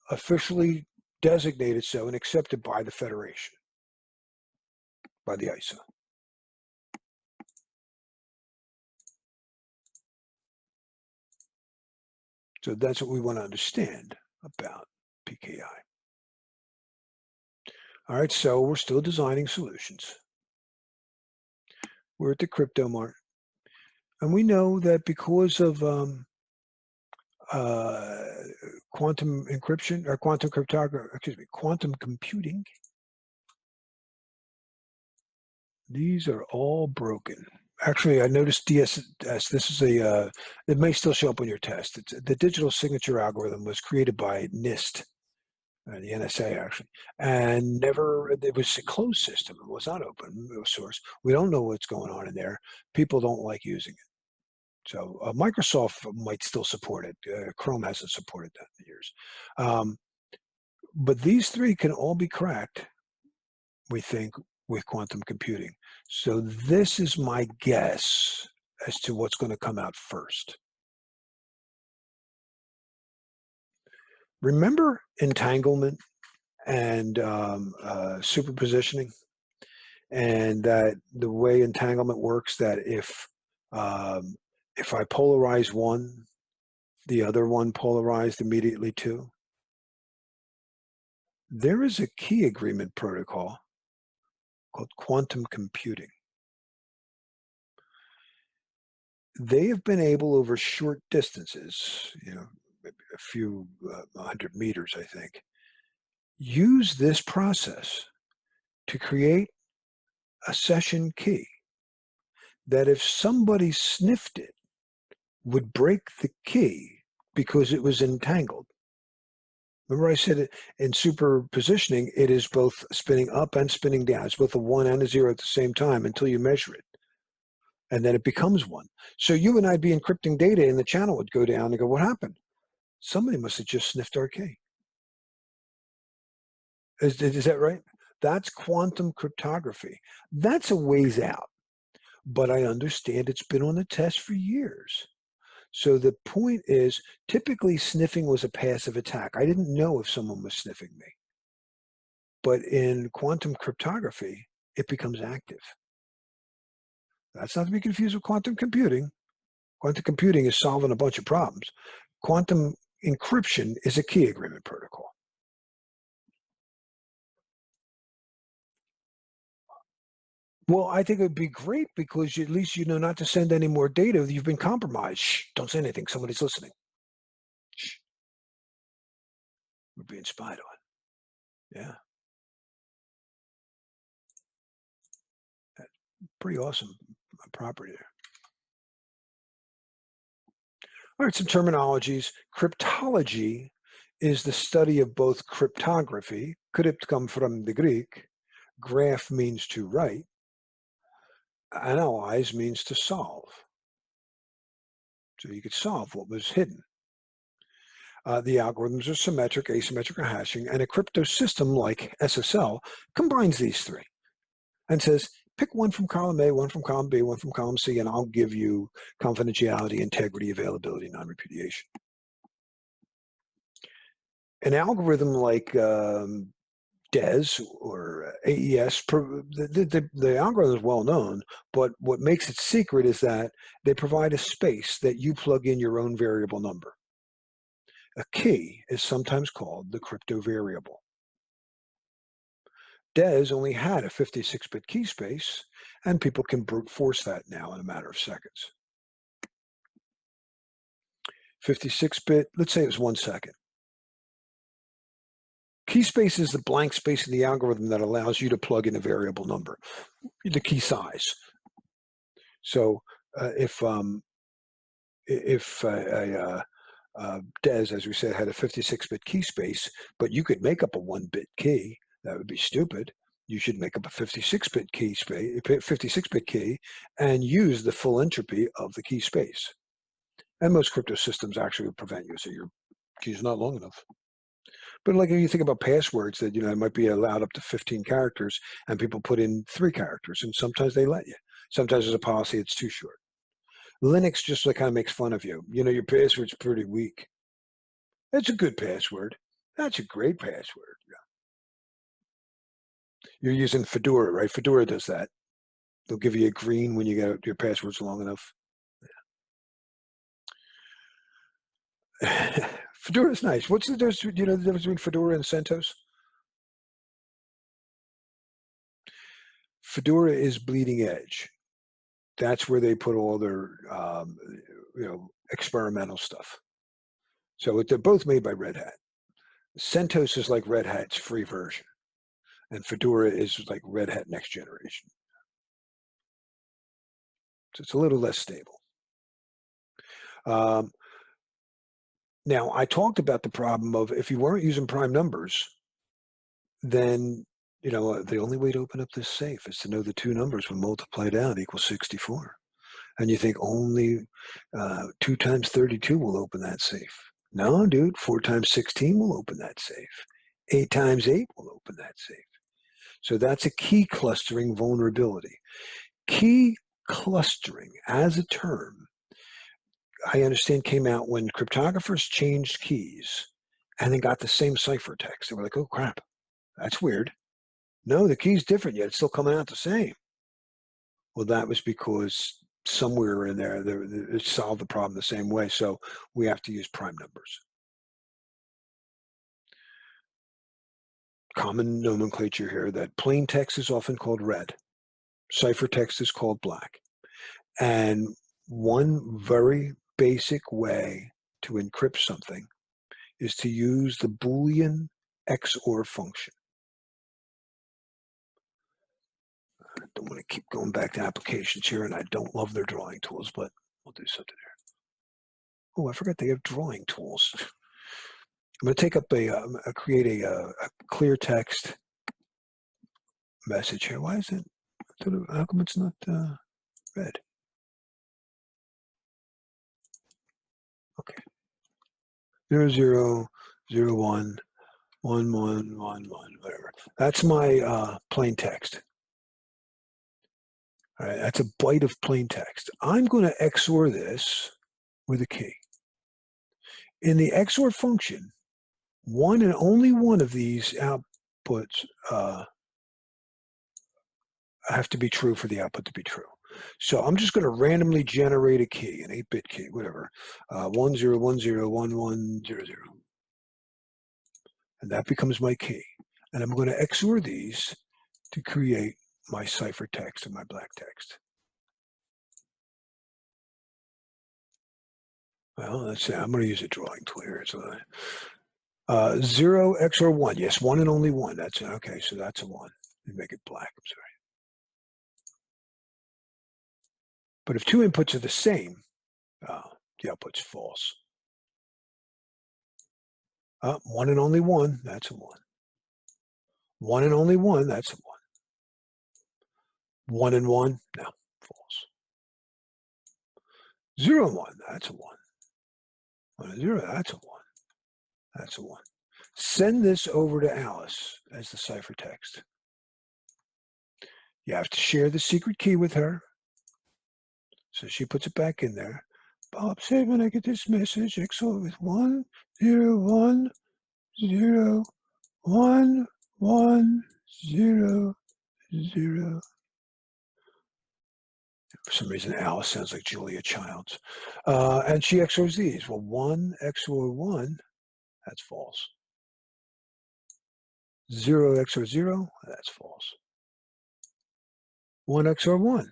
officially designated so and accepted by the Federation, by the ISO. So that's what we want to understand about PKI. All right, so we're still designing solutions. We're at the Crypto Mart, and we know that because of quantum encryption or quantum cryptography, excuse me, quantum computing, these are all broken. Actually, I noticed DSS, this is it may still show up on your test. The digital signature algorithm was created by NIST, the NSA actually, and it was a closed system. It was not open source. We don't know what's going on in there. People don't like using it. So Microsoft might still support it. Chrome hasn't supported that in years. But these three can all be cracked, we think, with quantum computing. So this is my guess as to what's going to come out first. Remember entanglement and superpositioning, and that the way entanglement works, that if I polarize one, the other one polarized immediately too. There is a key agreement protocol called quantum computing. They have been able, over short distances, maybe a few 100 meters, I think, use this process to create a session key that if somebody sniffed it, would break the key because it was entangled. Remember I said it in superpositioning, it is both spinning up and spinning down. It's both a 1 and a 0 at the same time until you measure it. And then it becomes 1. So you and I'd be encrypting data and the channel would go down and go, what happened? Somebody must have just sniffed our key. Is that right? That's quantum cryptography. That's a ways out. But I understand it's been on the test for years. So the point is, typically sniffing was a passive attack. I didn't know if someone was sniffing me. But in quantum cryptography, it becomes active. That's not to be confused with quantum computing. Quantum computing is solving a bunch of problems. Quantum encryption is a key agreement protocol. Well, I think it would be great because at least you know not to send any more data. You've been compromised. Shh, don't say anything. Somebody's listening. Shh, we're being spied on. Yeah, pretty awesome property there. All right, some terminologies. Cryptology is the study of both cryptography. Crypt come from the Greek. Graph means to write. Analyze means to solve. So you could solve what was hidden. The algorithms are symmetric, asymmetric, or hashing, and a crypto system like SSL combines these three and says, pick one from column A, one from column B, one from column C, and I'll give you confidentiality, integrity, availability, non-repudiation. An algorithm like DES or AES, the algorithm is well known, but what makes it secret is that they provide a space that you plug in your own variable number. A key is sometimes called the crypto variable. DES only had a 56-bit key space, and people can brute force that now in a matter of seconds. 56-bit, let's say it was 1 second. Key space is the blank space in the algorithm that allows you to plug in a variable number, the key size. So if DES, as we said, had a 56-bit key space, but you could make up a 1-bit key, that would be stupid. You should make up a 56-bit key space, 56-bit key, and use the full entropy of the key space. And most crypto systems actually would prevent you, so your key is not long enough. But like if you think about passwords that, it might be allowed up to 15 characters and people put in 3 characters and sometimes they let you. Sometimes there's a policy it's too short. Linux just like kind of makes fun of you. Your password's pretty weak. It's a good password. That's a great password. Yeah. You're using Fedora, right? Fedora does that. They'll give you a green when you get your passwords long enough. Yeah. Fedora's nice. What's the difference? Do you know the difference between Fedora and CentOS? Fedora is bleeding edge. That's where they put all their experimental stuff. So they're both made by Red Hat. CentOS is like Red Hat's free version, and Fedora is like Red Hat next generation. So it's a little less stable. Now, I talked about the problem of if you weren't using prime numbers, then the only way to open up this safe is to know the two numbers when multiplied out equals 64. And you think only 2 times 32 will open that safe. No, dude, 4 times 16 will open that safe. 8 times 8 will open that safe. So that's a key clustering vulnerability. Key clustering as a term, I understand, came out when cryptographers changed keys and then got the same ciphertext. They were like, oh, crap, that's weird. No, the key's different, yet it's still coming out the same. Well, that was because somewhere in there, it solved the problem the same way. So we have to use prime numbers. Common nomenclature here that plain text is often called red. Ciphertext is called black. And one very basic way to encrypt something is to use the Boolean XOR function. I don't want to keep going back to applications here, and I don't love their drawing tools, but we'll do something here. Oh, I forgot they have drawing tools. I'm going to take up create a clear text message here. Why is it? How come it's not red? Okay. 0001 1111, whatever. That's my plain text. All right, that's a byte of plain text. I'm going to XOR this with a key. In the XOR function, one and only one of these outputs have to be true for the output to be true. So I'm just going to randomly generate a key, an 8-bit key, whatever, 10101100. And that becomes my key. And I'm going to XOR these to create my ciphertext and my black text. Well, let's see. I'm going to use a drawing tool here. So, 0 XOR 1. Yes, one and only one. That's okay. So that's a 1. Let me make it black. I'm sorry. But if 2 inputs are the same, the output's false. One and only one. That's a 1. One and only one. That's a 1. 1 and 1. No, false. 0 and 1, that's a 1. 1 and 0, that's a 1. That's a 1. Send this over to Alice as the ciphertext. You have to share the secret key with her. So she puts it back in there. Bob said when I get this message, XOR with 1, 0, 1, 0, 1, 1, 0, 0. For some reason, Alice sounds like Julia Childs. And she XORs these. Well, 1 XOR 1, that's false. 0 XOR 0, that's false. 1 XOR 1,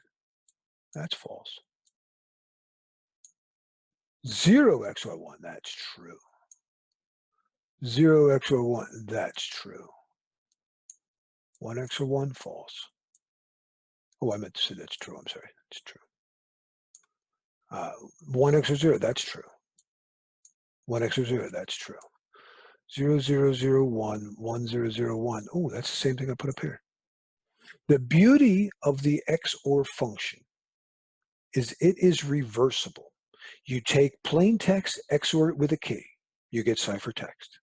that's false. 0 XOR 1, that's true. 0 XOR 1, that's true. 1 XOR 1, false. Oh, I meant to say that's true. I'm sorry. It's true. 1 XOR 0, that's true. 1 XOR 0, that's true. 0, 0, 0, 1, 1, 0, 0, 1. Oh, that's the same thing I put up here. The beauty of the XOR function is it is reversible. You take plain text, XOR it with a key, you get ciphertext.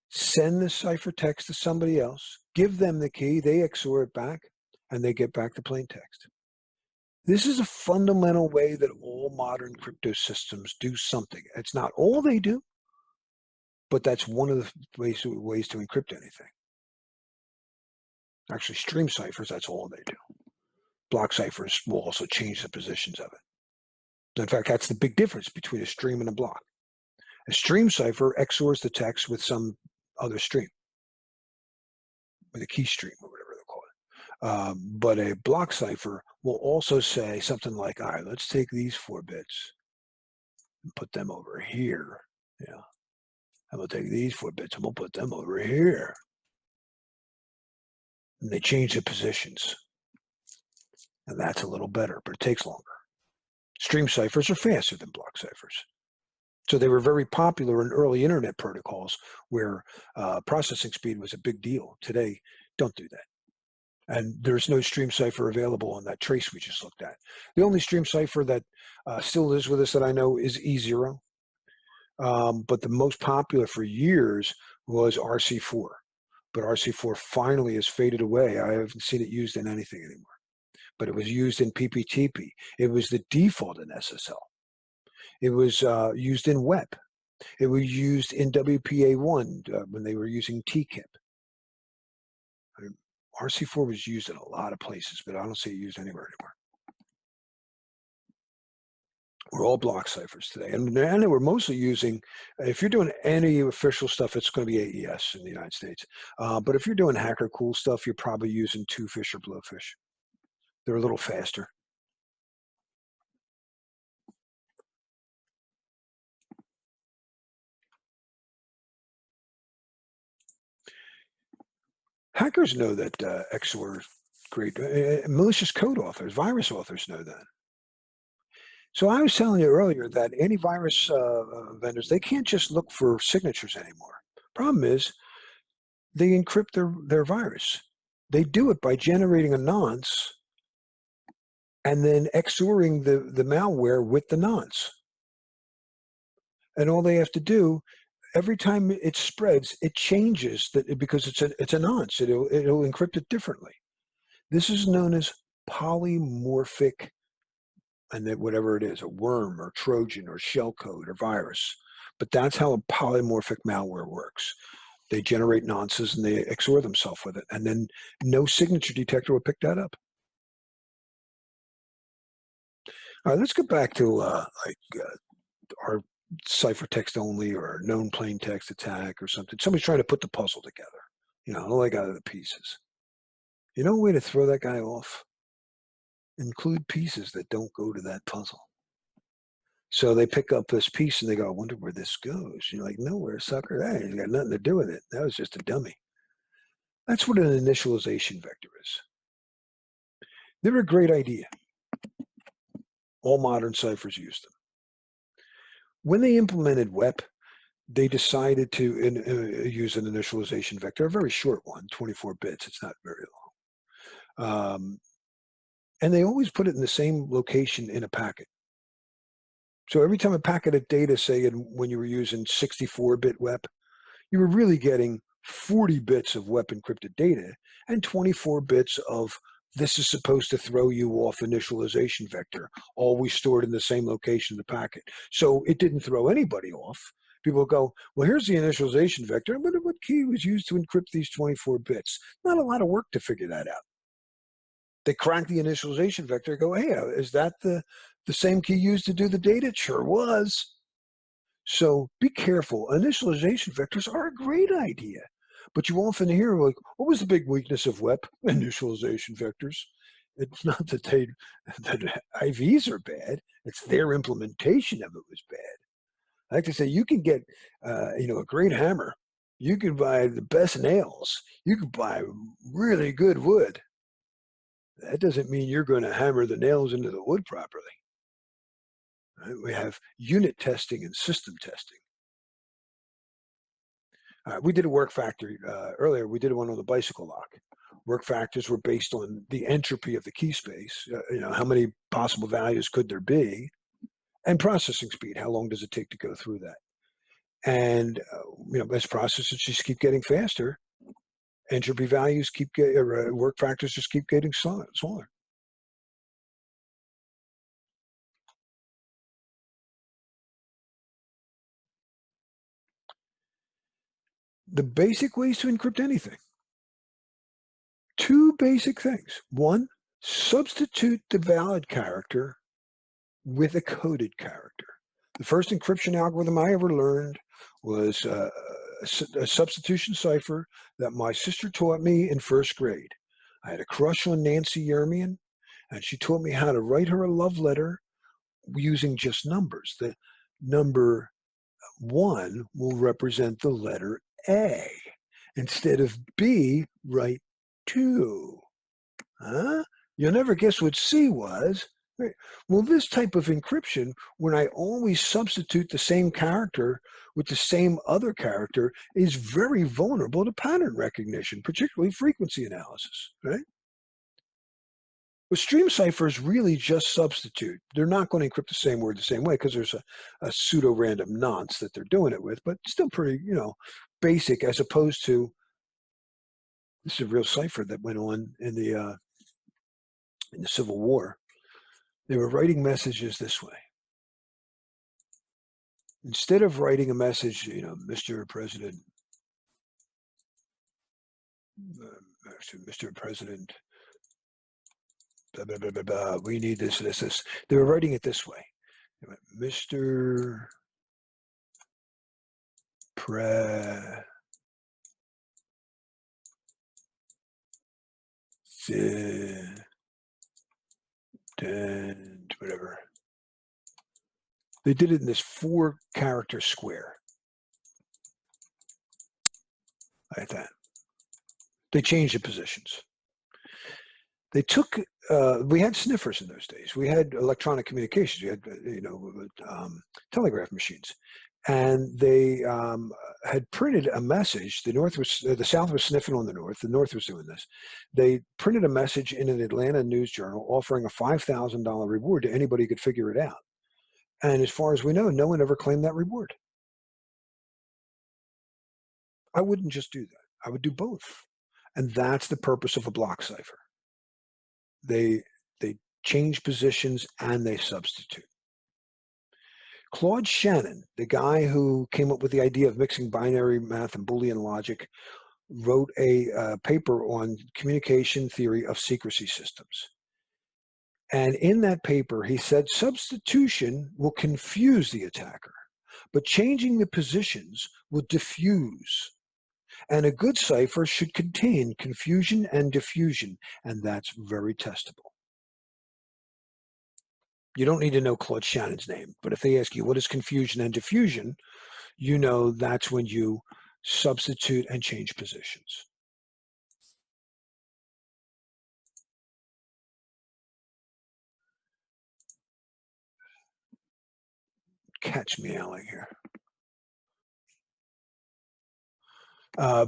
Send the ciphertext to somebody else, give them the key, they XOR it back, and they get back the plain text. This is a fundamental way that all modern crypto systems do something. It's not all they do, but that's one of the ways to encrypt anything. Actually, stream ciphers, that's all they do. Block ciphers will also change the positions of it. In fact, that's the big difference between a stream and a block. A stream cipher XORs the text with some other stream, with a key stream or whatever they'll call it. But a block cipher will also say something like, all right, let's take these 4 bits and put them over here. Yeah. And we'll take these 4 bits and we'll put them over here. And they change the positions. And that's a little better, but it takes longer. Stream ciphers are faster than block ciphers. So they were very popular in early internet protocols where processing speed was a big deal. Today, don't do that. And there's no stream cipher available on that trace we just looked at. The only stream cipher that still lives with us that I know is E0. But the most popular for years was RC4. But RC4 finally has faded away. I haven't seen it used in anything anymore. But it was used in PPTP. It was the default in SSL. It was used in WEP. It was used in WPA1 when they were using TKIP. RC4 was used in a lot of places, but I don't see it used anywhere anymore. We're all block ciphers today. And they were mostly using, if you're doing any official stuff, it's going to be AES in the United States. But if you're doing hacker cool stuff, you're probably using Twofish or Blowfish. They're a little faster. Hackers know that XOR is great. Malicious code authors, virus authors know that. So I was telling you earlier that antivirus vendors, they can't just look for signatures anymore. Problem is, they encrypt their virus. They do it by generating a nonce and then XORing the malware with the nonce. And all they have to do, every time it spreads, it changes because it's a nonce. It'll encrypt it differently. This is known as polymorphic, and then whatever it is, a worm or Trojan or shellcode or virus. But that's how a polymorphic malware works. They generate nonces and they XOR themselves with it, and then no signature detector will pick that up. All right, let's get back to our ciphertext only or known plain text attack or something. Somebody's trying to put the puzzle together. You know, all they got are the pieces. You know, a way to throw that guy off? Include pieces that don't go to that puzzle. So they pick up this piece and they go, I wonder where this goes. You're like, nowhere, sucker. That ain't got nothing to do with it. That was just a dummy. That's what an initialization vector is. They're a great idea. All modern ciphers use them. When they implemented WEP, they decided to use an initialization vector, a very short one, 24 bits. It's not very long. and they always put it in the same location in a packet. So every time a packet of data, say, when you were using 64-bit WEP, you were really getting 40 bits of WEP encrypted data and 24 bits of this is supposed to throw you off initialization vector, always stored in the same location of the packet. So it didn't throw anybody off. People go, well, here's the initialization vector. I wonder what key was used to encrypt these 24 bits. Not a lot of work to figure that out. They crack the initialization vector, go, hey, is that the same key used to do the data? It sure was. So be careful. Initialization vectors are a great idea, but you often hear like, what was the big weakness of WEP? Initialization vectors. It's not that that IVs are bad. It's their implementation of it was bad. I like to say you can get, a great hammer. You can buy the best nails. You can buy really good wood. That doesn't mean you're going to hammer the nails into the wood properly. Right? We have unit testing and system testing. We did a work factor earlier. We did one on the bicycle lock. Work factors were based on the entropy of the key space. How many possible values could there be, and processing speed. How long does it take to go through that? And as processes just keep getting faster, entropy values work factors just keep getting smaller. The basic ways to encrypt anything. Two basic things. One, substitute the valid character with a coded character. The first encryption algorithm I ever learned was a substitution cipher that my sister taught me in first grade. I had a crush on Nancy Yermian, and she taught me how to write her a love letter using just numbers. The number 1 will represent the letter A. Instead of B, write 2. Huh? You'll never guess what C was. Right. Well, this type of encryption, when I always substitute the same character with the same other character, is very vulnerable to pattern recognition, particularly frequency analysis, right? But stream ciphers really just substitute. They're not going to encrypt the same word the same way because there's a pseudo-random nonce that they're doing it with, but still pretty, basic, as opposed to this is a real cipher that went on in the Civil War. They were writing messages this way. Instead of writing a message, Mr. President, Mr. President, blah, blah, blah, blah, blah, we need this, this, this. They were writing it this way. Mr. President, whatever. They did it in this 4-character square. Like that. They changed the positions. They took, we had sniffers in those days. We had electronic communications. We had, telegraph machines. And they had printed a message. The South was sniffing on the North. The North was doing this. They printed a message in an Atlanta news journal offering a $5,000 reward to anybody who could figure it out. And as far as we know, no one ever claimed that reward. I wouldn't just do that. I would do both. And that's the purpose of a block cipher. They change positions and they substitute. Claude Shannon, the guy who came up with the idea of mixing binary math and Boolean logic, wrote a paper on communication theory of secrecy systems. And in that paper, he said substitution will confuse the attacker, but changing the positions will diffuse. And a good cipher should contain confusion and diffusion, and that's very testable. You don't need to know Claude Shannon's name, but if they ask you what is confusion and diffusion, you know that's when you substitute and change positions. Cat's meowing here.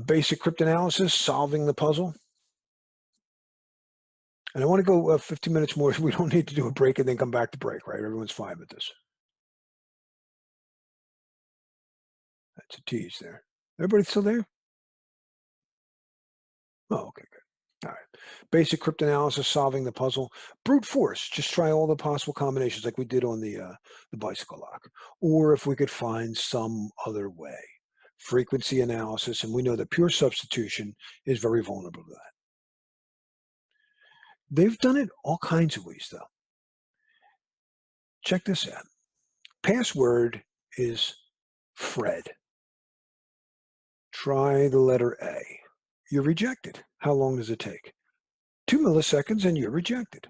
Basic cryptanalysis, solving the puzzle. And I want to go 15 minutes more. We don't need to do a break and then come back to break, right? Everyone's fine with this. That's a tease there. Everybody still there? Oh, okay, good. All right. Basic cryptanalysis, solving the puzzle. Brute force. Just try all the possible combinations like we did on the bicycle lock. Or if we could find some other way. Frequency analysis, and we know that pure substitution is very vulnerable to that. They've done it all kinds of ways, though. Check this out. Password is Fred. Try the letter A. You're rejected. How long does it take? 2 milliseconds and you're rejected.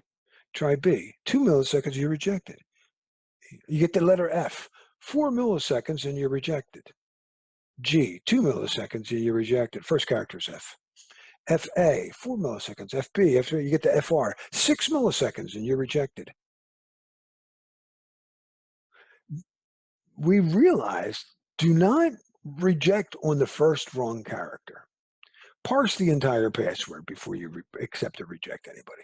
Try B. 2 milliseconds, you're rejected. You get the letter F. 4 milliseconds and you're rejected. G. 2 milliseconds and you're rejected. First character is F. FA. 4 milliseconds. FB. After you get the FR. 6 milliseconds and you're rejected. We realized do not reject on the first wrong character. Parse the entire password before you accept or reject anybody.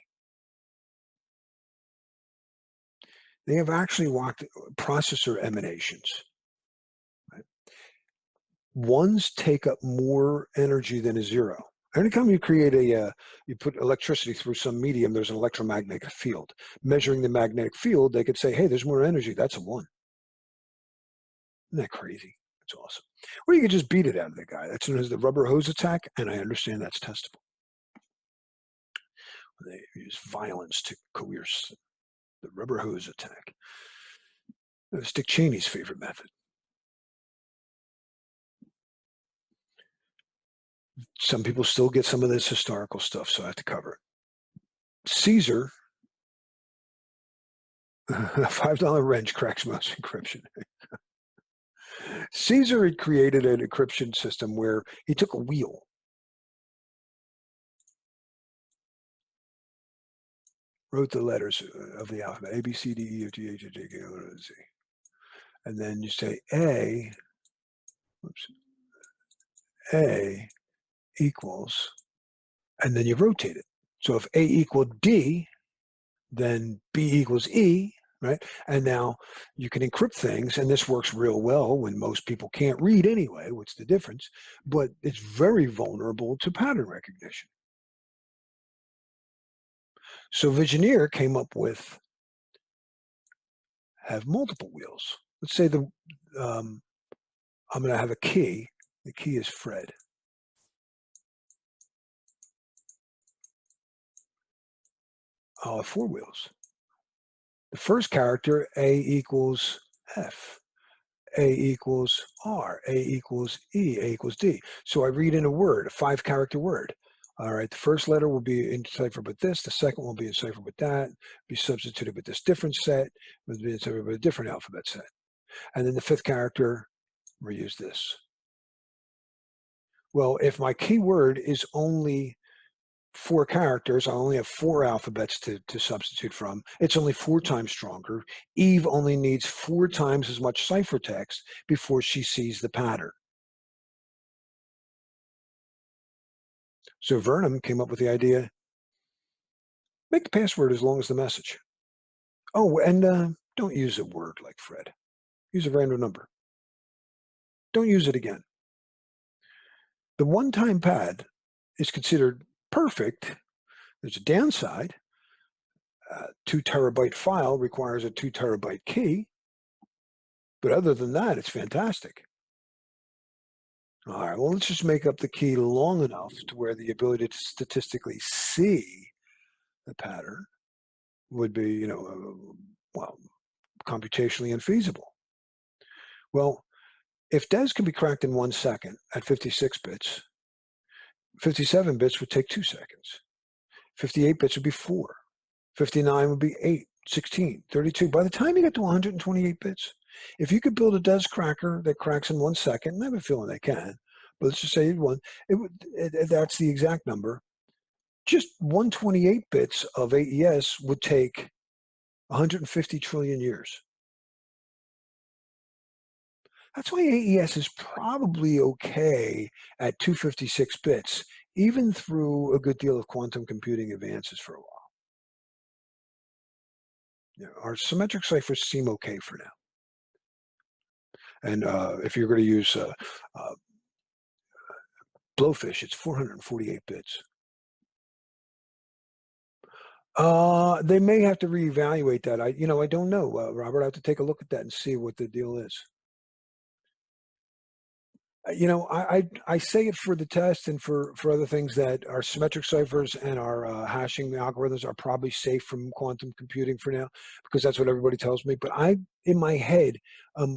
They have actually walked processor emanations. Right? Ones take up more energy than a zero. Anytime you create you put electricity through some medium, there's an electromagnetic field. Measuring the magnetic field, they could say, hey, there's more energy. That's a one. Isn't that crazy? That's awesome. Or you could just beat it out of the guy. That's known as the rubber hose attack, and I understand that's testable. They use violence to coerce the rubber hose attack. That's Dick Cheney's favorite method. Some people still get some of this historical stuff, so I have to cover it. Caesar, a $5 wrench cracks most encryption. Caesar had created an encryption system where he took a wheel. Wrote the letters of the alphabet, A, B, C, D, E, F, G, H, I, J, K, L, M, N, O, P, Z. And then you say A equals, and then you rotate it. So if A equaled D, then B equals E, right? And now you can encrypt things, and this works real well when most people can't read anyway. What's the difference? But it's very vulnerable to pattern recognition. So Vigenère came up with have multiple wheels. Let's say I'm going to have a key. The key is Fred. I'll have four wheels. The first character, A equals F. A equals R, A equals E, A equals D. So I read in a word, a 5-character word. All right, the first letter will be enciphered with this, the second will be enciphered with that, be substituted with this different set, will be enciphered with a different alphabet set. And then the 5th character, we use this. Well, if my keyword is only 4 characters, I only have 4 alphabets to substitute from. It's only 4 times stronger. Eve only needs 4 times as much ciphertext before she sees the pattern. So Vernam came up with the idea, make the password as long as the message. Oh, and don't use a word like Fred. Use a random number. Don't use it again. The one-time pad is considered perfect. There's a downside. 2-terabyte file requires a 2-terabyte key. But other than that, it's fantastic. All right, well, let's just make up the key long enough to where the ability to statistically see the pattern would be, well, computationally infeasible. Well, if DES can be cracked in 1 second at 56 bits, 57 bits would take 2 seconds. 58 bits would be 4. 59 would be 8, 16, 32. By the time you get to 128 bits, if you could build a DES cracker that cracks in 1 second, and I have a feeling they can, but let's just say that's the exact number. Just 128 bits of AES would take 150 trillion years. That's why AES is probably okay at 256 bits, even through a good deal of quantum computing advances for a while. Yeah, our symmetric ciphers seem okay for now. And if you're going to use uh, Blowfish, it's 448 bits. They may have to reevaluate that. I don't know, Robert. I have to take a look at that and see what the deal is. I say it for the test and for other things that our symmetric ciphers and our hashing algorithms are probably safe from quantum computing for now, because that's what everybody tells me. But in my head, um,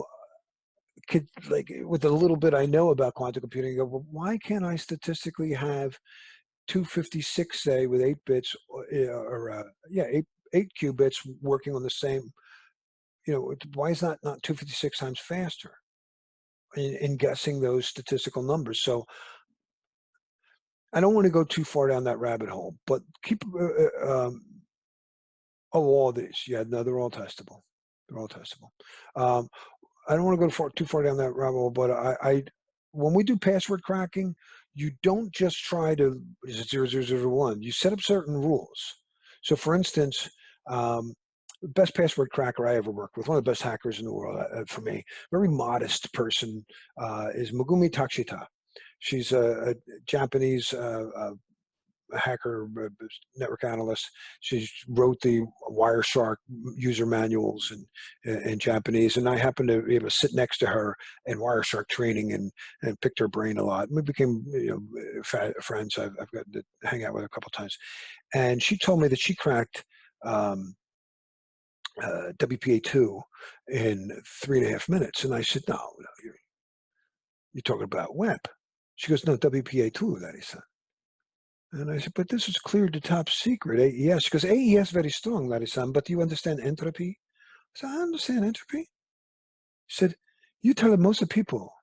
could, like, with the little bit I know about quantum computing, go, well, why can't I statistically have 256, say, with 8 bits, yeah, eight qubits working on the same? Why is that not 256 times faster in guessing those statistical numbers? So I don't want to go too far down that rabbit hole, but keep all these. Yeah, no, they're all testable. They're all testable. Um, I don't want to go too far down that rabbit hole, but when we do password cracking, you don't just try to, is it 0001? You set up certain rules. So, for instance, um, the best password cracker I ever worked with, one of the best hackers in the world for me, very modest person, is Megumi Takshita. She's a Japanese hacker, network analyst. She wrote the Wireshark user manuals in Japanese, and I happened to be able to sit next to her in Wireshark training and picked her brain a lot. We became friends. I've gotten to hang out with her a couple of times, and she told me that she cracked WPA2 in 3.5 minutes, and I said, no, you're talking about web. She goes, no, WPA2, that is. And I said, but this is clear to top secret, AES. She goes, AES very strong, Larry-san, but do you understand entropy? I said, I understand entropy. She said, you tell most of people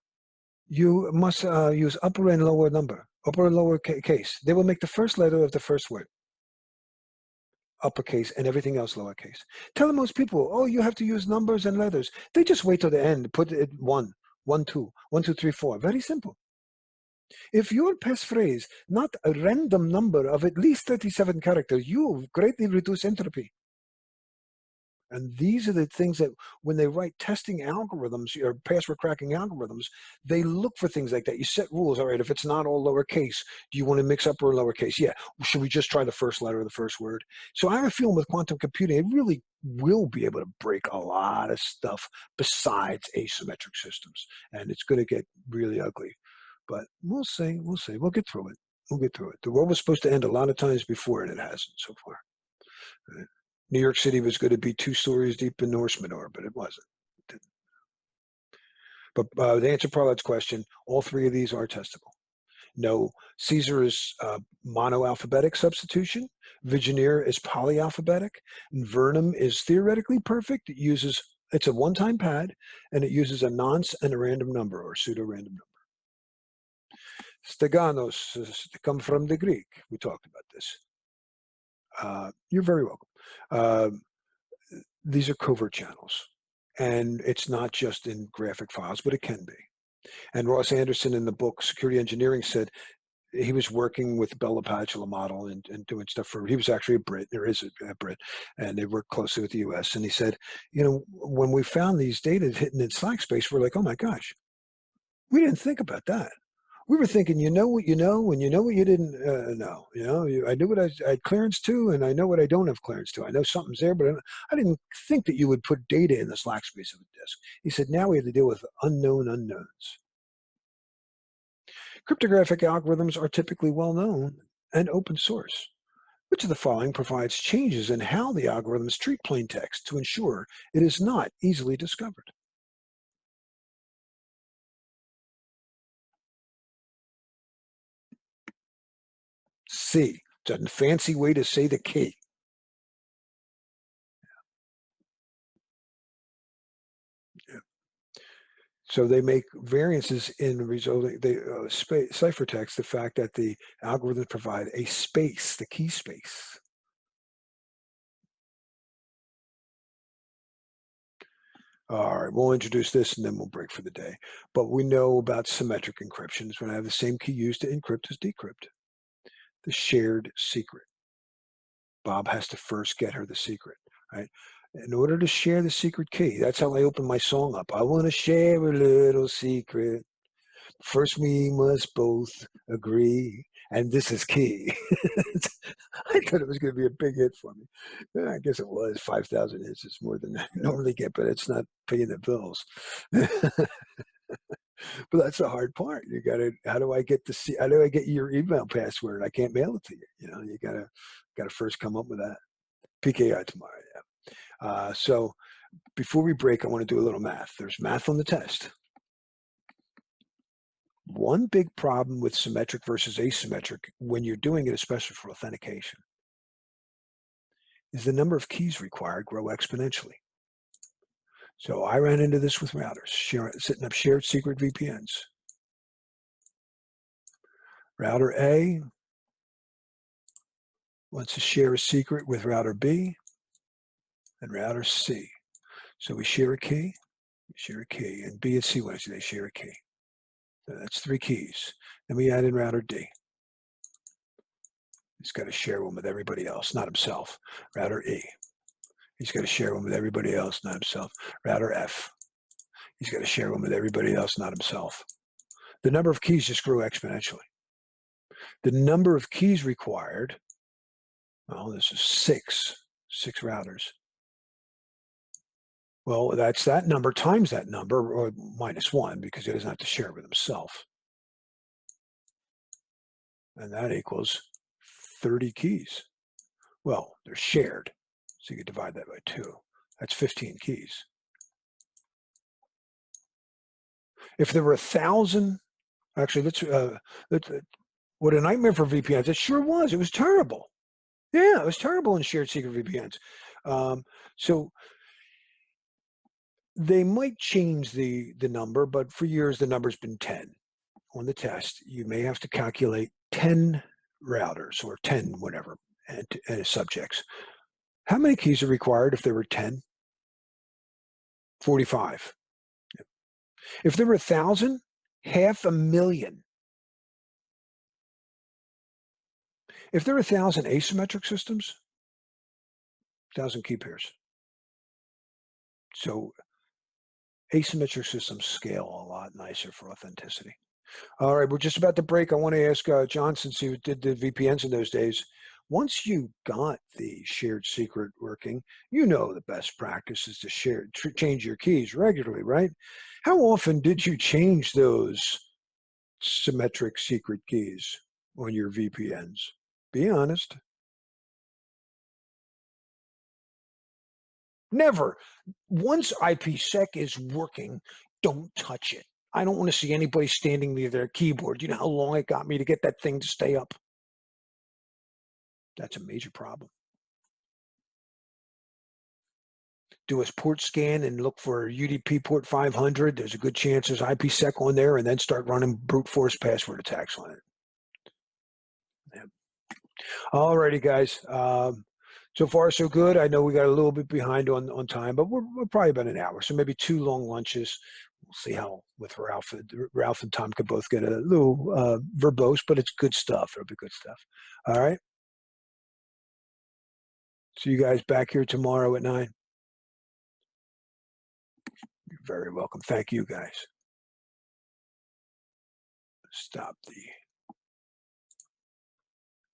you must use upper and lower number, upper and lower case. They will make the first letter of the first word uppercase and everything else lowercase. Tell most people, oh, you have to use numbers and letters. They just wait till the end, put it 1, 1, 2, 1, 2, 3, 4. Very simple. If your passphrase not a random number of at least 37 characters, you greatly reduce entropy. And these are the things that when they write testing algorithms or password cracking algorithms, they look for things like that. You set rules. All right, if it's not all lowercase, do you want to mix upper or lowercase? Yeah. Should we just try the first letter of the first word? So I have a feeling with quantum computing, it really will be able to break a lot of stuff besides asymmetric systems. And it's going to get really ugly. But we'll see. We'll see. We'll get through it. We'll get through it. The world was supposed to end a lot of times before, and it hasn't so far. Right? New York City was going to be 2 stories deep in Norse manure, but it wasn't. It didn't. But to answer Parlette's question, all three of these are testable. No, Caesar is monoalphabetic substitution. Vigenère is polyalphabetic. And Vernum is theoretically perfect. It's a one-time pad, and it uses a nonce and a random number or pseudo-random number. Steganos come from the Greek. We talked about this. You're very welcome. Uh, these are covert channels, and it's not just in graphic files, but it can be. And Ross Anderson in the book Security Engineering said he was working with Bell LaPadula model and doing stuff he was actually a Brit. There is a Brit, and they work closely with the U.S. And he said, when we found these data hidden in Slack space, we're like, oh my gosh, we didn't think about that. We were thinking, you know what you know, and you know what you didn't know. I knew what I had clearance to, and I know what I don't have clearance to. I know something's there, but I didn't think that you would put data in the Slack space of a disk. He said, now we have to deal with unknown unknowns. Cryptographic algorithms are typically well known and open source. Which of the following provides changes in how the algorithms treat plain text to ensure it is not easily discovered? C. It's a fancy way to say the key. Yeah. So they make variances in resulting the ciphertext, the fact that the algorithms provide a space, the key space. All right, we'll introduce this and then we'll break for the day. But we know about symmetric encryption. It's when I have the same key used to encrypt as decrypt. The shared secret. Bob has to first get her the secret, right? In order to share the secret key, that's how I open my song up. I want to share a little secret. First, we must both agree, and this is key. I thought it was going to be a big hit for me. I guess it was 5,000 hits. It's more than I normally get, but it's not paying the bills. But that's the hard part. You got to. How do I get to see? How do I get your email password? I can't mail it to you. You got to first come up with that. PKI tomorrow. Yeah. So before we break, I want to do a little math. There's math on the test. One big problem with symmetric versus asymmetric, when you're doing it, especially for authentication, is the number of keys required grow exponentially. So I ran into this with routers, setting up shared secret VPNs. Router A wants to share a secret with router B and router C. So we share a key, and B and C want to say they share a key. So that's 3 keys. Then we add in router D. He's got to share one with everybody else, not himself. Router E. He's got to share one with everybody else, not himself. Router F. He's got to share one with everybody else, not himself. The number of keys just grew exponentially. The number of keys required, well, this is 6 routers. Well, that's that number times that number, or -1, because he doesn't have to share it with himself. And that equals 30 keys. Well, they're shared, so you could divide that by 2. That's 15 keys. If there were 1,000, actually, what a nightmare for VPNs. It sure was. It was terrible. Yeah, it was terrible in shared secret VPNs. So they might change the number, but for years the number's been 10. On the test, you may have to calculate 10 routers or 10 whatever and subjects. How many keys are required if there were 10? 45. If there were 1,000, 500,000. If there are 1,000 asymmetric systems, 1,000 key pairs. So asymmetric systems scale a lot nicer for authenticity. All right, we're just about to break. I want to ask John, since he did the VPNs in those days, once you got the shared secret working, the best practice is to change your keys regularly, right? How often did you change those symmetric secret keys on your VPNs? Be honest. Never. Once IPsec is working, don't touch it. I don't want to see anybody standing near their keyboard. You know how long it got me to get that thing to stay up? That's a major problem. Do a port scan and look for UDP port 500. There's a good chance there's IPsec on there, and then start running brute force password attacks on it. Yeah. All righty, guys. So far, so good. I know we got a little bit behind on time, but we're probably about an hour. So maybe 2 long lunches. We'll see how with Ralph and Tom could both get a little verbose, but it's good stuff. It'll be good stuff. All right. See you guys back here tomorrow at 9. You're very welcome. Thank you, guys. Stop the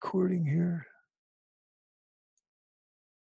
recording here.